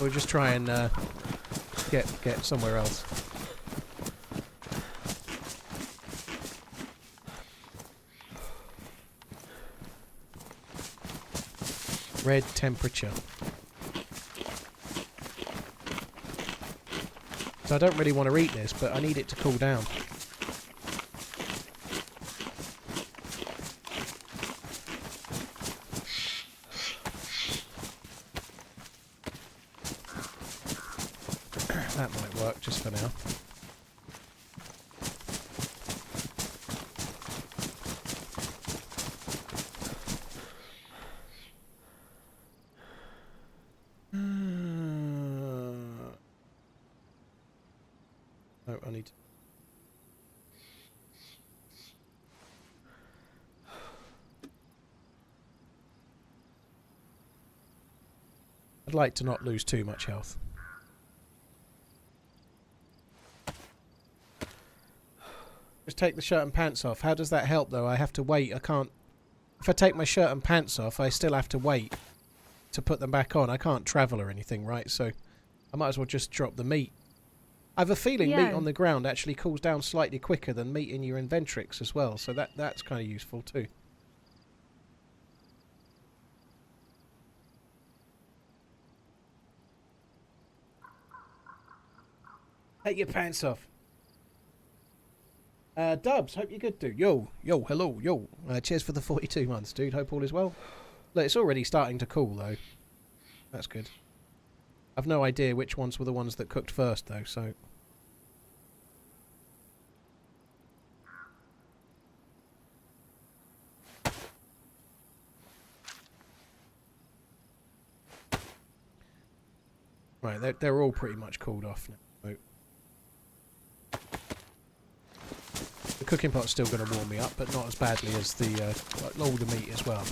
We'll just try and get somewhere else. Red temperature. So I don't really want to eat this, but I need it to cool down. That might work just for now. Oh, I need. I'd like to not lose too much health. Just take the shirt and pants off. How does that help though? I have to wait. I can't... If I take my shirt and pants off, I still have to wait to put them back on. I can't travel or anything, right? So I might as well just drop the meat. I have a feeling meat on the ground actually cools down slightly quicker than meat in your inventrix as well. So that's kind of useful too. Take your pants off. Dubs, hope you're good, dude. Yo, hello, yo. Cheers for the 42 months, dude. Hope all is well. Look, it's already starting to cool, though. That's good. I've no idea which ones were the ones that cooked first, though, so... Right, they're all pretty much cooled off now. So the cooking pot's still going to warm me up, but not as badly as the all the meat as well.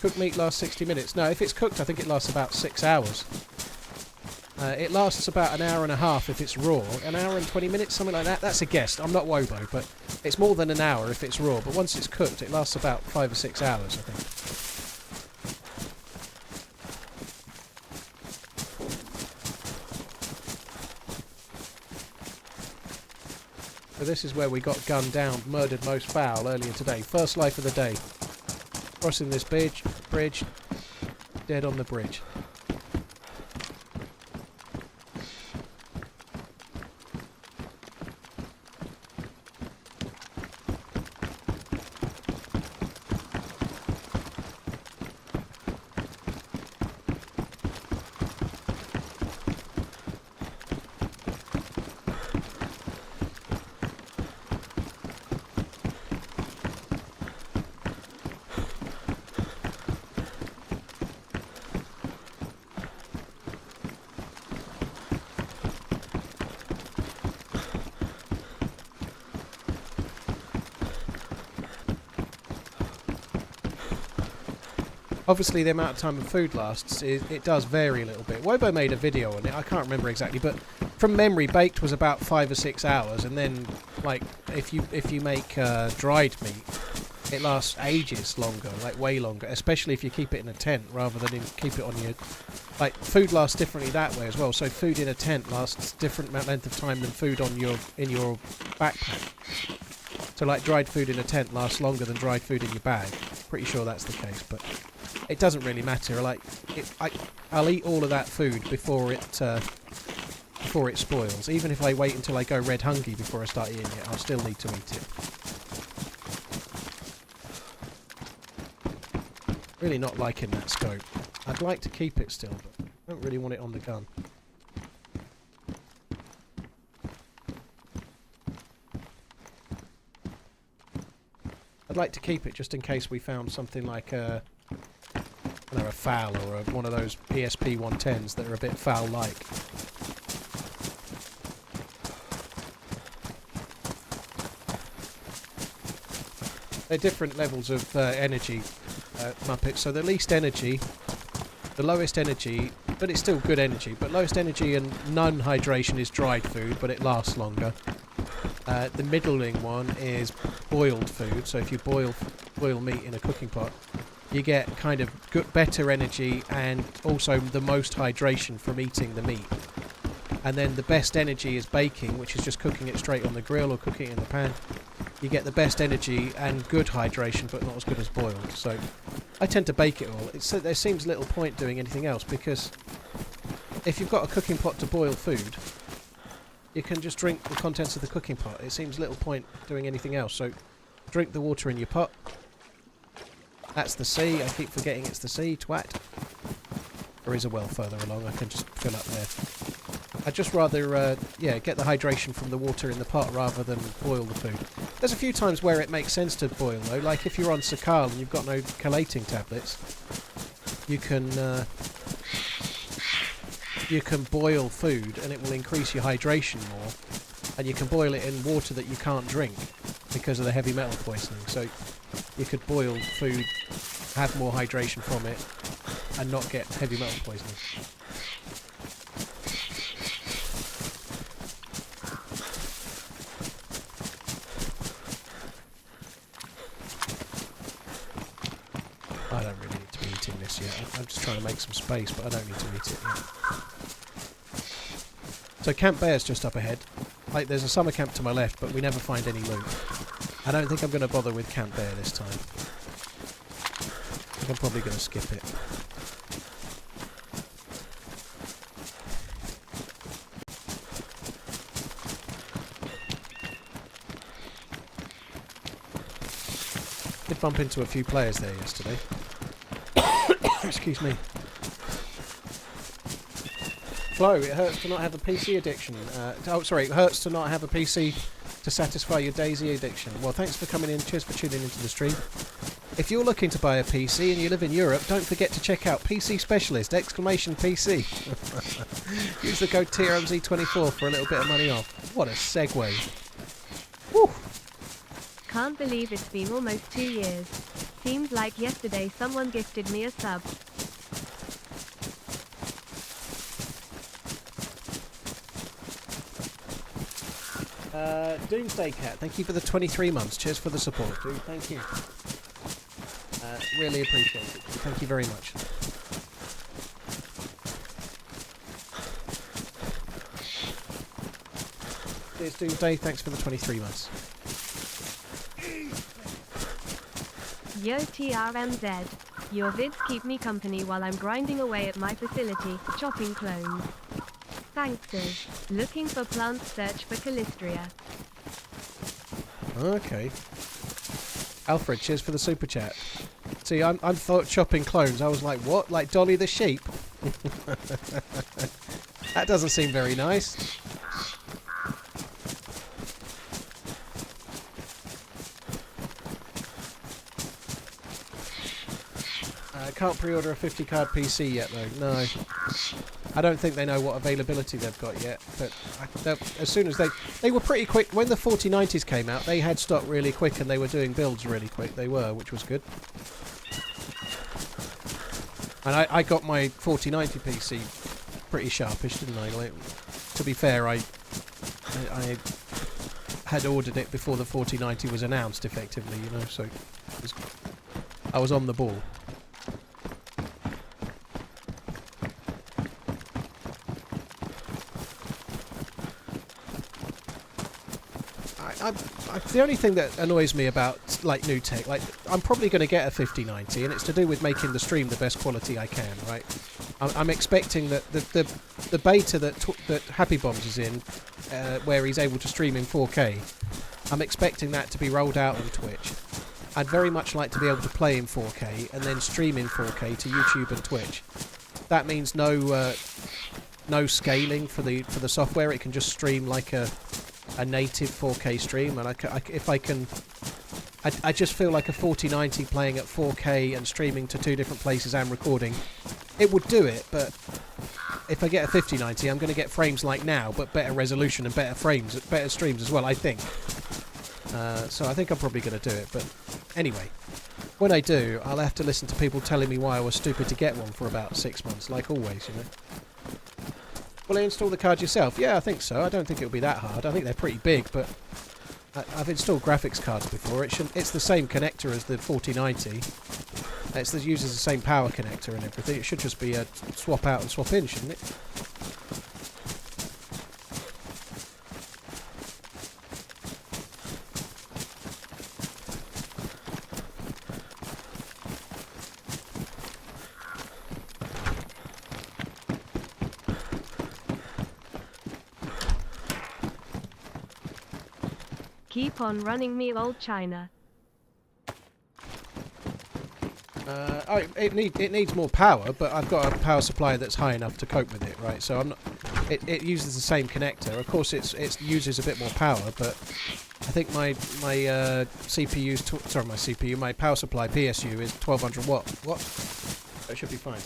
Cooked meat lasts 60 minutes. No, if it's cooked, I think it lasts about 6 hours. It lasts about an hour and a half if it's raw. An hour and 20 minutes, something like that. That's a guess. I'm not Wobo, but it's more than an hour if it's raw. But once it's cooked, it lasts about 5 or 6 hours, I think. So this is where we got gunned down, murdered most foul earlier today. First life of the day. Crossing this bridge, dead on the bridge. Obviously, the amount of time the food lasts, it does vary a little bit. Wobo made a video on it, I can't remember exactly, but from memory, baked was about 5 or 6 hours, and then, like, if you make dried meat, it lasts ages longer, like way longer, especially if you keep it in a tent rather than keep it on your... Like, food lasts differently that way as well, so food in a tent lasts different length of time than food in your backpack. So, like, dried food in a tent lasts longer than dried food in your bag. Pretty sure that's the case, but... It doesn't really matter. Like, I'll eat all of that food before it spoils. Even if I wait until I go red hungry before I start eating it, I'll still need to eat it. Really not liking that scope. I'd like to keep it still, but I don't really want it on the gun. I'd like to keep it just in case we found something like a foul or one of those PSP 110s that are a bit foul-like. They're different levels of energy, Muppets. So the least energy, the lowest energy, but it's still good energy, but lowest energy and none hydration is dried food, but it lasts longer. The middling one is boiled food, so if you boil meat in a cooking pot, you get kind of better energy and also the most hydration from eating the meat. And then the best energy is baking, which is just cooking it straight on the grill or cooking it in the pan. You get the best energy and good hydration, but not as good as boiled. So I tend to bake it all. There seems little point doing anything else, because if you've got a cooking pot to boil food, you can just drink the contents of the cooking pot. It seems little point doing anything else. So drink the water in your pot. That's the sea. I keep forgetting it's the sea, twat. There is a well further along. I can just fill up there. I'd just rather, get the hydration from the water in the pot rather than boil the food. There's a few times where it makes sense to boil, though. Like if you're on Sakal and you've got no collating tablets, you can boil food and it will increase your hydration more. And you can boil it in water that you can't drink because of the heavy metal poisoning. So you could boil food, have more hydration from it, and not get heavy metal poisoning. I don't really need to be eating this yet. I'm just trying to make some space, but I don't need to eat it yet. So Camp Bear's just up ahead. Like, there's a summer camp to my left, but we never find any loot. I don't think I'm going to bother with Camp Bear this time. I think I'm probably going to skip it. Did bump into a few players there yesterday. Excuse me. Flo, it hurts to not have a PC addiction. It hurts to not have a PC to satisfy your DayZ addiction. Well, thanks for coming in. Cheers for tuning into the stream. If you're looking to buy a PC and you live in Europe, don't forget to check out PC Specialist, !PC. Use the code TRMZ24 for a little bit of money off. What a segue. Woo! Can't believe it's been almost 2 years. Seems like yesterday someone gifted me a sub. Doomsday Cat, thank you for the 23 months. Cheers for the support, dude. Thank you. Really appreciate it. Thank you very much. Cheers, Doomsday. Thanks for the 23 months. Yo TRMZ. Your vids keep me company while I'm grinding away at my facility, chopping clones. Thanks, Diz. Looking for plants, search for Calistria. Okay. Alfred, cheers for the super chat. See, I thought chopping clones. I was like, what? Like Dolly the sheep? That doesn't seem very nice. I can't pre-order a 50 card PC yet though. No. I don't think they know what availability they've got yet, but as soon as they were pretty quick when the 4090s came out. They had stock really quick and they were doing builds really quick. They were, which was good. And I got my 4090 PC pretty sharpish, didn't I? Like, to be fair, I had ordered it before the 4090 was announced, effectively, you know. So I was on the ball. The only thing that annoys me about like new tech, like I'm probably going to get a 5090, and it's to do with making the stream the best quality I can. Right? I'm expecting that the beta that Happy Bombs is in, where he's able to stream in 4K, I'm expecting that to be rolled out on Twitch. I'd very much like to be able to play in 4K and then stream in 4K to YouTube and Twitch. That means no scaling for the software. It can just stream like a native 4K stream, and I just feel like a 4090 playing at 4K and streaming to two different places and recording, it would do it, but if I get a 5090 I'm going to get frames like now, but better resolution and better frames, better streams as well, I think. So I think I'm probably going to do it, but anyway, when I do, I'll have to listen to people telling me why I was stupid to get one for about 6 months, like always, you know. Will you install the card yourself? Yeah, I think so. I don't think it'll be that hard. I think they're pretty big, but I've installed graphics cards before. It's the same connector as the 4090. It uses the same power connector and everything. It should just be a swap out and swap in, shouldn't it? Keep on running me, old China. It needs more power, but I've got a power supply that's high enough to cope with it, right? So I'm not. It uses the same connector. Of course, it uses a bit more power, but I think my my power supply PSU is 1200 watt. What? That should be fine.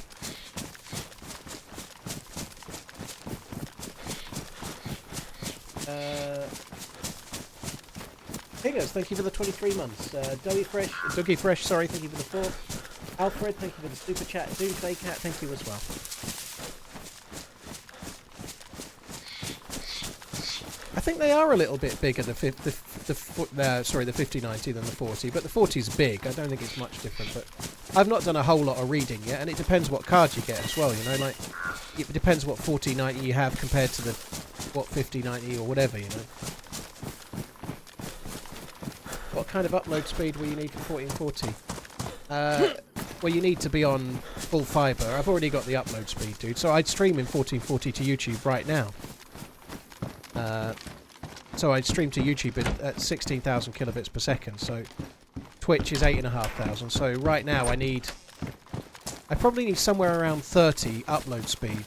Pingers, thank you for the 23 months. Dougie Fresh, sorry, thank you for the 4. Alfred, thank you for the super chat. Doomsday Cat, thank you as well. I think they are a little bit bigger, the 5090 than the 40, but the 40's big. I don't think it's much different, but I've not done a whole lot of reading yet, and it depends what card you get as well, you know, like, it depends what 4090 you have compared to the, what 5090 or whatever, you know. What kind of upload speed will you need for 1440? Well, you need to be on full fibre. I've already got the upload speed, dude, so I'd stream in 1440 to YouTube right now. So I'd stream to YouTube at 16,000 kilobits per second, so Twitch is 8,500, so right now I probably need somewhere around 30 upload speed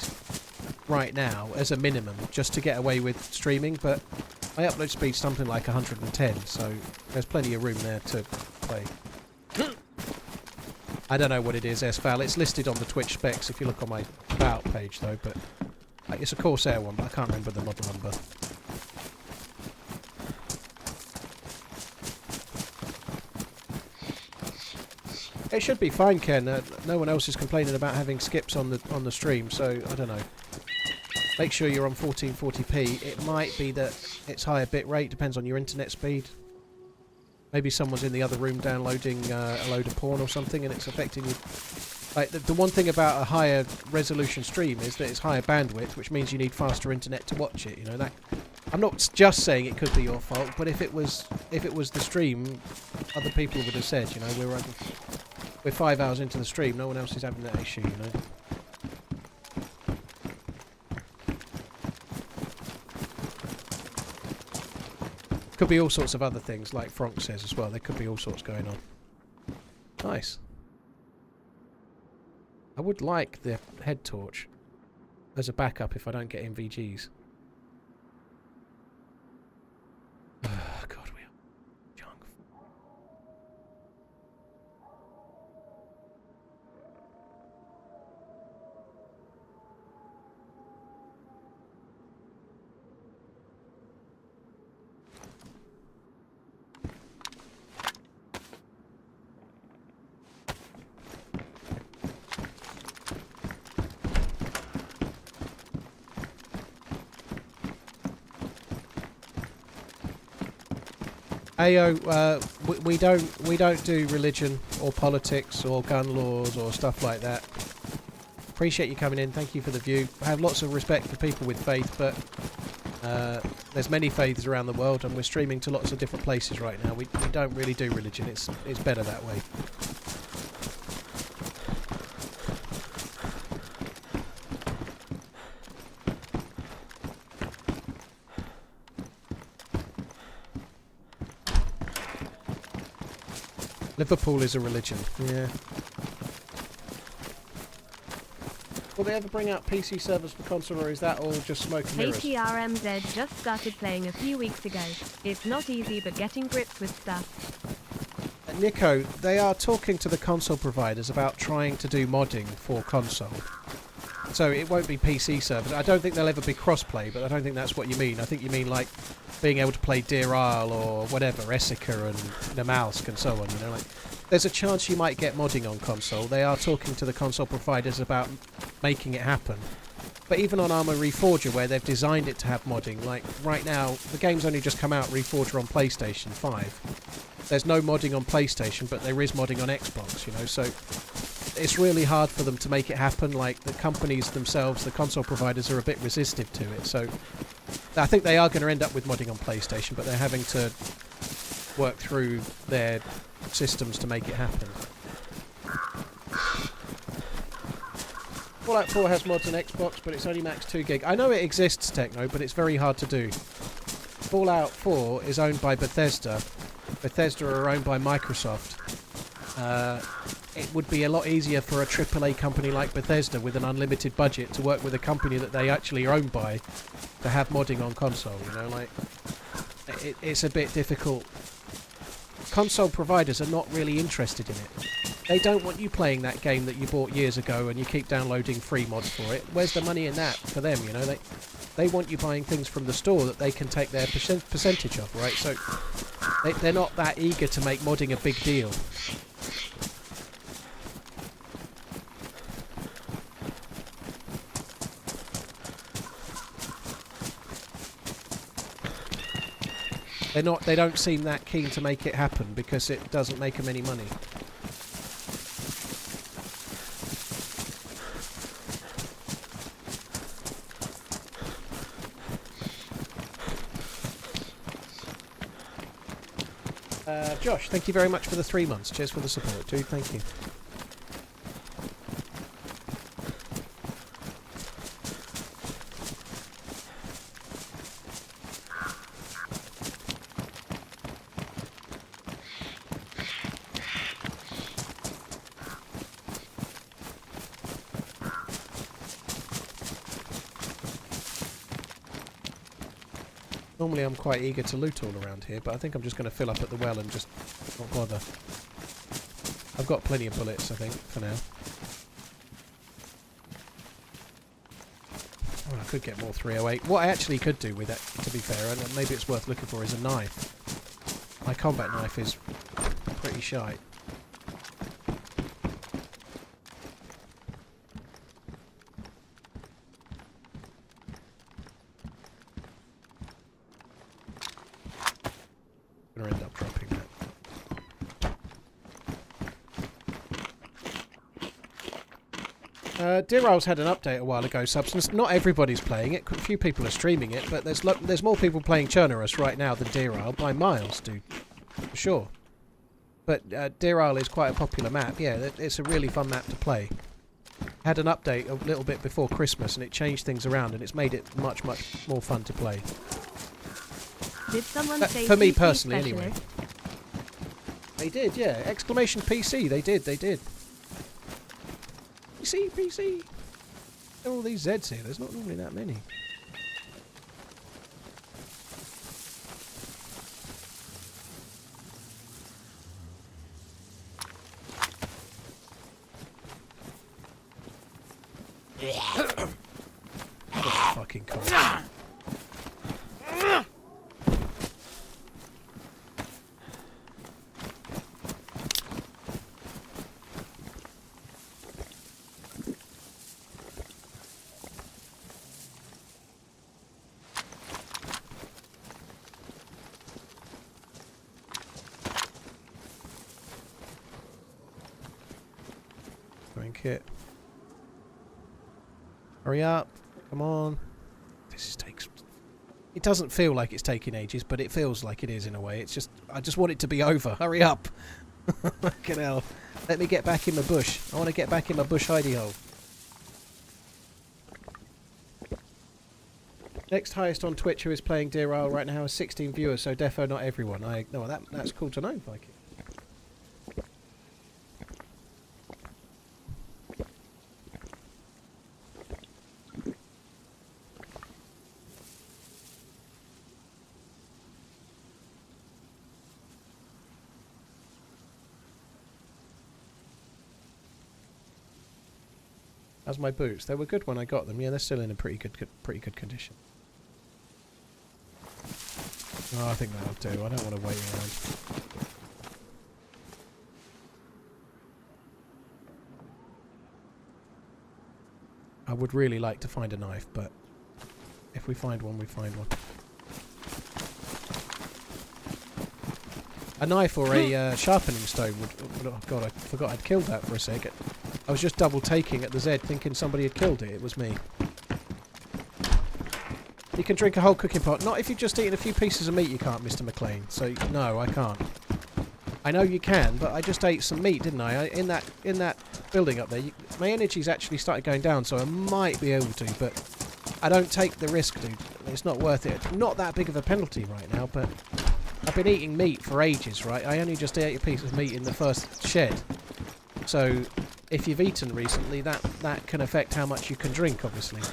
right now as a minimum, just to get away with streaming, but my upload speed's something like 110, so there's plenty of room there to play. I don't know what it is, SFAL. It's listed on the Twitch specs if you look on my About page, though, but it's a Corsair one, but I can't remember the model number. It should be fine, Ken. No one else is complaining about having skips on the stream, so I don't know. Make sure you're on 1440p. It might be that it's higher bit rate, depends on your internet speed. Maybe someone's in the other room downloading a load of porn or something, and it's affecting you. Like the one thing about a higher resolution stream is that it's higher bandwidth, which means you need faster internet to watch it. You know that. I'm not just saying it could be your fault, but if it was the stream, other people would have said, you know, we're 5 hours into the stream, no one else is having that issue, you know. Could be all sorts of other things, like Frank says as well. There could be all sorts going on. Nice. I would like the head torch as a backup if I don't get MVGs. God, we are junk. Ayo, we don't do religion or politics or gun laws or stuff like that. Appreciate you coming in. Thank you for the view. I have lots of respect for people with faith, but there's many faiths around the world, and we're streaming to lots of different places right now. We don't really do religion. It's better that way. Liverpool is a religion, yeah. Will they ever bring out PC servers for console, or is that all just smoke and mirrors? TRMZ just started playing a few weeks ago. It's not easy, but getting grips with stuff. Nico, they are talking to the console providers about trying to do modding for console. So it won't be PC servers. I don't think they'll ever be cross-play, but I don't think that's what you mean. I think you mean like being able to play Deerisle or whatever, Essica and Namalsk and so on, you know, like there's a chance you might get modding on console. They are talking to the console providers about making it happen. But even on Arma Reforger, where they've designed it to have modding, like right now, the game's only just come out, Reforger on PlayStation 5. There's no modding on PlayStation, but there is modding on Xbox, you know, so it's really hard for them to make it happen. Like the companies themselves, the console providers are a bit resistive to it, so I think they are going to end up with modding on PlayStation, but they're having to work through their systems to make it happen. Fallout 4 has mods on Xbox, but it's only max 2 gig. I know it exists, Techno, but it's very hard to do. Fallout 4 is owned by Bethesda. Bethesda are owned by Microsoft. It would be a lot easier for a AAA company like Bethesda with an unlimited budget to work with a company that they actually are owned by to have modding on console, you know, like it's a bit difficult. Console providers are not really interested in it. They don't want you playing that game that you bought years ago and you keep downloading free mods for it. Where's the money in that for them, you know? They want you buying things from the store that they can take their percentage of, right? So they're not that eager to make modding a big deal. They don't seem that keen to make it happen because it doesn't make them any money. Josh, thank you very much for the 3 months. Cheers for the support, dude. Thank you. Normally I'm quite eager to loot all around here, but I think I'm just going to fill up at the well and just not bother. I've got plenty of bullets, I think, for now. Oh, I could get more 308. What I actually could do with it, to be fair, and maybe it's worth looking for, is a knife. My combat knife is pretty shite. Gonna end up dropping that. Deerisle's had an update a while ago, Substance. Not everybody's playing it. A few people are streaming it, but there's more people playing Churnerus right now than Deerisle by miles, dude. For sure. But Deerisle is quite a popular map. Yeah, it's a really fun map to play. Had an update a little bit before Christmas, and it changed things around, and it's made it much more fun to play. Did someone say for me PC personally, specialist? anyway. They did, yeah. Exclamation PC. They did. PC. There are all these Zs here. There's not normally that many. Fucking cold. It. Hurry up. Come on. This takes... It doesn't feel like it's taking ages, but it feels like it is in a way. It's just... I just want it to be over. Hurry up. Fucking hell. Let me get back in my bush. I want to get back in my bush hidey hole. Next highest on Twitch who is playing Deerisle right now is 16 viewers, so defo not everyone. No, that's cool to know, Viking. How's my boots? They were good when I got them. Yeah, they're still in a pretty good condition. Oh, I think that'll do. I don't want to wait around. I would really like to find a knife, but if we find one, we find one. A knife or a sharpening stone would... Oh god, I forgot I'd killed that for a second. I was just double taking at the Z thinking somebody had killed it. It was me. You can drink a whole cooking pot. Not if you've just eaten a few pieces of meat, you can't, Mr. McLean. So, no, I can't. I know you can, but I just ate some meat, didn't I? In that building up there, my energy's actually started going down, so I might be able to, but I don't take the risk, dude. It's not worth it. Not that big of a penalty right now, but I've been eating meat for ages, right? I only just ate a piece of meat in the first shed. So... if you've eaten recently, that can affect how much you can drink, obviously.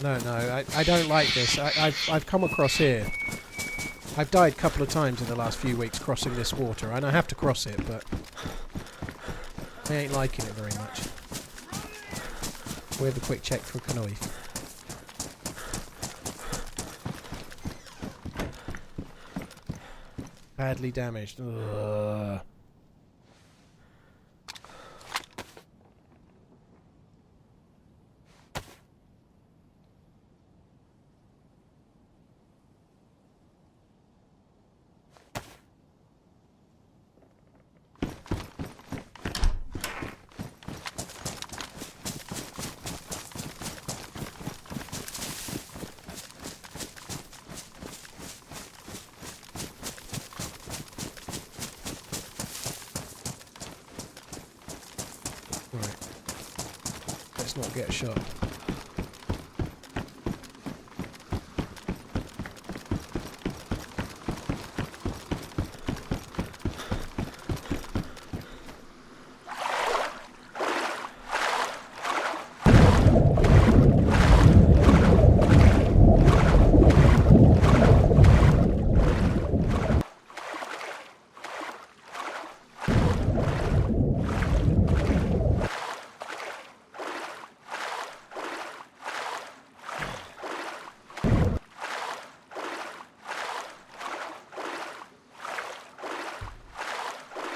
No, I don't like this. I've come across here. I've died a couple of times in the last few weeks crossing this water, and I have to cross it, but I ain't liking it very much. We'll have a quick check for canoe. Badly damaged. Ugh. Right. Let's not get shot.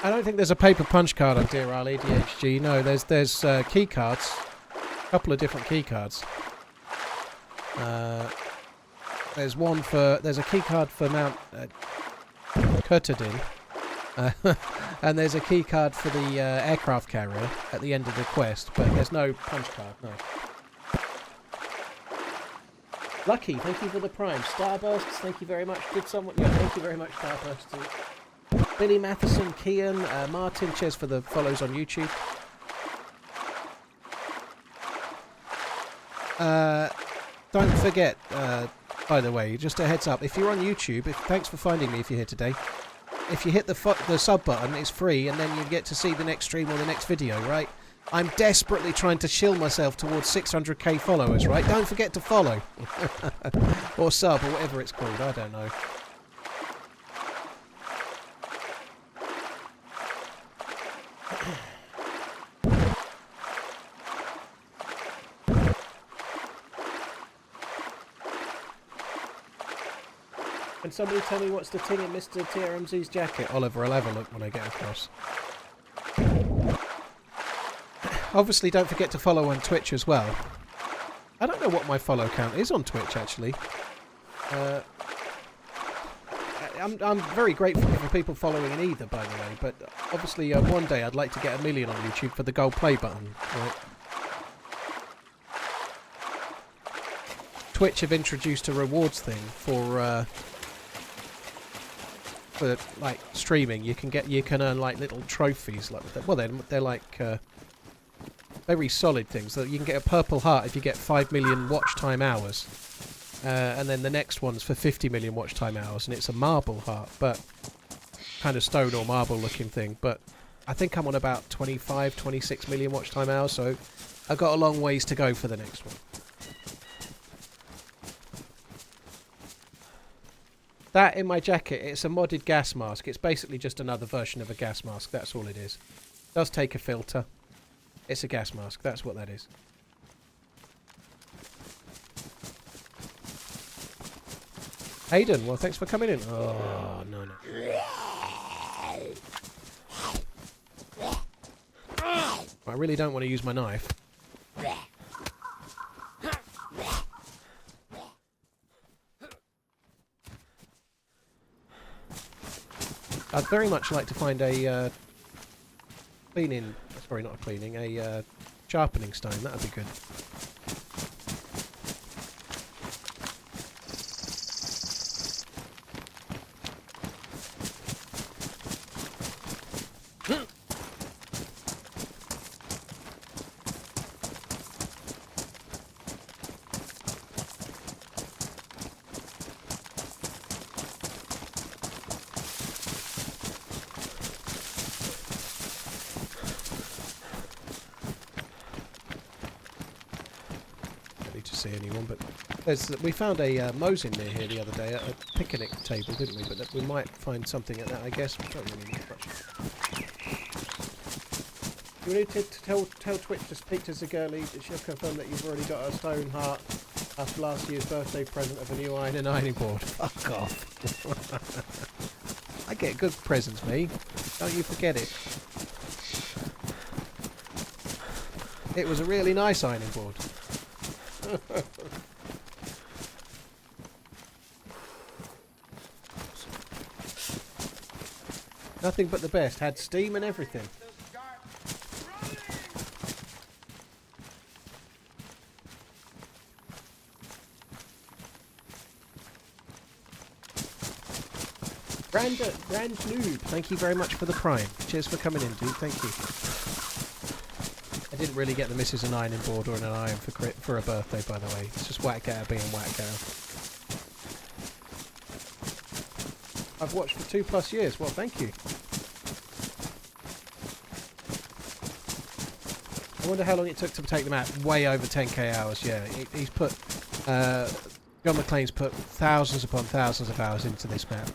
I don't think there's a paper punch card on Deerisle ADHG. No, there's key cards, a couple of different key cards. There's a key card for Mount Kurtadin, and there's a key card for the aircraft carrier at the end of the quest, but there's no punch card. No. Lucky, thank you for the prime. Starbursts, thank you very much. Did someone? Yeah, thank you very much, Starbursts too. Billy Matheson, Kian, Martin, cheers for the follows on YouTube. Don't forget, by the way, just a heads up, if you're on YouTube, thanks for finding me if you're here today. If you hit the sub button, it's free, and then you get to see the next stream or the next video, right? I'm desperately trying to shill myself towards 600k followers, right? Don't forget to follow. Or sub, or whatever it's called, I don't know. Can somebody tell me what's the thing in Mr. TRMZ's jacket? Oliver, I'll have a look when I get across. Obviously, don't forget to follow on Twitch as well. I don't know what my follow count is on Twitch, actually. I'm very grateful for people following in either, by the way, but obviously one day I'd like to get 1 million on YouTube for the gold play button, right? Twitch have introduced a rewards thing for like streaming. You can earn like little trophies, like that. Well, they're like very solid things. So you can get a purple heart if you get 5 million watch time hours. And then the next one's for 50 million watch time hours, and it's a marble heart, but kind of stone or marble looking thing. But I think I'm on about 25, 26 million watch time hours, so I've got a long ways to go for the next one. That in my jacket, it's a modded gas mask. It's basically just another version of a gas mask, that's all it is. It does take a filter. It's a gas mask, that's what that is. Hayden, well, thanks for coming in. Oh, no. I really don't want to use my knife. I'd very much like to find a a sharpening stone. That would be good. see anyone, but we found a Mosin near here the other day at a picnic table, didn't we? But we might find something at that, I guess. We don't really need much. You need to tell Twitch to speak to Zagurley. She'll confirm that you've already got a stone heart after last year's birthday present of a new iron and ironing board. Fuck off. I get good presents, me. Don't you forget it. It was a really nice ironing board. Nothing but the best. Had steam and everything. Brand noob, thank you very much for the prime. Cheers for coming in, dude. Thank you. I didn't really get the missus an ironing board or an iron for a birthday, by the way. It's just whack out being whack out. I've watched for 2+ years. Well, thank you. I wonder how long it took to take them out. Way over 10k hours. Yeah, he's put. John McClane's put thousands upon thousands of hours into this map.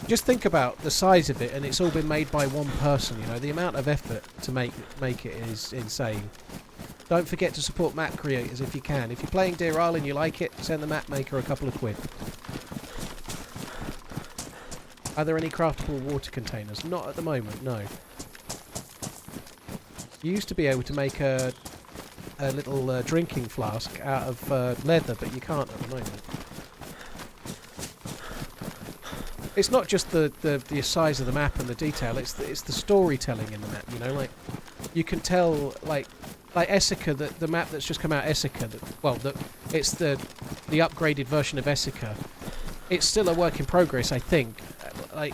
Just think about the size of it, and it's all been made by one person. You know, the amount of effort to make it is insane. Don't forget to support map creators if you can. If you're playing Deerisle and you like it, send the map maker a couple of quid. Are there any craftable water containers? Not at the moment, no. You used to be able to make a little drinking flask out of leather, but you can't at the moment. It's not just the size of the map and the detail, it's the storytelling in the map, you know, like, you can tell, like Essica, the map that's just come out, Essica, it's the upgraded version of Essica. It's still a work in progress, I think, like,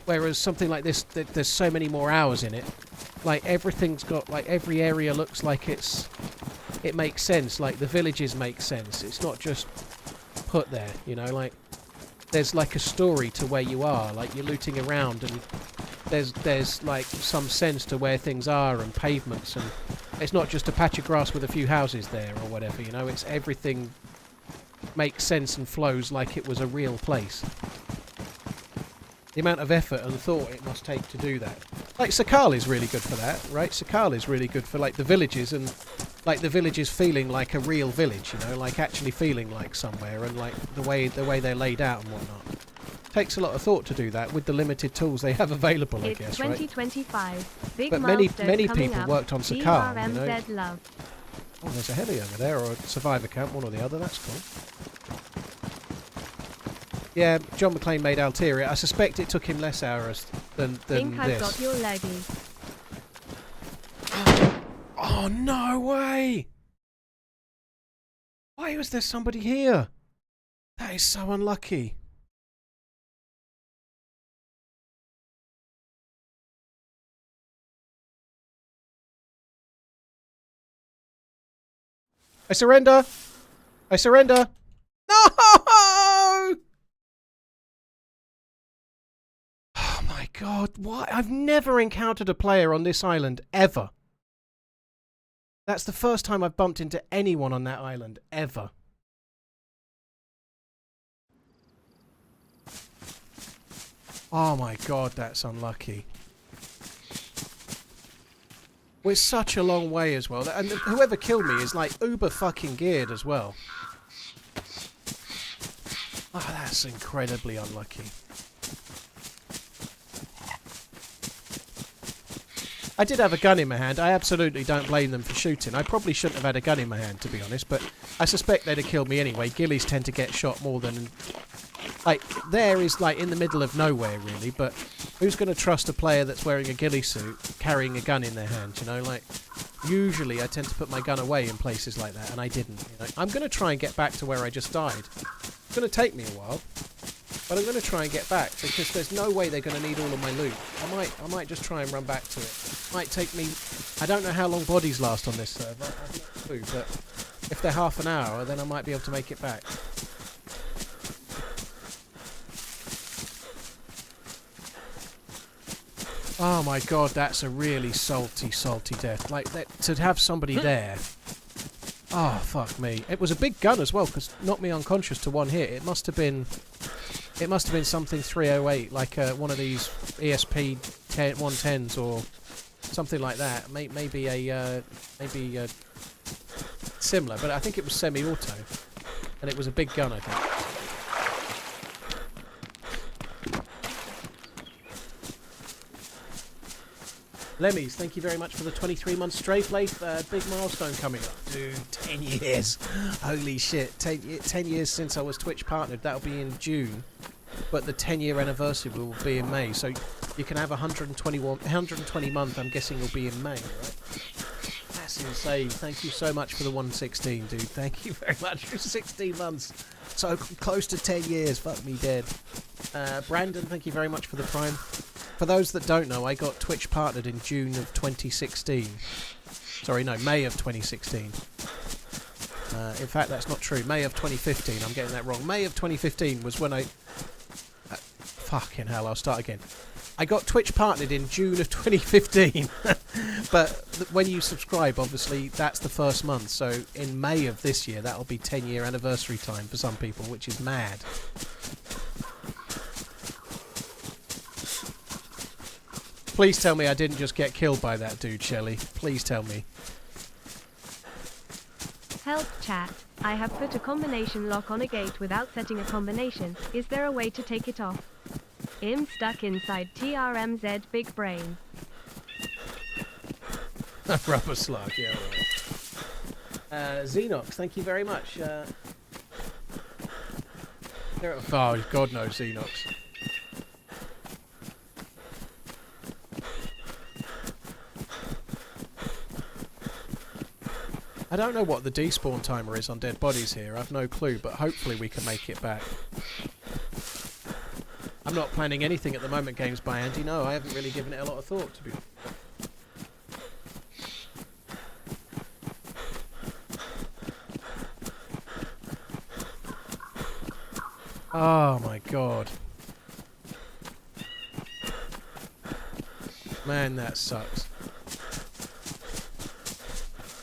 whereas something like this, there's so many more hours in it, like, everything's got, like, every area looks like it makes sense, like, the villages make sense, it's not just put there, you know, like, there's like a story to where you are, like you're looting around, and there's like some sense to where things are and pavements, and it's not just a patch of grass with a few houses there or whatever, you know, it's everything makes sense and flows like it was a real place. The amount of effort and thought it must take to do that. Like Sakal is really good for that, right? Sakal is really good for like the villages, and like the villages feeling like a real village, you know, like actually feeling like somewhere, and like the way they're laid out and whatnot. Takes a lot of thought to do that with the limited tools they have available, I guess, right? It's 2025. Big but many people up. worked on Sakal, you know. TRMZ love. Oh, there's a heli over there, or a survivor camp, one or the other. That's cool. Yeah, John McClane made Alteria. I suspect it took him less hours than Think I've this. got your leggy. Oh, no way! Why was there somebody here? That is so unlucky. I surrender! I surrender! No! Oh my god, why? I've never encountered a player on this island, ever. That's the first time I've bumped into anyone on that island, ever. Oh my god, that's unlucky. We're such a long way as well, and whoever killed me is like uber fucking geared as well. Oh, that's incredibly unlucky. I did have a gun in my hand. I absolutely don't blame them for shooting. I probably shouldn't have had a gun in my hand, to be honest, but I suspect they'd have killed me anyway. Ghillies tend to get shot more than... Like, there is, like, in the middle of nowhere, really, but who's going to trust a player that's wearing a ghillie suit, carrying a gun in their hand, you know? Like, usually I tend to put my gun away in places like that, and I didn't. You know? I'm going to try and get back to where I just died. It's going to take me a while, but I'm going to try and get back, because there's no way they're going to need all of my loot. I might just try and run back to it. Might take me... I don't know how long bodies last on this server, I've no clue, but if they're half an hour, then I might be able to make it back. Oh my god, that's a really salty, salty death. Like, to have somebody there Oh, fuck me. It was a big gun as well, because knocked me unconscious to one hit. It must have been something 308, like one of these ESP 110s or something like that. Maybe similar, but I think it was semi-auto, and it was a big gun, I think. Lemmies, thank you very much for the 23-month strafe life. Big milestone coming up. Dude, 10 years. Holy shit. 10 years since I was Twitch partnered. That'll be in June. But the 10-year anniversary will be in May. So you can have 120 month, I'm guessing, will be in May, right? That's insane. Thank you so much for the 116, dude. Thank you very much for 16 months. So close to 10 years. Fuck me dead. Brandon, thank you very much for the Prime. For those that don't know, I got Twitch partnered in June of 2016. Sorry, no, May of 2016. In fact, that's not true. May of 2015. I'm getting that wrong. May of 2015 was when I... fucking hell, I'll start again. I got Twitch partnered in June of 2015. But when you subscribe, obviously, that's the first month. So in May of this year, that'll be 10-year anniversary time for some people, which is mad. Please tell me I didn't just get killed by that dude, Shelley. Please tell me. Help chat. I have put a combination lock on a gate without setting a combination. Is there a way to take it off? I'm stuck inside TRMZ big brain. Rubber slug, yeah, right. Xenox, thank you very much. Oh, God knows Xenox. I don't know what the despawn timer is on dead bodies here. I've no clue, but hopefully we can make it back. I'm not planning anything at the moment, Games by Andy. No, I haven't really given it a lot of thought, to be honest. Oh my god. Man, that sucks.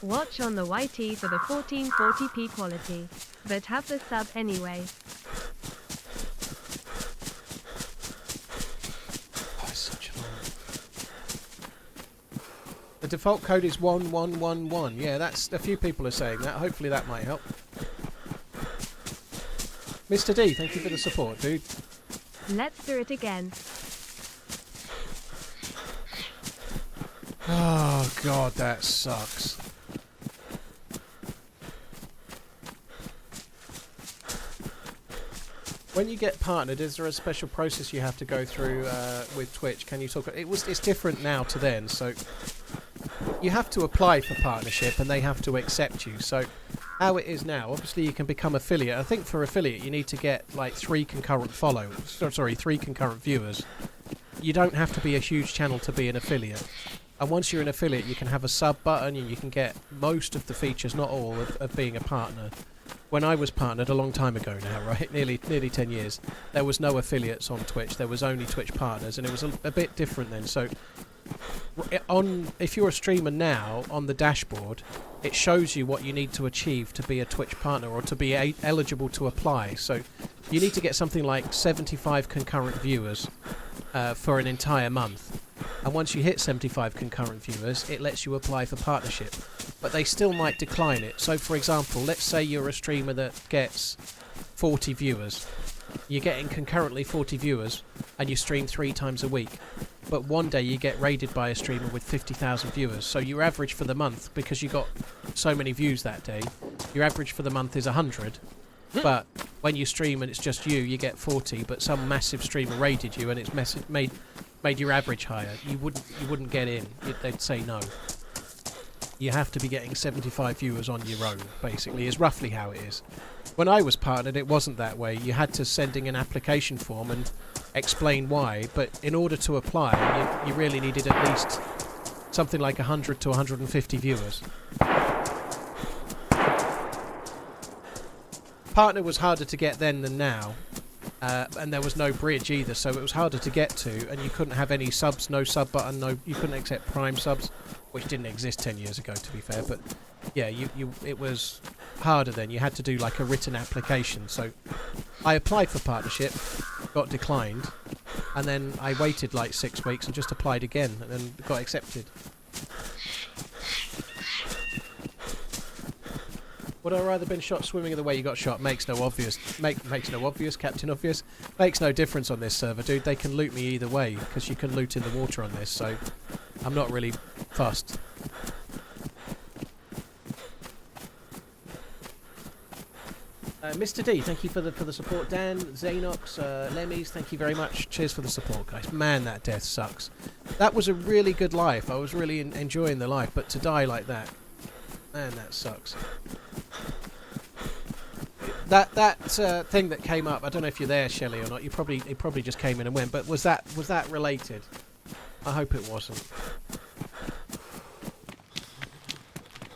Watch on the YT for the 1440p quality. But have the sub anyway. Oh, it's such a long... The default code is 1111. Yeah, that's... A few people are saying that. Hopefully that might help. Mr. D, thank you for the support, dude. Let's do it again. Oh god, that sucks. When you get partnered, is there a special process you have to go through with Twitch? Can you talk? It's different now to then. So you have to apply for partnership, and they have to accept you. So how it is now, obviously you can become affiliate. I think for affiliate, you need to get like 3 concurrent viewers. You don't have to be a huge channel to be an affiliate. And once you're an affiliate, you can have a sub button, and you can get most of the features, not all, of being a partner. When I was partnered a long time ago now, right, nearly 10 years, there was no affiliates on Twitch. There was only Twitch partners, and it was a bit different then. So, if you're a streamer now, on the dashboard, it shows you what you need to achieve to be a Twitch partner or to be eligible to apply. So, you need to get something like 75 concurrent viewers for an entire month. And once you hit 75 concurrent viewers, it lets you apply for partnership. But they still might decline it. So, for example, let's say you're a streamer that gets 40 viewers. You're getting concurrently 40 viewers, and you stream 3 times a week. But one day you get raided by a streamer with 50,000 viewers. So your average for the month, because you got so many views that day, your average for the month is 100. But when you stream and it's just you, you get 40. But some massive streamer raided you, and it's made your average higher. You wouldn't get in. They'd say no. You have to be getting 75 viewers on your own, basically, is roughly how it is. When I was partnered, it wasn't that way. You had to send in an application form and explain why, but in order to apply, you really needed at least something like 100 to 150 viewers. Partner was harder to get then than now. And there was no bridge either, so it was harder to get to, and you couldn't have any subs, no sub button, you couldn't accept Prime subs, which didn't exist 10 years ago, to be fair, but yeah, it was harder then. You had to do like a written application. So I applied for partnership, got declined, and then I waited like 6 weeks and just applied again and then got accepted. Would I rather been shot swimming in the way you got shot? Makes no obvious. Makes no obvious, Captain Obvious. Makes no difference on this server, dude. They can loot me either way, because you can loot in the water on this, so I'm not really fussed. Mr. D, thank you for the support. Dan, Xanox, Lemmies, thank you very much. Cheers for the support, guys. Man, that death sucks. That was a really good life. I was really enjoying the life, but to die like that, man, that sucks. That thing that came up, I don't know if you're there, Shelley, or not. It probably just came in and went. But was that related? I hope it wasn't.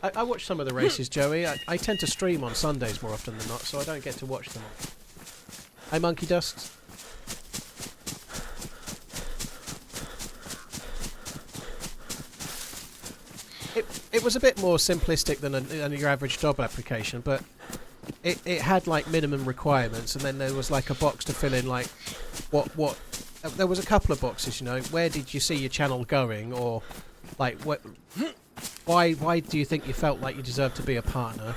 I watch some of the races, Joey. I tend to stream on Sundays more often than not, so I don't get to watch them all. Hey, Monkey Dust. It was a bit more simplistic than your average job application, but it had like minimum requirements, and then there was like a box to fill in, like what there was a couple of boxes, you know. Where did you see your channel going, or like what? Why do you think you felt like you deserved to be a partner?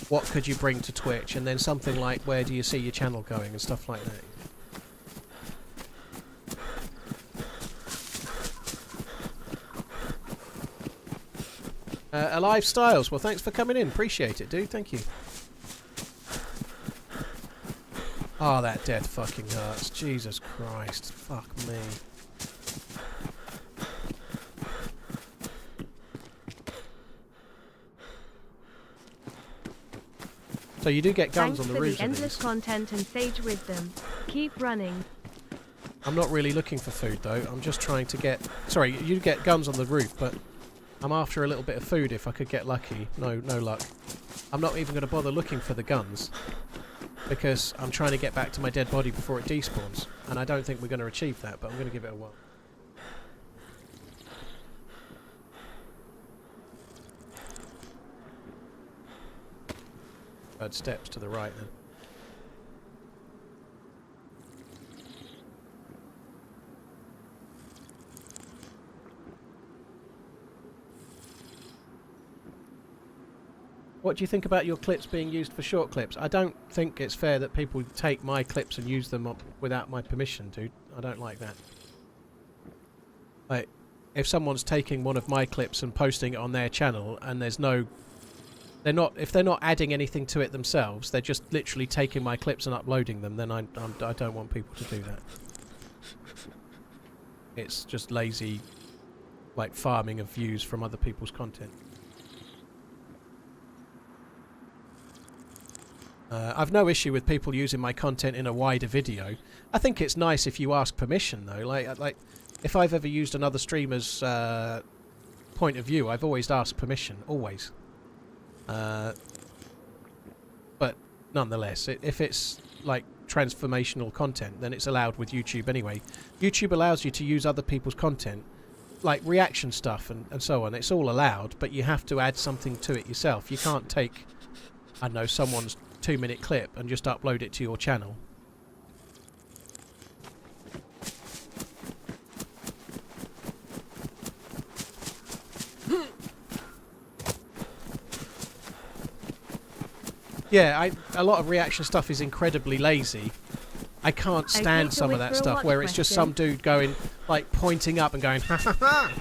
What could you bring to Twitch? And then something like, where do you see your channel going, and stuff like that. Alive Styles, well, thanks for coming in. Appreciate it, dude. Thank you. Oh, that death fucking hurts. Jesus Christ. Fuck me. So you do get guns on the roofs. Thanks for the endless content and sage wisdom. Keep running. I'm not really looking for food though. I'm just trying to get. Sorry, you get guns on the roof, but I'm after a little bit of food if I could get lucky. No luck. I'm not even going to bother looking for the guns because I'm trying to get back to my dead body before it despawns, and I don't think we're going to achieve that. But I'm going to give it a whirl. Heard steps to the right then. What do you think about your clips being used for short clips? I don't think it's fair that people take my clips and use them without my permission, dude. I don't like that. Like, if someone's taking one of my clips and posting it on their channel and there's no... If they're not adding anything to it themselves, they're just literally taking my clips and uploading them, then I don't want people to do that. It's just lazy, like, farming of views from other people's content. I've no issue with people using my content in a wider video. I think it's nice if you ask permission, though. Like if I've ever used another streamer's point of view, I've always asked permission, always. But nonetheless, if it's like transformational content, then it's allowed with YouTube anyway. YouTube allows you to use other people's content, like reaction stuff and so on. It's all allowed, but you have to add something to it yourself. You can't take, I don't know, someone's 2-minute clip and just upload it to your channel. Yeah, a lot of reaction stuff is incredibly lazy. I can't stand some of that stuff where it's just some dude going, like, pointing up and going, ha ha ha.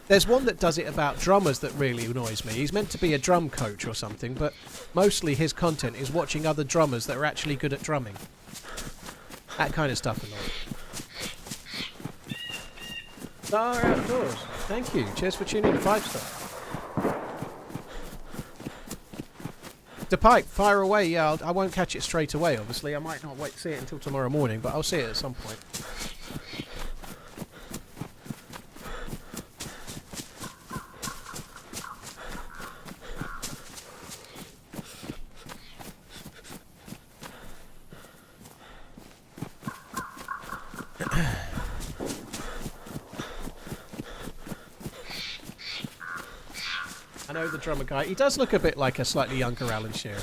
There's one that does it about drummers that really annoys me. He's meant to be a drum coach or something, but mostly his content is watching other drummers that are actually good at drumming. That kind of stuff annoys. Star Outdoors, thank you. Cheers for tuning in. 5-star. The pipe, fire away. Yeah, I won't catch it straight away, obviously. I might not wait to see it until tomorrow morning, but I'll see it at some point. I know the drummer guy. He does look a bit like a slightly younger Alan Shearer.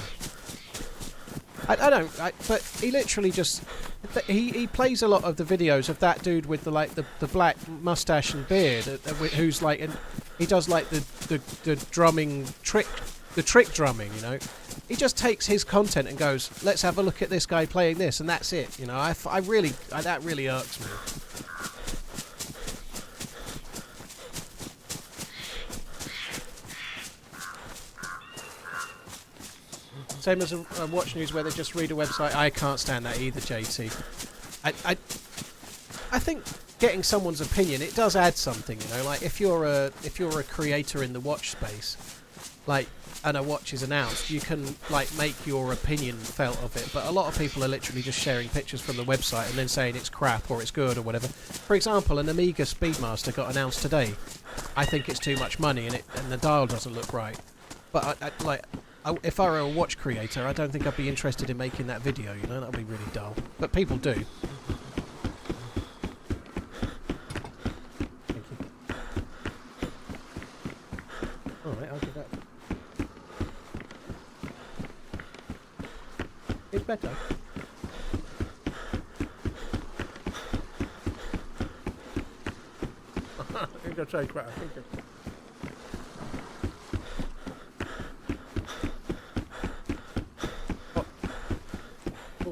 I don't. But he literally just. He plays a lot of the videos of that dude with the black mustache and beard, who's like, and he does like the drumming trick, the trick drumming. You know, he just takes his content and goes, let's have a look at this guy playing this, and that's it. You know, that really irks me. Same as a Watch News where they just read a website. I can't stand that either, JT. I think getting someone's opinion, it does add something, you know. Like if you're a creator in the watch space, like, and a watch is announced, you can like make your opinion felt of it. But a lot of people are literally just sharing pictures from the website and then saying it's crap or it's good or whatever. For example, an Amiga Speedmaster got announced today. I think it's too much money and the dial doesn't look right. But if I were a watch creator, I don't think I'd be interested in making that video, you know, that'd be really dull. But people do. Thank you. Alright, I'll give that. It's better. I think I'll take better.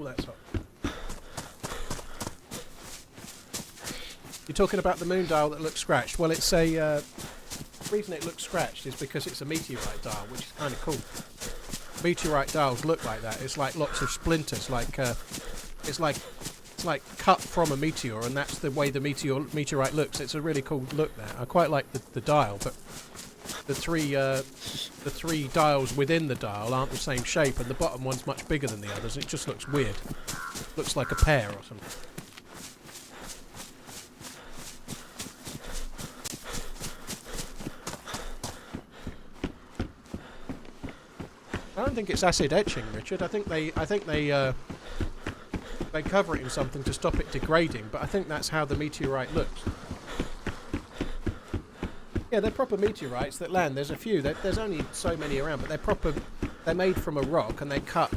That's hot. You're talking about the moon dial that looks scratched. Well, it's a the reason it looks scratched is because it's a meteorite dial, which is kind of cool. Meteorite dials look like that. It's like lots of splinters, like it's like cut from a meteor, and that's the way the meteorite looks. It's a really cool look there. I quite like the dial, but the three dials within the dial aren't the same shape, and the bottom one's much bigger than the others. It just looks weird. Looks like a pear or something. I don't think it's acid etching, Richard. I think they cover it in something to stop it degrading, but I think that's how the meteorite looks. Yeah, they're proper meteorites that land. There's a few. There's only so many around, but they're proper. They're made from a rock, and they're cut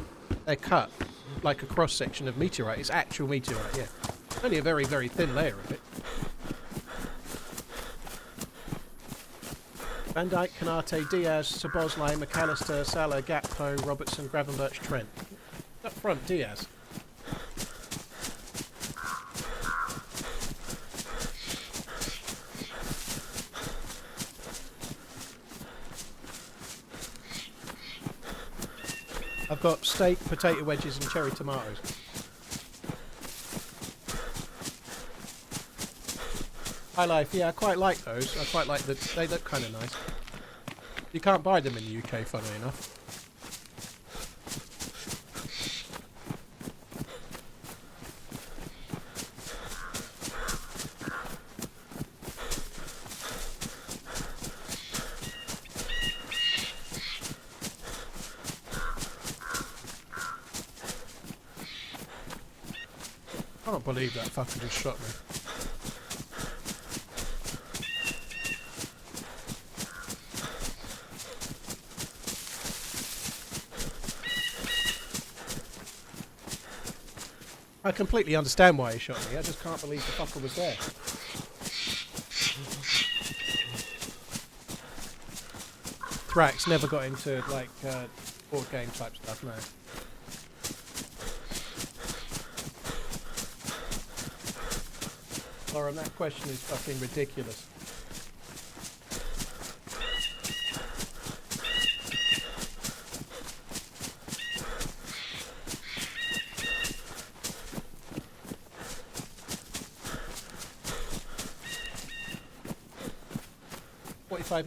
like a cross section of meteorite. It's actual meteorite. Yeah, only a very, very thin layer of it. Van Dijk, Canate, Diaz, Szoboszlai, McAllister, Salah, Gakpo, Robertson, Gravenberch, Trent. Up front, Diaz. I've got steak, potato wedges and cherry tomatoes. High Life, yeah, I quite like those. I quite like they look kind of nice. You can't buy them in the UK, funnily enough. I can't believe that fucker just shot me. I completely understand why he shot me. I just can't believe the fucker was there. Thrax never got into like board game type stuff, no. Lauren, that question is fucking ridiculous.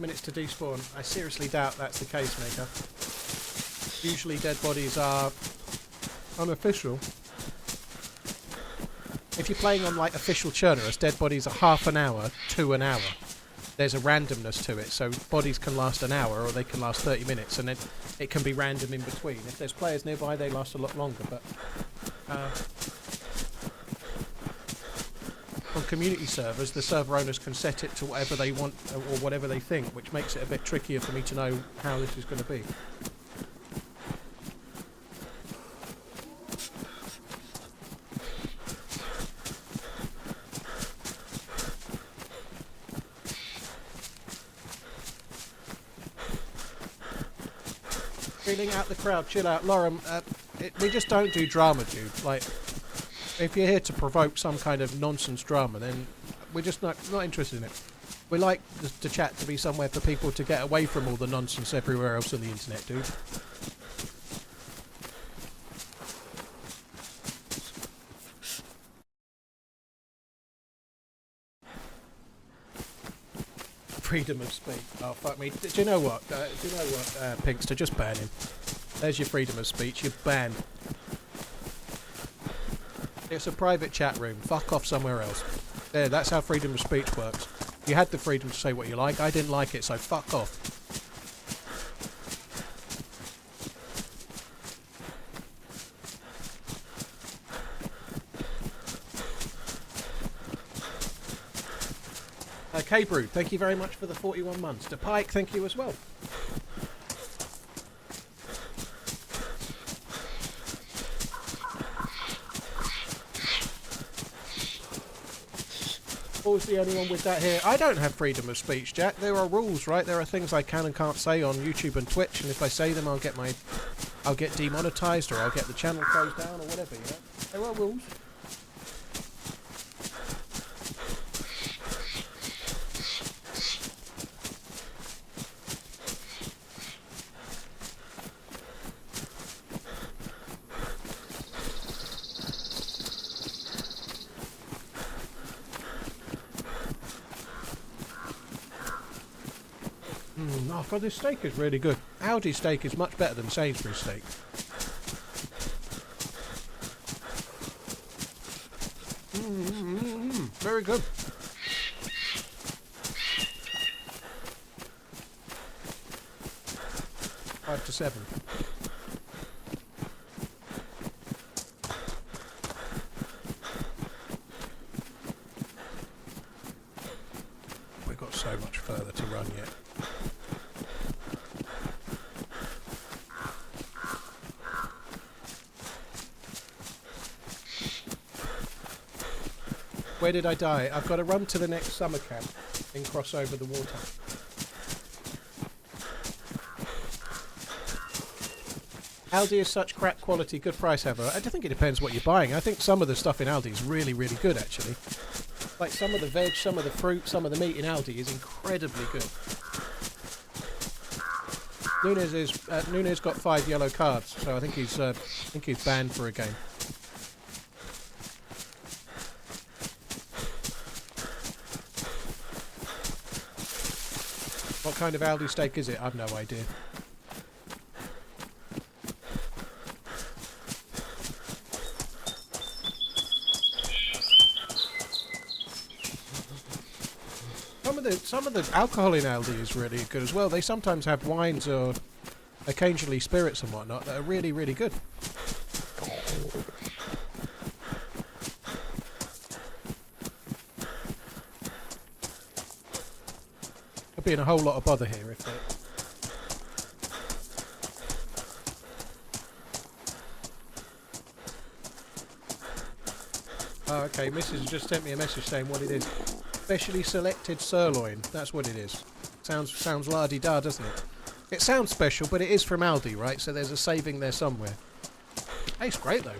Minutes to despawn. I seriously doubt that's the case, Maker. Usually dead bodies are unofficial. If you're playing on like official churners, dead bodies are half an hour to an hour. There's a randomness to it, so bodies can last an hour or they can last 30 minutes, and then it can be random in between. If there's players nearby, they last a lot longer, but on community servers, the server owners can set it to whatever they want or whatever they think, which makes it a bit trickier for me to know how this is going to be. Feeling out the crowd, chill out. Lauren, we just don't do drama, dude. Like, if you're here to provoke some kind of nonsense drama, then we're just not interested in it. We like to chat, to be somewhere for people to get away from all the nonsense everywhere else on the internet, dude. Freedom of speech. Oh, fuck me. Do you know what? Pinkster? Just ban him. There's your freedom of speech. You're banned. It's a private chat room. Fuck off somewhere else. There, that's how freedom of speech works. You had the freedom to say what you like. I didn't like it, so fuck off. K-Brood, thank you very much for the 41 months. To Pike, thank you as well. Paul's the only one with that here. I don't have freedom of speech, Jack. There are rules, right? There are things I can and can't say on YouTube and Twitch, and if I say them, I'll get demonetized, or I'll get the channel closed down, or whatever. You know, there are rules. Oh god, this steak is really good. Aldi's steak is much better than Sainsbury's steak. Very good. Five to 7. We've got so much further to run yet. Where did I die? I've got to run to the next summer camp and cross over the water. Aldi is such crap quality, good price ever. I think it depends what you're buying. I think some of the stuff in Aldi is really, really good, actually. Like some of the veg, some of the fruit, some of the meat in Aldi is incredibly good. Nunez got 5 yellow cards, so I think he's banned for a game. What kind of Aldi steak is it? I've no idea. Some of the alcohol in Aldi is really good as well. They sometimes have wines or occasionally spirits and whatnot that are really, really good. There'll be in a whole lot of bother here if they... Oh, okay, Mrs. has just sent me a message saying what it is. Specially selected sirloin, that's what it is. Sounds la-di-da, doesn't it? It sounds special, but it is from Aldi, right? So there's a saving there somewhere. Tastes great, though.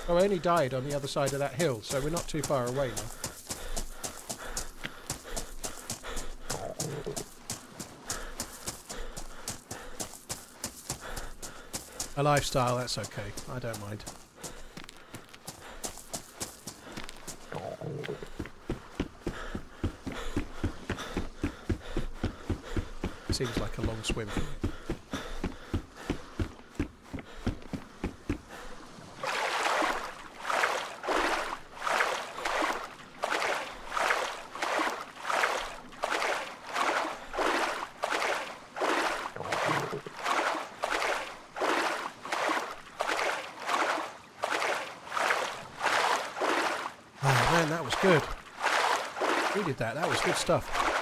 Oh, I only died on the other side of that hill, so we're not too far away now. A lifestyle, that's okay. I don't mind. Seems like a long swim for me. Needed that. That was good stuff.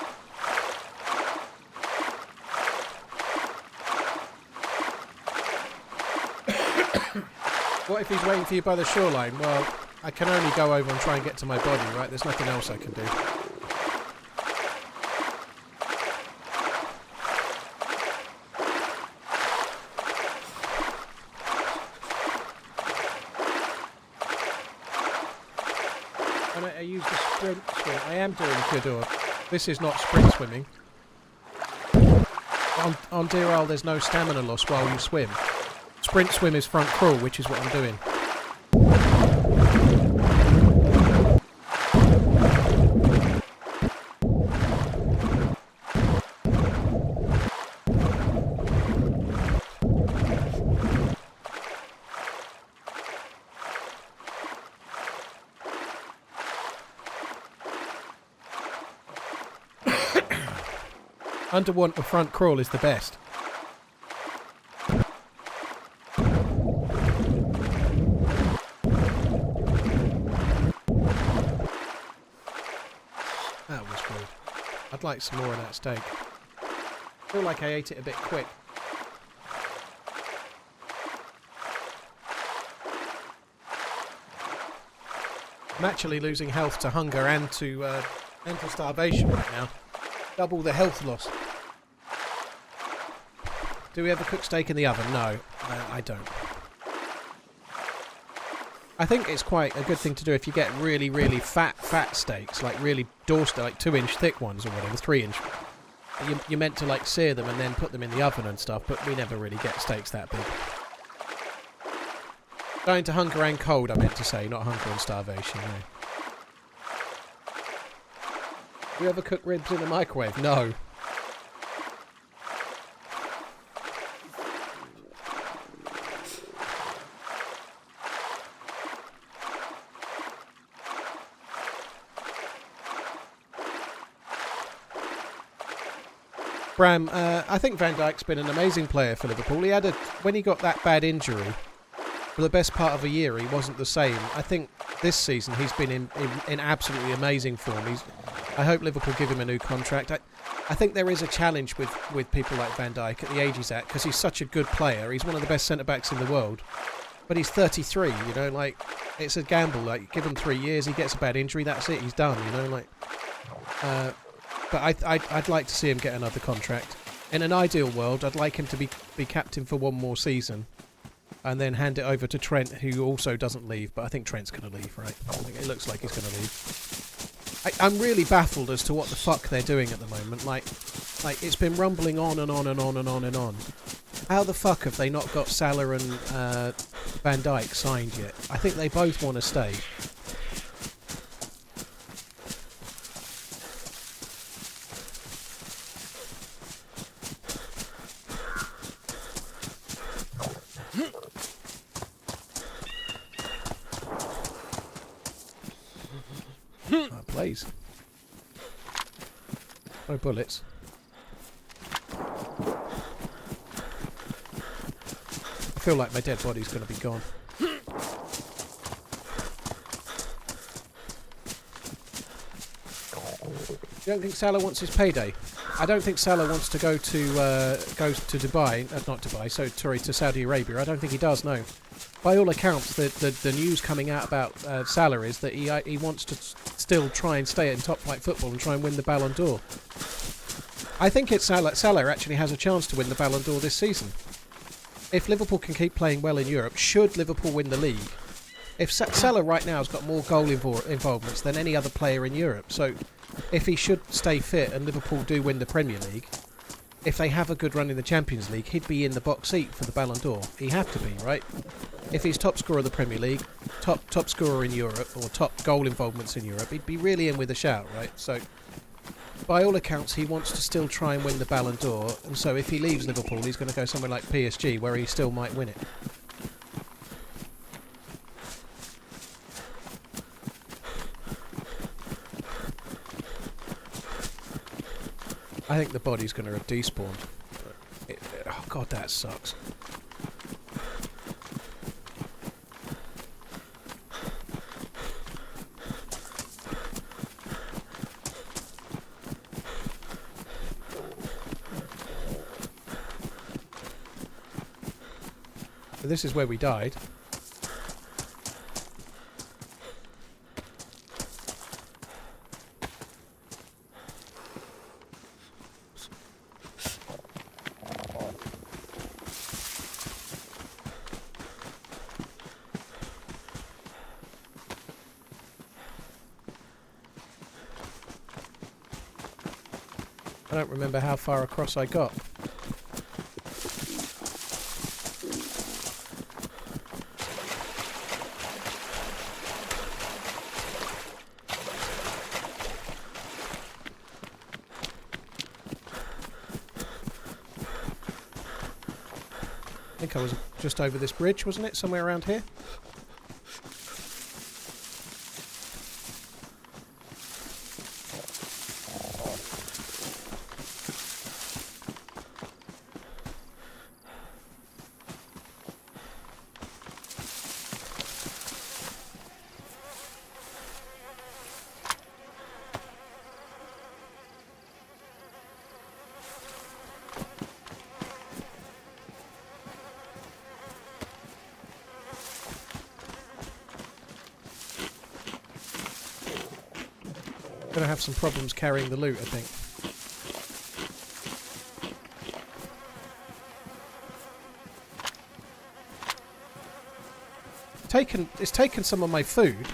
What if he's waiting for you by the shoreline? Well, I can only go over and try and get to my body, right? There's nothing else I can do. And I use the sprint swim. I am doing Kudur. This is not sprint swimming. On Deerisle, there's no stamina loss while you swim. Sprint swim is front crawl, which is what I'm doing. Underwater front crawl is the best. That was good. I'd like some more of that steak. I feel like I ate it a bit quick. I'm actually losing health to hunger and to starvation right now. Double the health loss. Do we ever cook steak in the oven? No, I don't. I think it's quite a good thing to do if you get really, really fat steaks, like really doorstep, like 2-inch thick ones or whatever, 3-inch. You're meant to like sear them and then put them in the oven and stuff, but we never really get steaks that big. Going to hunger and cold, I meant to say, not hunger and starvation. No. Do you ever cook ribs in the microwave? No. Bram, I think Van Dijk's been an amazing player for Liverpool. He had when he got that bad injury, for the best part of a year, he wasn't the same. I think this season he's been in absolutely amazing form. I hope Liverpool give him a new contract. I think there is a challenge with people like Van Dijk at the age he's at, because he's such a good player. He's one of the best centre-backs in the world. But he's 33, you know, like, it's a gamble. Like, give him 3 years, he gets a bad injury, that's it, he's done, you know, like... But I'd like to see him get another contract. In an ideal world, I'd like him to be captain for one more season. And then hand it over to Trent, who also doesn't leave. But I think Trent's going to leave, right? I think it looks like he's going to leave. I'm really baffled as to what the fuck they're doing at the moment. Like it's been rumbling on and on and on and on and on. How the fuck have they not got Salah and Van Dijk signed yet? I think they both want to stay. Oh, please. No bullets. I feel like my dead body's going to be gone. You don't think Salah wants his payday? I don't think Salah wants to go to Dubai, not Dubai, sorry, to Saudi Arabia. I don't think he does, no. By all accounts, the news coming out about Salah is that he wants to still try and stay in top flight football and try and win the Ballon d'Or. I think it's Salah actually has a chance to win the Ballon d'Or this season. If Liverpool can keep playing well in Europe, should Liverpool win the league, if Salah right now has got more goal involvements than any other player in Europe, so if he should stay fit and Liverpool do win the Premier League, if they have a good run in the Champions League, he'd be in the box seat for the Ballon d'Or. He'd have to be, right? If he's top scorer of the Premier League, top scorer in Europe, or top goal involvements in Europe, he'd be really in with a shout, right? So, by all accounts, he wants to still try and win the Ballon d'Or, and so if he leaves Liverpool, he's going to go somewhere like PSG, where he still might win it. I think the body's going to have despawned. Oh god, that sucks. So this is where we died. I don't remember how far across I got. I think I was just over this bridge, wasn't it? Somewhere around here? Gonna have some problems carrying the loot, I think. It's taken some of my food,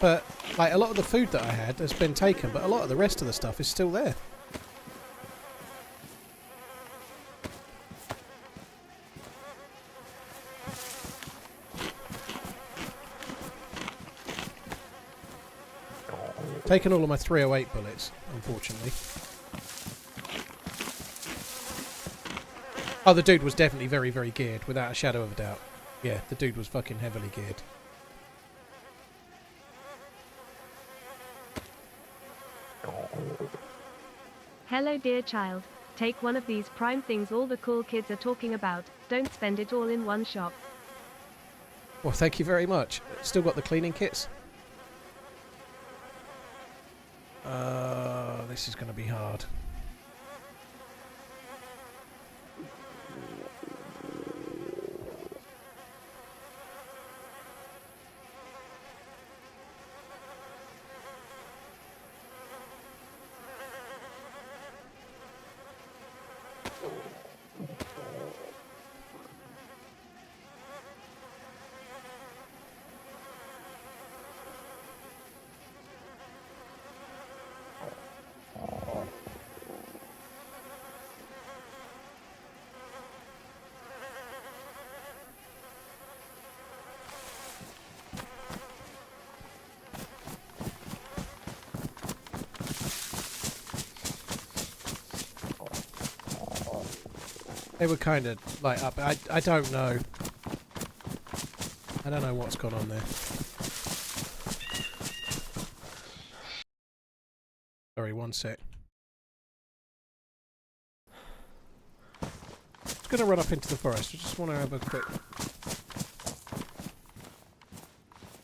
but like a lot of the food that I had has been taken, but a lot of the rest of the stuff is still there. Taken all of my 308 bullets, unfortunately. Oh, the dude was definitely very, very geared, without a shadow of a doubt. Yeah, the dude was fucking heavily geared. Hello dear child. Take one of these prime things all the cool kids are talking about. Don't spend it all in one shop. Well, thank you very much. Still got the cleaning kits? This is going to be hard. They were kind of like up. I don't know. I don't know what's gone on there. Sorry, one sec. Just gonna run up into the forest. I just want to have a quick.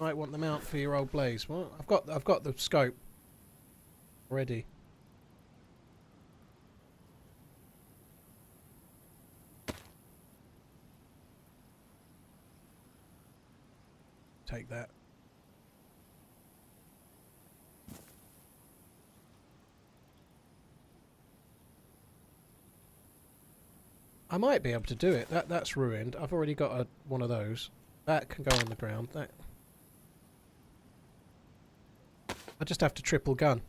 Might want them out for your old blaze. Well, I've got the scope already. Take that. I might be able to do it. That's ruined. I've already got one of those. That can go on the ground. That I just have to triple gun.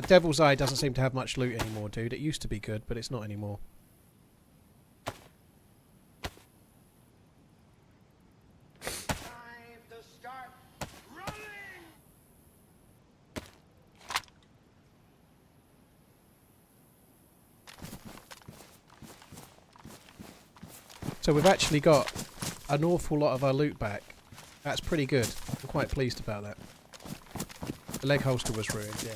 Devil's Eye doesn't seem to have much loot anymore, dude. It used to be good, but it's not anymore. Time to start running! So we've actually got an awful lot of our loot back. That's pretty good. I'm quite pleased about that. The leg holster was ruined, yeah.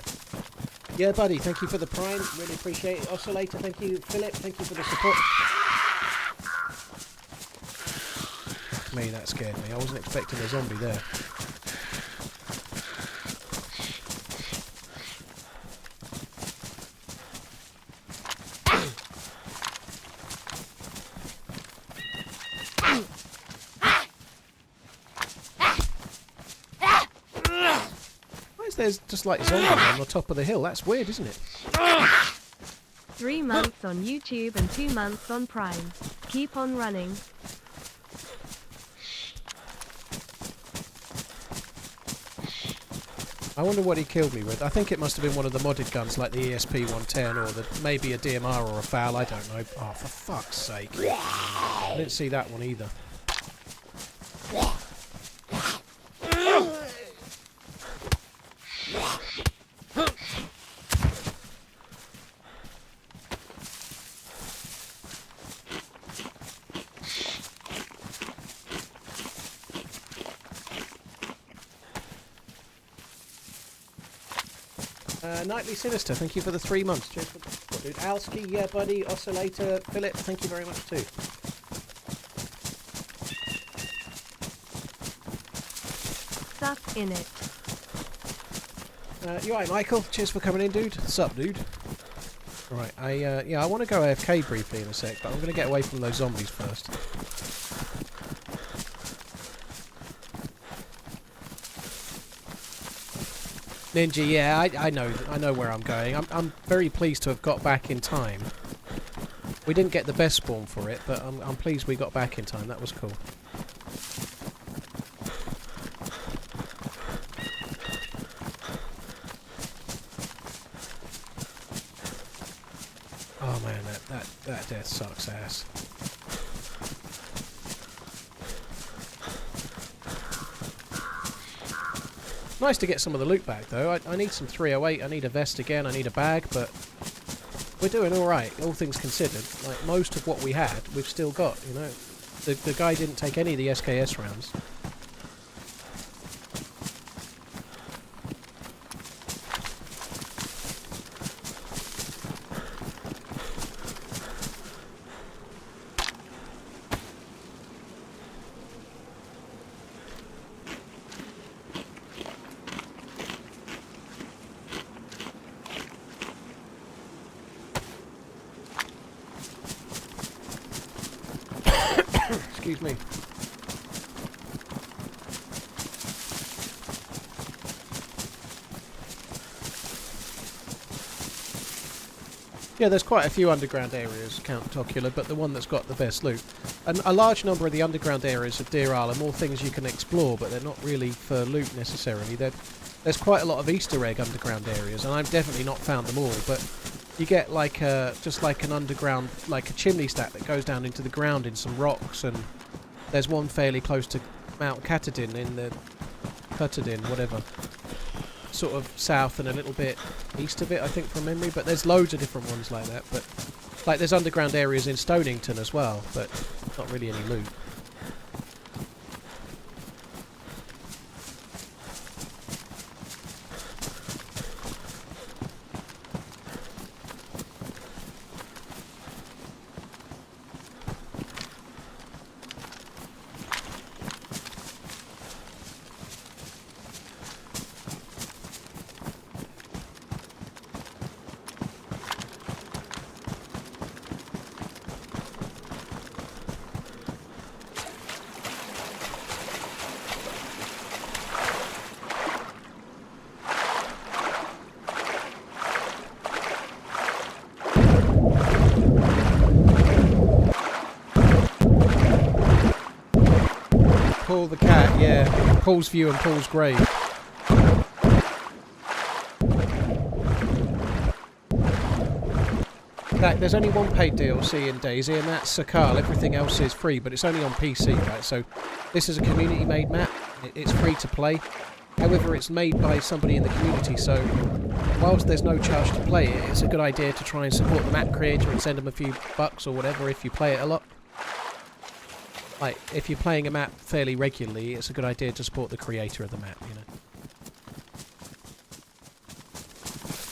Yeah, buddy, thank you for the prime. Really appreciate it. Oscillator, thank you. Philip, thank you for the support. To me, that scared me. I wasn't expecting a zombie there. there's just like zombies on the top of the hill? That's weird, isn't it? 3 months on YouTube and 2 months on Prime. Keep on running. I wonder what he killed me with. I think it must have been one of the modded guns like the ESP-110 or maybe a DMR or a FAL, I don't know. Oh, for fuck's sake. I didn't see that one either. Nightly Sinister, thank you for the 3 months. Cheers for the support, dude. Alski, yeah, buddy. Oscillator, Philip, thank you very much too. Suck in it. You alright, Michael? Cheers for coming in, dude. Sup, dude? Alright, I want to go AFK briefly in a sec, but I'm going to get away from those zombies first. Ninja, yeah, I know where I'm going. I'm very pleased to have got back in time. We didn't get the best spawn for it, but I'm pleased we got back in time. That was cool. Oh man, that death sucks ass. Nice to get some of the loot back though. I need some 308, I need a vest again, I need a bag, but we're doing alright, all things considered. Like most of what we had, we've still got, you know. The guy didn't take any of the SKS rounds. Excuse me. Yeah, there's quite a few underground areas, Count Tocula, but the one that's got the best loot. And a large number of the underground areas of Deerisle are more things you can explore, but they're not really for loot necessarily. There's quite a lot of Easter egg underground areas, and I've definitely not found them all, but you get like just like an underground, like a chimney stack that goes down into the ground in some rocks, and there's one fairly close to Mount Catadin in the Catadin, whatever. Sort of south and a little bit east of it, I think, from memory, but there's loads of different ones like that. But like there's underground areas in Stonington as well, but not really any loot. Paul the cat, yeah. Paul's view and Paul's grave. There's only one paid DLC in DayZ, and that's Sakal. Everything else is free, but it's only on PC, right? So this is a community-made map. It's free to play. However, it's made by somebody in the community, so whilst there's no charge to play it, it's a good idea to try and support the map creator and send them a few bucks or whatever if you play it a lot. Like, if you're playing a map fairly regularly, it's a good idea to support the creator of the map, you know.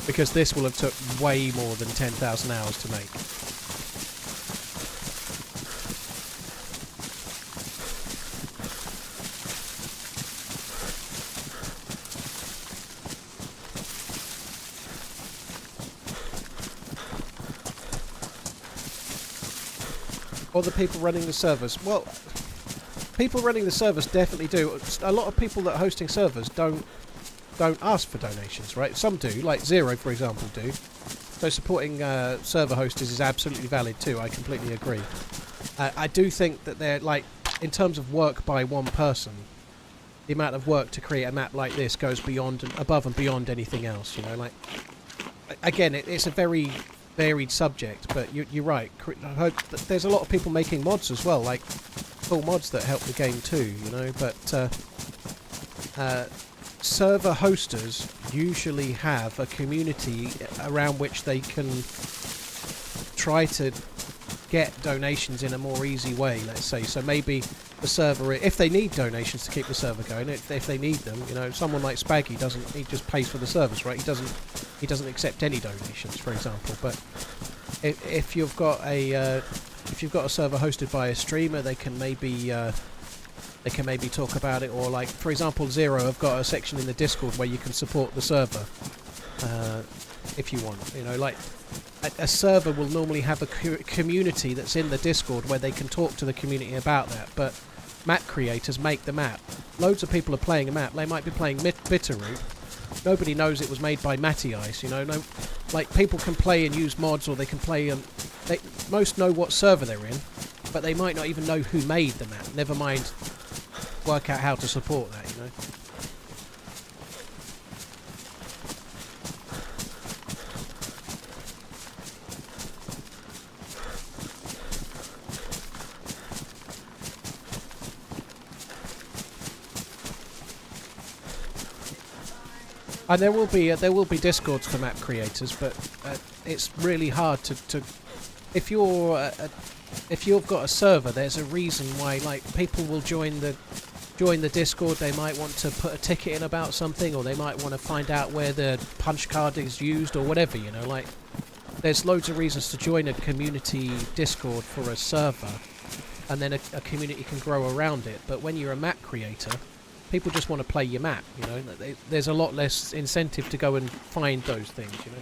Because this will have took way more than 10,000 hours to make. Or the people running the servers. Well, people running the servers definitely do. A lot of people that are hosting servers don't don't ask for donations, right? Some do, like Zero, for example, do. So supporting server hosters is absolutely valid too. I completely agree. I do think that they're like, in terms of work by one person, the amount of work to create a map like this goes beyond and above and beyond anything else. You know, like again, it's a very varied subject, but you're right. I hope that there's a lot of people making mods as well, like full mods that help the game too. You know, but server hosters usually have a community around which they can try to get donations in a more easy way, let's say. So maybe the server, if they need donations to keep the server going, if they need them, you know, someone like Spaggy he just pays for the service, right? He doesn't accept any donations, for example. But if you've got a server hosted by a streamer, they can maybe talk about it, or like, for example, Zero have got a section in the Discord where you can support the server if you want. You know, like a server will normally have a community that's in the Discord where they can talk to the community about that. But map creators make the map. Loads of people are playing a map. They might be playing Bitterroot. Nobody knows it was made by Matty Ice. You know, no, like people can play and use mods, or they can play. Most know what server they're in, but they might not even know who made the map. Never mind work out how to support that, you know. And there will be discords for map creators, but it's really hard to if you've got a server, there's a reason why, like, people will join the Discord. They might want to put a ticket in about something, or they might want to find out where the punch card is used, or whatever, you know. Like, there's loads of reasons to join a community Discord for a server, and then a community can grow around it. But when you're a map creator, people just want to play your map, you know. There's a lot less incentive to go and find those things, you know.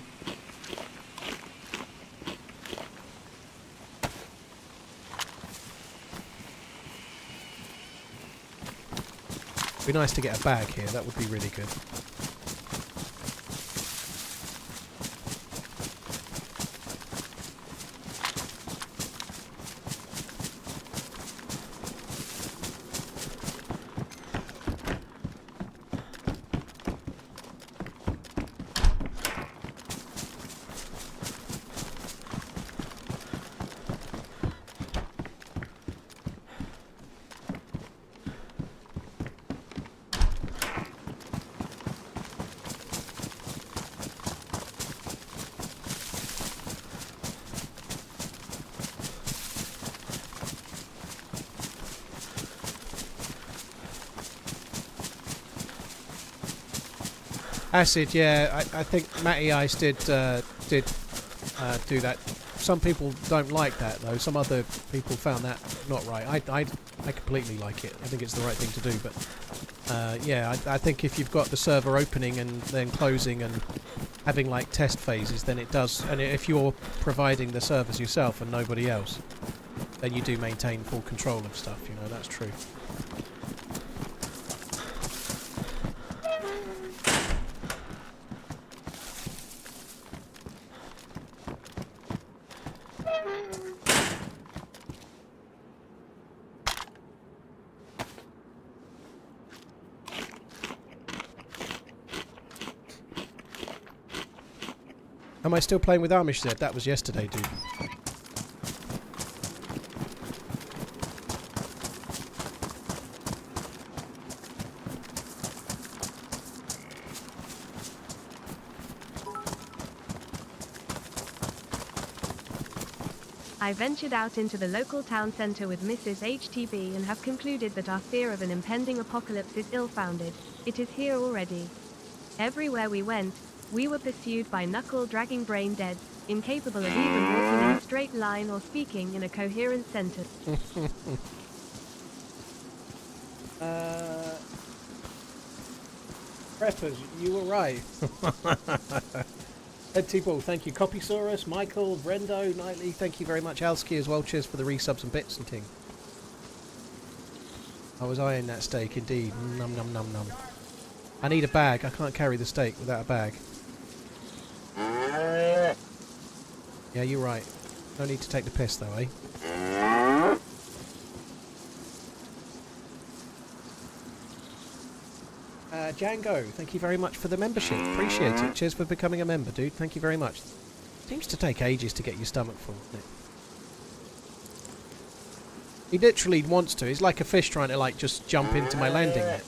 It'd be nice to get a bag here, that would be really good. Acid, yeah, I think Matty Ice did do that. Some people don't like that though. Some other people found that not right. I completely like it. I think it's the right thing to do. But yeah, I think if you've got the server opening and then closing and having like test phases, then it does. And if you're providing the servers yourself and nobody else, then you do maintain full control of stuff. You know, that's true. Am I still playing with Amish Z? That was yesterday, dude. I ventured out into the local town centre with Mrs. HTB and have concluded that our fear of an impending apocalypse is ill-founded. It is here already. Everywhere we went, we were pursued by knuckle-dragging brain deads, incapable of even walking in a straight line or speaking in a coherent sentence. Preppers, you were right. Ed T-Ball, thank you. Copysaurus, Michael, Brendo, Knightley, thank you very much. Alski as well, cheers for the resubs and bits and ting. I was eyeing that steak indeed. Num num num num. I need a bag. I can't carry the steak without a bag. Yeah, you're right. No need to take the piss though, eh? Django, thank you very much for the membership. Appreciate it. Cheers for becoming a member, dude. Thank you very much. Seems to take ages to get your stomach full, doesn't it? He literally wants to. He's like a fish trying to, like, just jump into my landing net.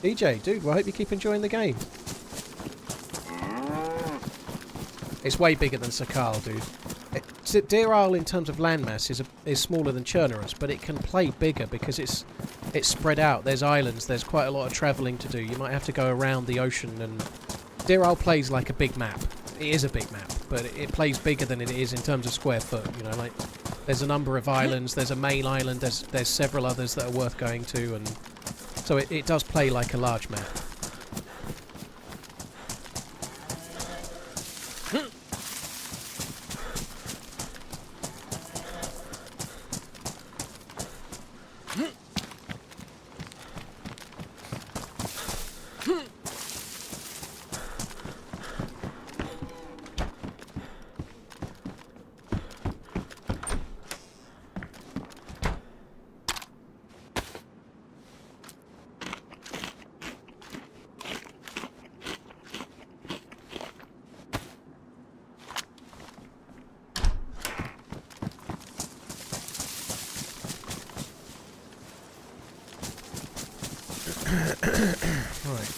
DJ, dude, well, I hope you keep enjoying the game. It's way bigger than Sakal, dude. Deerisle, in terms of landmass, is smaller than Chernerus, but it can play bigger because it's spread out. There's islands. There's quite a lot of travelling to do. You might have to go around the ocean, and Deerisle plays like a big map. It is a big map, but it plays bigger than it is in terms of square foot. You know, like there's a number of islands. There's a main island. There's several others that are worth going to, and so it does play like a large map. Right,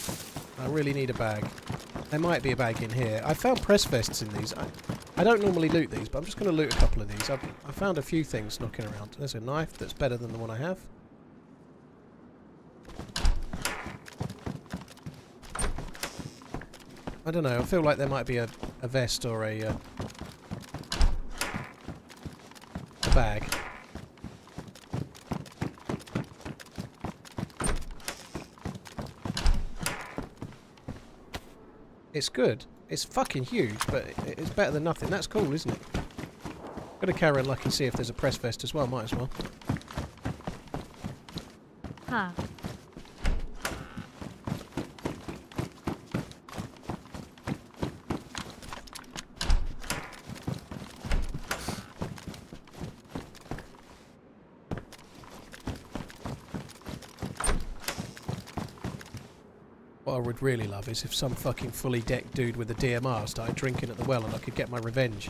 I really need a bag. There might be a bag in here. I found press vests in these. I don't normally loot these, but I'm just going to loot a couple of these. I found a few things knocking around. There's a knife that's better than the one I have. I don't know, I feel like there might be a vest or a bag. It's good. It's fucking huge, but it's better than nothing. That's cool, isn't it? Gotta carry on lucky and see if there's a press vest as well. Might as well. Huh. What I would really love is if some fucking fully decked dude with a DMR started drinking at the well and I could get my revenge.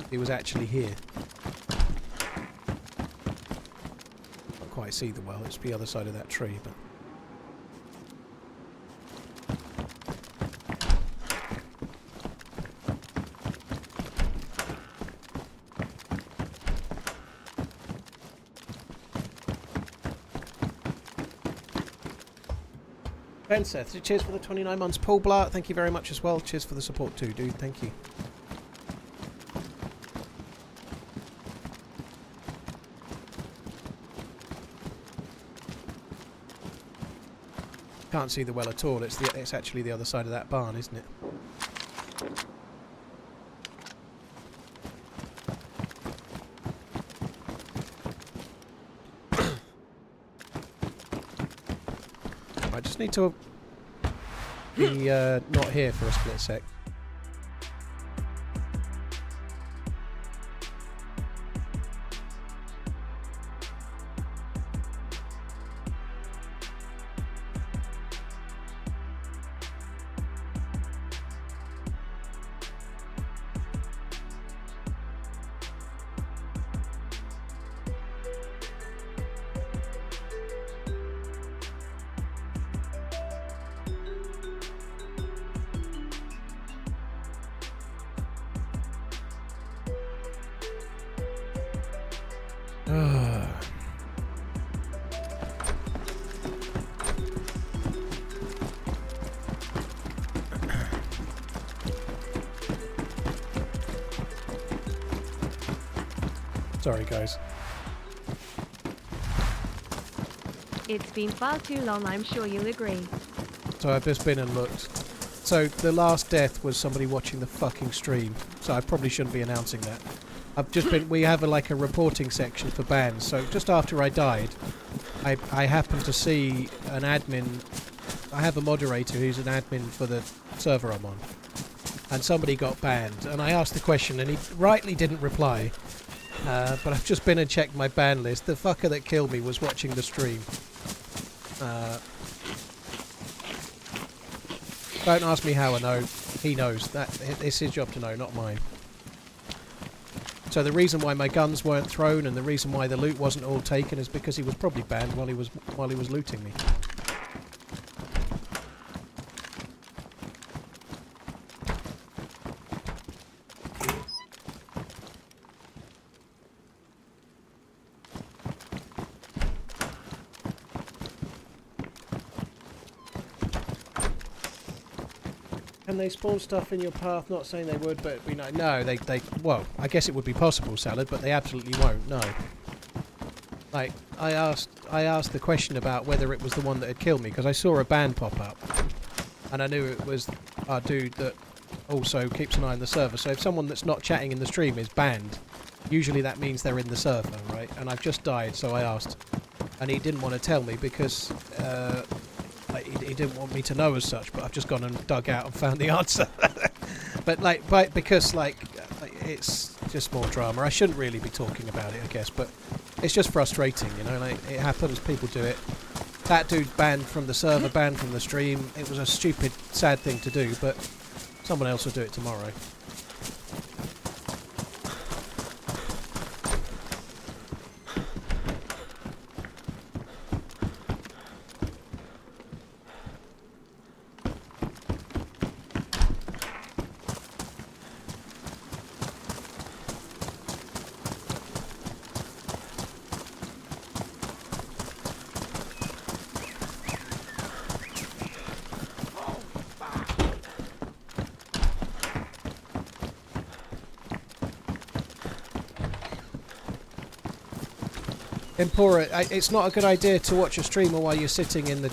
He was actually here. Can't quite see the well, it's the other side of that tree, but... Ben Seth, cheers for the 29 months. Paul Blart, thank you very much as well. Cheers for the support too, dude. Thank you. Can't see the well at all. It's actually the other side of that barn, isn't it? I just need to be not here for a split sec. Sorry, guys. It's been far too long, I'm sure you'll agree. So I've just been and looked. So the last death was somebody watching the fucking stream. So I probably shouldn't be announcing that. I've just been. We have like a reporting section for bans. So just after I died, I happened to see an admin. I have a moderator who's an admin for the server I'm on, and somebody got banned. And I asked the question, and he rightly didn't reply. But I've just been and checked my ban list. The fucker that killed me was watching the stream. Don't ask me how I know. He knows. It's his job to know, not mine. So the reason why my guns weren't thrown and the reason why the loot wasn't all taken is because he was probably banned while he was looting me. Can they spawn stuff in your path? Not saying they would, but we know. No, they. Well, I guess it would be possible, Salad, but they absolutely won't. No. Like I asked the question about whether it was the one that had killed me because I saw a ban pop up, and I knew it was our dude that also keeps an eye on the server. So if someone that's not chatting in the stream is banned, usually that means they're in the server, right? And I've just died, so I asked, and he didn't want to tell me because. He didn't want me to know as such, but I've just gone and dug out and found the answer. But because it's just more drama. I shouldn't really be talking about it, I guess, but it's just frustrating, you know. Like it happens, people do it. That dude banned from the server, banned from the stream. It was a stupid, sad thing to do, but someone else will do it tomorrow. Empora, it's not a good idea to watch a streamer while you're sitting in the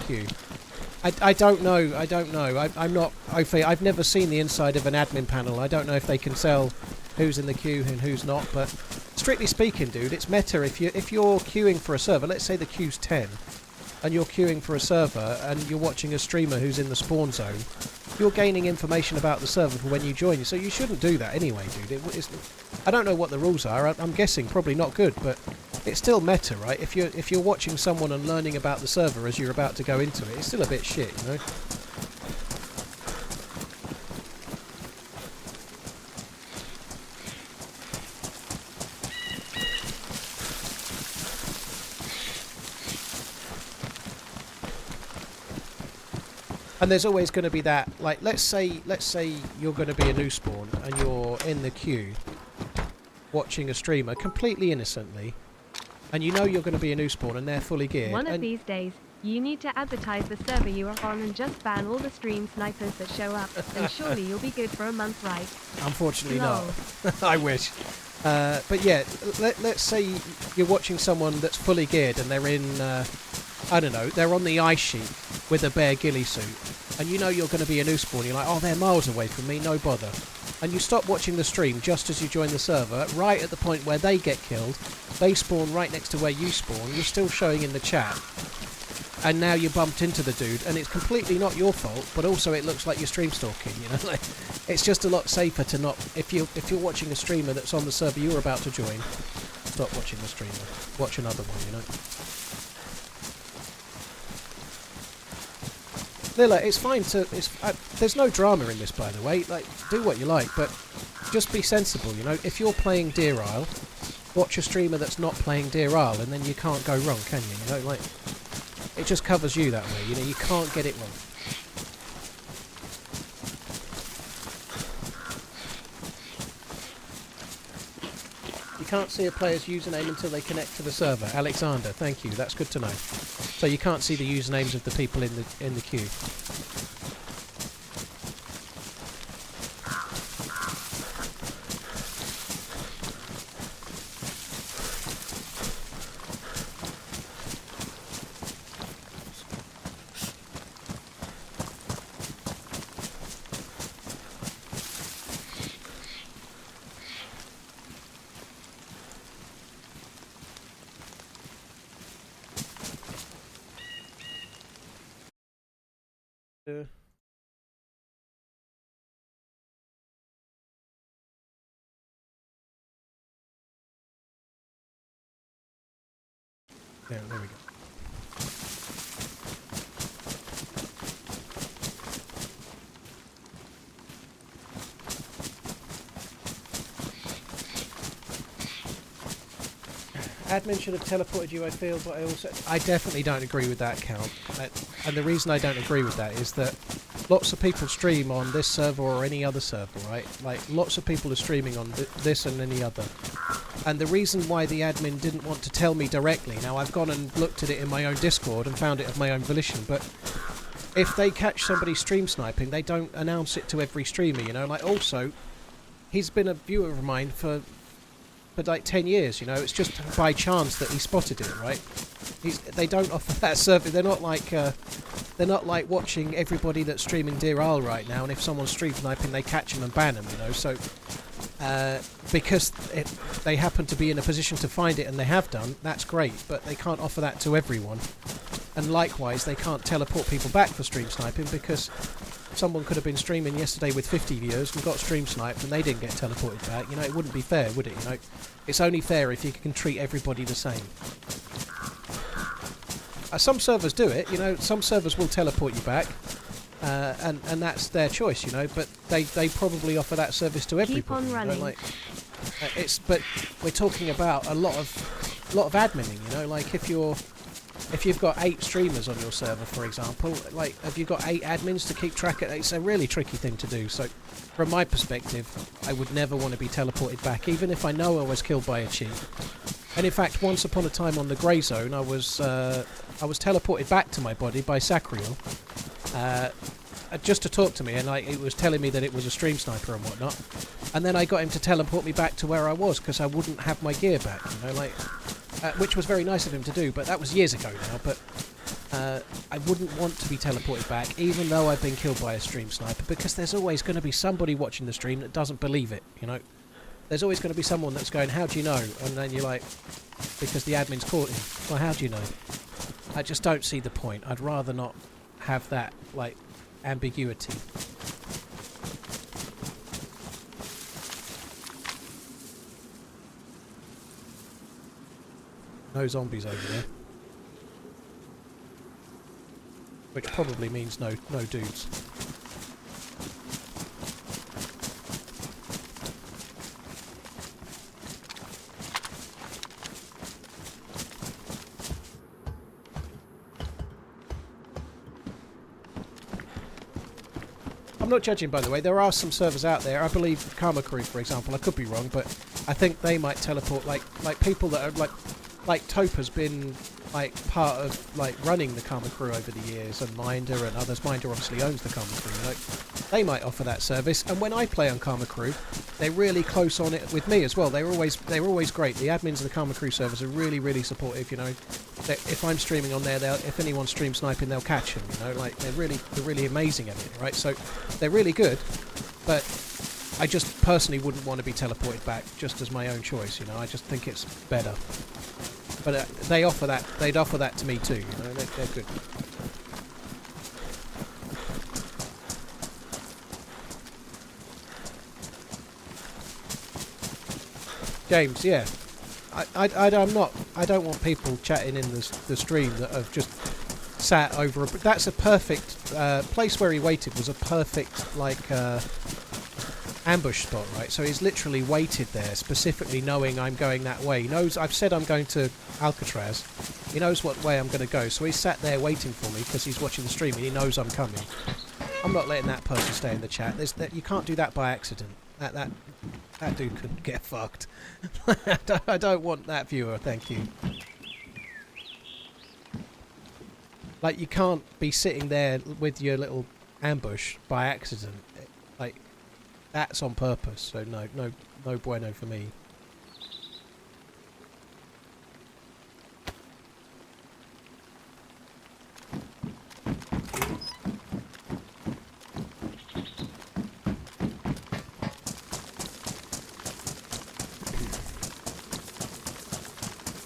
queue. I don't know. I'm not. I've never seen the inside of an admin panel. I don't know if they can tell who's in the queue and who's not. But strictly speaking, dude, it's meta. If you're queuing for a server, let's say the queue's 10, and you're queuing for a server and you're watching a streamer who's in the spawn zone, you're gaining information about the server for when you join. So you shouldn't do that anyway, dude. I don't know what the rules are. I'm guessing probably not good, but it's still meta, right? If you're watching someone and learning about the server as you're about to go into it, it's still a bit shit, you know. And there's always going to be that, like, let's say you're going to be a new spawn and you're in the queue watching a streamer completely innocently, and you know you're going to be a new spawn and they're fully geared. One of these days, you need to advertise the server you are on and just ban all the stream snipers that show up, and surely you'll be good for a month, right? Unfortunately Lol. not. I wish. But yeah, let's say you're watching someone that's fully geared and they're in, I don't know, they're on the ice sheet with a bare ghillie suit, and you know you're going to be a new spawn. You're like, oh, they're miles away from me, no bother. And you stop watching the stream just as you join the server, right at the point where they get killed. They spawn right next to where you spawn. You're still showing in the chat, and now you bumped into the dude, and it's completely not your fault, but also it looks like you're stream stalking. You know, like, it's just a lot safer to not. If you're watching a streamer that's on the server you're about to join, stop watching the streamer. Watch another one. You know. Lilla, it's fine to. There's no drama in this, by the way. Like, do what you like, but just be sensible. You know, if you're playing Deerisle, watch a streamer that's not playing Deerisle, and then you can't go wrong, can you? You know, like, it just covers you that way. You know, you can't get it wrong. You can't see a player's username until they connect to the server. Alexander, thank you. That's good to know. So you can't see the usernames of the people in the queue. Yeah, there we go. Admin should have teleported you, I feel, but I definitely don't agree with that count. And the reason I don't agree with that is that lots of people stream on this server or any other server, right? Like, lots of people are streaming on this and any other. And the reason why the admin didn't want to tell me directly, now I've gone and looked at it in my own Discord and found it of my own volition, but if they catch somebody stream sniping, they don't announce it to every streamer, you know? Like, also, he's been a viewer of mine for like 10 years, you know. It's just by chance that he spotted it, right? They don't offer that service. They're not like watching everybody that's streaming Deerisle right now, and if someone's stream sniping, they catch them and ban them, you know. So because they happen to be in a position to find it, and they have done, that's great, but they can't offer that to everyone. And likewise, they can't teleport people back for stream sniping, because someone could have been streaming yesterday with 50 viewers and got stream sniped and they didn't get teleported back. You know, it wouldn't be fair, would it? You know, it's only fair if you can treat everybody the same. Some servers do it, you know. Some servers will teleport you back, and that's their choice, you know. But they probably offer that service to everybody. Keep on running. You know, like, but we're talking about a lot of adminning, you know. Like if you've got 8 streamers on your server, for example, like, have you got 8 admins to keep track of? It's a really tricky thing to do. So, from my perspective, I would never want to be teleported back, even if I know I was killed by a cheat. And in fact, once upon a time on the grey zone, I was teleported back to my body by Sacriel, just to talk to me, and it was telling me that it was a stream sniper and whatnot. And then I got him to teleport me back to where I was, because I wouldn't have my gear back, you know, like. Which was very nice of him to do, but that was years ago now. But I wouldn't want to be teleported back, even though I've been killed by a stream sniper, because there's always going to be somebody watching the stream that doesn't believe it, you know. There's always going to be someone that's going, how do you know? And then you're like, because the admin's caught him. Well, how do you know? I just don't see the point. I'd rather not have that, like, ambiguity. No zombies over there. Which probably means no dudes. I'm not judging, by the way. There are some servers out there. I believe Karma Crew, for example. I could be wrong, but I think they might teleport like people that are like Topa's been like part of like running the Karma Crew over the years, and Minder and others. Minder obviously owns the Karma Crew. Like, they might offer that service. And when I play on Karma Crew, they're really close on it with me as well. They're always great. The admins of the Karma Crew servers are really supportive. You know, if I'm streaming on there, if anyone's stream sniping, they'll catch them. You know, like they're really amazing at it, right? So they're really good, but I just personally wouldn't want to be teleported back just as my own choice. You know, I just think it's better. But they offer that. They'd offer that to me too. You know, they're good. James, yeah. I'm not. I don't want people chatting in the stream that have just sat over. That's a perfect place where he waited. Was a perfect ambush spot, right? So he's literally waited there, specifically knowing I'm going that way. He knows I've said I'm going to Alcatraz. He knows what way I'm going to go, so he's sat there waiting for me because he's watching the stream and he knows I'm coming. I'm not letting that person stay in the chat. You can't do that by accident. That dude could get fucked. I don't want that viewer, thank you. Like, you can't be sitting there with your little ambush by accident. Like, that's on purpose, so no bueno for me.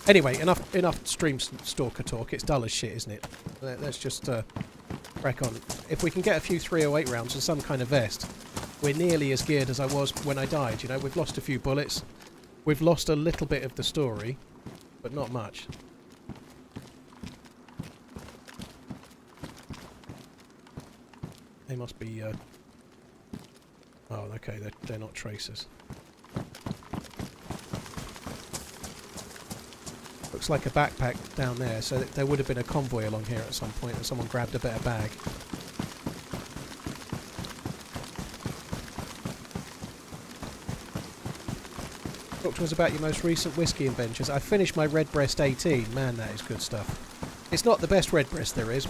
Anyway, enough stream stalker talk. It's dull as shit, isn't it? Let's just crack on. If we can get a few 308 rounds and some kind of vest, we're nearly as geared as I was when I died. You know, we've lost a few bullets. We've lost a little bit of the story, but not much. They must be... Oh, okay, they're not tracers. Looks like a backpack down there, so there would have been a convoy along here at some point and someone grabbed a better bag. Talk to us about your most recent whiskey adventures. I finished my Redbreast 18. Man, that is good stuff. It's not the best Redbreast there is.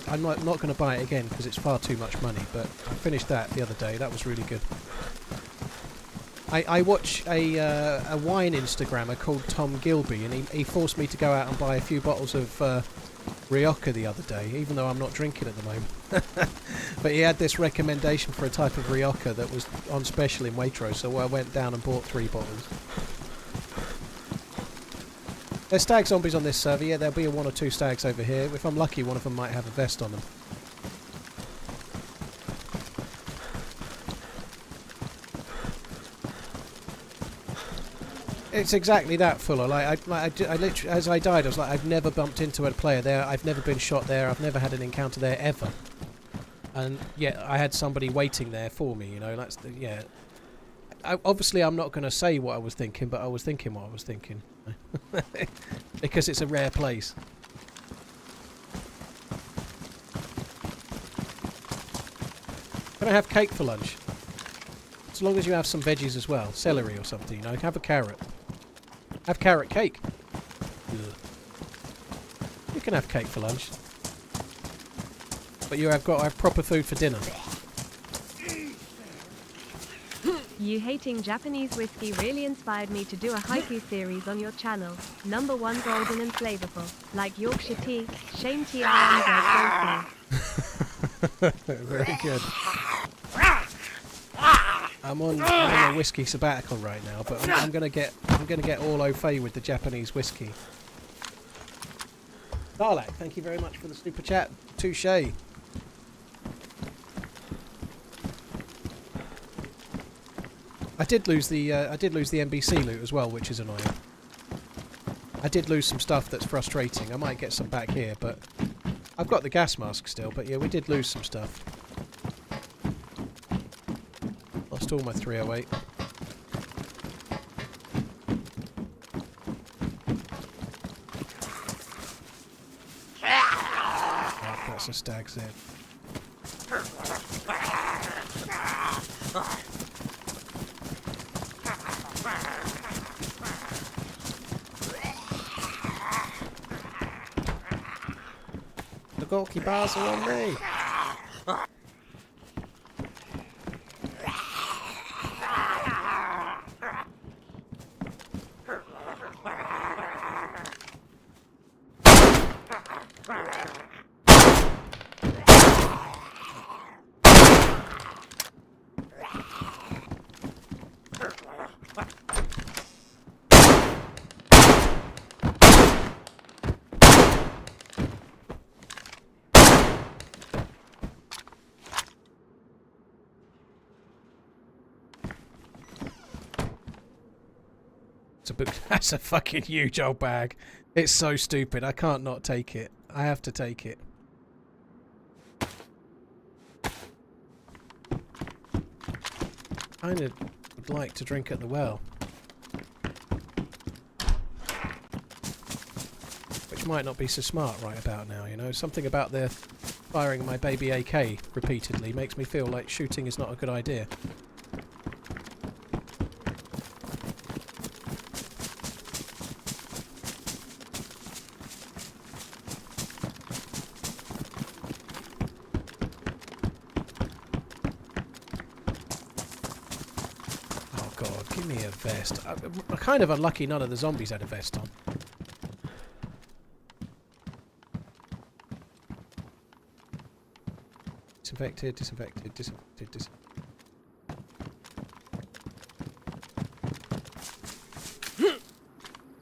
I'm not going to buy it again because it's far too much money, but I finished that the other day. That was really good. I watch a wine Instagrammer called Tom Gilby, and he forced me to go out and buy a few bottles of Rioja the other day, even though I'm not drinking at the moment. But he had this recommendation for a type of Rioja that was on special in Waitrose, so I went down and bought 3 bottles. There's stag zombies on this server. Yeah, there'll be 1 or 2 stags over here. If I'm lucky, one of them might have a vest on them. It's exactly that, Fuller. I literally, as I died, I was like, I've never bumped into a player there. I've never been shot there. I've never had an encounter there ever. And yet, I had somebody waiting there for me. You know, that's the, yeah. Obviously, I'm not going to say what I was thinking, but I was thinking what I was thinking. Because it's a rare place. Can I have cake for lunch? As long as you have some veggies as well. Celery or something, you know. Have a carrot. Have carrot cake. Ugh. You can have cake for lunch. But you have got to have proper food for dinner. You hating Japanese whiskey really inspired me to do a haiku series on your channel. Number 1 golden and flavorful. Like Yorkshire tea. Shame TRMZ. Very good. I'm on a whiskey sabbatical right now, but I'm gonna get all au fait with the Japanese whiskey. Dalek, thank you very much for the super chat. Touche. I did lose the NBC loot as well, which is annoying. I did lose some stuff that's frustrating. I might get some back here, but I've got the gas mask still. But yeah, we did lose some stuff. Lost all my 308. Oh, that's a stag's head. The Gorky bars are on me. That's a fucking huge old bag. It's so stupid. I can't not take it. I have to take it. I would like to drink at the well. Which might not be so smart right about now, you know. Something about the firing my baby AK repeatedly makes me feel like shooting is not a good idea. Vest. I'm kind of unlucky none of the zombies had a vest on. Disinfected, disinfected, disinfected, disinfected.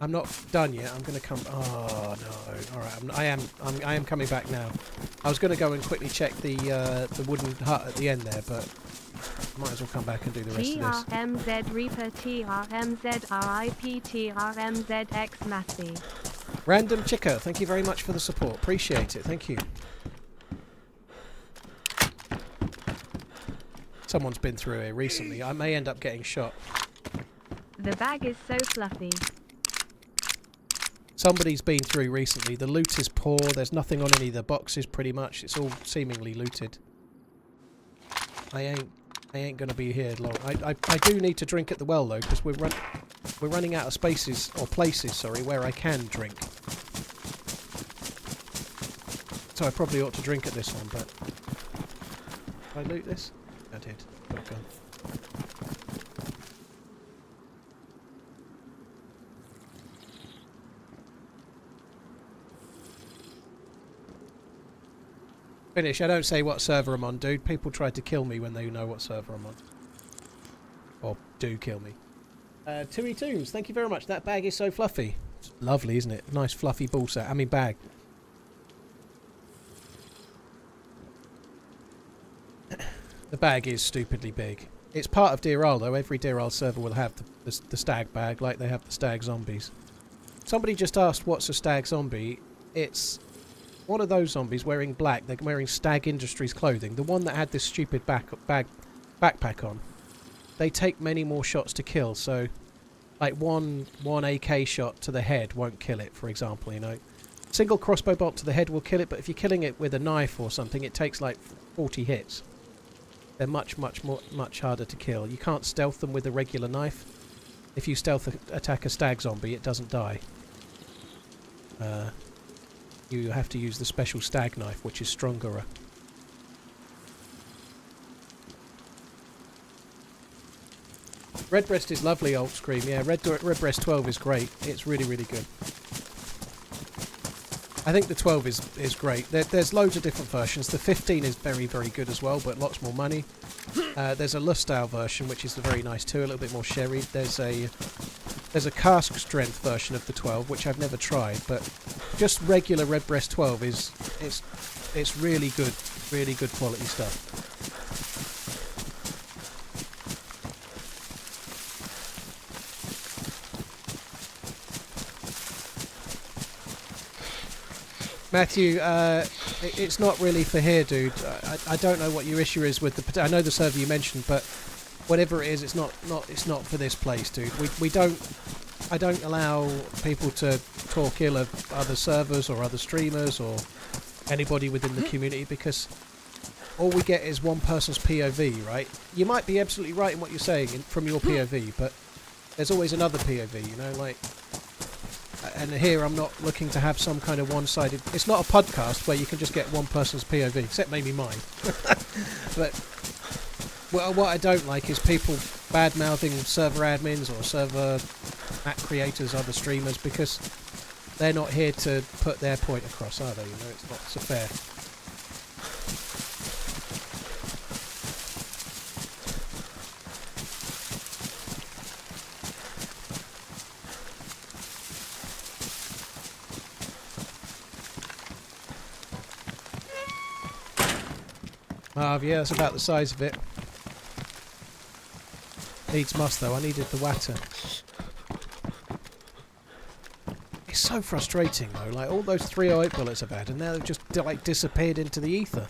I'm not done yet. I'm going to come... Oh, no. Alright, I am coming back now. I was going to go and quickly check the wooden hut at the end there, but... Might as well come back and do the rest of this. TRMZ Reaper TRMZ RIP TRMZ X Matthew. Random Chicker, thank you very much for the support. Appreciate it. Thank you. Someone's been through here recently. I may end up getting shot. The bag is so fluffy. Somebody's been through recently. The loot is poor. There's nothing on any of the boxes pretty much. It's all seemingly looted. I ain't gonna be here long. I do need to drink at the well though, because we're running out of spaces or places, sorry, where I can drink. So I probably ought to drink at this one, but did I loot this? I did. Got a gun. Finish. I don't say what server I'm on, dude. People try to kill me when they know what server I'm on. Or do kill me. Tui Tombs, thank you very much. That bag is so fluffy. It's lovely, isn't it? Nice fluffy ball set. I mean bag. The bag is stupidly big. It's part of Deerisle though. Every Deerisle server will have the stag bag, like they have the stag zombies. Somebody just asked what's a stag zombie. It's one of those zombies wearing black. They're wearing Stag Industries clothing. The one that had this stupid backpack on. They take many more shots to kill, so like one AK shot to the head won't kill it, for example, you know. Single crossbow bolt to the head will kill it, but if you're killing it with a knife or something, it takes like 40 hits. They're much harder to kill. You can't stealth them with a regular knife. If you stealth attack a stag zombie, it doesn't die. You have to use the special stag knife, which is stronger. Redbreast is lovely, Old Scream. Yeah, Redbreast 12 is great. It's really, really good. I think the 12 is great. There's loads of different versions. The 15 is very, very good as well, but lots more money. There's a Lustau version, which is very nice too, a little bit more sherry. There's a cask strength version of the 12, which I've never tried, but just regular Redbreast 12 it's really good quality stuff. Matthew, it's not really for here, dude. I don't know what your issue is with the. I know the server you mentioned, but whatever it is, it's not for this place, dude. I don't allow people to talk ill of other servers or other streamers or anybody within the community, because all we get is one person's POV, right? You might be absolutely right in what you're saying from your POV, but there's always another POV, you know, like. And here I'm not looking to have some kind of one-sided... It's not a podcast where you can just get one person's POV, except maybe mine. But what I don't like is people bad-mouthing server admins or server creators, other streamers, because they're not here to put their point across, are they? You know, it's not so fair. Yeah, that's about the size of it. Needs must though, I needed the water. It's so frustrating though, like all those 308 bullets I've had and now they've just like disappeared into the ether.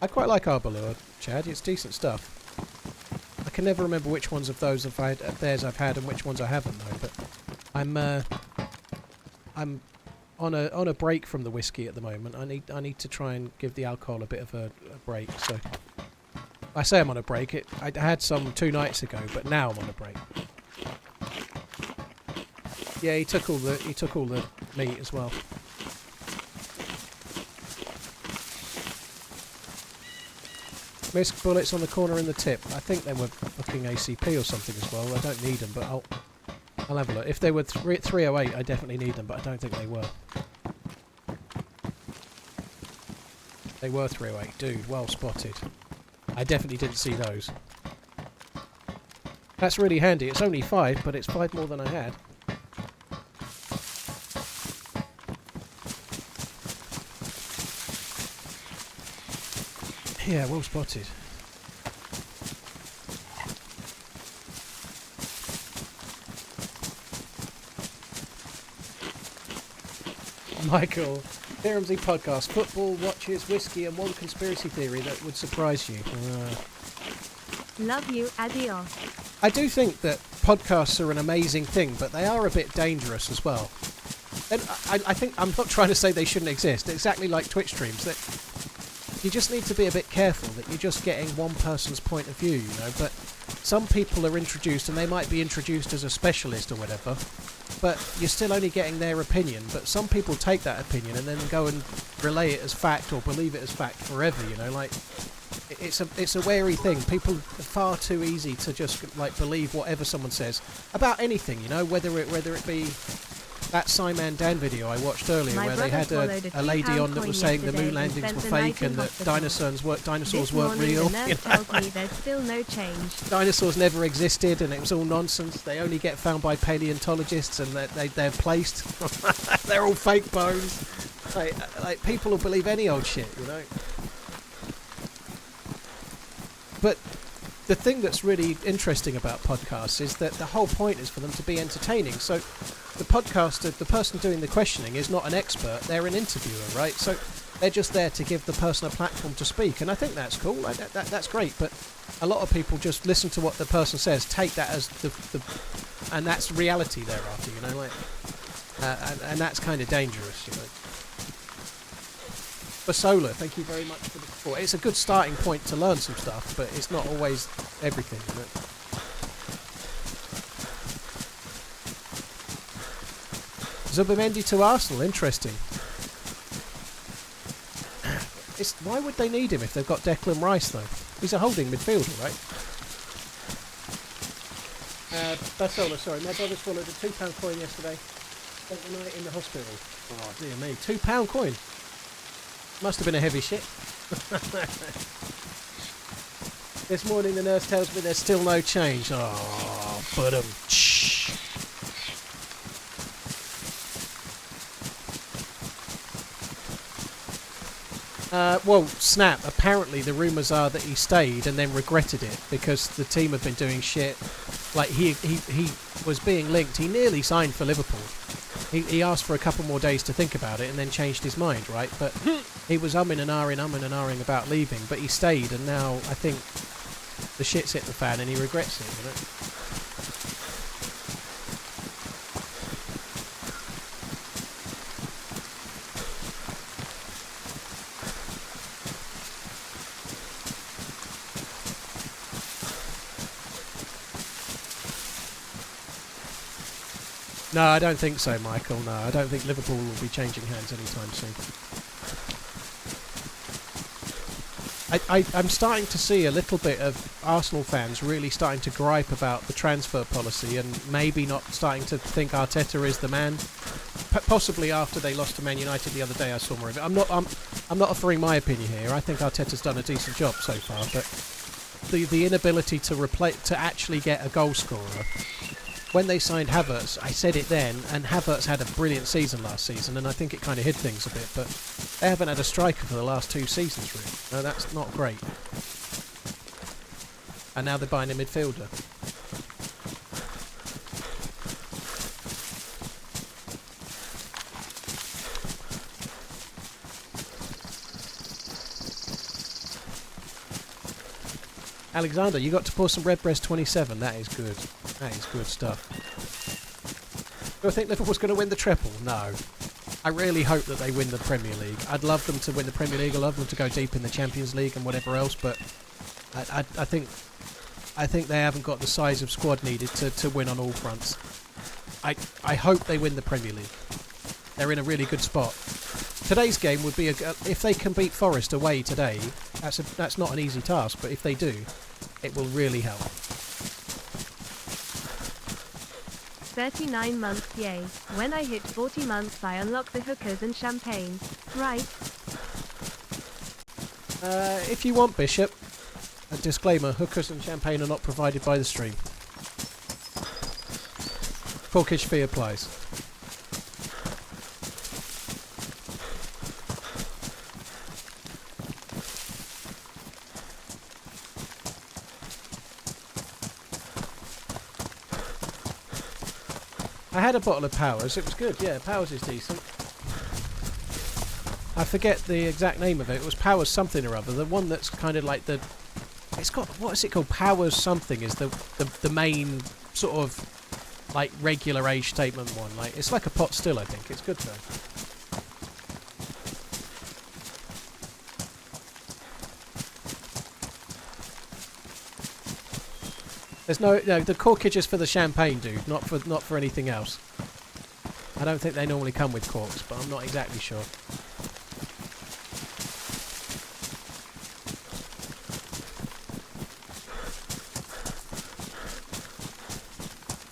I quite like Arbalure, Chad, it's decent stuff. I can never remember which ones of those I've had and which ones I haven't though, but I'm on a break from the whiskey at the moment. I need to try and give the alcohol a bit of a break. So I say I'm on a break. I had some 2 nights ago, but now I'm on a break. Yeah, he took all the meat as well. Missed bullets on the corner and the tip. I think they were fucking ACP or something as well. I don't need them, but I'll have a look. If they were 308, I definitely need them, but I don't think they were. They were 308. Dude, well spotted. I definitely didn't see those. That's really handy. It's only 5, but it's 5 more than I had. Yeah, well spotted. Michael. TRMZ podcast, football, watches, whiskey, and one conspiracy theory that would surprise you. Love you, adios. I do think that podcasts are an amazing thing, but they are a bit dangerous as well. And I think I'm not trying to say they shouldn't exist. Exactly like Twitch streams, that you just need to be a bit careful that you're just getting one person's point of view, you know. But some people are introduced, and they might be introduced as a specialist or whatever, but you're still only getting their opinion. But some people take that opinion and then go and relay it as fact or believe it as fact forever, you know. Like, it's a wary thing. People are far too easy to just like believe whatever someone says about anything, you know, whether it be that Simon Dan video I watched earlier, where they had a lady on that was saying the moon landings were fake and that dinosaurs weren't real. The nurse tells me there's still no change. Dinosaurs never existed, and it was all nonsense. They only get found by paleontologists, and they're placed. They're all fake bones. Like people will believe any old shit, you know. But the thing that's really interesting about podcasts is that the whole point is for them to be entertaining. So the podcaster, the person doing the questioning, is not an expert, they're an interviewer, right? So they're just there to give the person a platform to speak, and I think that's cool, that's great, but a lot of people just listen to what the person says, take that as and that's reality thereafter, you know, like, and that's kind of dangerous, you know. For Solar, thank you very much for the support. It's a good starting point to learn some stuff, but it's not always everything, you know. Zubimendi to Arsenal, interesting. Why would they need him if they've got Declan Rice, though? He's a holding midfielder, right? Basola, sorry, my brother swallowed a £2 coin yesterday. Spent the night in the hospital. Oh, dear me. £2 coin. Must have been a heavy shit. This morning the nurse tells me there's still no change. Oh, but well, Snap, apparently the rumours are that he stayed and then regretted it because the team have been doing shit. Like, he was being linked. He nearly signed for Liverpool. He asked for a couple more days to think about it and then changed his mind, right? But he was umming and ahhing about leaving, but he stayed, and now I think the shit's hit the fan and he regrets it, you know? No, I don't think so, Michael. No, I don't think Liverpool will be changing hands anytime soon. I'm starting to see a little bit of Arsenal fans really starting to gripe about the transfer policy and maybe not starting to think Arteta is the man. Possibly after they lost to Man United the other day, I saw more of it. I'm not offering my opinion here. I think Arteta's done a decent job so far, but the inability to actually get a goal scorer. When they signed Havertz, I said it then, and Havertz had a brilliant season last season, and I think it kind of hid things a bit, but they haven't had a striker for the last 2 seasons, really. No, that's not great. And now they're buying a midfielder. Alexander, you got to pour some Redbreast 27. That is good. That is good stuff. Do I think Liverpool's going to win the treble? No. I really hope that they win the Premier League. I'd love them to win the Premier League. I'd love them to go deep in the Champions League and whatever else, but I think they haven't got the size of squad needed to win on all fronts. I hope they win the Premier League. They're in a really good spot. Today's game would be if they can beat Forest away today. That's not an easy task, but if they do, it will really help. 39 months, yay. When I hit 40 months I unlock the hookers and champagne. Right? If you want, Bishop. A disclaimer, hookers and champagne are not provided by the stream. Porkish fee applies. I had a bottle of Powers. It was good. Yeah, Powers is decent. I forget the exact name of it. It was Powers something or other. The one that's kind of like the... It's got... What is it called? Powers something is the main sort of like regular age statement one. Like it's like a pot still, I think. It's good though. There's no the corkage is for the champagne, dude, not for anything else. I don't think they normally come with corks, but I'm not exactly sure.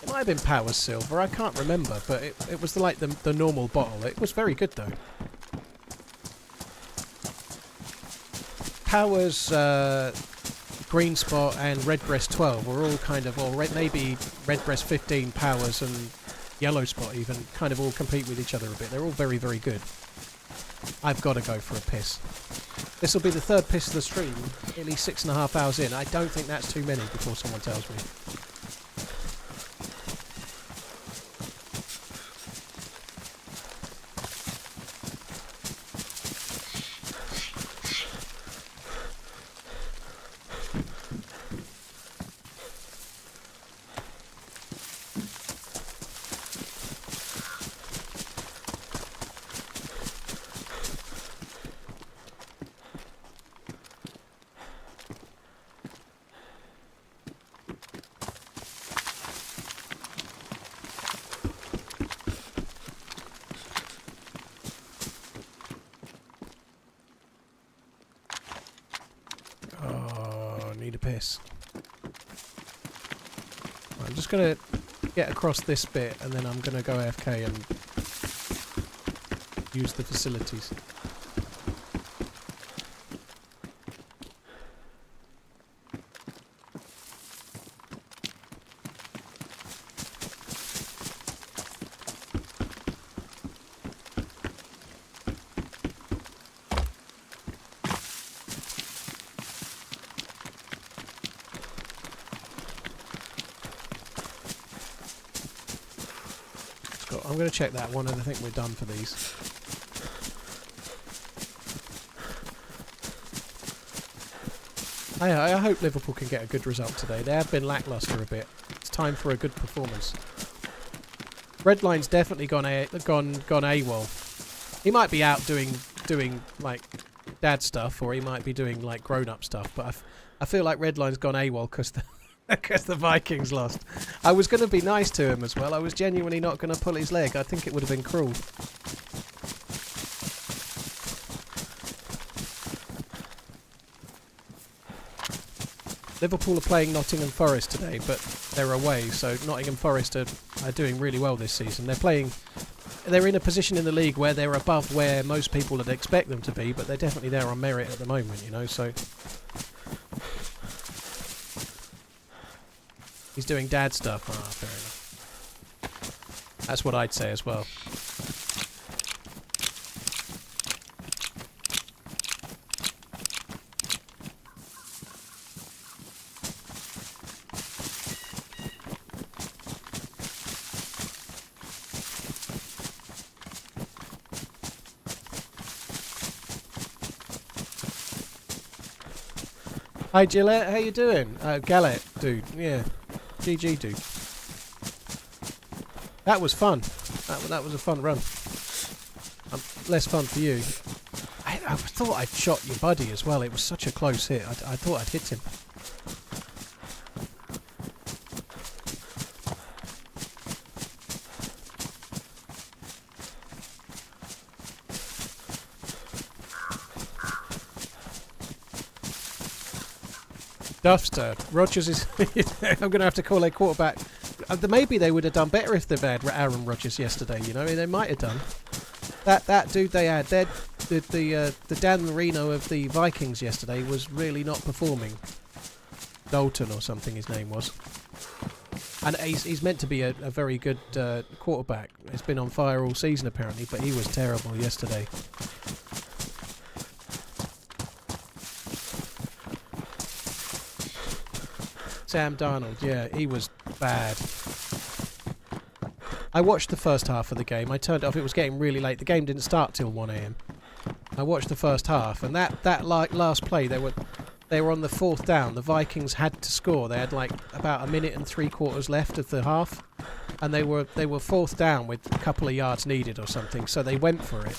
It might have been Powers Silver, I can't remember, but it was like the normal bottle. It was very good though. Powers Green Spot and Redbreast 12 were all kind of, or maybe Redbreast 15, Powers and Yellow Spot even, kind of all compete with each other a bit. They're all very, very good. I've got to go for a piss. This will be the third piss of the stream, nearly 6.5 hours in. I don't think that's too many before someone tells me. Need a piss. I'm just going to get across this bit and then I'm going to go AFK and use the facilities. I'm going to check that one and I think we're done for these. I hope Liverpool can get a good result today. They have been lacklustre a bit. It's time for a good performance. Redline's definitely gone AWOL. He might be out doing like dad stuff, or he might be doing like grown-up stuff, but I feel like Redline's gone AWOL because the Vikings lost. I was going to be nice to him as well. I was genuinely not going to pull his leg. I think it would have been cruel. Liverpool are playing Nottingham Forest today, but they're away, so Nottingham Forest are doing really well this season. They're in a position in the league where they're above where most people would expect them to be, but they're definitely there on merit at the moment, you know, so... He's doing dad stuff. Ah, fair enough. That's what I'd say as well. Hi Gillette, how you doing? Gallet, dude, yeah. GG, dude. That was fun. That was a fun run. Less fun for you. I thought I'd shot your buddy as well. It was such a close hit. I thought I'd hit him. Duffster. Rodgers is... I'm going to have to call a quarterback. Maybe they would have done better if they'd had Aaron Rodgers yesterday, you know? They might have done. That dude they had, the Dan Marino of the Vikings yesterday was really not performing. Dalton or something his name was. And he's meant to be a very good quarterback. He's been on fire all season apparently, but he was terrible yesterday. Sam Darnold, yeah, he was bad. I watched the first half of the game. I turned it off. It was getting really late. The game didn't start till 1 AM. I watched the first half, and that like last play, they were on the 4th down. The Vikings had to score. They had like about 1 minute and 3/4 left of the half, and they were 4th down with a couple of yards needed or something. So they went for it,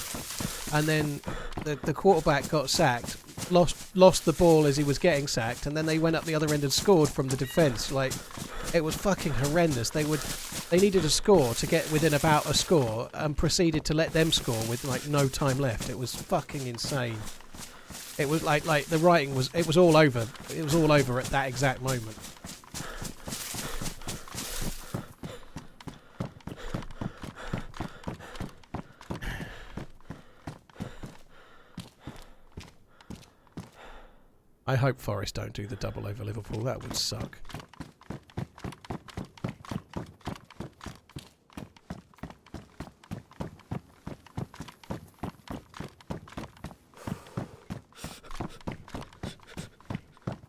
and then the quarterback got sacked, lost the ball as he was getting sacked, and then they went up the other end and scored from the defence. Like, it was fucking horrendous. They needed a score to get within about a score, and proceeded to let them score with like no time left. It was fucking insane. It was like the writing was, it was all over. It was all over at that exact moment. I hope Forest don't do the double over Liverpool. That would suck.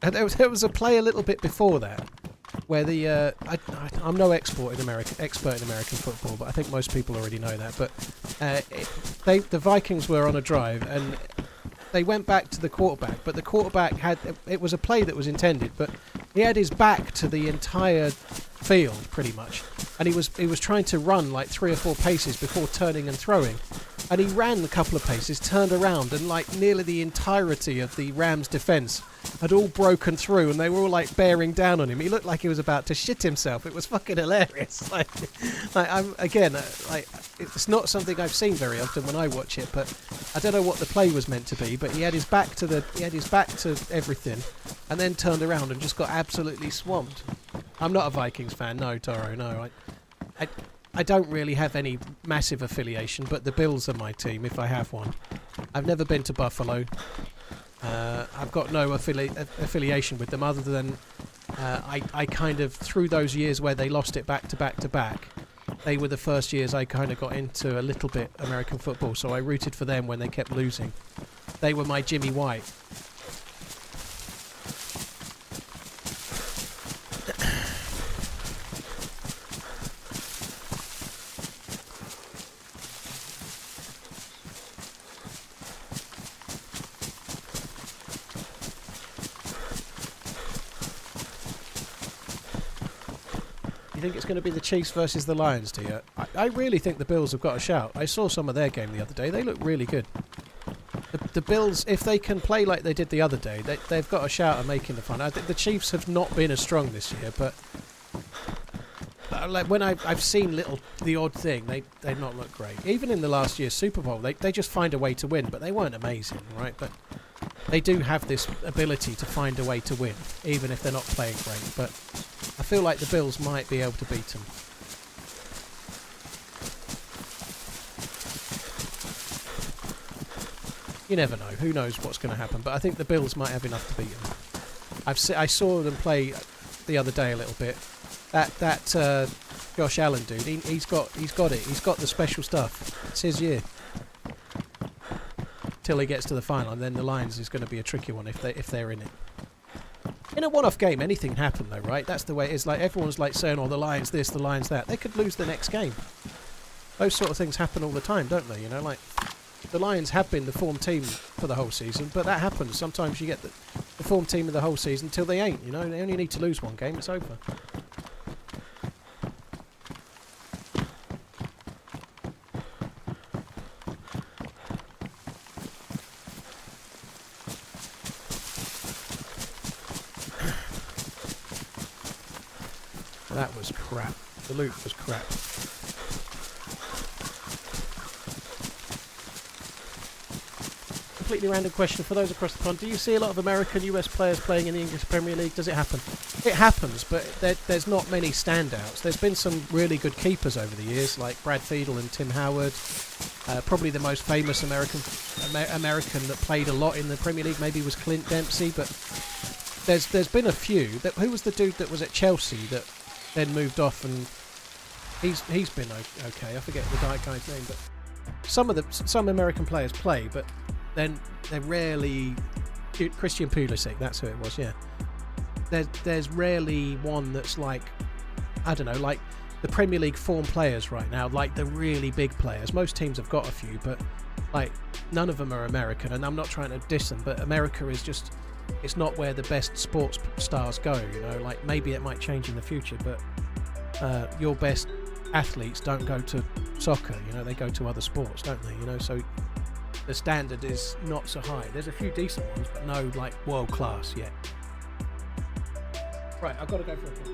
And there was a play a little bit before that where the I'm no expert in American football, but I think most people already know that. But the Vikings were on a drive and they went back to the quarterback, but the quarterback it was a play that was intended, but he had his back to the entire field pretty much, and he was trying to run like 3 or 4 paces before turning and throwing. And he ran a couple of paces, turned around, and like nearly the entirety of the Rams' defence had all broken through, and they were all like bearing down on him. He looked like he was about to shit himself. It was fucking hilarious. Like I'm again, like it's not something I've seen very often when I watch it, but I don't know what the play was meant to be. But he had his back to everything, and then turned around and just got absolutely swamped. I'm not a Vikings fan, no, Taro, no. I don't really have any massive affiliation, but the Bills are my team if I have one. I've never been to Buffalo. I've got no affiliation with them other than I kind of, through those years where they lost it back to back to back, they were the first years I kind of got into a little bit American football, so I rooted for them when they kept losing. They were my Jimmy White. You think it's going to be the Chiefs versus the Lions, do you? I really think the Bills have got a shout. I saw some of their game the other day. They look really good. The Bills, if they can play like they did the other day, they've got a shout at making the fun. I think the Chiefs have not been as strong this year, but like when I've seen the odd thing, they've not looked great. Even in the last year's Super Bowl, they just find a way to win, but they weren't amazing, right? But they do have this ability to find a way to win, even if they're not playing great. But I feel like the Bills might be able to beat them. You never know. Who knows what's going to happen? But I think the Bills might have enough to beat them. I saw them play the other day a little bit. That Josh Allen dude, he's got it. He's got the special stuff. It's his year. Till he gets to the final, and then the Lions is going to be a tricky one if they're in it. In a one-off game, anything can happen though, right? That's the way it is. Like everyone's like saying, "Oh, the Lions this, the Lions that." They could lose the next game. Those sort of things happen all the time, don't they? You know, like the Lions have been the form team for the whole season, but that happens. Sometimes you get the form team of the whole season till they ain't. You know, they only need to lose one game, it's over. That was crap. The loot was crap. Completely random question for those across the pond. Do you see a lot of American US players playing in the English Premier League? Does it happen? It happens, but there's not many standouts. There's been some really good keepers over the years, like Brad Fiedel and Tim Howard. Probably the most famous American that played a lot in the Premier League maybe was Clint Dempsey, but there's been a few. Who was the dude that was at Chelsea that then moved off, and he's been okay. I forget the guy's name, but some American players play, but then they're rarely. Christian Pulisic, that's who it was. Yeah, there's rarely one that's like, I don't know, like the Premier League form players right now, like the really big players. Most teams have got a few, but like none of them are American, and I'm not trying to diss them, but America is just, it's not where the best sports stars go, you know. Like, maybe it might change in the future, but your best athletes don't go to soccer, you know, they go to other sports, don't they, you know, so the standard is not so high. There's a few decent ones, but no, like, world class yet. Right, I've got to go for a pee.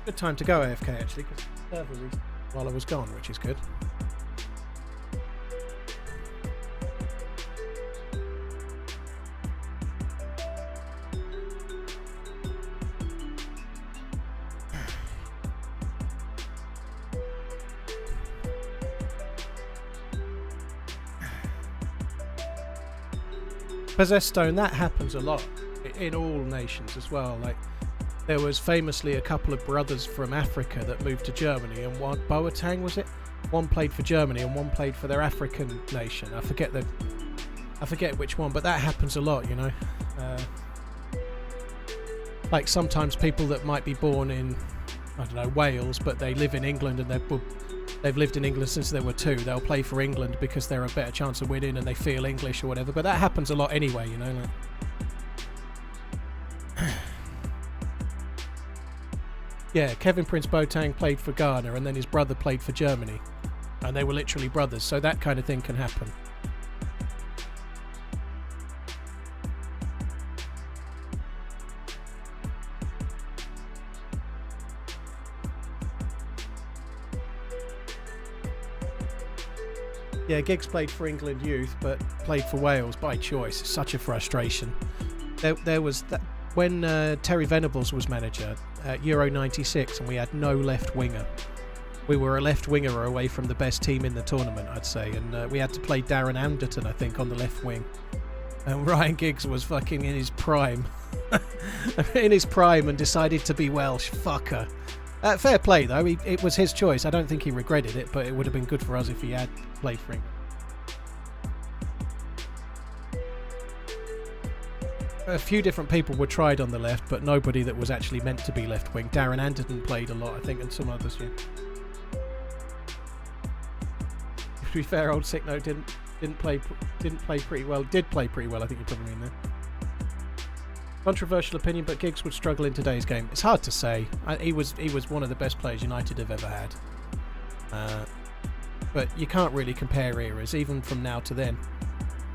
Good time to go AFK actually, because the server restarted while I was gone, which is good. Possessed stone, that happens a lot in all nations as well. Like, there was famously a couple of brothers from Africa that moved to Germany, and one, Boateng was it? One played for Germany and one played for their African nation. I forget which one, but that happens a lot, you know. Like, sometimes people that might be born in, I don't know, Wales, but they live in England and they've lived in England since they were 2. They'll play for England because they're a better chance of winning and they feel English or whatever. But that happens a lot anyway, you know. Like, yeah, Kevin Prince Boateng played for Ghana and then his brother played for Germany. And they were literally brothers, so that kind of thing can happen. Yeah, Giggs played for England youth, but played for Wales by choice. Such a frustration. there was that when Terry Venables was manager at Euro 96, and we had no left winger. We were a left winger away from the best team in the tournament, I'd say, and we had to play Darren Anderton, I think, on the left wing. And Ryan Giggs was fucking in his prime. And decided to be Welsh. Fucker. Fair play, though. It was his choice. I don't think he regretted it, but it would have been good for us if he had played for England. A few different people were tried on the left, but nobody that was actually meant to be left wing. Darren Anderton played a lot, I think, and some others, yeah. To be fair, old Sickno didn't play pretty well. Did play pretty well, I think you probably mean there. Controversial opinion, but Giggs would struggle in today's game. It's hard to say. He was one of the best players United have ever had. But you can't really compare eras, even from now to then.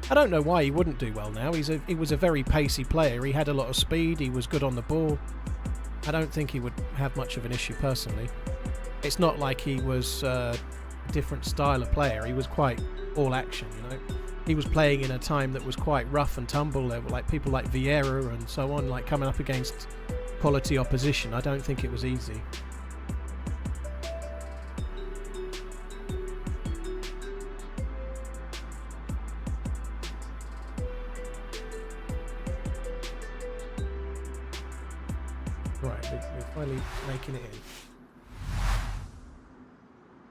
I don't know why he wouldn't do well now. He was a very pacey player. He had a lot of speed. He was good on the ball. I don't think he would have much of an issue personally. It's not like he was a different style of player. He was quite all action, you know. He was playing in a time that was quite rough and tumble. There were like people like Vieira and so on, like coming up against quality opposition. I don't think it was easy. Right, we're finally making it in.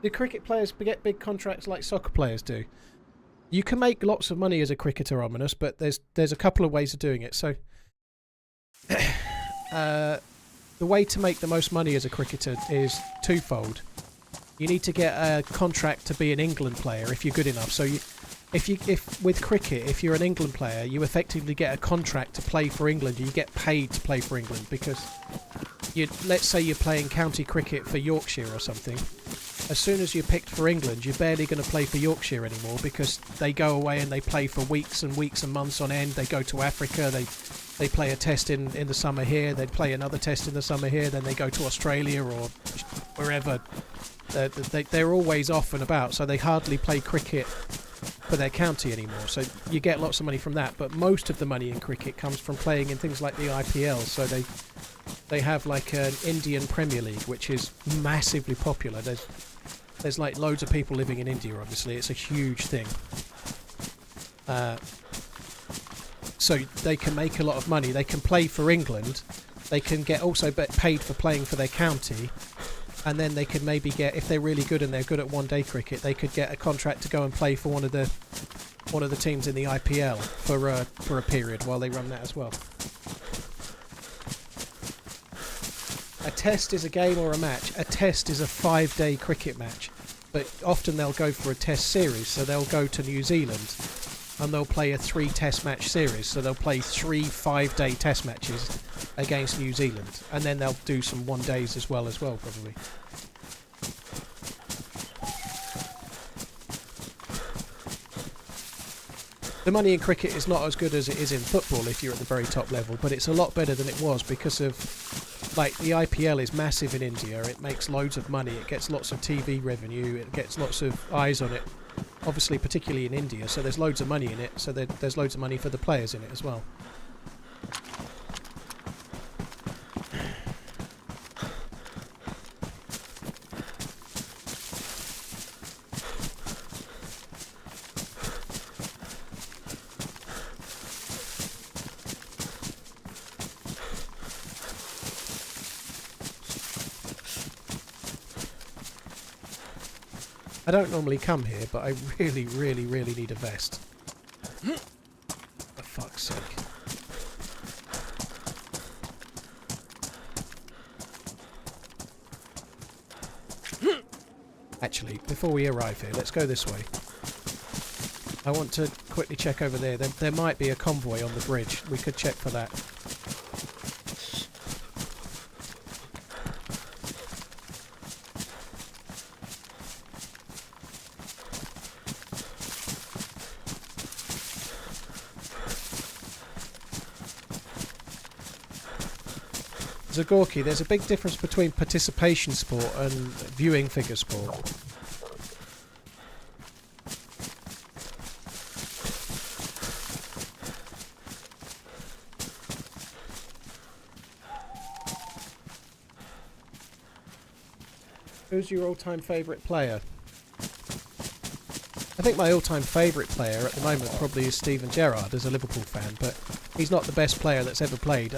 Do cricket players get big contracts like soccer players do? You can make lots of money as a cricketer, Ominous, but there's a couple of ways of doing it. So, the way to make the most money as a cricketer is twofold. You need to get a contract to be an England player if you're good enough. So, if with cricket, if you're an England player, you effectively get a contract to play for England. You get paid to play for England because let's say you're playing county cricket for Yorkshire or something. As soon as you're picked for England, you're barely going to play for Yorkshire anymore because they go away and they play for weeks and weeks and months on end. They go to Africa, they play a test in the summer here, they play another test in the summer here, then they go to Australia or wherever. They're always off and about, so they hardly play cricket for their county anymore. So you get lots of money from that, but most of the money in cricket comes from playing in things like the IPL. So they have like an Indian Premier League, which is massively popular. There's like loads of people living in India, obviously. It's a huge thing. So they can make a lot of money. They can play for England. They can get also paid for playing for their county. And then they could maybe get, if they're really good and they're good at one-day cricket, they could get a contract to go and play for one of the teams in the IPL for a period while they run that as well. A test is a game or a match. A test is a 5-day cricket match. But often they'll go for a test series. So they'll go to New Zealand and they'll play a 3-test match series. So they'll play 3 5-day test matches against New Zealand. And then they'll do some 1-days as well, probably. The money in cricket is not as good as it is in football if you're at the very top level. But it's a lot better than it was because of... Like, the IPL is massive in India. It makes loads of money. It gets lots of TV revenue. It gets lots of eyes on it. Obviously, particularly in India. So there's loads of money in it. So there's loads of money for the players in it as well. I don't normally come here, but I really, really, really need a vest. For fuck's sake. Actually, before we arrive here, let's go this way. I want to quickly check over there. There might be a convoy on the bridge. We could check for that. Zagorki, there's a big difference between participation sport and viewing figure sport. Who's your all-time favourite player? I think my all-time favourite player at the moment probably is Steven Gerrard as a Liverpool fan, but he's not the best player that's ever played.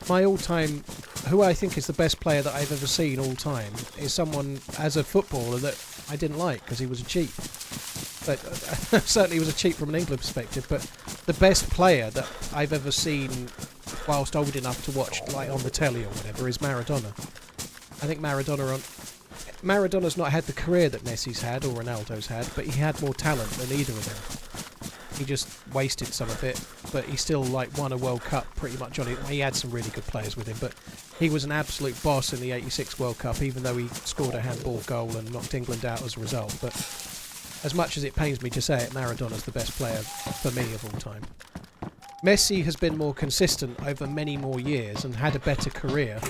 My all-time, who I think is the best player that I've ever seen all time, is someone as a footballer that I didn't like because he was a cheat. But certainly he was a cheat from an England perspective. But the best player that I've ever seen, whilst old enough to watch, like on the telly or whatever, is Maradona. I think Maradona's not had the career that Messi's had or Ronaldo's had, but he had more talent than either of them. He just wasted some of it, but he still won a World Cup pretty much on it. He had some really good players with him, but he was an absolute boss in the '86 World Cup, even though he scored a handball goal and knocked England out as a result. But as much as it pains me to say it, Maradona's the best player for me of all time. Messi has been more consistent over many more years and had a better career.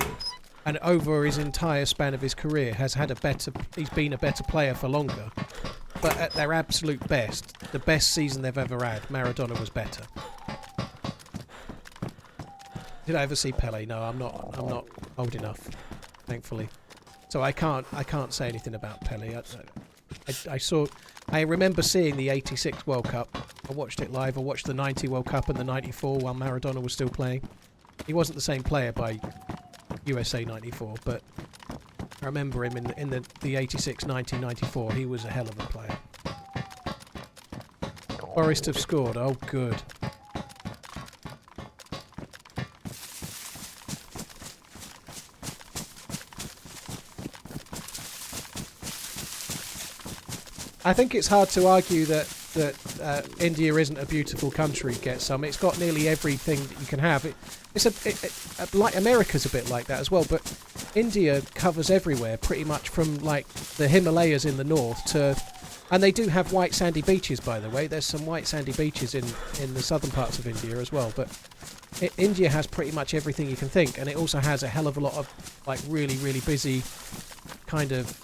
And over his entire span of his career he's been a better player for longer. But at their absolute best, the best season they've ever had, Maradona was better. Did I ever see Pele? No, I'm not old enough, thankfully. So I can't say anything about Pele. I remember seeing the '86 World Cup. I watched it live. I watched the '90 World Cup and the '94 while Maradona was still playing. He wasn't the same player by USA '94, but I remember him in the '86, '90, '94. He was a hell of a player. Forest have scored. Oh, good. I think it's hard to argue that India isn't a beautiful country. Get some. It's got nearly everything that you can have. Like America's a bit like that as well, but India covers everywhere, pretty much from like the Himalayas in the north to, and they do have white sandy beaches, by the way. There's some white sandy beaches in the southern parts of India as well, but India has pretty much everything you can think, and it also has a hell of a lot of like really, really busy, kind of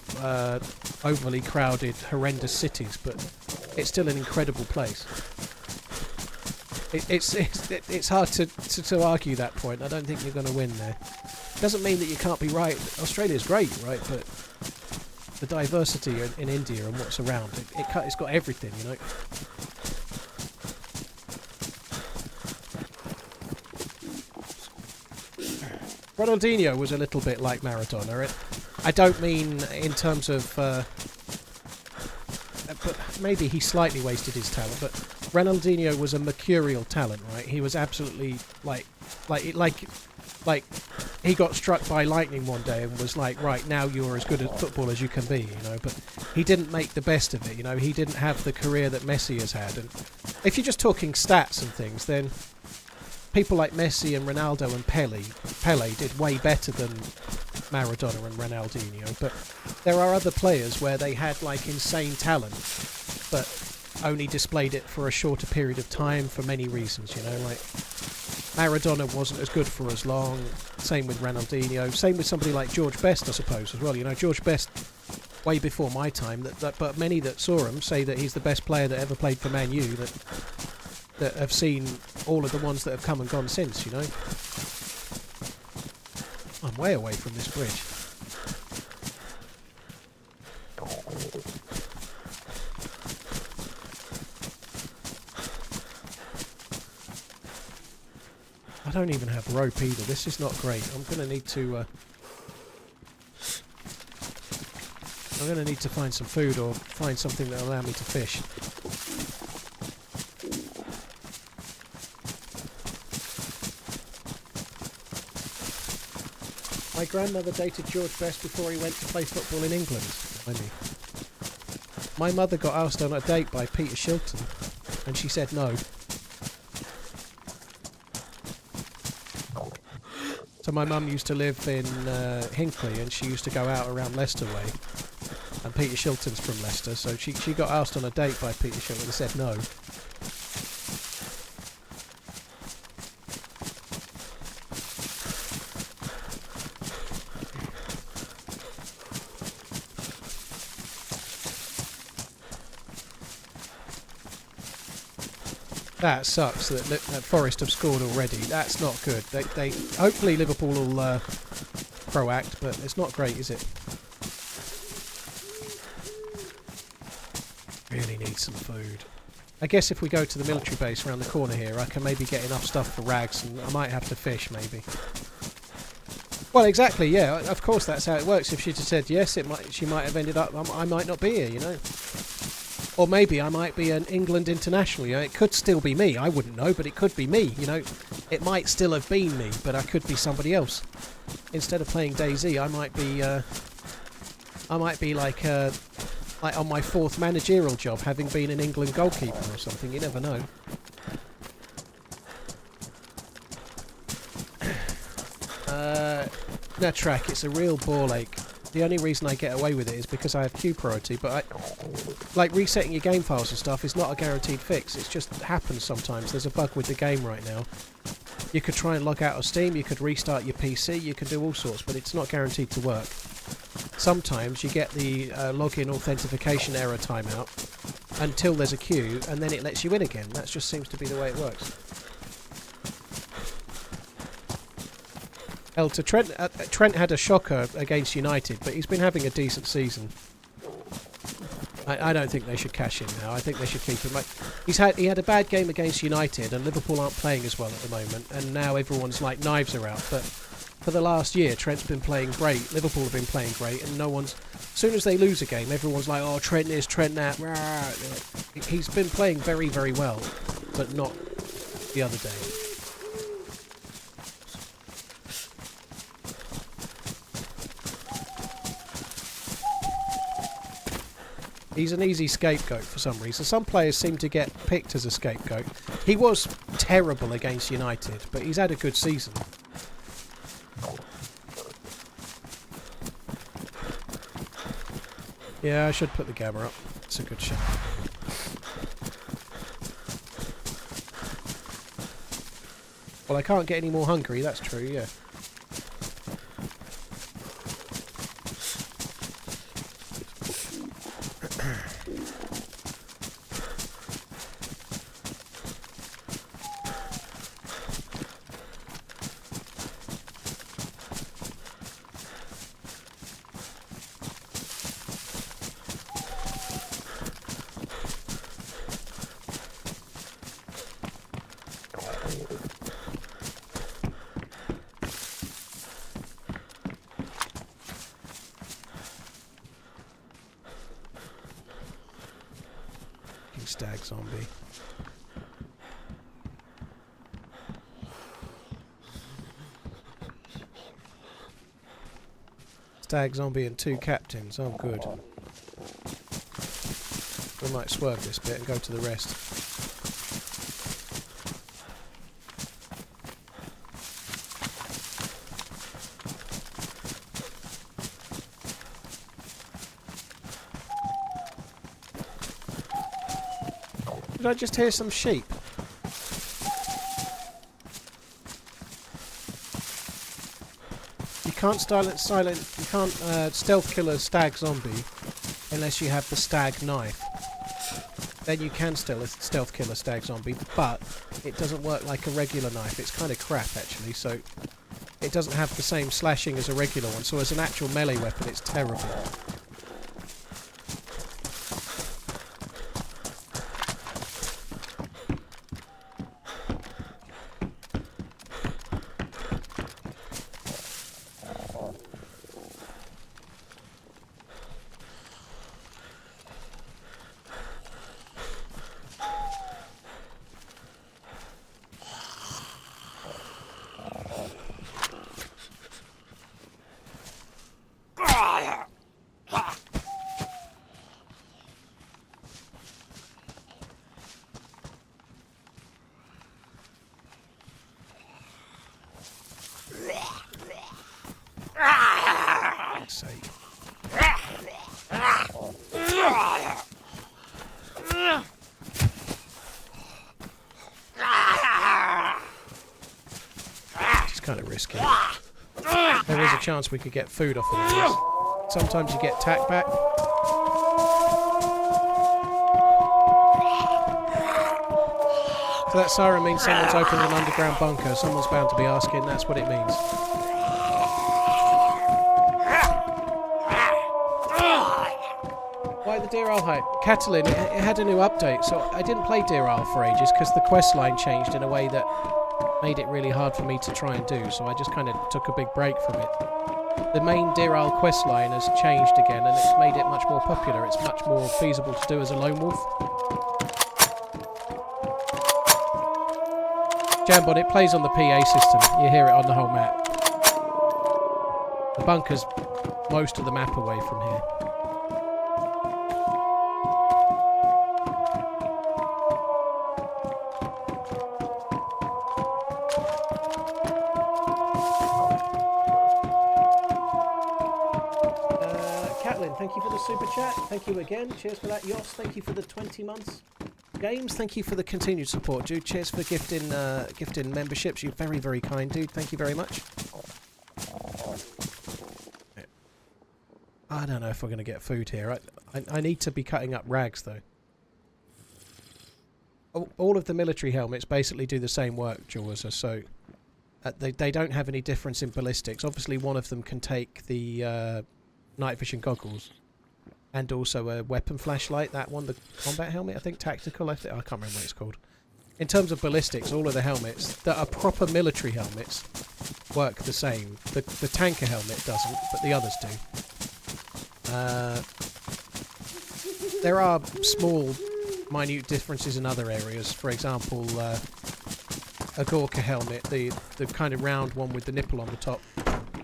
overly crowded, horrendous cities, but it's still an incredible place. It's hard to argue that point. I don't think you're going to win there. Doesn't mean that you can't be right. Australia's great, right? But the diversity in India and what's around, it's got everything, you know. Ronaldinho was a little bit like Maradona. I don't mean in terms of... but maybe he slightly wasted his talent, but Ronaldinho was a mercurial talent, right? He was absolutely like he got struck by lightning one day and was like, right, now you're as good at football as you can be, you know, but he didn't make the best of it, you know. He didn't have the career that Messi has had, and if you're just talking stats and things, then people like Messi and Ronaldo and Pele did way better than Maradona and Ronaldinho, but there are other players where they had like insane talent, but only displayed it for a shorter period of time for many reasons, you know, like Maradona wasn't as good for as long, same with Ronaldinho, same with somebody like George Best, I suppose, as well, you know. George Best, way before my time, but many that saw him say that he's the best player that ever played for Man U, that have seen all of the ones that have come and gone since, you know. I'm way away from this bridge. I don't even have rope either. This is not great. I'm going to need to find some food or find something that will allow me to fish. My grandmother dated George Best before he went to play football in England. My mother got asked on a date by Peter Shilton, and she said no. So my mum used to live in Hinckley, and she used to go out around Leicester way. And Peter Shilton's from Leicester, so she got asked on a date by Peter Shilton and said no. That sucks that Forest have scored already. That's not good. They hopefully Liverpool will proact, but it's not great, is it? Really need some food. I guess if we go to the military base around the corner here, I can maybe get enough stuff for rags, and I might have to fish, maybe. Well, exactly, yeah. Of course, that's how it works. If she'd have said yes, she might have ended up... I might not be here, you know. Or maybe I might be an England international, you know. It could still be me. I wouldn't know, but it could be me, you know. It might still have been me, but I could be somebody else. Instead of playing DayZ, I might be like on my 4th managerial job, having been an England goalkeeper or something. You never know. That track, it's a real ball ache. The only reason I get away with it is because I have queue priority, but like resetting your game files and stuff is not a guaranteed fix. It just happens sometimes. There's a bug with the game right now. You could try and log out of Steam, you could restart your PC, you could do all sorts, but it's not guaranteed to work. Sometimes you get the login authentication error timeout until there's a queue, and then it lets you in again. That just seems to be the way it works. Trent had a shocker against United, but he's been having a decent season. I don't think they should cash in now. I think they should keep him. Like, he had a bad game against United, and Liverpool aren't playing as well at the moment, and now everyone's like knives are out. But for the last year, Trent's been playing great. Liverpool have been playing great, and no one's... As soon as they lose a game, everyone's like, oh, Trent this, Trent that. He's been playing very, very well, but not the other day. He's an easy scapegoat for some reason. Some players seem to get picked as a scapegoat. He was terrible against United, but he's had a good season. Yeah, I should put the gamma up. It's a good shot. Well, I can't get any more hungry, that's true, yeah. Stag zombie. Stag zombie and 2 captains. Oh, good. We might swerve this bit and go to the rest. Did I just hear some sheep? You can't stealth kill a stag zombie unless you have the stag knife. Then you can still stealth kill a stag zombie, but it doesn't work like a regular knife. It's kind of crap actually, so it doesn't have the same slashing as a regular one, so as an actual melee weapon it's terrible. It's kind of risky. There is a chance we could get food off of this. Sometimes you get tack back. So that siren means someone's opened an underground bunker. Someone's bound to be asking. That's what it means. Why the Deerisle hype. Catalin, it had a new update, so I didn't play Deerisle for ages because the quest line changed in a way that made it really hard for me to try and do, so I just kind of took a big break from it. The main Deerisle quest line has changed again, and it's made it much more popular. It's much more feasible to do as a lone wolf. Jambon, it plays on the PA system. You hear it on the whole map. The bunker's most of the map away from here. Catlin, thank you for the super chat. Thank you again. Cheers for that. Yoss, thank you for the 20 months. James, thank you for the continued support, dude. Cheers for gifting memberships. You're very, very kind, dude. Thank you very much. I don't know if we're going to get food here. I need to be cutting up rags, though. All of the military helmets basically do the same work, Jaws, so they don't have any difference in ballistics. Obviously, one of them can take the night vision goggles and also a weapon flashlight. That one, the combat helmet, I think, tactical. I can't remember what it's called. In terms of ballistics, all of the helmets that are proper military helmets work the same. The tanker helmet doesn't, but the others do. There are small, minute differences in other areas. For example, a Gorka helmet, the kind of round one with the nipple on the top,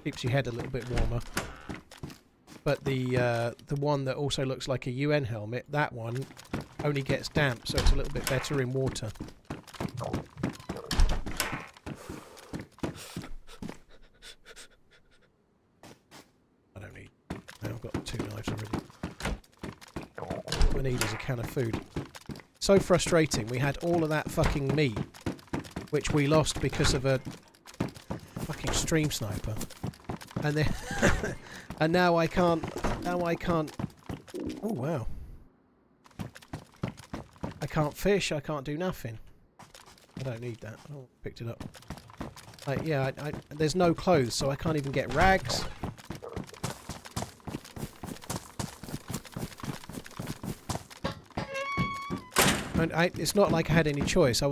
keeps your head a little bit warmer. But the one that also looks like a UN helmet, that one only gets damp, so it's a little bit better in water. I don't need... I've got 2 knives already. What I need is a can of food. So frustrating. We had all of that fucking meat, which we lost because of a fucking stream sniper. And then... and now I can't... Oh, wow. I can't fish, I can't do nothing. I don't need that. Oh, picked it up. Like, yeah, there's no clothes, so I can't even get rags. And it's not like I had any choice. I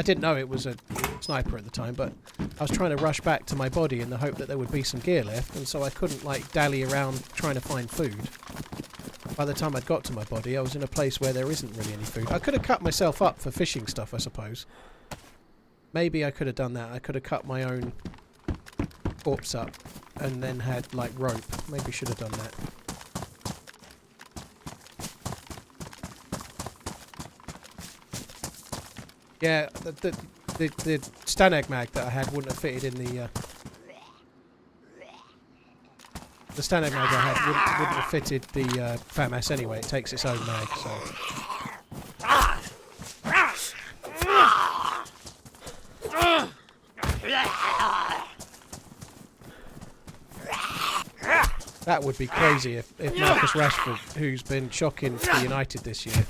didn't know it was a sniper at the time, but I was trying to rush back to my body in the hope that there would be some gear left, and so I couldn't, like, dally around trying to find food. By the time I'd got to my body, I was in a place where there isn't really any food. I could have cut myself up for fishing stuff, I suppose. Maybe I could have done that. I could have cut my own corpse up and then had, like, rope. Maybe should have done that. Yeah, the Stanag mag that I had wouldn't have fitted in the... The Stanag mag I had wouldn't have fitted the FAMAS anyway. It takes its own mag, so... That would be crazy if Marcus Rashford, who's been shocking for United this year,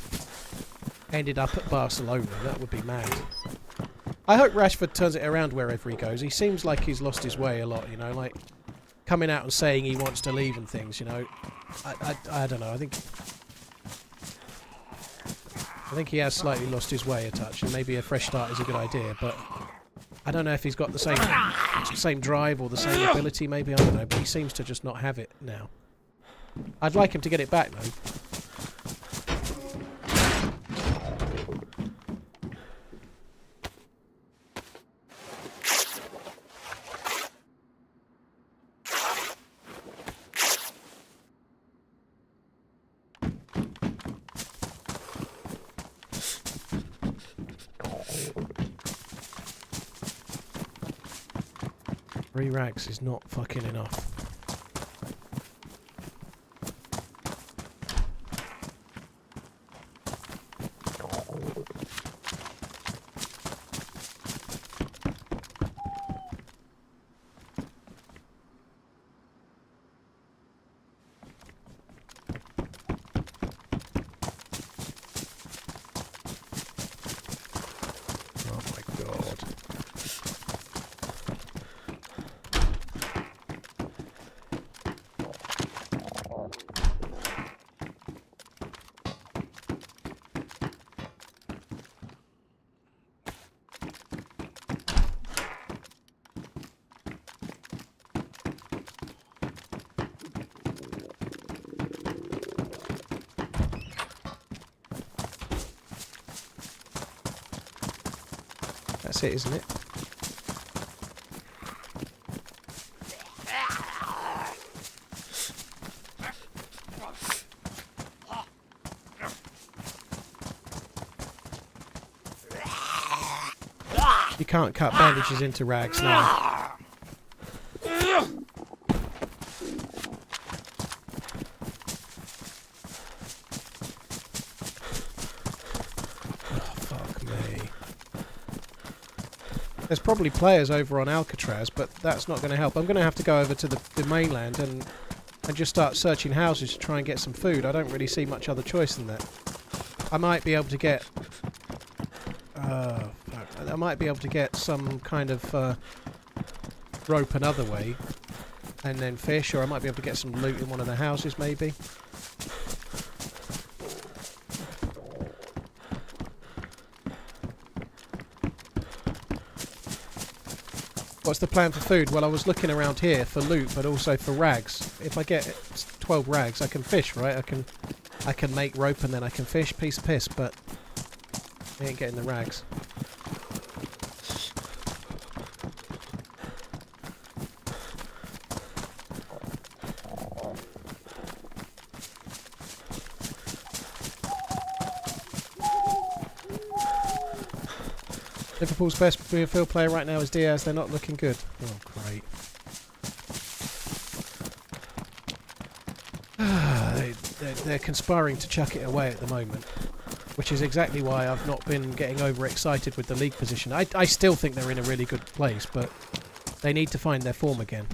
ended up at Barcelona. That would be mad. I hope Rashford turns it around wherever he goes. He seems like he's lost his way a lot, you know, like coming out and saying he wants to leave and things, you know. I don't know. I think he has slightly lost his way a touch, and maybe a fresh start is a good idea, but I don't know if he's got the same drive or the same ability, maybe, I don't know, but he seems to just not have it now. I'd like him to get it back, though. Three rags is not fucking enough. That's it, isn't it? You can't cut bandages into rags now. There's probably players over on Alcatraz, but that's not going to help. I'm going to have to go over to the mainland and just start searching houses to try and get some food. I don't really see much other choice than that. I might be able to get... I might be able to get some kind of rope another way and then fish, or I might be able to get some loot in one of the houses maybe. What's the plan for food? Well, I was looking around here for loot, but also for rags. If I get 12 rags, I can fish, right? I can make rope and then I can fish. Piece of piss, but I ain't getting the rags. Liverpool's best field player right now is Diaz. They're not looking good. Oh, great. They're conspiring to chuck it away at the moment, which is exactly why I've not been getting overexcited with the league position. I still think they're in a really good place, but they need to find their form again.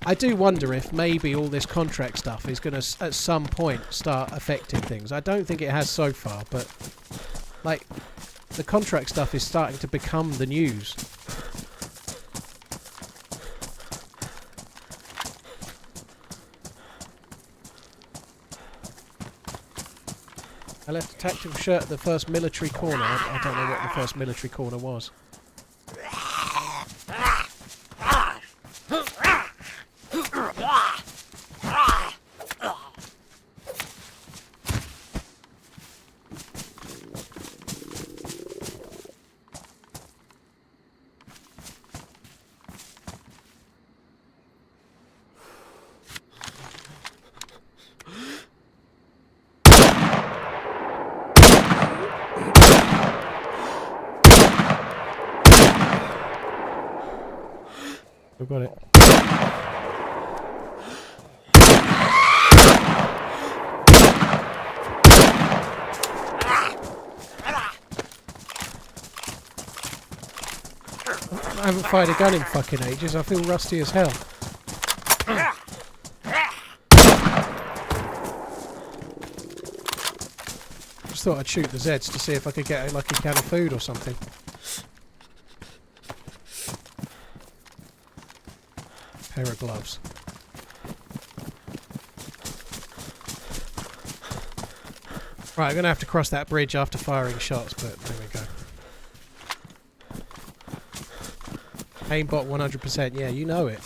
I do wonder if maybe all this contract stuff is going to, at some point, start affecting things. I don't think it has so far, but, like... the contract stuff is starting to become the news. I left a tactical shirt at the first military corner. I don't know what the first military corner was. We've got it. I haven't fired a gun in fucking ages. I feel rusty as hell. Just thought I'd shoot the Zeds to see if I could get like a can of food or something. Pair of gloves. Right, I'm going to have to cross that bridge after firing shots, but there we go. Aimbot 100%, yeah, you know it.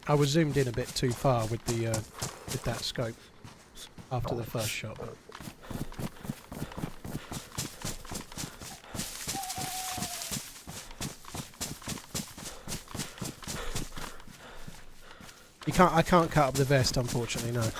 I was zoomed in a bit too far with the with that scope after the first shot. I can't cut up the vest, unfortunately, no.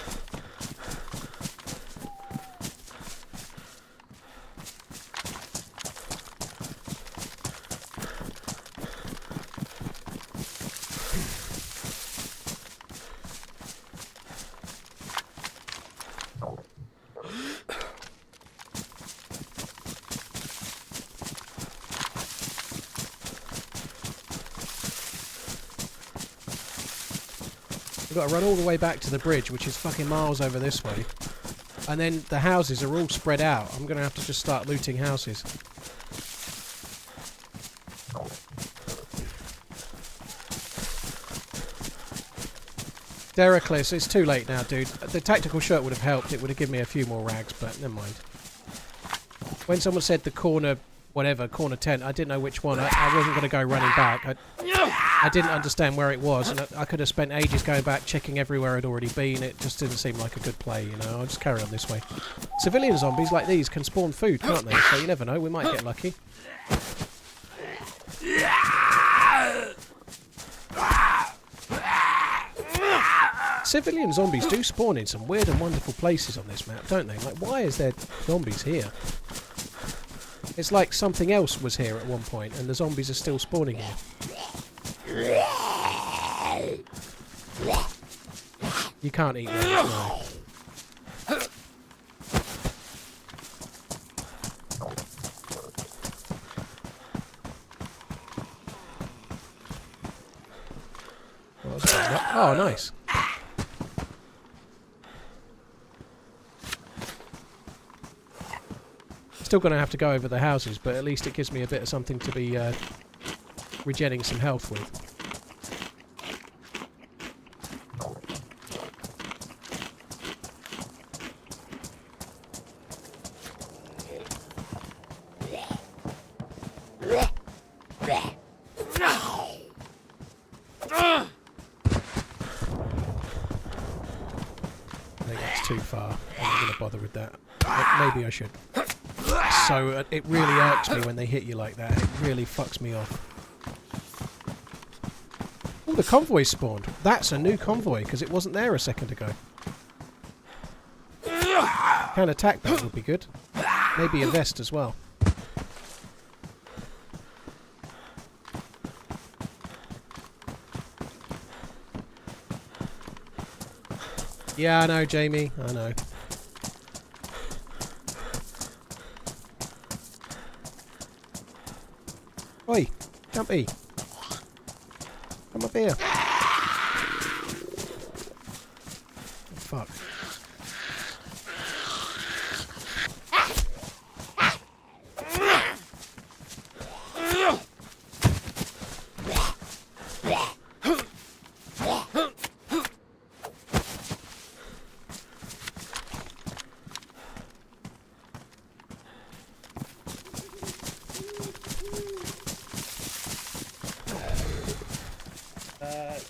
We've got to run all the way back to the bridge, which is fucking miles over this way. And then the houses are all spread out. I'm going to have to just start looting houses. Deerisle, it's too late now, dude. The tactical shirt would have helped. It would have given me a few more rags, but never mind. When someone said the corner whatever, corner tent. I didn't know which one. I wasn't going to go running back. I didn't understand where it was, and I could have spent ages going back, checking everywhere I'd already been. It just didn't seem like a good play, you know. I'll just carry on this way. Civilian zombies like these can spawn food, can't they? So you never know, we might get lucky. Civilian zombies do spawn in some weird and wonderful places on this map, don't they? Like, why is there zombies here? It's like something else was here at one point, and the zombies are still spawning here. You can't eat those, no. What was that? Oh, nice. Still going to have to go over the houses, but at least it gives me a bit of something to be regenerating some health with. I think that's too far. I'm not going to bother with that. Maybe I should. So it really irks me when they hit you like that. It really fucks me off. Oh, the convoy spawned. That's a new convoy, because it wasn't there a second ago. Can attack that would be good. Maybe a vest as well. Yeah, I know, Jamie. I know. Oi, Jumpy. Come up here. Fuck.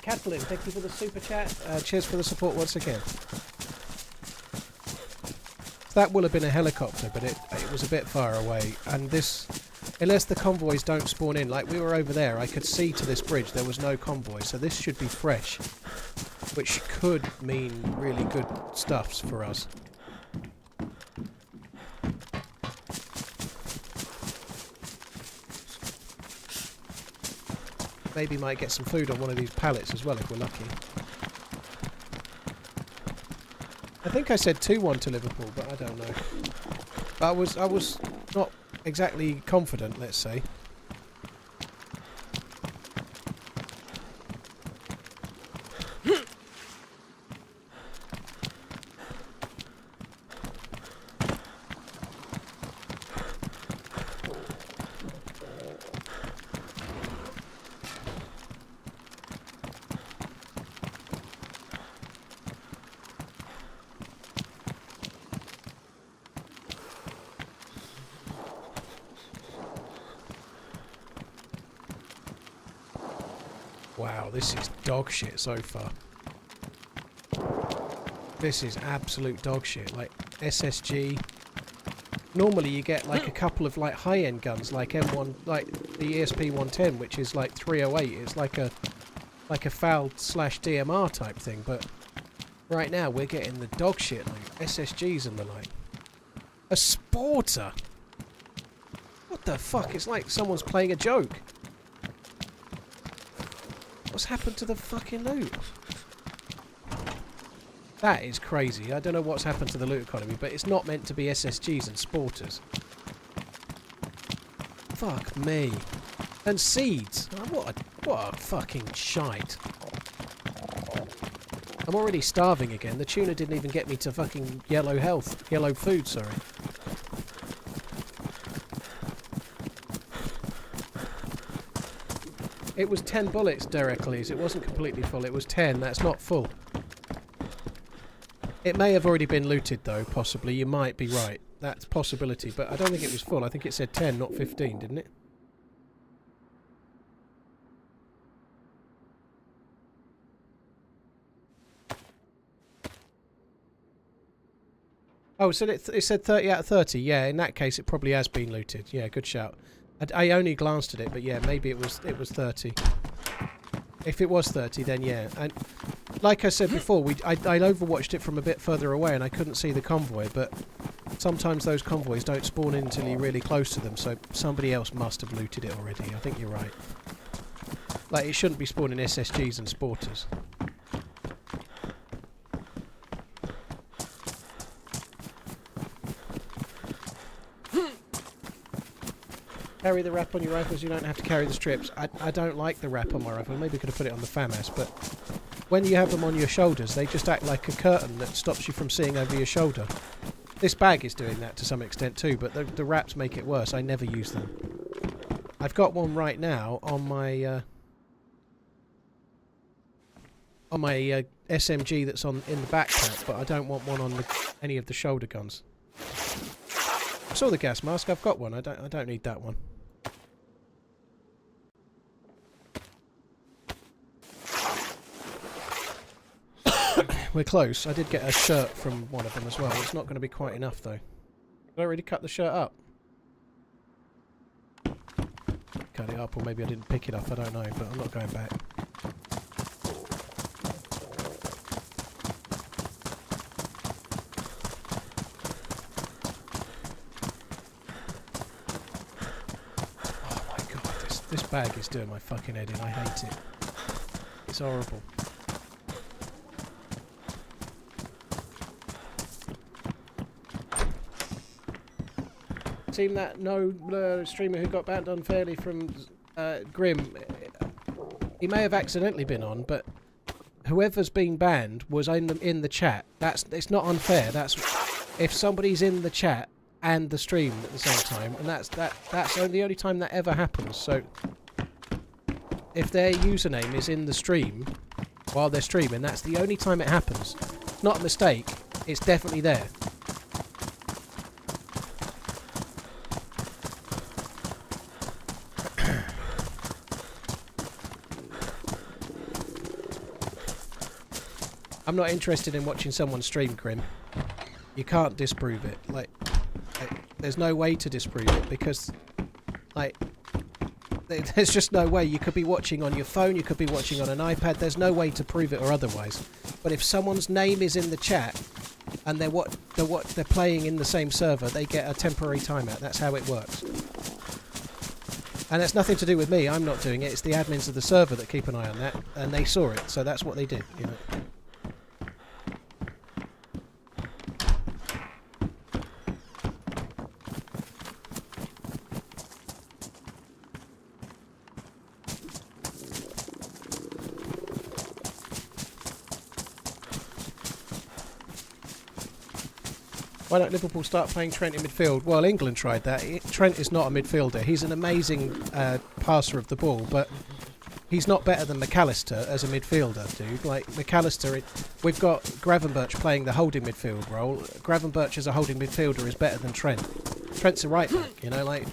Catalin, thank you for the super chat. Cheers for the support once again. That will have been a helicopter, but it was a bit far away. And this, unless the convoys don't spawn in, like we were over there, I could see to this bridge there was no convoy, so this should be fresh, which could mean really good stuffs for us. Maybe might get some food on one of these pallets as well if we're lucky. I think I said 2-1 to Liverpool, but I don't know. But I was not exactly confident, let's say. Wow, this is dog shit so far. This is absolute dog shit. Like SSG. Normally you get like a couple of like high-end guns like M1, like the ESP 110, which is like 308. It's like a FAL/DMR type thing, but right now we're getting the dog shit like SSGs and the like. A sporter. What the fuck? It's like someone's playing a joke. What's happened to the fucking loot? That is crazy. I don't know what's happened to the loot economy, but it's not meant to be SSGs and sporters. Fuck me. And seeds. Oh, what a fucking shite. I'm already starving again. The tuna didn't even get me to fucking yellow health. Yellow food, sorry. It was 10 bullets, Deerisle. It wasn't completely full. It was 10. That's not full. It may have already been looted though, possibly. You might be right. That's a possibility, but I don't think it was full. I think it said 10, not 15, didn't it? Oh, so it said 30 out of 30. Yeah, in that case, it probably has been looted. Yeah, good shout. I only glanced at it, but yeah, maybe it was 30. If it was 30, then yeah. And like I said before, I overwatched it from a bit further away, and I couldn't see the convoy. But sometimes those convoys don't spawn in until you're really close to them, so somebody else must have looted it already. I think you're right. Like, it shouldn't be spawning SSGs and sporters. Carry the wrap on your rifles, you don't have to carry the strips. I don't like the wrap on my rifle. Maybe could have put it on the FAMAS, but when you have them on your shoulders, they just act like a curtain that stops you from seeing over your shoulder. This bag is doing that to some extent too, but the wraps make it worse. I never use them. I've got one right now on my SMG that's in the backpack, but I don't want one on any of the shoulder guns. I saw the gas mask. I've got one. I don't need that one. We're close. I did get a shirt from one of them as well. It's not going to be quite enough though. Did I already cut the shirt up? Cut it up, or maybe I didn't pick it up. I don't know, but I'm not going back. This bag is doing my fucking head in. I hate it. It's horrible. Seen that streamer who got banned unfairly from Grim. He may have accidentally been on, but whoever's been banned was in the chat. It's not unfair. That's if somebody's in the chat and the stream at the same time, and that's the only time that ever happens. So if their username is in the stream while they're streaming, that's the only time it happens. It's not a mistake, it's definitely there. I'm not interested in watching someone stream, Grim. You can't disprove it. Like, there's no way to disprove it because, like, there's just no way. You could be watching on your phone, you could be watching on an iPad. There's no way to prove it or otherwise. But if someone's name is in the chat and they're playing in the same server, they get a temporary timeout. That's how it works. And that's nothing to do with me. I'm not doing it. It's the admins of the server that keep an eye on that, and they saw it, so that's what they did. You know. Why don't Liverpool start playing Trent in midfield? Well, England tried that. Trent is not a midfielder. He's an amazing passer of the ball, but he's not better than McAllister as a midfielder, dude. Like, McAllister, we've got Gravenberch playing the holding midfield role. Gravenberch as a holding midfielder is better than Trent. Trent's a right back, you know, like,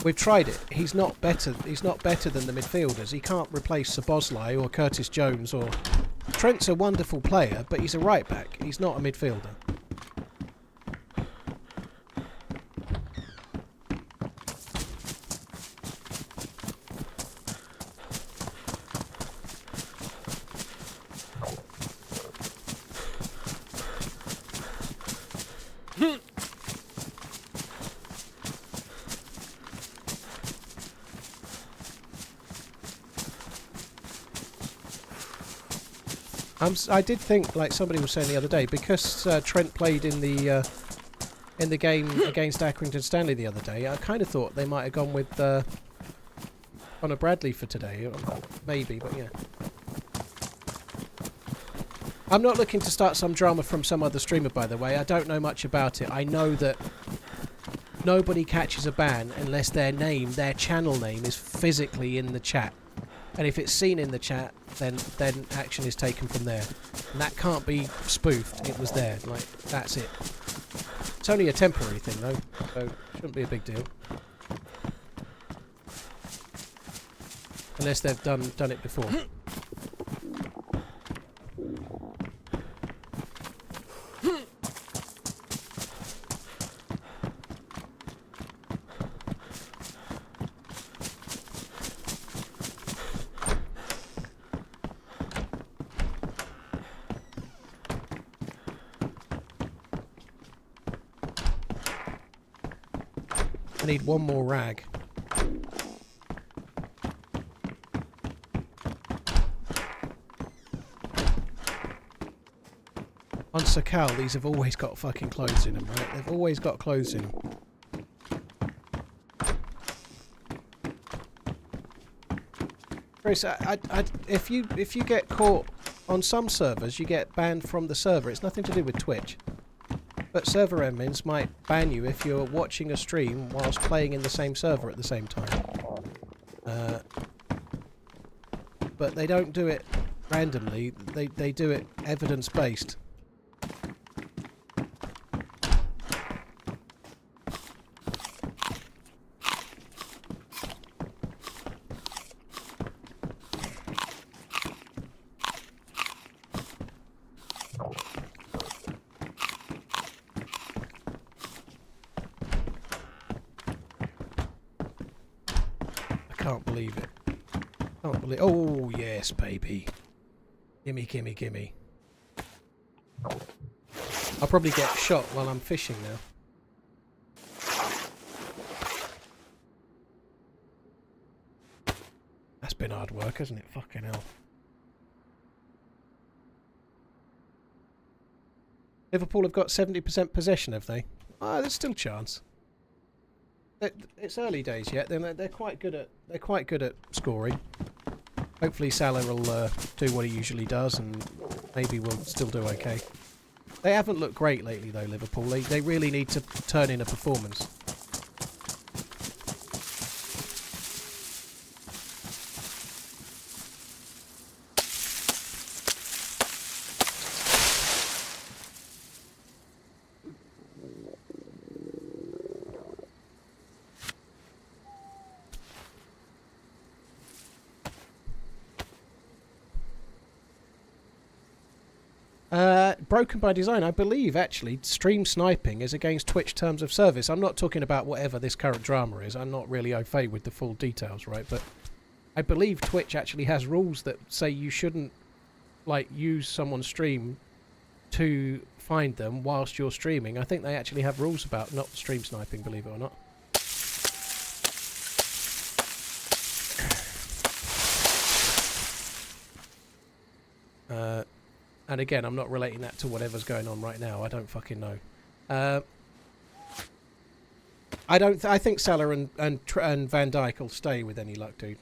we've tried it. He's not better than the midfielders. He can't replace Szoboszlai or Curtis Jones or... Trent's a wonderful player, but he's a right back. He's not a midfielder. I did think, like somebody was saying the other day, because Trent played in the game against Accrington Stanley the other day, I kind of thought they might have gone with Connor Bradley for today, maybe, but yeah. I'm not looking to start some drama from some other streamer, by the way. I don't know much about it. I know that nobody catches a ban unless their channel name is physically in the chat. And if it's seen in the chat, then action is taken from there. And that can't be spoofed. It was there. Like, that's it. It's only a temporary thing, though, so shouldn't be a big deal. Unless they've done it before. I need one more rag. On Sakal, these have always got fucking clothes in them, right? They've always got clothes in them. Chris, if you get caught on some servers, you get banned from the server. It's nothing to do with Twitch. But server admins might ban you if you're watching a stream whilst playing in the same server at the same time. But they don't do it randomly. They do it evidence-based. Can't believe it. Can't believe. Oh yes, baby. Gimme, gimme, gimme. I'll probably get shot while I'm fishing now. That's been hard work, hasn't it? Fucking hell. Liverpool have got 70% possession, have they? Ah, there's still chance. It's early days yet. They're quite good at scoring. Hopefully Salah will do what he usually does, and maybe we'll still do okay. They haven't looked great lately, though. Liverpool. They really need to turn in a performance. Broken by design, I believe, actually, stream sniping is against Twitch terms of service. I'm not talking about whatever this current drama is. I'm not really au fait with the full details, right? But I believe Twitch actually has rules that say you shouldn't, like, use someone's stream to find them whilst you're streaming. I think they actually have rules about not stream sniping, believe it or not. And again, I'm not relating that to whatever's going on right now. I don't fucking know. I think Salah and Van Dijk will stay with any luck, dude.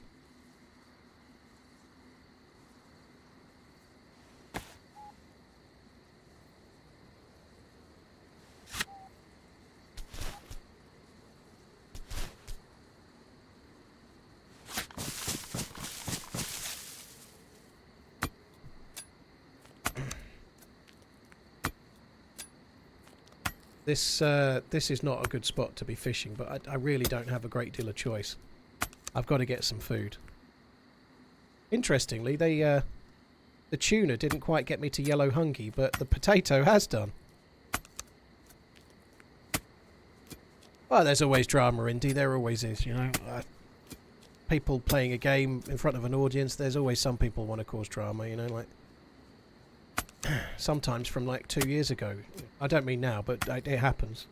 This is not a good spot to be fishing, but I really don't have a great deal of choice. I've got to get some food. Interestingly, the tuna didn't quite get me to yellow hungy, but the potato has done. Well, there's always drama, Indy. There always is, you know. People playing a game in front of an audience, there's always some people want to cause drama, you know, like... Sometimes from like 2 years ago. I don't mean now, but it happens.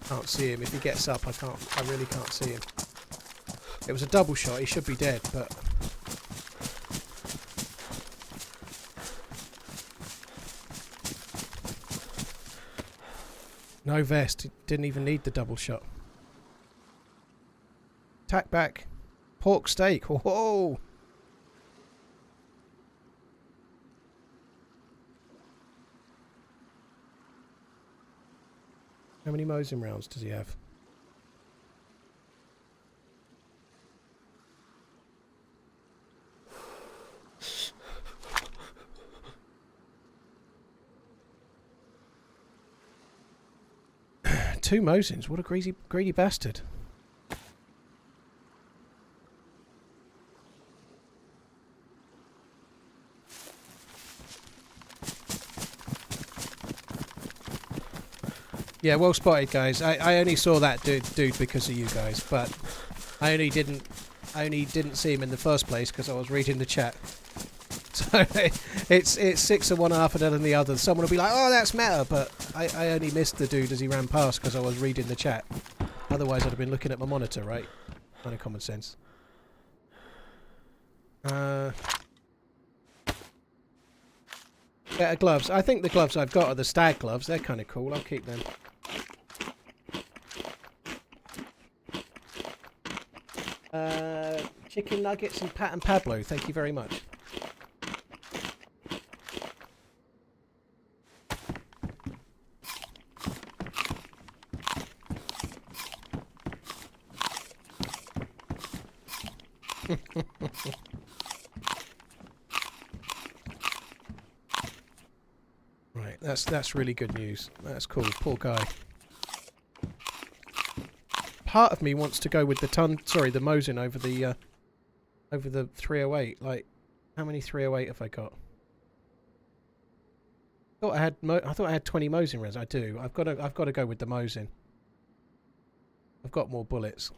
Can't see him. If he gets up, I really can't see him. It was a double shot. He should be dead, but... No vest. Didn't even need the double shot. Attack back. Pork steak. Whoa! How many Mosin rounds does he have? Two Mosins. What a greedy bastard. Yeah, well spotted, guys. I only saw that dude because of you guys, but I only didn't see him in the first place because I was reading the chat. So it's 6 of one, half a dozen the other. Someone will be like, "Oh, that's meta," but I only missed the dude as he ran past because I was reading the chat. Otherwise, I'd have been looking at my monitor, right? Kind of common sense. Better gloves. I think the gloves I've got are the stag gloves. They're kind of cool. I'll keep them. Chicken nuggets and Pat and Pablo. Thank you very much. Right, that's really good news. That's cool. Poor guy. Part of me wants to go with the the Mosin over the 308. Like, how many 308 have I got? I thought I had 20 Mosin rounds. I do. I've got to go with the Mosin. I've got more bullets.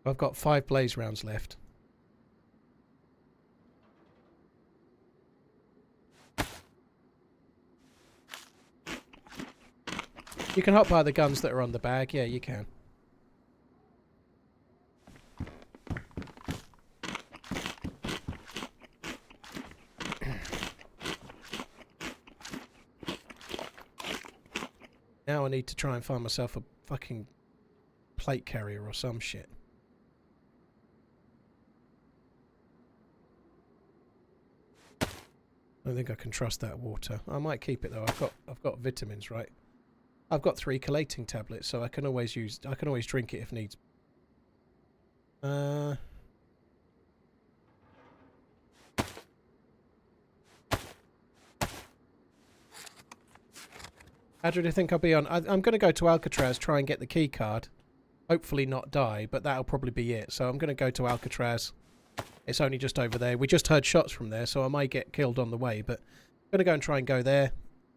I've got 5 blaze rounds left. You can hop by the guns that are on the bag. Yeah, you can. Now I need to try and find myself a fucking plate carrier or some shit. I don't think I can trust that water. I might keep it though. I've got vitamins, right? I've got 3 collating tablets, so I can always drink it if needs. How do you think I'll be on? I'm going to go to Alcatraz, try and get the key card. Hopefully not die, but that'll probably be it. So I'm going to go to Alcatraz. It's only just over there. We just heard shots from there, so I might get killed on the way. But I'm going to go and try and go there,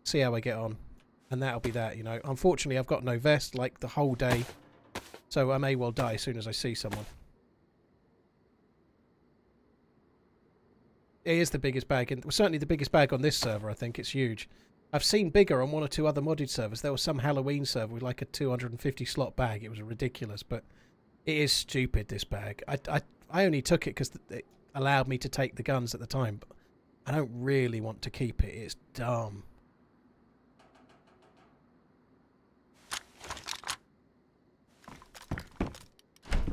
see how I get on. And that'll be that, you know. Unfortunately, I've got no vest, like, the whole day. So I may well die as soon as I see someone. It is the biggest bag. Certainly the biggest bag on this server, I think. It's huge. I've seen bigger on 1 or 2 other modded servers. There was some Halloween server with, like, a 250 slot bag. It was ridiculous, but it is stupid, this bag. I only took it because it allowed me to take the guns at the time. But I don't really want to keep it. It's dumb.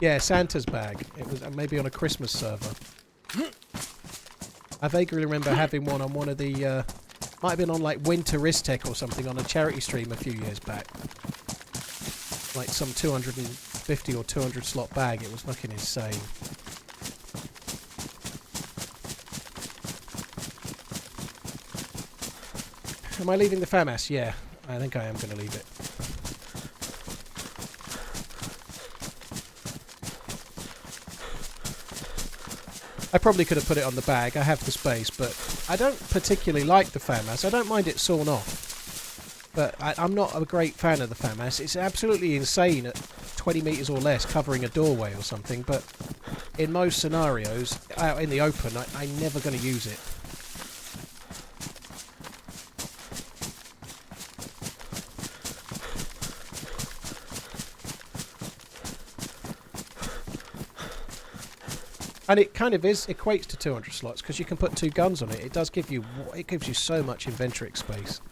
Yeah, Santa's bag. It was maybe on a Christmas server. I vaguely remember having one on one of the... might have been on like Winter Ristech or something on a charity stream a few years back. Like some 250 or 200 slot bag. It was fucking insane. Am I leaving the FAMAS? Yeah, I think I am going to leave it. I probably could have put it on the bag. I have the space, but I don't particularly like the FAMAS. I don't mind it sawn off, but I'm not a great fan of the FAMAS. It's absolutely insane at 20 metres or less covering a doorway or something, but in most scenarios, out in the open, I'm never going to use it. And it kind of equates to 200 slots because you can put 2 guns on it. It does give you so much inventory space.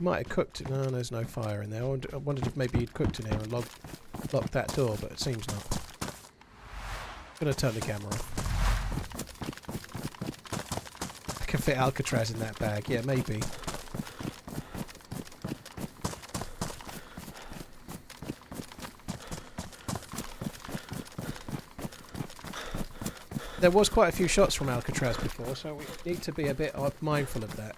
Might have cooked it. No, there's no fire in there. I wondered if maybe you'd cooked in here and locked that door, but it seems not. I'm going to turn the camera off. I can fit Alcatraz in that bag. Yeah, maybe. There was quite a few shots from Alcatraz before, so we need to be a bit mindful of that.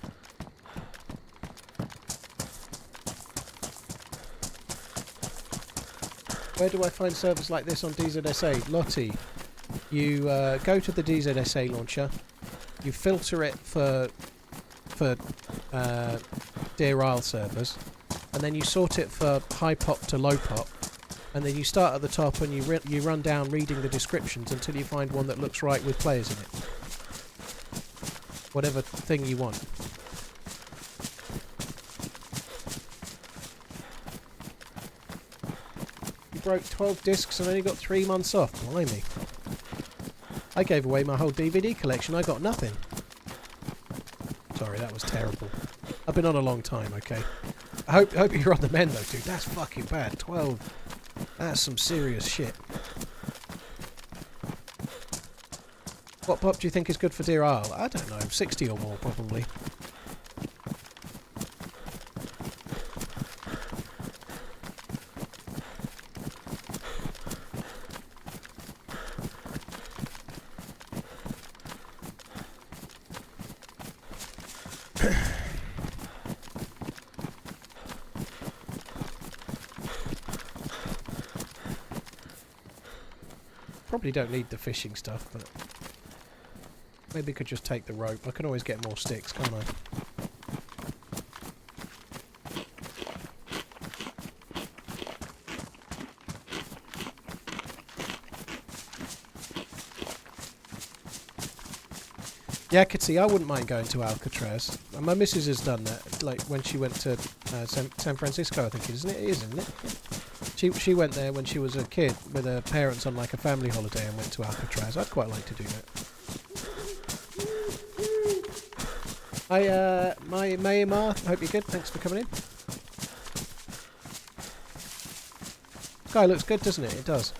Where do I find servers like this on DZSA? Lottie, you go to the DZSA launcher, you filter it for Deerisle servers, and then you sort it for high pop to low pop, and then you start at the top and you run down reading the descriptions until you find one that looks right with players in it. Whatever thing you want. Broke 12 discs and only got 3 months off. Blimey. I gave away my whole DVD collection. I got nothing. Sorry, that was terrible. I've been on a long time, okay? I hope you're on the mend though, dude. That's fucking bad. 12. That's some serious shit. What pop do you think is good for Deerisle? I don't know. 60 or more, probably. Probably don't need the fishing stuff, but maybe could just take the rope. I can always get more sticks, can't I? Yeah, I could see. I wouldn't mind going to Alcatraz. My missus has done that, like when she went to San Francisco, I think it is, isn't it? It is, isn't it? She went there when she was a kid with her parents on like a family holiday and went to Alcatraz. I'd quite like to do that. Hi, Mayimar. Hope you're good. Thanks for coming in. Guy looks good, doesn't it? It does.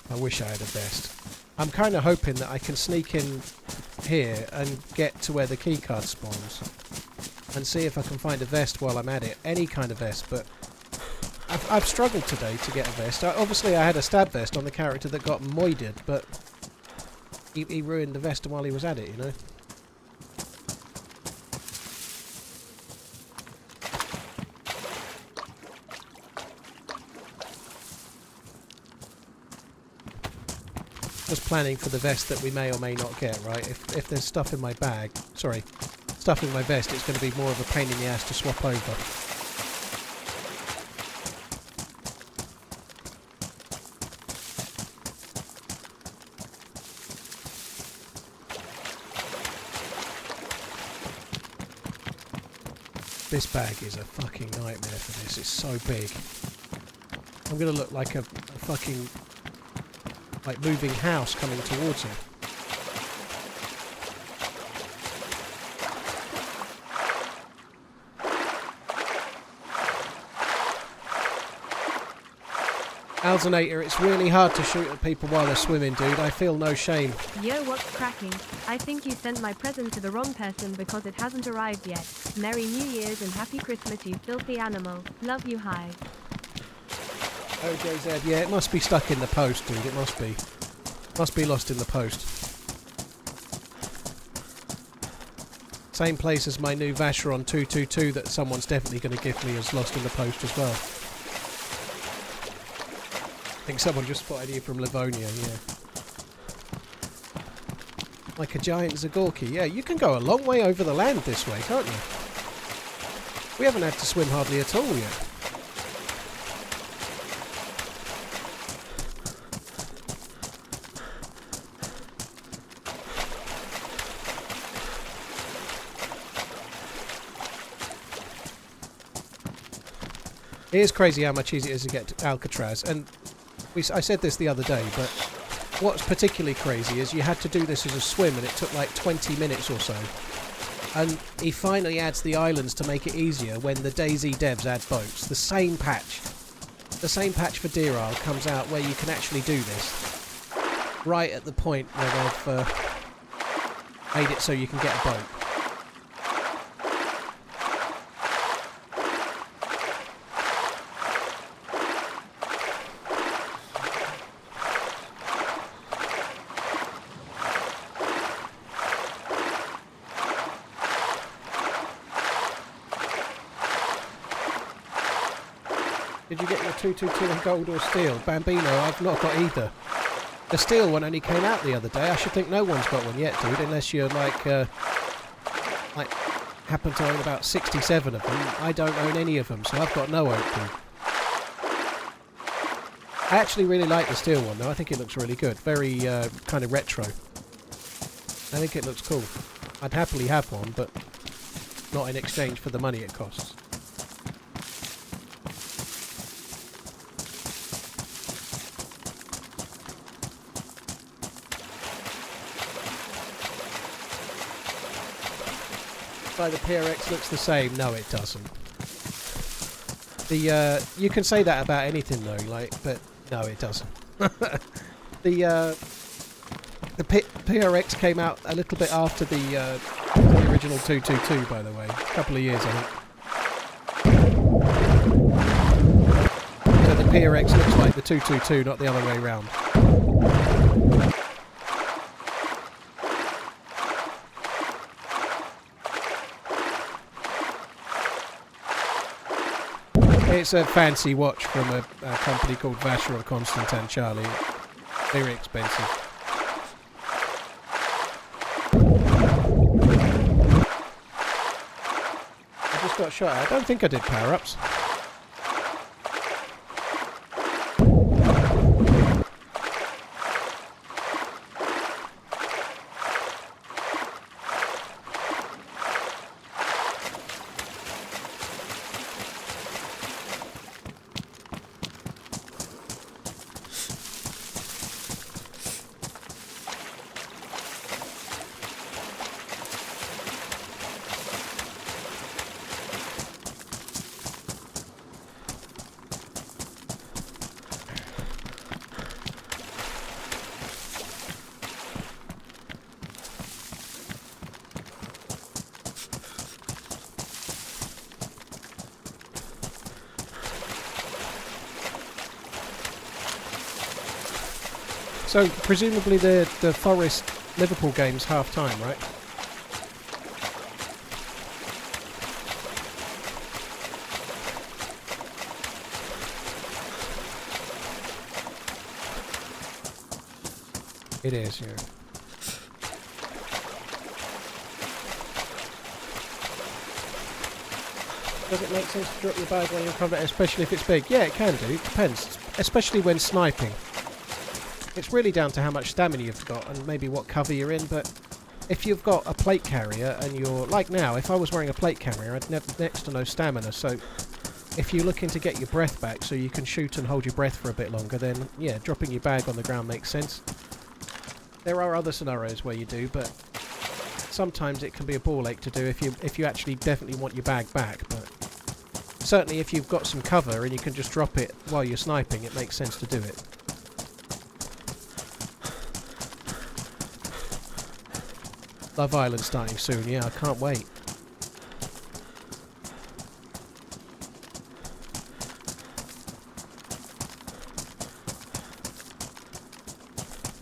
I wish I had a vest. I'm kind of hoping that I can sneak in here and get to where the keycard spawns and see if I can find a vest while I'm at it. Any kind of vest, but I've struggled today to get a vest. Obviously I had a stab vest on the character that got moided, but he ruined the vest while he was at it, you know? Just planning for the vest that we may or may not get, right? If there's stuff in my bag, sorry, stuff in my vest, it's going to be more of a pain in the ass to swap over. This bag is a fucking nightmare for this. It's so big. I'm gonna look like a fucking like moving house coming towards him. Alzinator, it's really hard to shoot at people while they're swimming, dude. I feel no shame. Yo, what's cracking? I think you sent my present to the wrong person because it hasn't arrived yet. Merry New Year's and Happy Christmas, you filthy animal. Love you, hi. Oh, DayZ, yeah, it must be stuck in the post, dude. It must be. Must be lost in the post. Same place as my new Vacheron 222 that someone's definitely going to give me is lost in the post as well. I think someone just spotted you from Livonia, yeah. Like a giant Zagorki. Yeah, you can go a long way over the land this way, can't you? We haven't had to swim hardly at all yet. It is crazy how much easier it is to get to Alcatraz, and I said this the other day, but what's particularly crazy is you had to do this as a swim and it took like 20 minutes or so. And he finally adds the islands to make it easier when the DayZ devs add boats. The same patch for Deerisle comes out where you can actually do this right at the point where they've made it so you can get a boat. Did you get your 222 in gold or steel? Bambino, I've not got either. The steel one only came out the other day. I should think no one's got one yet, dude, unless you're like happen to own about 67 of them. I don't own any of them, so I've got no hope, dude. I actually really like the steel one, though. I think it looks really good. Very kind of retro. I think it looks cool. I'd happily have one, but not in exchange for the money it costs. By the PRX looks the same. No, it doesn't. The you can say that about anything though, like, but no, it doesn't. The PRX came out a little bit after the original 222, by the way, a couple of years, I think. So the PRX looks like the 222, not the other way round. It's a fancy watch from a company called Vacheron Constantin Charlie. Very expensive. I just got shot at. I don't think I did power-ups. So presumably the Forest Liverpool game's half time, right? It is, yeah. Does it make sense to drop your bag when you're in combat, especially if it's big? Yeah, it can do. It depends. Especially when sniping. It's really down to how much stamina you've got and maybe what cover you're in, but if you've got a plate carrier and you're like now, if I was wearing a plate carrier, I'd have next to no stamina. So if you're looking to get your breath back so you can shoot and hold your breath for a bit longer, then yeah, dropping your bag on the ground makes sense. There are other scenarios where you do, but sometimes it can be a ball ache to do if you actually definitely want your bag back. But certainly if you've got some cover and you can just drop it while you're sniping, it makes sense to do it. Love Island starting soon, yeah, I can't wait.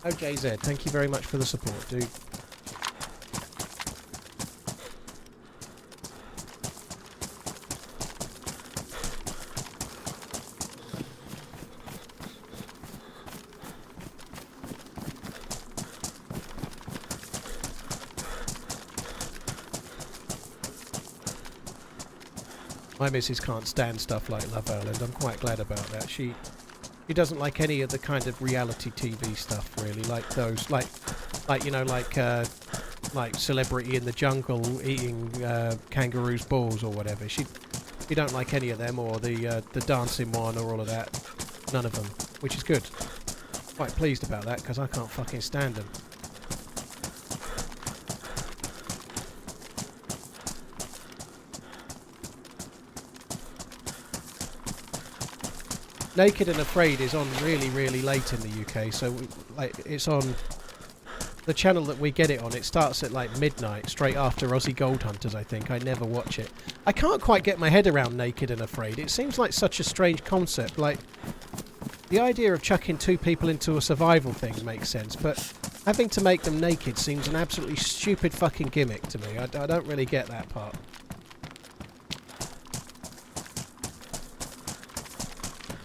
Oh, JZ, thank you very much for the support, dude. My missus can't stand stuff like Love Island. I'm quite glad about that. She doesn't like any of the kind of reality TV stuff, really, like those, like you know, like Celebrity in the Jungle eating kangaroos' balls or whatever. She don't like any of them, or the dancing one, or all of that. None of them, which is good. Quite pleased about that because I can't fucking stand them. Naked and Afraid is on really, really late in the UK, so it's on the channel that we get it on. It starts at like midnight, straight after Aussie Gold Hunters, I think. I never watch it. I can't quite get my head around Naked and Afraid. It seems like such a strange concept. Like, the idea of chucking two people into a survival thing makes sense, but having to make them naked seems an absolutely stupid fucking gimmick to me. I don't really get that part.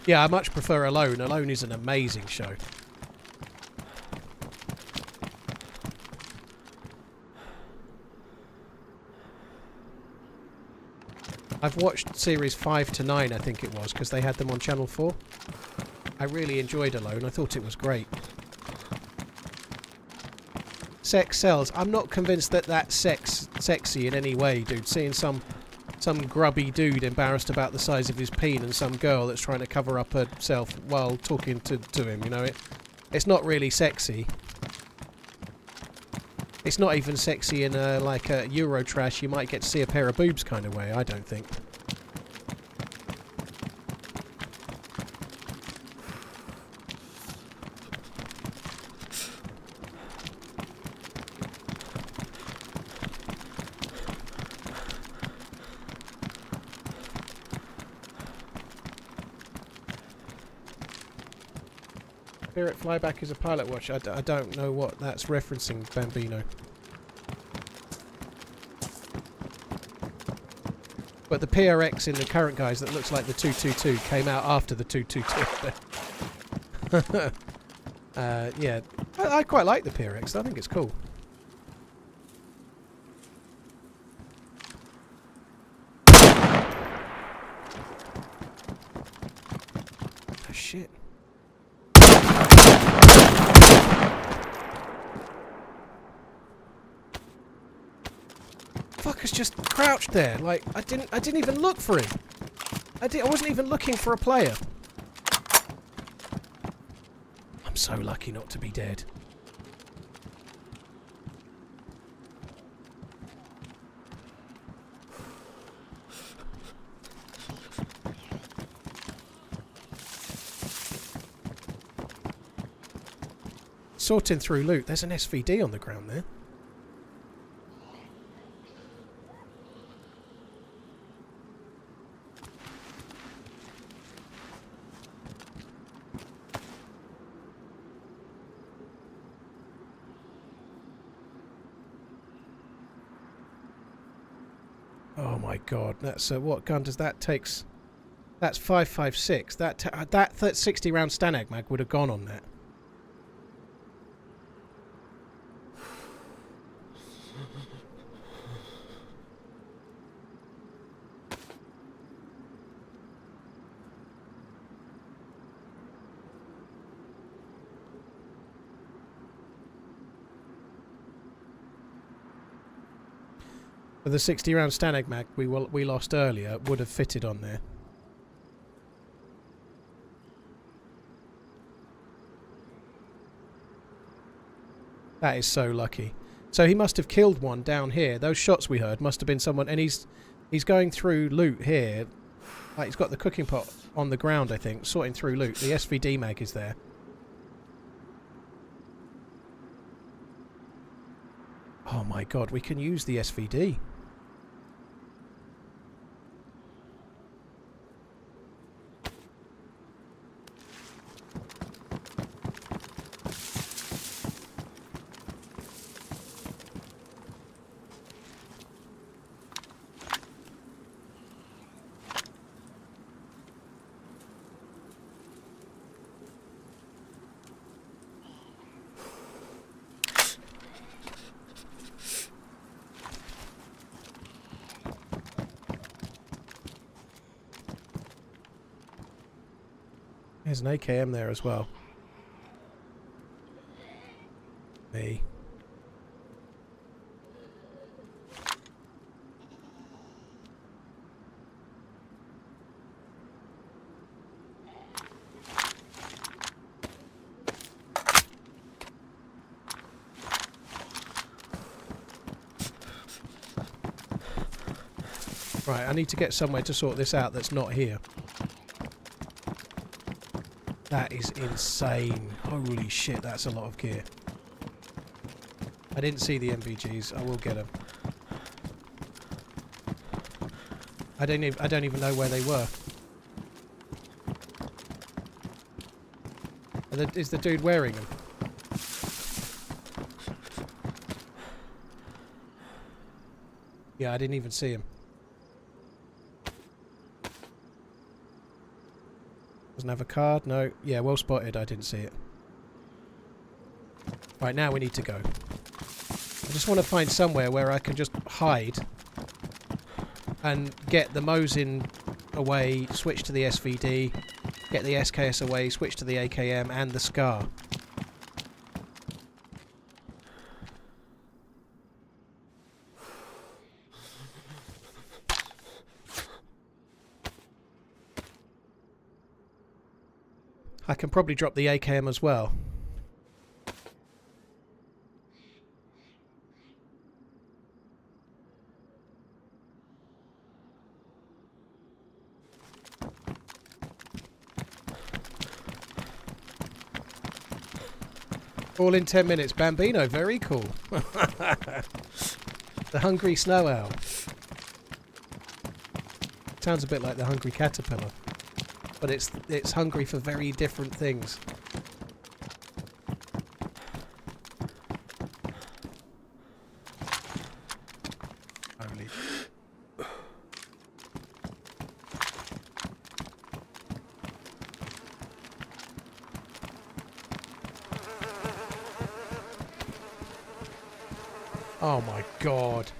Yeah, I much prefer Alone. Alone is an amazing show. I've watched series 5 to 9, I think it was, because they had them on Channel 4. I really enjoyed Alone. I thought it was great. Sex sells. I'm not convinced that that's sexy in any way, dude. Seeing some grubby dude embarrassed about the size of his peen and some girl that's trying to cover up herself while talking to him, you know, it's not really sexy. It's not even sexy in like a Eurotrash, you might get to see a pair of boobs kind of way, I don't think. Spirit Flyback is a pilot watch. I don't know what that's referencing, Bambino. But the PRX in the current guys that looks like the 222 came out after the 222. Yeah, I quite like the PRX. I think it's cool. Oh shit. Fucker's just crouched there. Like I didn't even look for him. I wasn't even looking for a player. I'm so lucky not to be dead. Sorting through loot. There's an SVD on the ground there. Oh my god, that's what gun does that take? That's 5.56. That 60 round Stanag mag would have gone on that. But the 60 round Stanag mag we lost earlier would have fitted on there. That is so lucky. So he must have killed one down here. Those shots we heard must have been someone, and he's going through loot here. Like, he's got the cooking pot on the ground, I think, sorting through loot. The SVD mag is there. Oh my god, we can use the SVD. There's an AKM there as well. Me. Right, I need to get somewhere to sort this out that's not here. That is insane. Holy shit, that's a lot of gear. I didn't see the MVGs. I will get them. I don't even know where they were. Is the dude wearing them? Yeah, I didn't even see him. Doesn't have a card, no. Yeah, well spotted, I didn't see it. Right, now we need to go. I just want to find somewhere where I can just hide and get the Mosin away, switch to the SVD, get the SKS away, switch to the AKM and the SCAR. I can probably drop the AKM as well. All in 10 minutes. Bambino, very cool. The hungry snow owl. Sounds a bit like the hungry caterpillar. But it's hungry for very different things. Holy. Oh my god.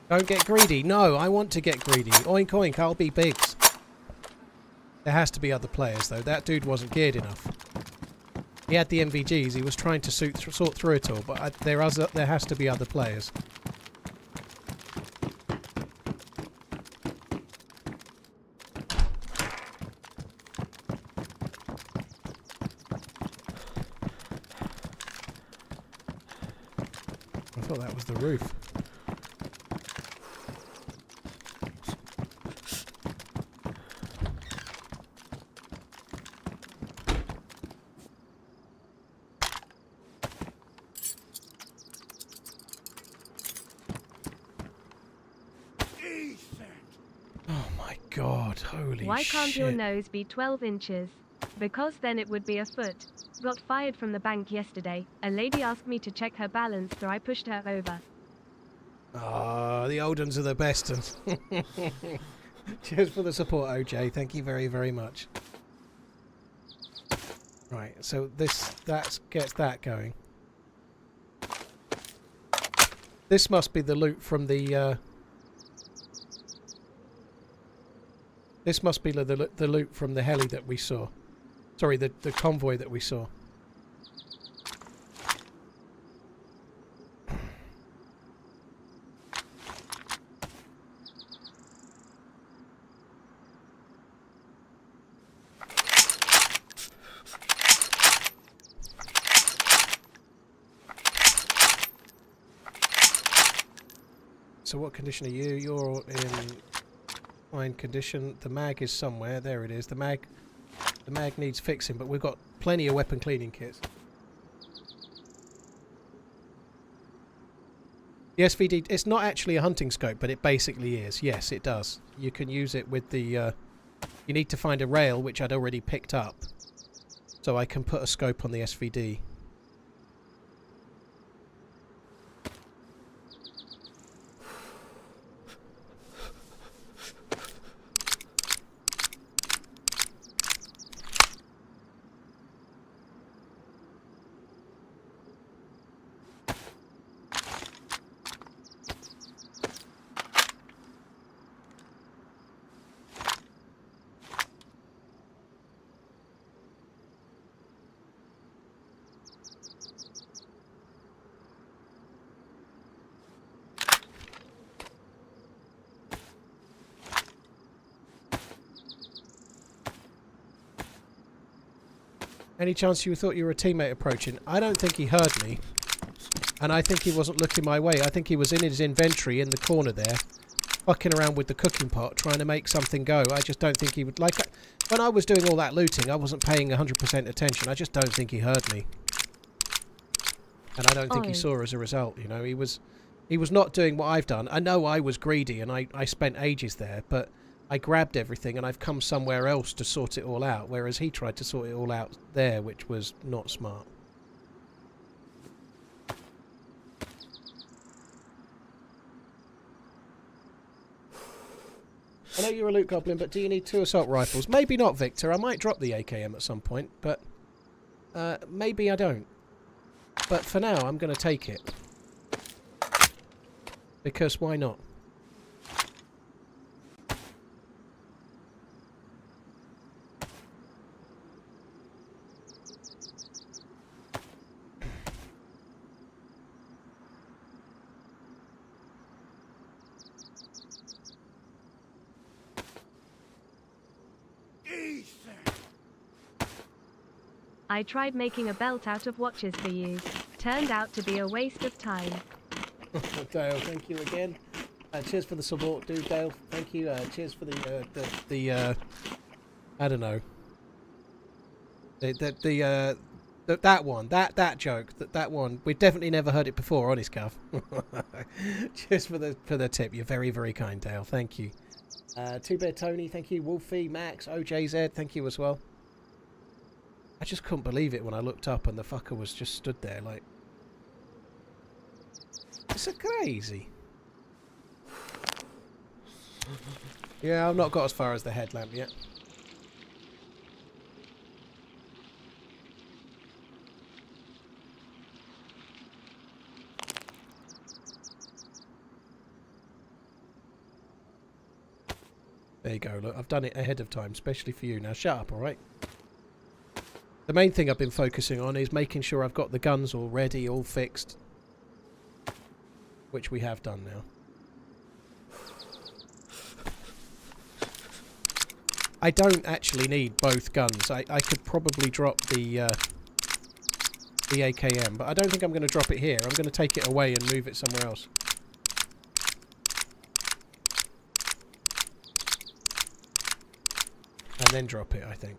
Don't get greedy. No, I want to get greedy. Oink oink, I'll be bigs. There has to be other players though. That dude wasn't geared enough. He had the MVGs. He was trying to sort through it all, but there has to be other players. I thought that was the roof. my god, holy Why can't shit. your nose be 12 inches? Because then it would be a foot. Got fired from the bank yesterday. A lady asked me to check her balance, so I pushed her over. Ah, the old ones are the best ones. Cheers for the support, OJ. Thank you very, very much. Right, so that gets that going. This must be the loot from the. This must be the loot from the heli that we saw. Sorry, the convoy that we saw. So what condition are you? You're in fine condition. The mag is somewhere. There it is. The mag needs fixing, but we've got plenty of weapon cleaning kits. The SVD, it's not actually a hunting scope, but it basically is. Yes, it does. You can use it with the... you need to find a rail, which I'd already picked up. So I can put a scope on the SVD. Any chance you thought you were a teammate approaching? I don't think he heard me. And I think he wasn't looking my way. I think he was in his inventory in the corner there, fucking around with the cooking pot, trying to make something go. I just don't think he would... Like, when I was doing all that looting, I wasn't paying 100% attention. I just don't think he heard me. And I don't think he saw as a result, you know. He was not doing what I've done. I know I was greedy and I spent ages there, but... I grabbed everything and I've come somewhere else to sort it all out, whereas he tried to sort it all out there, which was not smart. I know you're a loot goblin, but do you need 2 assault rifles? Maybe not, Victor. I might drop the AKM at some point, but maybe I don't. But for now, I'm going to take it. Because why not? I tried making a belt out of watches for you. Turned out to be a waste of time. Dale, thank you again. Cheers for the support, dude. Dale, thank you. Cheers for the I don't know. That one, that joke, that one. We've definitely never heard it before, honest, Gav. Cheers for the tip. You're very, very kind, Dale. Thank you. Two Bear Tony, thank you. Wolfie, Max, OJZ, thank you as well. I just couldn't believe it when I looked up and the fucker was just stood there like... It's so crazy. Yeah, I've not got as far as the headlamp yet. There you go, look, I've done it ahead of time, especially for you. Now shut up, alright? The main thing I've been focusing on is making sure I've got the guns all ready, all fixed. Which we have done now. I don't actually need both guns. I could probably drop the AKM, but I don't think I'm going to drop it here. I'm going to take it away and move it somewhere else. And then drop it, I think.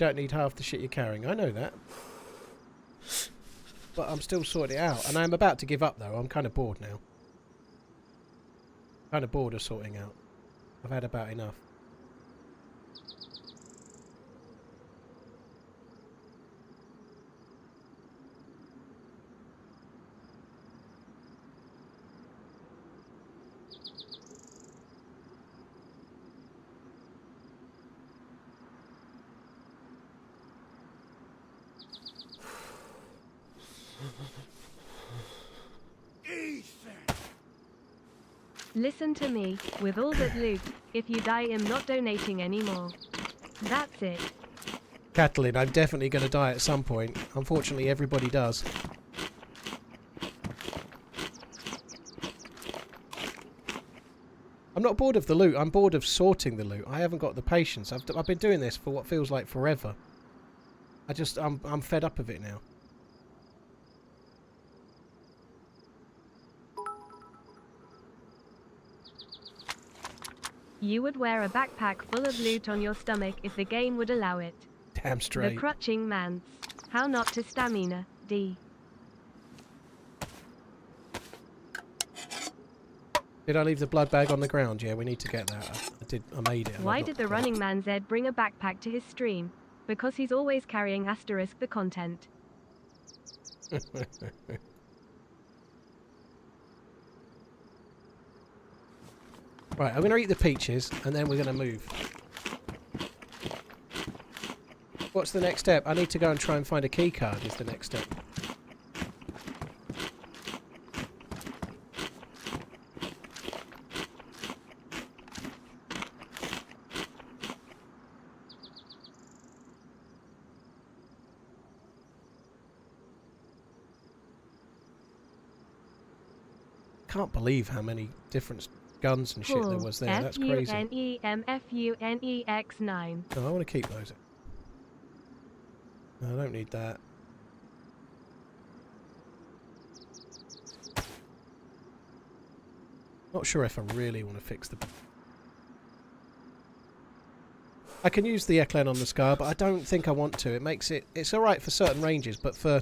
don't need half the shit you're carrying. I know that. But I'm still sorting it out. And I'm about to give up, though. I'm kind of bored now. Kind of bored of sorting out. I've had about enough. Listen to me, with all that loot, if you die I'm not donating anymore. That's it. Catalin, I'm definitely going to die at some point. Unfortunately, everybody does. I'm not bored of the loot, I'm bored of sorting the loot. I haven't got the patience. I've been doing this for what feels like forever. I'm fed up of it now. You would wear a backpack full of loot on your stomach if the game would allow it. Damn straight. The crutching man's. How not to stamina, D. Did I leave the blood bag on the ground? Yeah, we need to get that. I made it. Why did the Running Man Z bring a backpack to his stream? Because he's always carrying asterisk the content. Right, I'm going to eat the peaches and then we're going to move. What's the next step? I need to go and try and find a key card is the next step. Can't believe how many different guns and shit there was there. That's crazy. FUNEMFUNEX9. No, I want to keep those. No, I don't need that. Not sure if I really want to fix the... I can use the Eclan on the Scar, but I don't think I want to. It makes it... It's alright for certain ranges, but for...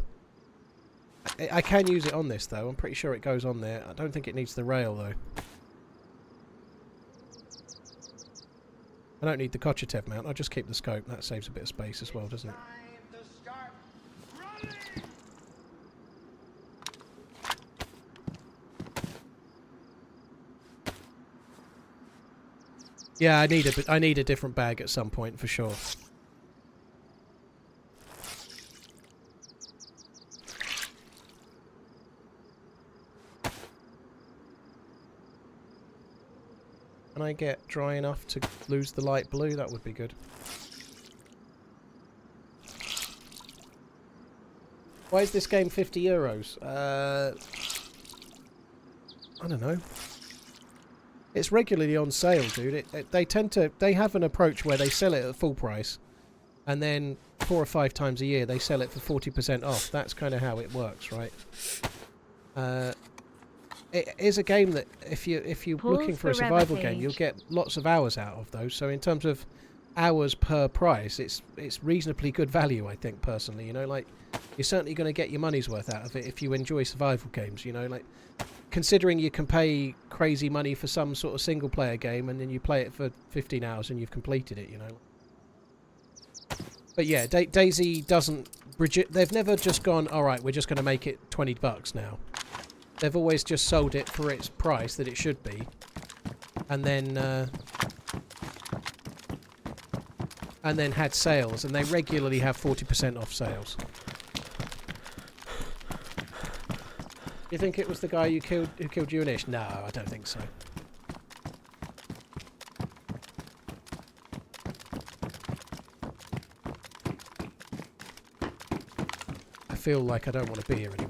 I can use it on this, though. I'm pretty sure it goes on there. I don't think it needs the rail, though. I don't need the Kochetev mount. I'll just keep the scope. That saves a bit of space as well, doesn't it? Time to start running. Yeah, I need a different bag at some point for sure. Can I get dry enough to lose the light blue? That would be good. Why is this game €50? I don't know. It's regularly on sale, dude. They have an approach where they sell it at full price, and then 4 or 5 times a year they sell it for 40% off. That's kind of how it works, right? It is a game that if you're looking for a survival game, you'll get lots of hours out of those. So in terms of hours per price, it's reasonably good value, I think, personally. You know, like, you're certainly going to get your money's worth out of it if you enjoy survival games. You know, like, considering you can pay crazy money for some sort of single player game and then you play it for 15 hours and you've completed it. You know. But yeah, DayZ doesn't. They've never just gone, all right, we're just going to make it $20 now. They've always just sold it for its price that it should be, and then had sales, and they regularly have 40% off sales. You think it was the guy who killed you and Ish? No, I don't think so. I feel like I don't want to be here anymore.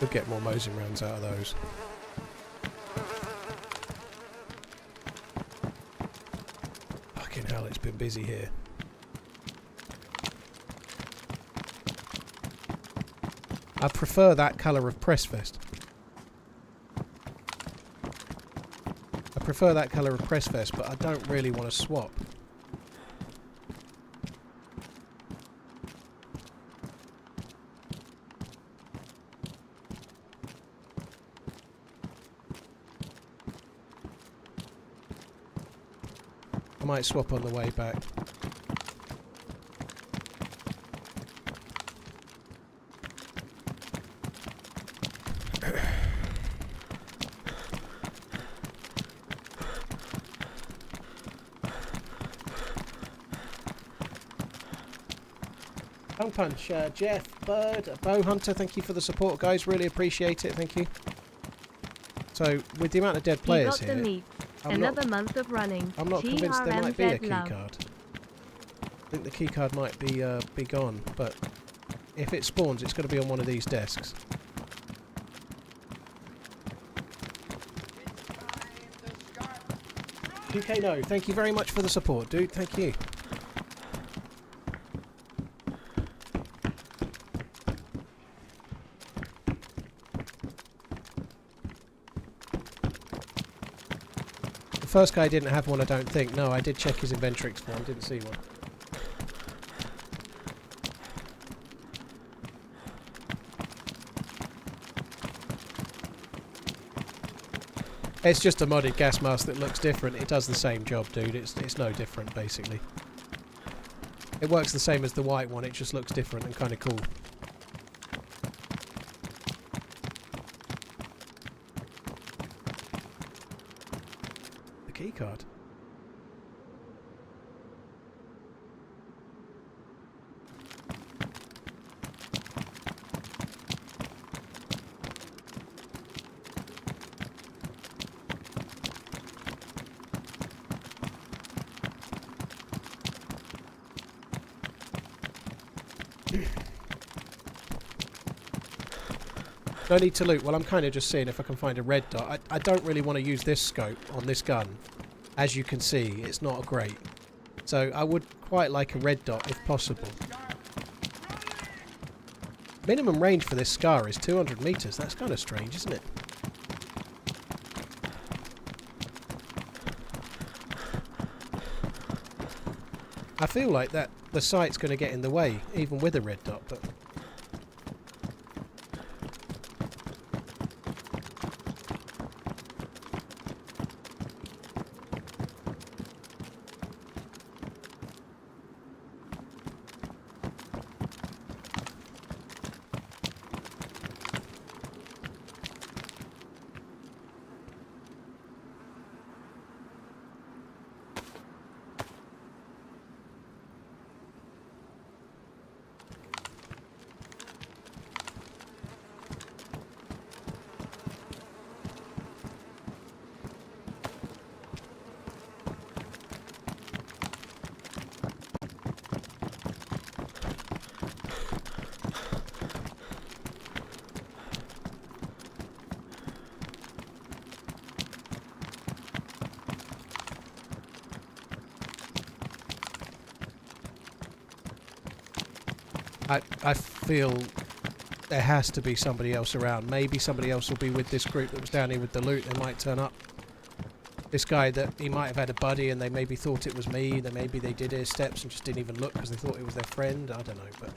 We'll get more Mosin rounds out of those. Hell, it's been busy here. I prefer that colour of press vest. I prefer that colour of press vest, but I don't really want to swap. I might swap on the way back. Tongue Punch, Jeff, Bird, Bow Hunter, thank you for the support, guys. Really appreciate it. Thank you. So, with the amount of dead players here, Another month of running. I'm not convinced there might be a TRMZ love. keycard. I think the keycard might be gone, but if it spawns, it's going to be on one of these desks. UK No, thank you very much for the support, dude. Thank you. The first guy didn't have one, I don't think. No, I did check his inventory form, didn't see one. It's just a modded gas mask that looks different. It does the same job, dude. It's no different, basically. It works the same as the white one, it just looks different and kind of cool. The keycard. No need to loot. Well, I'm kind of just seeing if I can find a red dot. I don't really want to use this scope on this gun. As you can see, it's not great. So I would quite like a red dot if possible. Minimum range for this Scar is 200 meters. That's kind of strange, isn't it? I feel like that the sight's going to get in the way, even with a red dot, but... I feel there has to be somebody else around. Maybe somebody else will be with this group that was down here with the loot. They might turn up. This guy, that he might have had a buddy and they maybe thought it was me. Then maybe they did his steps and just didn't even look because they thought it was their friend. I don't know, but...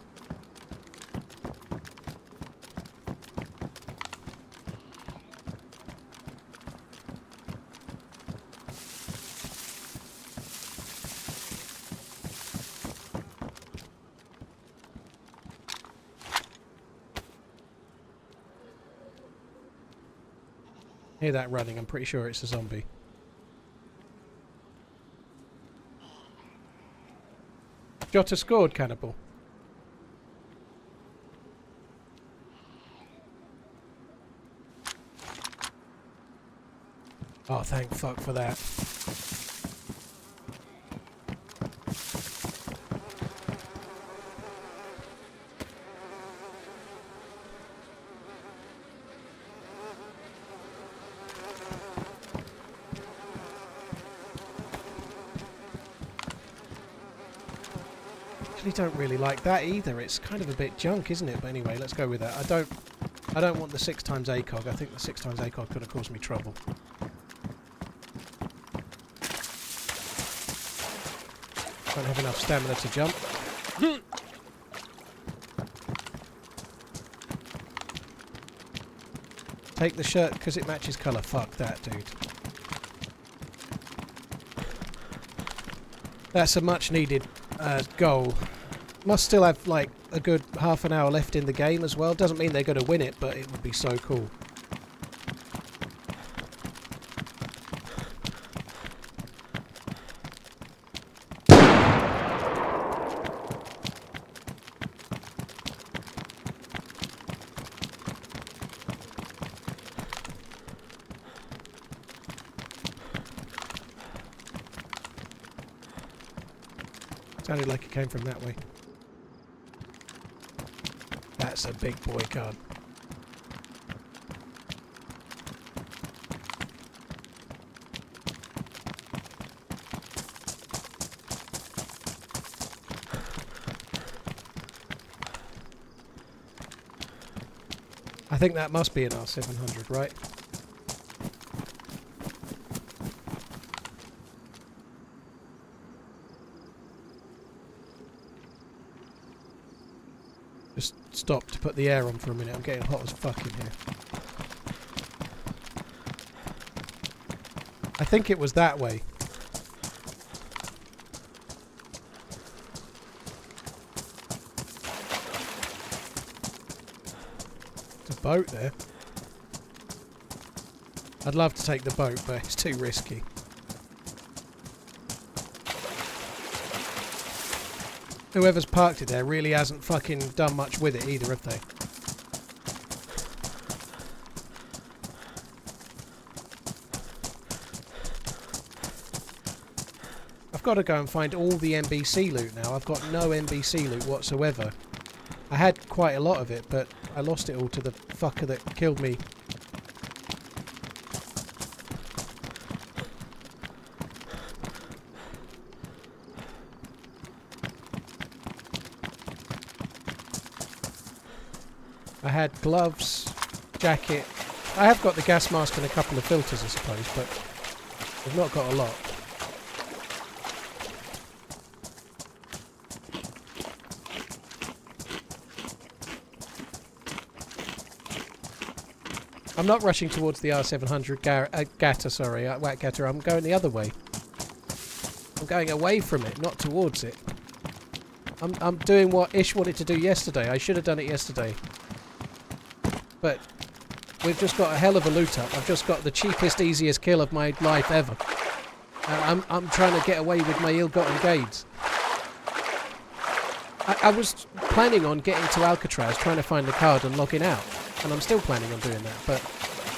Hear that running, I'm pretty sure it's a zombie. Jota scored, Cannibal. Oh, thank fuck for that. actually don't really like that either. It's kind of a bit junk, isn't it? But anyway, let's go with that. I don't want the 6x ACOG. I think the 6x ACOG could have caused me trouble. Don't have enough stamina to jump. Take the shirt because it matches colour. Fuck that, dude. That's a much needed goal. Must still have like a good half an hour left in the game as well. Doesn't mean they're going to win it, but it would be so cool. Sounded like it came from that way. That's a big boy gun. I think that must be an R700, right? Just stop to put the air on for a minute. I'm getting hot as fuck in here. I think it was that way. There's a boat there. I'd love to take the boat, but it's too risky. Whoever's parked it there really hasn't fucking done much with it either, have they? I've got to go and find all the NBC loot now. I've got no NBC loot whatsoever. I had quite a lot of it, but I lost it all to the fucker that killed me. I had gloves, jacket. I have got the gas mask and a couple of filters, I suppose, but I've not got a lot. I'm not rushing towards the R700 Gatter, sorry, Whack Gatter. I'm going the other way. I'm going away from it, not towards it. I'm doing what Ish wanted to do yesterday. I should have done it yesterday. But we've just got a hell of a loot up. I've just got the cheapest, easiest kill of my life ever. And I'm trying to get away with my ill-gotten gains. I was planning on getting to Alcatraz, trying to find the card and logging out. And I'm still planning on doing that. But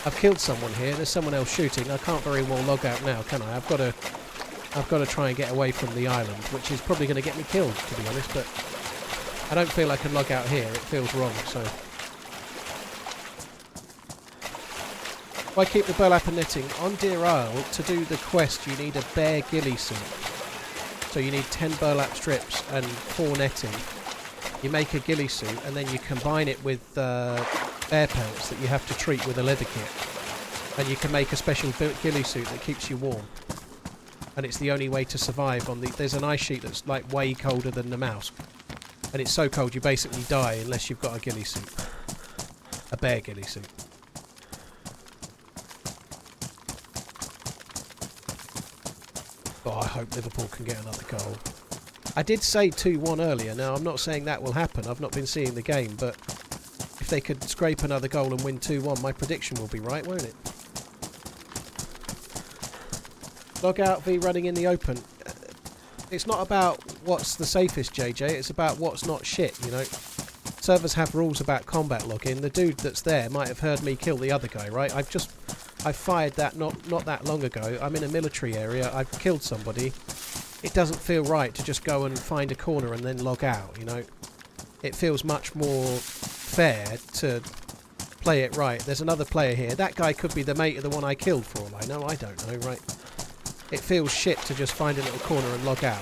I've killed someone here. There's someone else shooting. I can't very well log out now, can I? I've got to try and get away from the island, which is probably going to get me killed, to be honest. But I don't feel I can log out here. It feels wrong, so... Why keep the burlap and netting? On Deerisle, to do the quest, you need a bare ghillie suit. So you need 10 burlap strips and 4 netting. You make a ghillie suit, and then you combine it with air pelts that you have to treat with a leather kit. And you can make a special ghillie suit that keeps you warm. And it's the only way to survive on the... There's an ice sheet that's like way colder than the mouse. And it's so cold you basically die unless you've got a ghillie suit. A bare ghillie suit. Oh, I hope Liverpool can get another goal. I did say 2-1 earlier. Now, I'm not saying that will happen. I've not been seeing the game, but if they could scrape another goal and win 2-1, my prediction will be right, won't it? Log out v running in the open. It's not about what's the safest, JJ. It's about what's not shit, you know. Servers have rules about combat logging. The dude that's there might have heard me kill the other guy, right? I fired that not that long ago. I'm in a military area. I've killed somebody. It doesn't feel right to just go and find a corner and then log out, you know. It feels much more fair to play it right. There's another player here. That guy could be the mate of the one I killed for all I know. I don't know, right? It feels shit to just find a little corner and log out.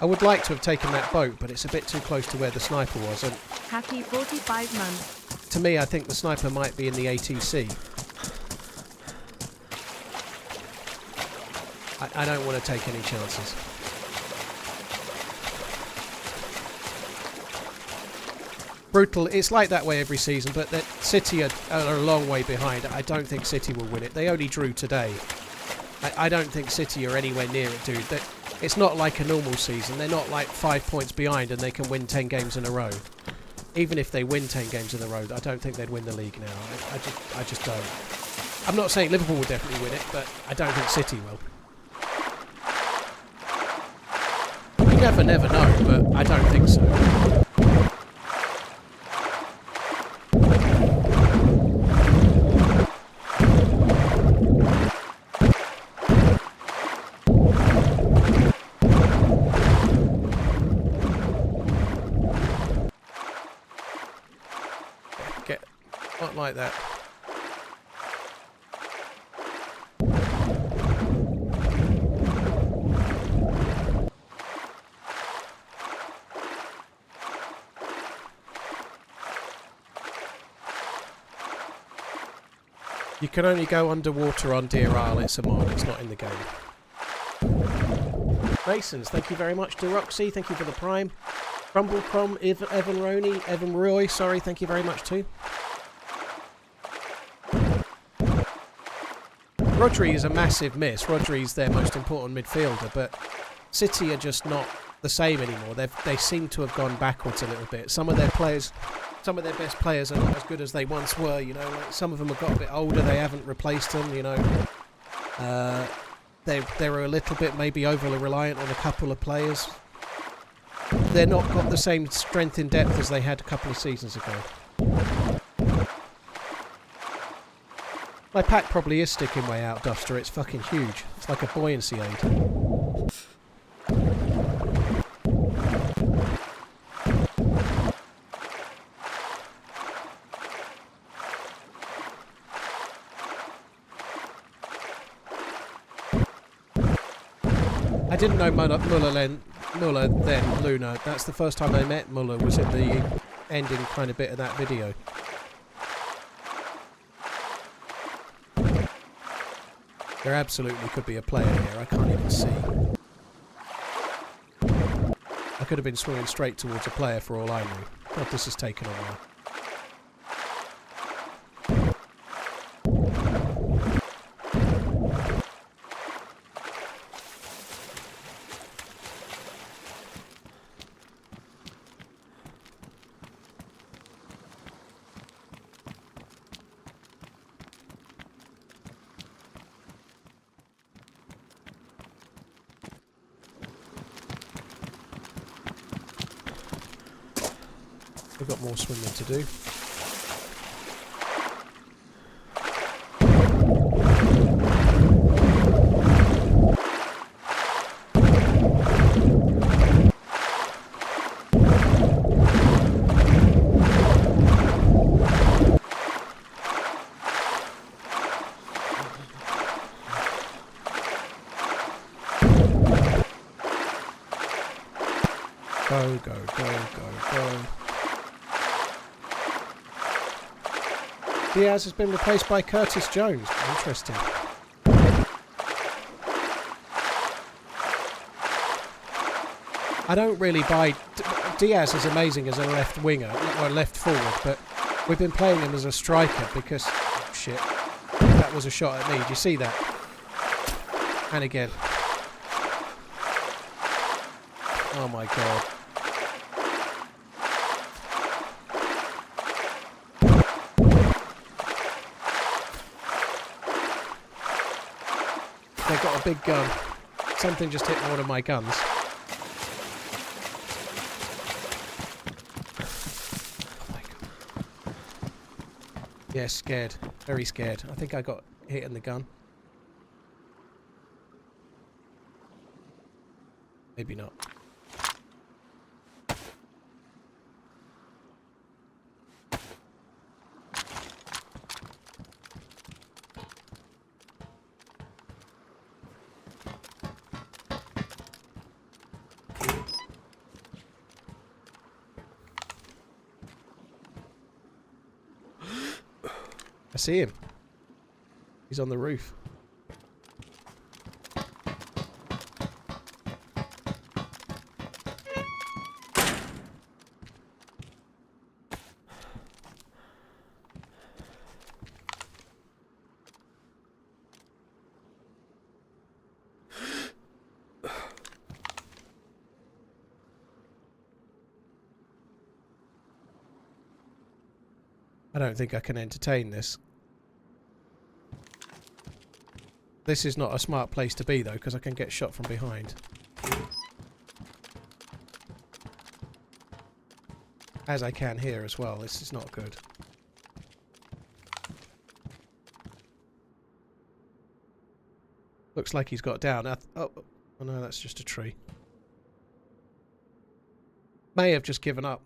I would like to have taken that boat, but it's a bit too close to where the sniper was, and Happy 45 months. to me I think the sniper might be in the ATC. I don't want to take any chances. Brutal, it's like that way every season, but that City are a long way behind. I don't think City will win it. They only drew today. I don't think City are anywhere near it, dude. It's not like a normal season. They're not like 5 points behind and they can win 10 games in a row. Even if they win 10 games in a row, I don't think they'd win the league now. I just don't. I'm not saying Liverpool will definitely win it, but I don't think City will. You never know, but I don't think so. Not like that. You can only go underwater on Deerisle, it's a mod, it's not in the game. Masons, thank you very much. Deroxy, thank you for the prime. Crumblecrom, Evan Roney, Evan Roy, sorry, thank you very much too. Rodri is a massive miss. Rodri's their most important midfielder, but City are just not the same anymore. They seem to have gone backwards a little bit. Some of their players, some of their best players are not as good as they once were, you know. Like some of them have got a bit older, they haven't replaced them, you know. They were a little bit maybe overly reliant on a couple of players. They're not got the same strength in depth as they had a couple of seasons ago. My pack probably is sticking way out, Duster. It's fucking huge. It's like a buoyancy aid. I didn't know Muller then, Luna. That's the first time I met Muller, was in the ending kind of bit of that video. There absolutely could be a player here, I can't even see. I could have been swimming straight towards a player for all I knew. God, this has taken a while. We've got more swimming to do. Go, go, go, go, go. Diaz has been replaced by Curtis Jones. Interesting. I don't really buy... Diaz is amazing as a left winger, or left forward, but we've been playing him as a striker because... Oh, shit. That was a shot at me. Did you see that? And again. Oh my god. They've got a big gun. Something just hit one of my guns. Oh my god. Yeah, scared. Very scared. I think I got hit in the gun. Maybe not. I see him. He's on the roof. I don't think I can entertain this. This is not a smart place to be though, because I can get shot from behind. As I can here as well. This is not good. Looks like he's got down. Oh no, that's just a tree. May have just given up.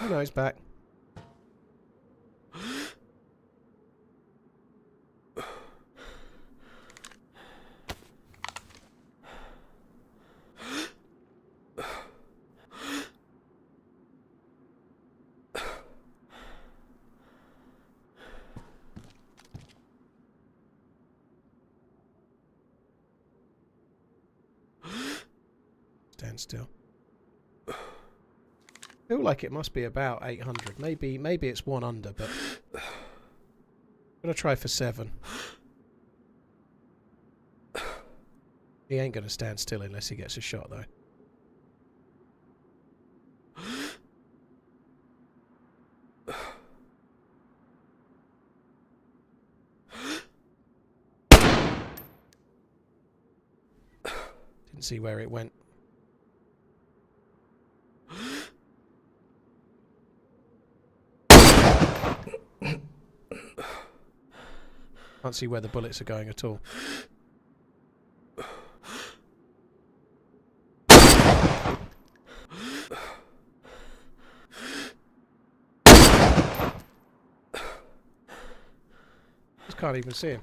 Oh no, he's back. Stand still. I feel like it must be about 800. Maybe it's one under, but I'm gonna try for 7. He ain't gonna stand still unless he gets a shot, though. Didn't see where it went. Can't see where the bullets are going at all. Just can't even see him.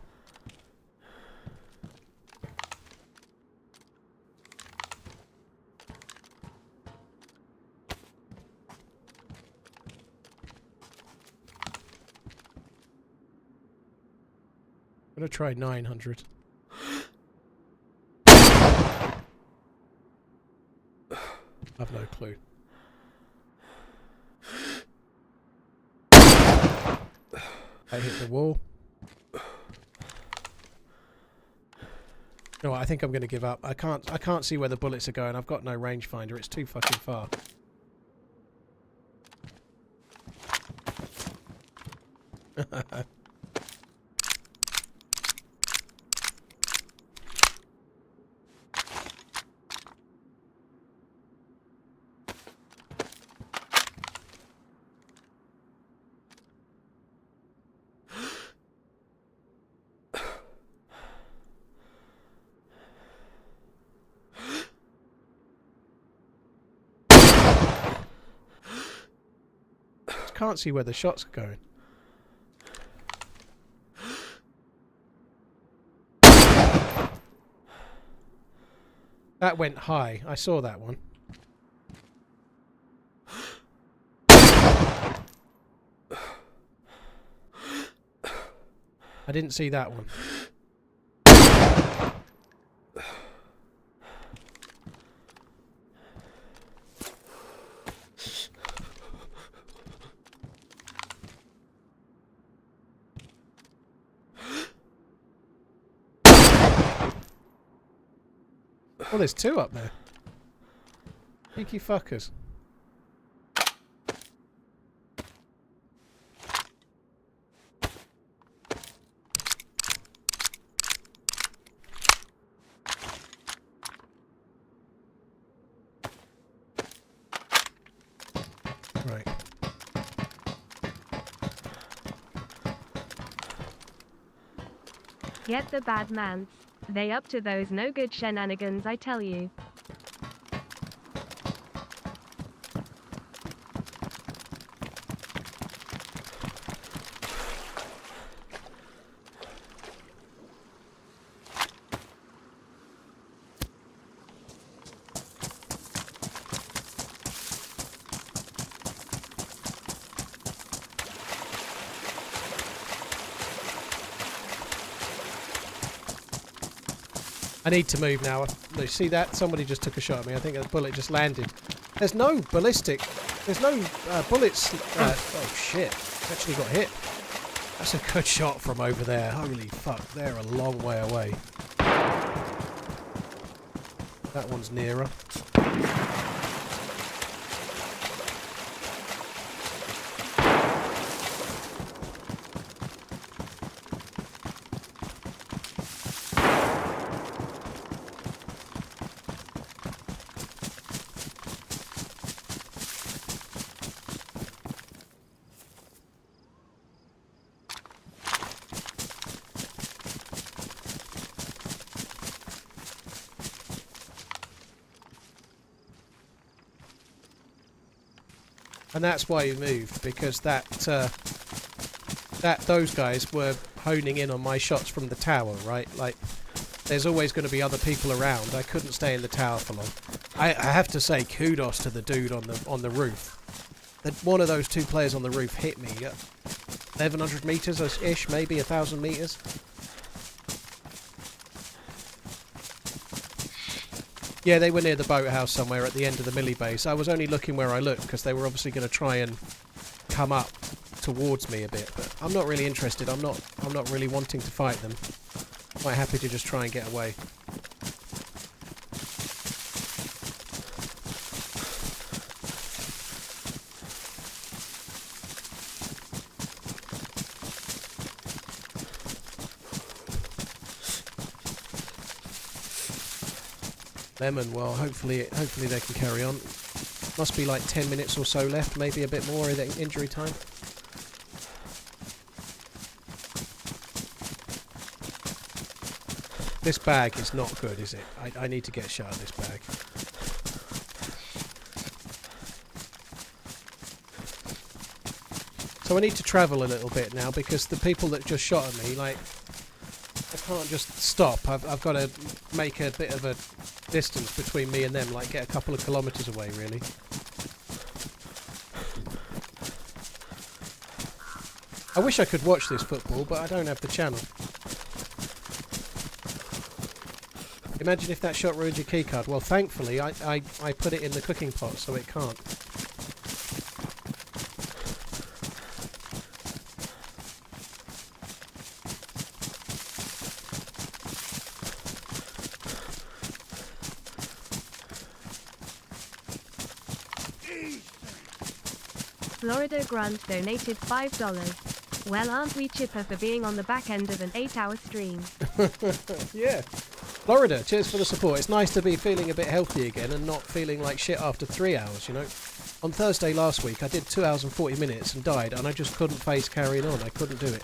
I'm gonna try 900. I've no clue. I hit the wall. No, I think I'm gonna give up. I can't see where the bullets are going. I've got no rangefinder. It's too fucking far. Can't see where the shots are going. That went high. I saw that one. I didn't see that one. Oh, there's 2 up there. Cheeky fuckers. Right. Get the bad mans. They up to those no good shenanigans, I tell you. I need to move now. You see that? Somebody just took a shot at me. I think a bullet just landed. There's no ballistic. There's no bullets. Oh shit! Actually got hit. That's a good shot from over there. Holy fuck! They're a long way away. That one's nearer. And that's why you moved, because those guys were honing in on my shots from the tower, right? Like, there's always going to be other people around. I couldn't stay in the tower for long. I have to say kudos to the dude on the roof. That one of those two players on the roof hit me at 1,100 meters ish, maybe 1,000 meters. Yeah, they were near the boathouse somewhere at the end of the milli base. I was only looking where I looked because they were obviously going to try and come up towards me a bit. But I'm not really interested. I'm not really wanting to fight them. Quite happy to just try and get away. Lemon, well, hopefully they can carry on. Must be like 10 minutes or so left, maybe a bit more of the injury time. This bag is not good, is it? I need to get a shot of this bag. So I need to travel a little bit now because the people that just shot at me, like, I can't just stop. I've got to make a bit of a distance between me and them, like get a couple of kilometres away, really. I wish I could watch this football, but I don't have the channel. Imagine if that shot ruined your keycard. Well, thankfully, I put it in the cooking pot, so it can't. Florida Grant donated $5. Well, aren't we chipper for being on the back end of an 8-hour stream? Yeah. Florida, cheers for the support. It's nice to be feeling a bit healthy again and not feeling like shit after 3 hours, you know. On Thursday last week, I did 2 hours and 40 minutes and died, and I just couldn't face carrying on. I couldn't do it.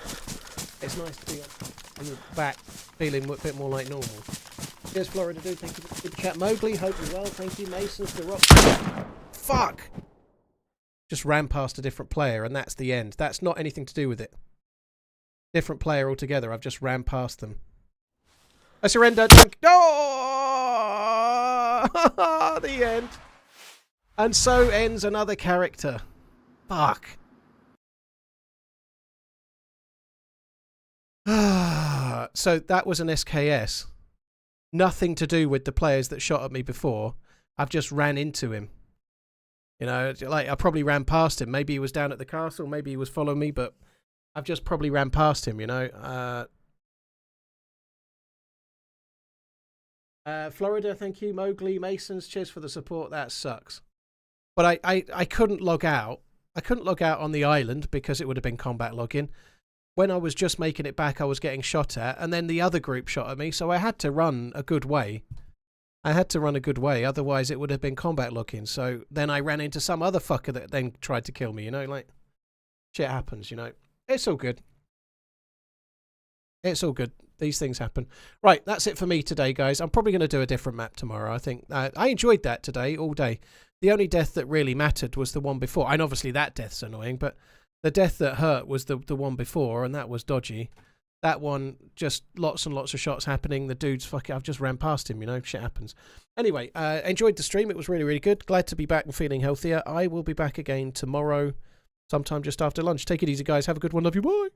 It's nice to be on the back, feeling a bit more like normal. Cheers, Florida, dude. Thank you for the chat. Mowgli, hope you're well. Thank you, Masons, the rock. Fuck! Just ran past a different player, and that's the end. That's not anything to do with it. Different player altogether. I've just ran past them. I surrender. Oh! The end. And so ends another character. Fuck. So that was an SKS. Nothing to do with the players that shot at me before. I've just ran into him. You know, like I probably ran past him. Maybe he was down at the castle. Maybe he was following me, but I've just probably ran past him, you know. Florida, thank you. Mowgli, Masons, cheers for the support. That sucks. But I couldn't log out. I couldn't log out on the island because it would have been combat login. When I was just making it back, I was getting shot at, and then the other group shot at me, so I had to run a good way. Otherwise it would have been combat login. So then I ran into some other fucker that then tried to kill me, you know, like, shit happens, you know. It's all good. It's all good. These things happen. Right, that's it for me today, guys. I'm probably going to do a different map tomorrow, I think. I enjoyed that today, all day. The only death that really mattered was the one before. And obviously that death's annoying, but the death that hurt was the one before, and that was dodgy. That one, just lots and lots of shots happening. The dude's fucking... I've just ran past him, you know. Shit happens. Anyway, enjoyed the stream. It was really, really good. Glad to be back and feeling healthier. I will be back again tomorrow, sometime just after lunch. Take it easy, guys. Have a good one. Love you. Bye.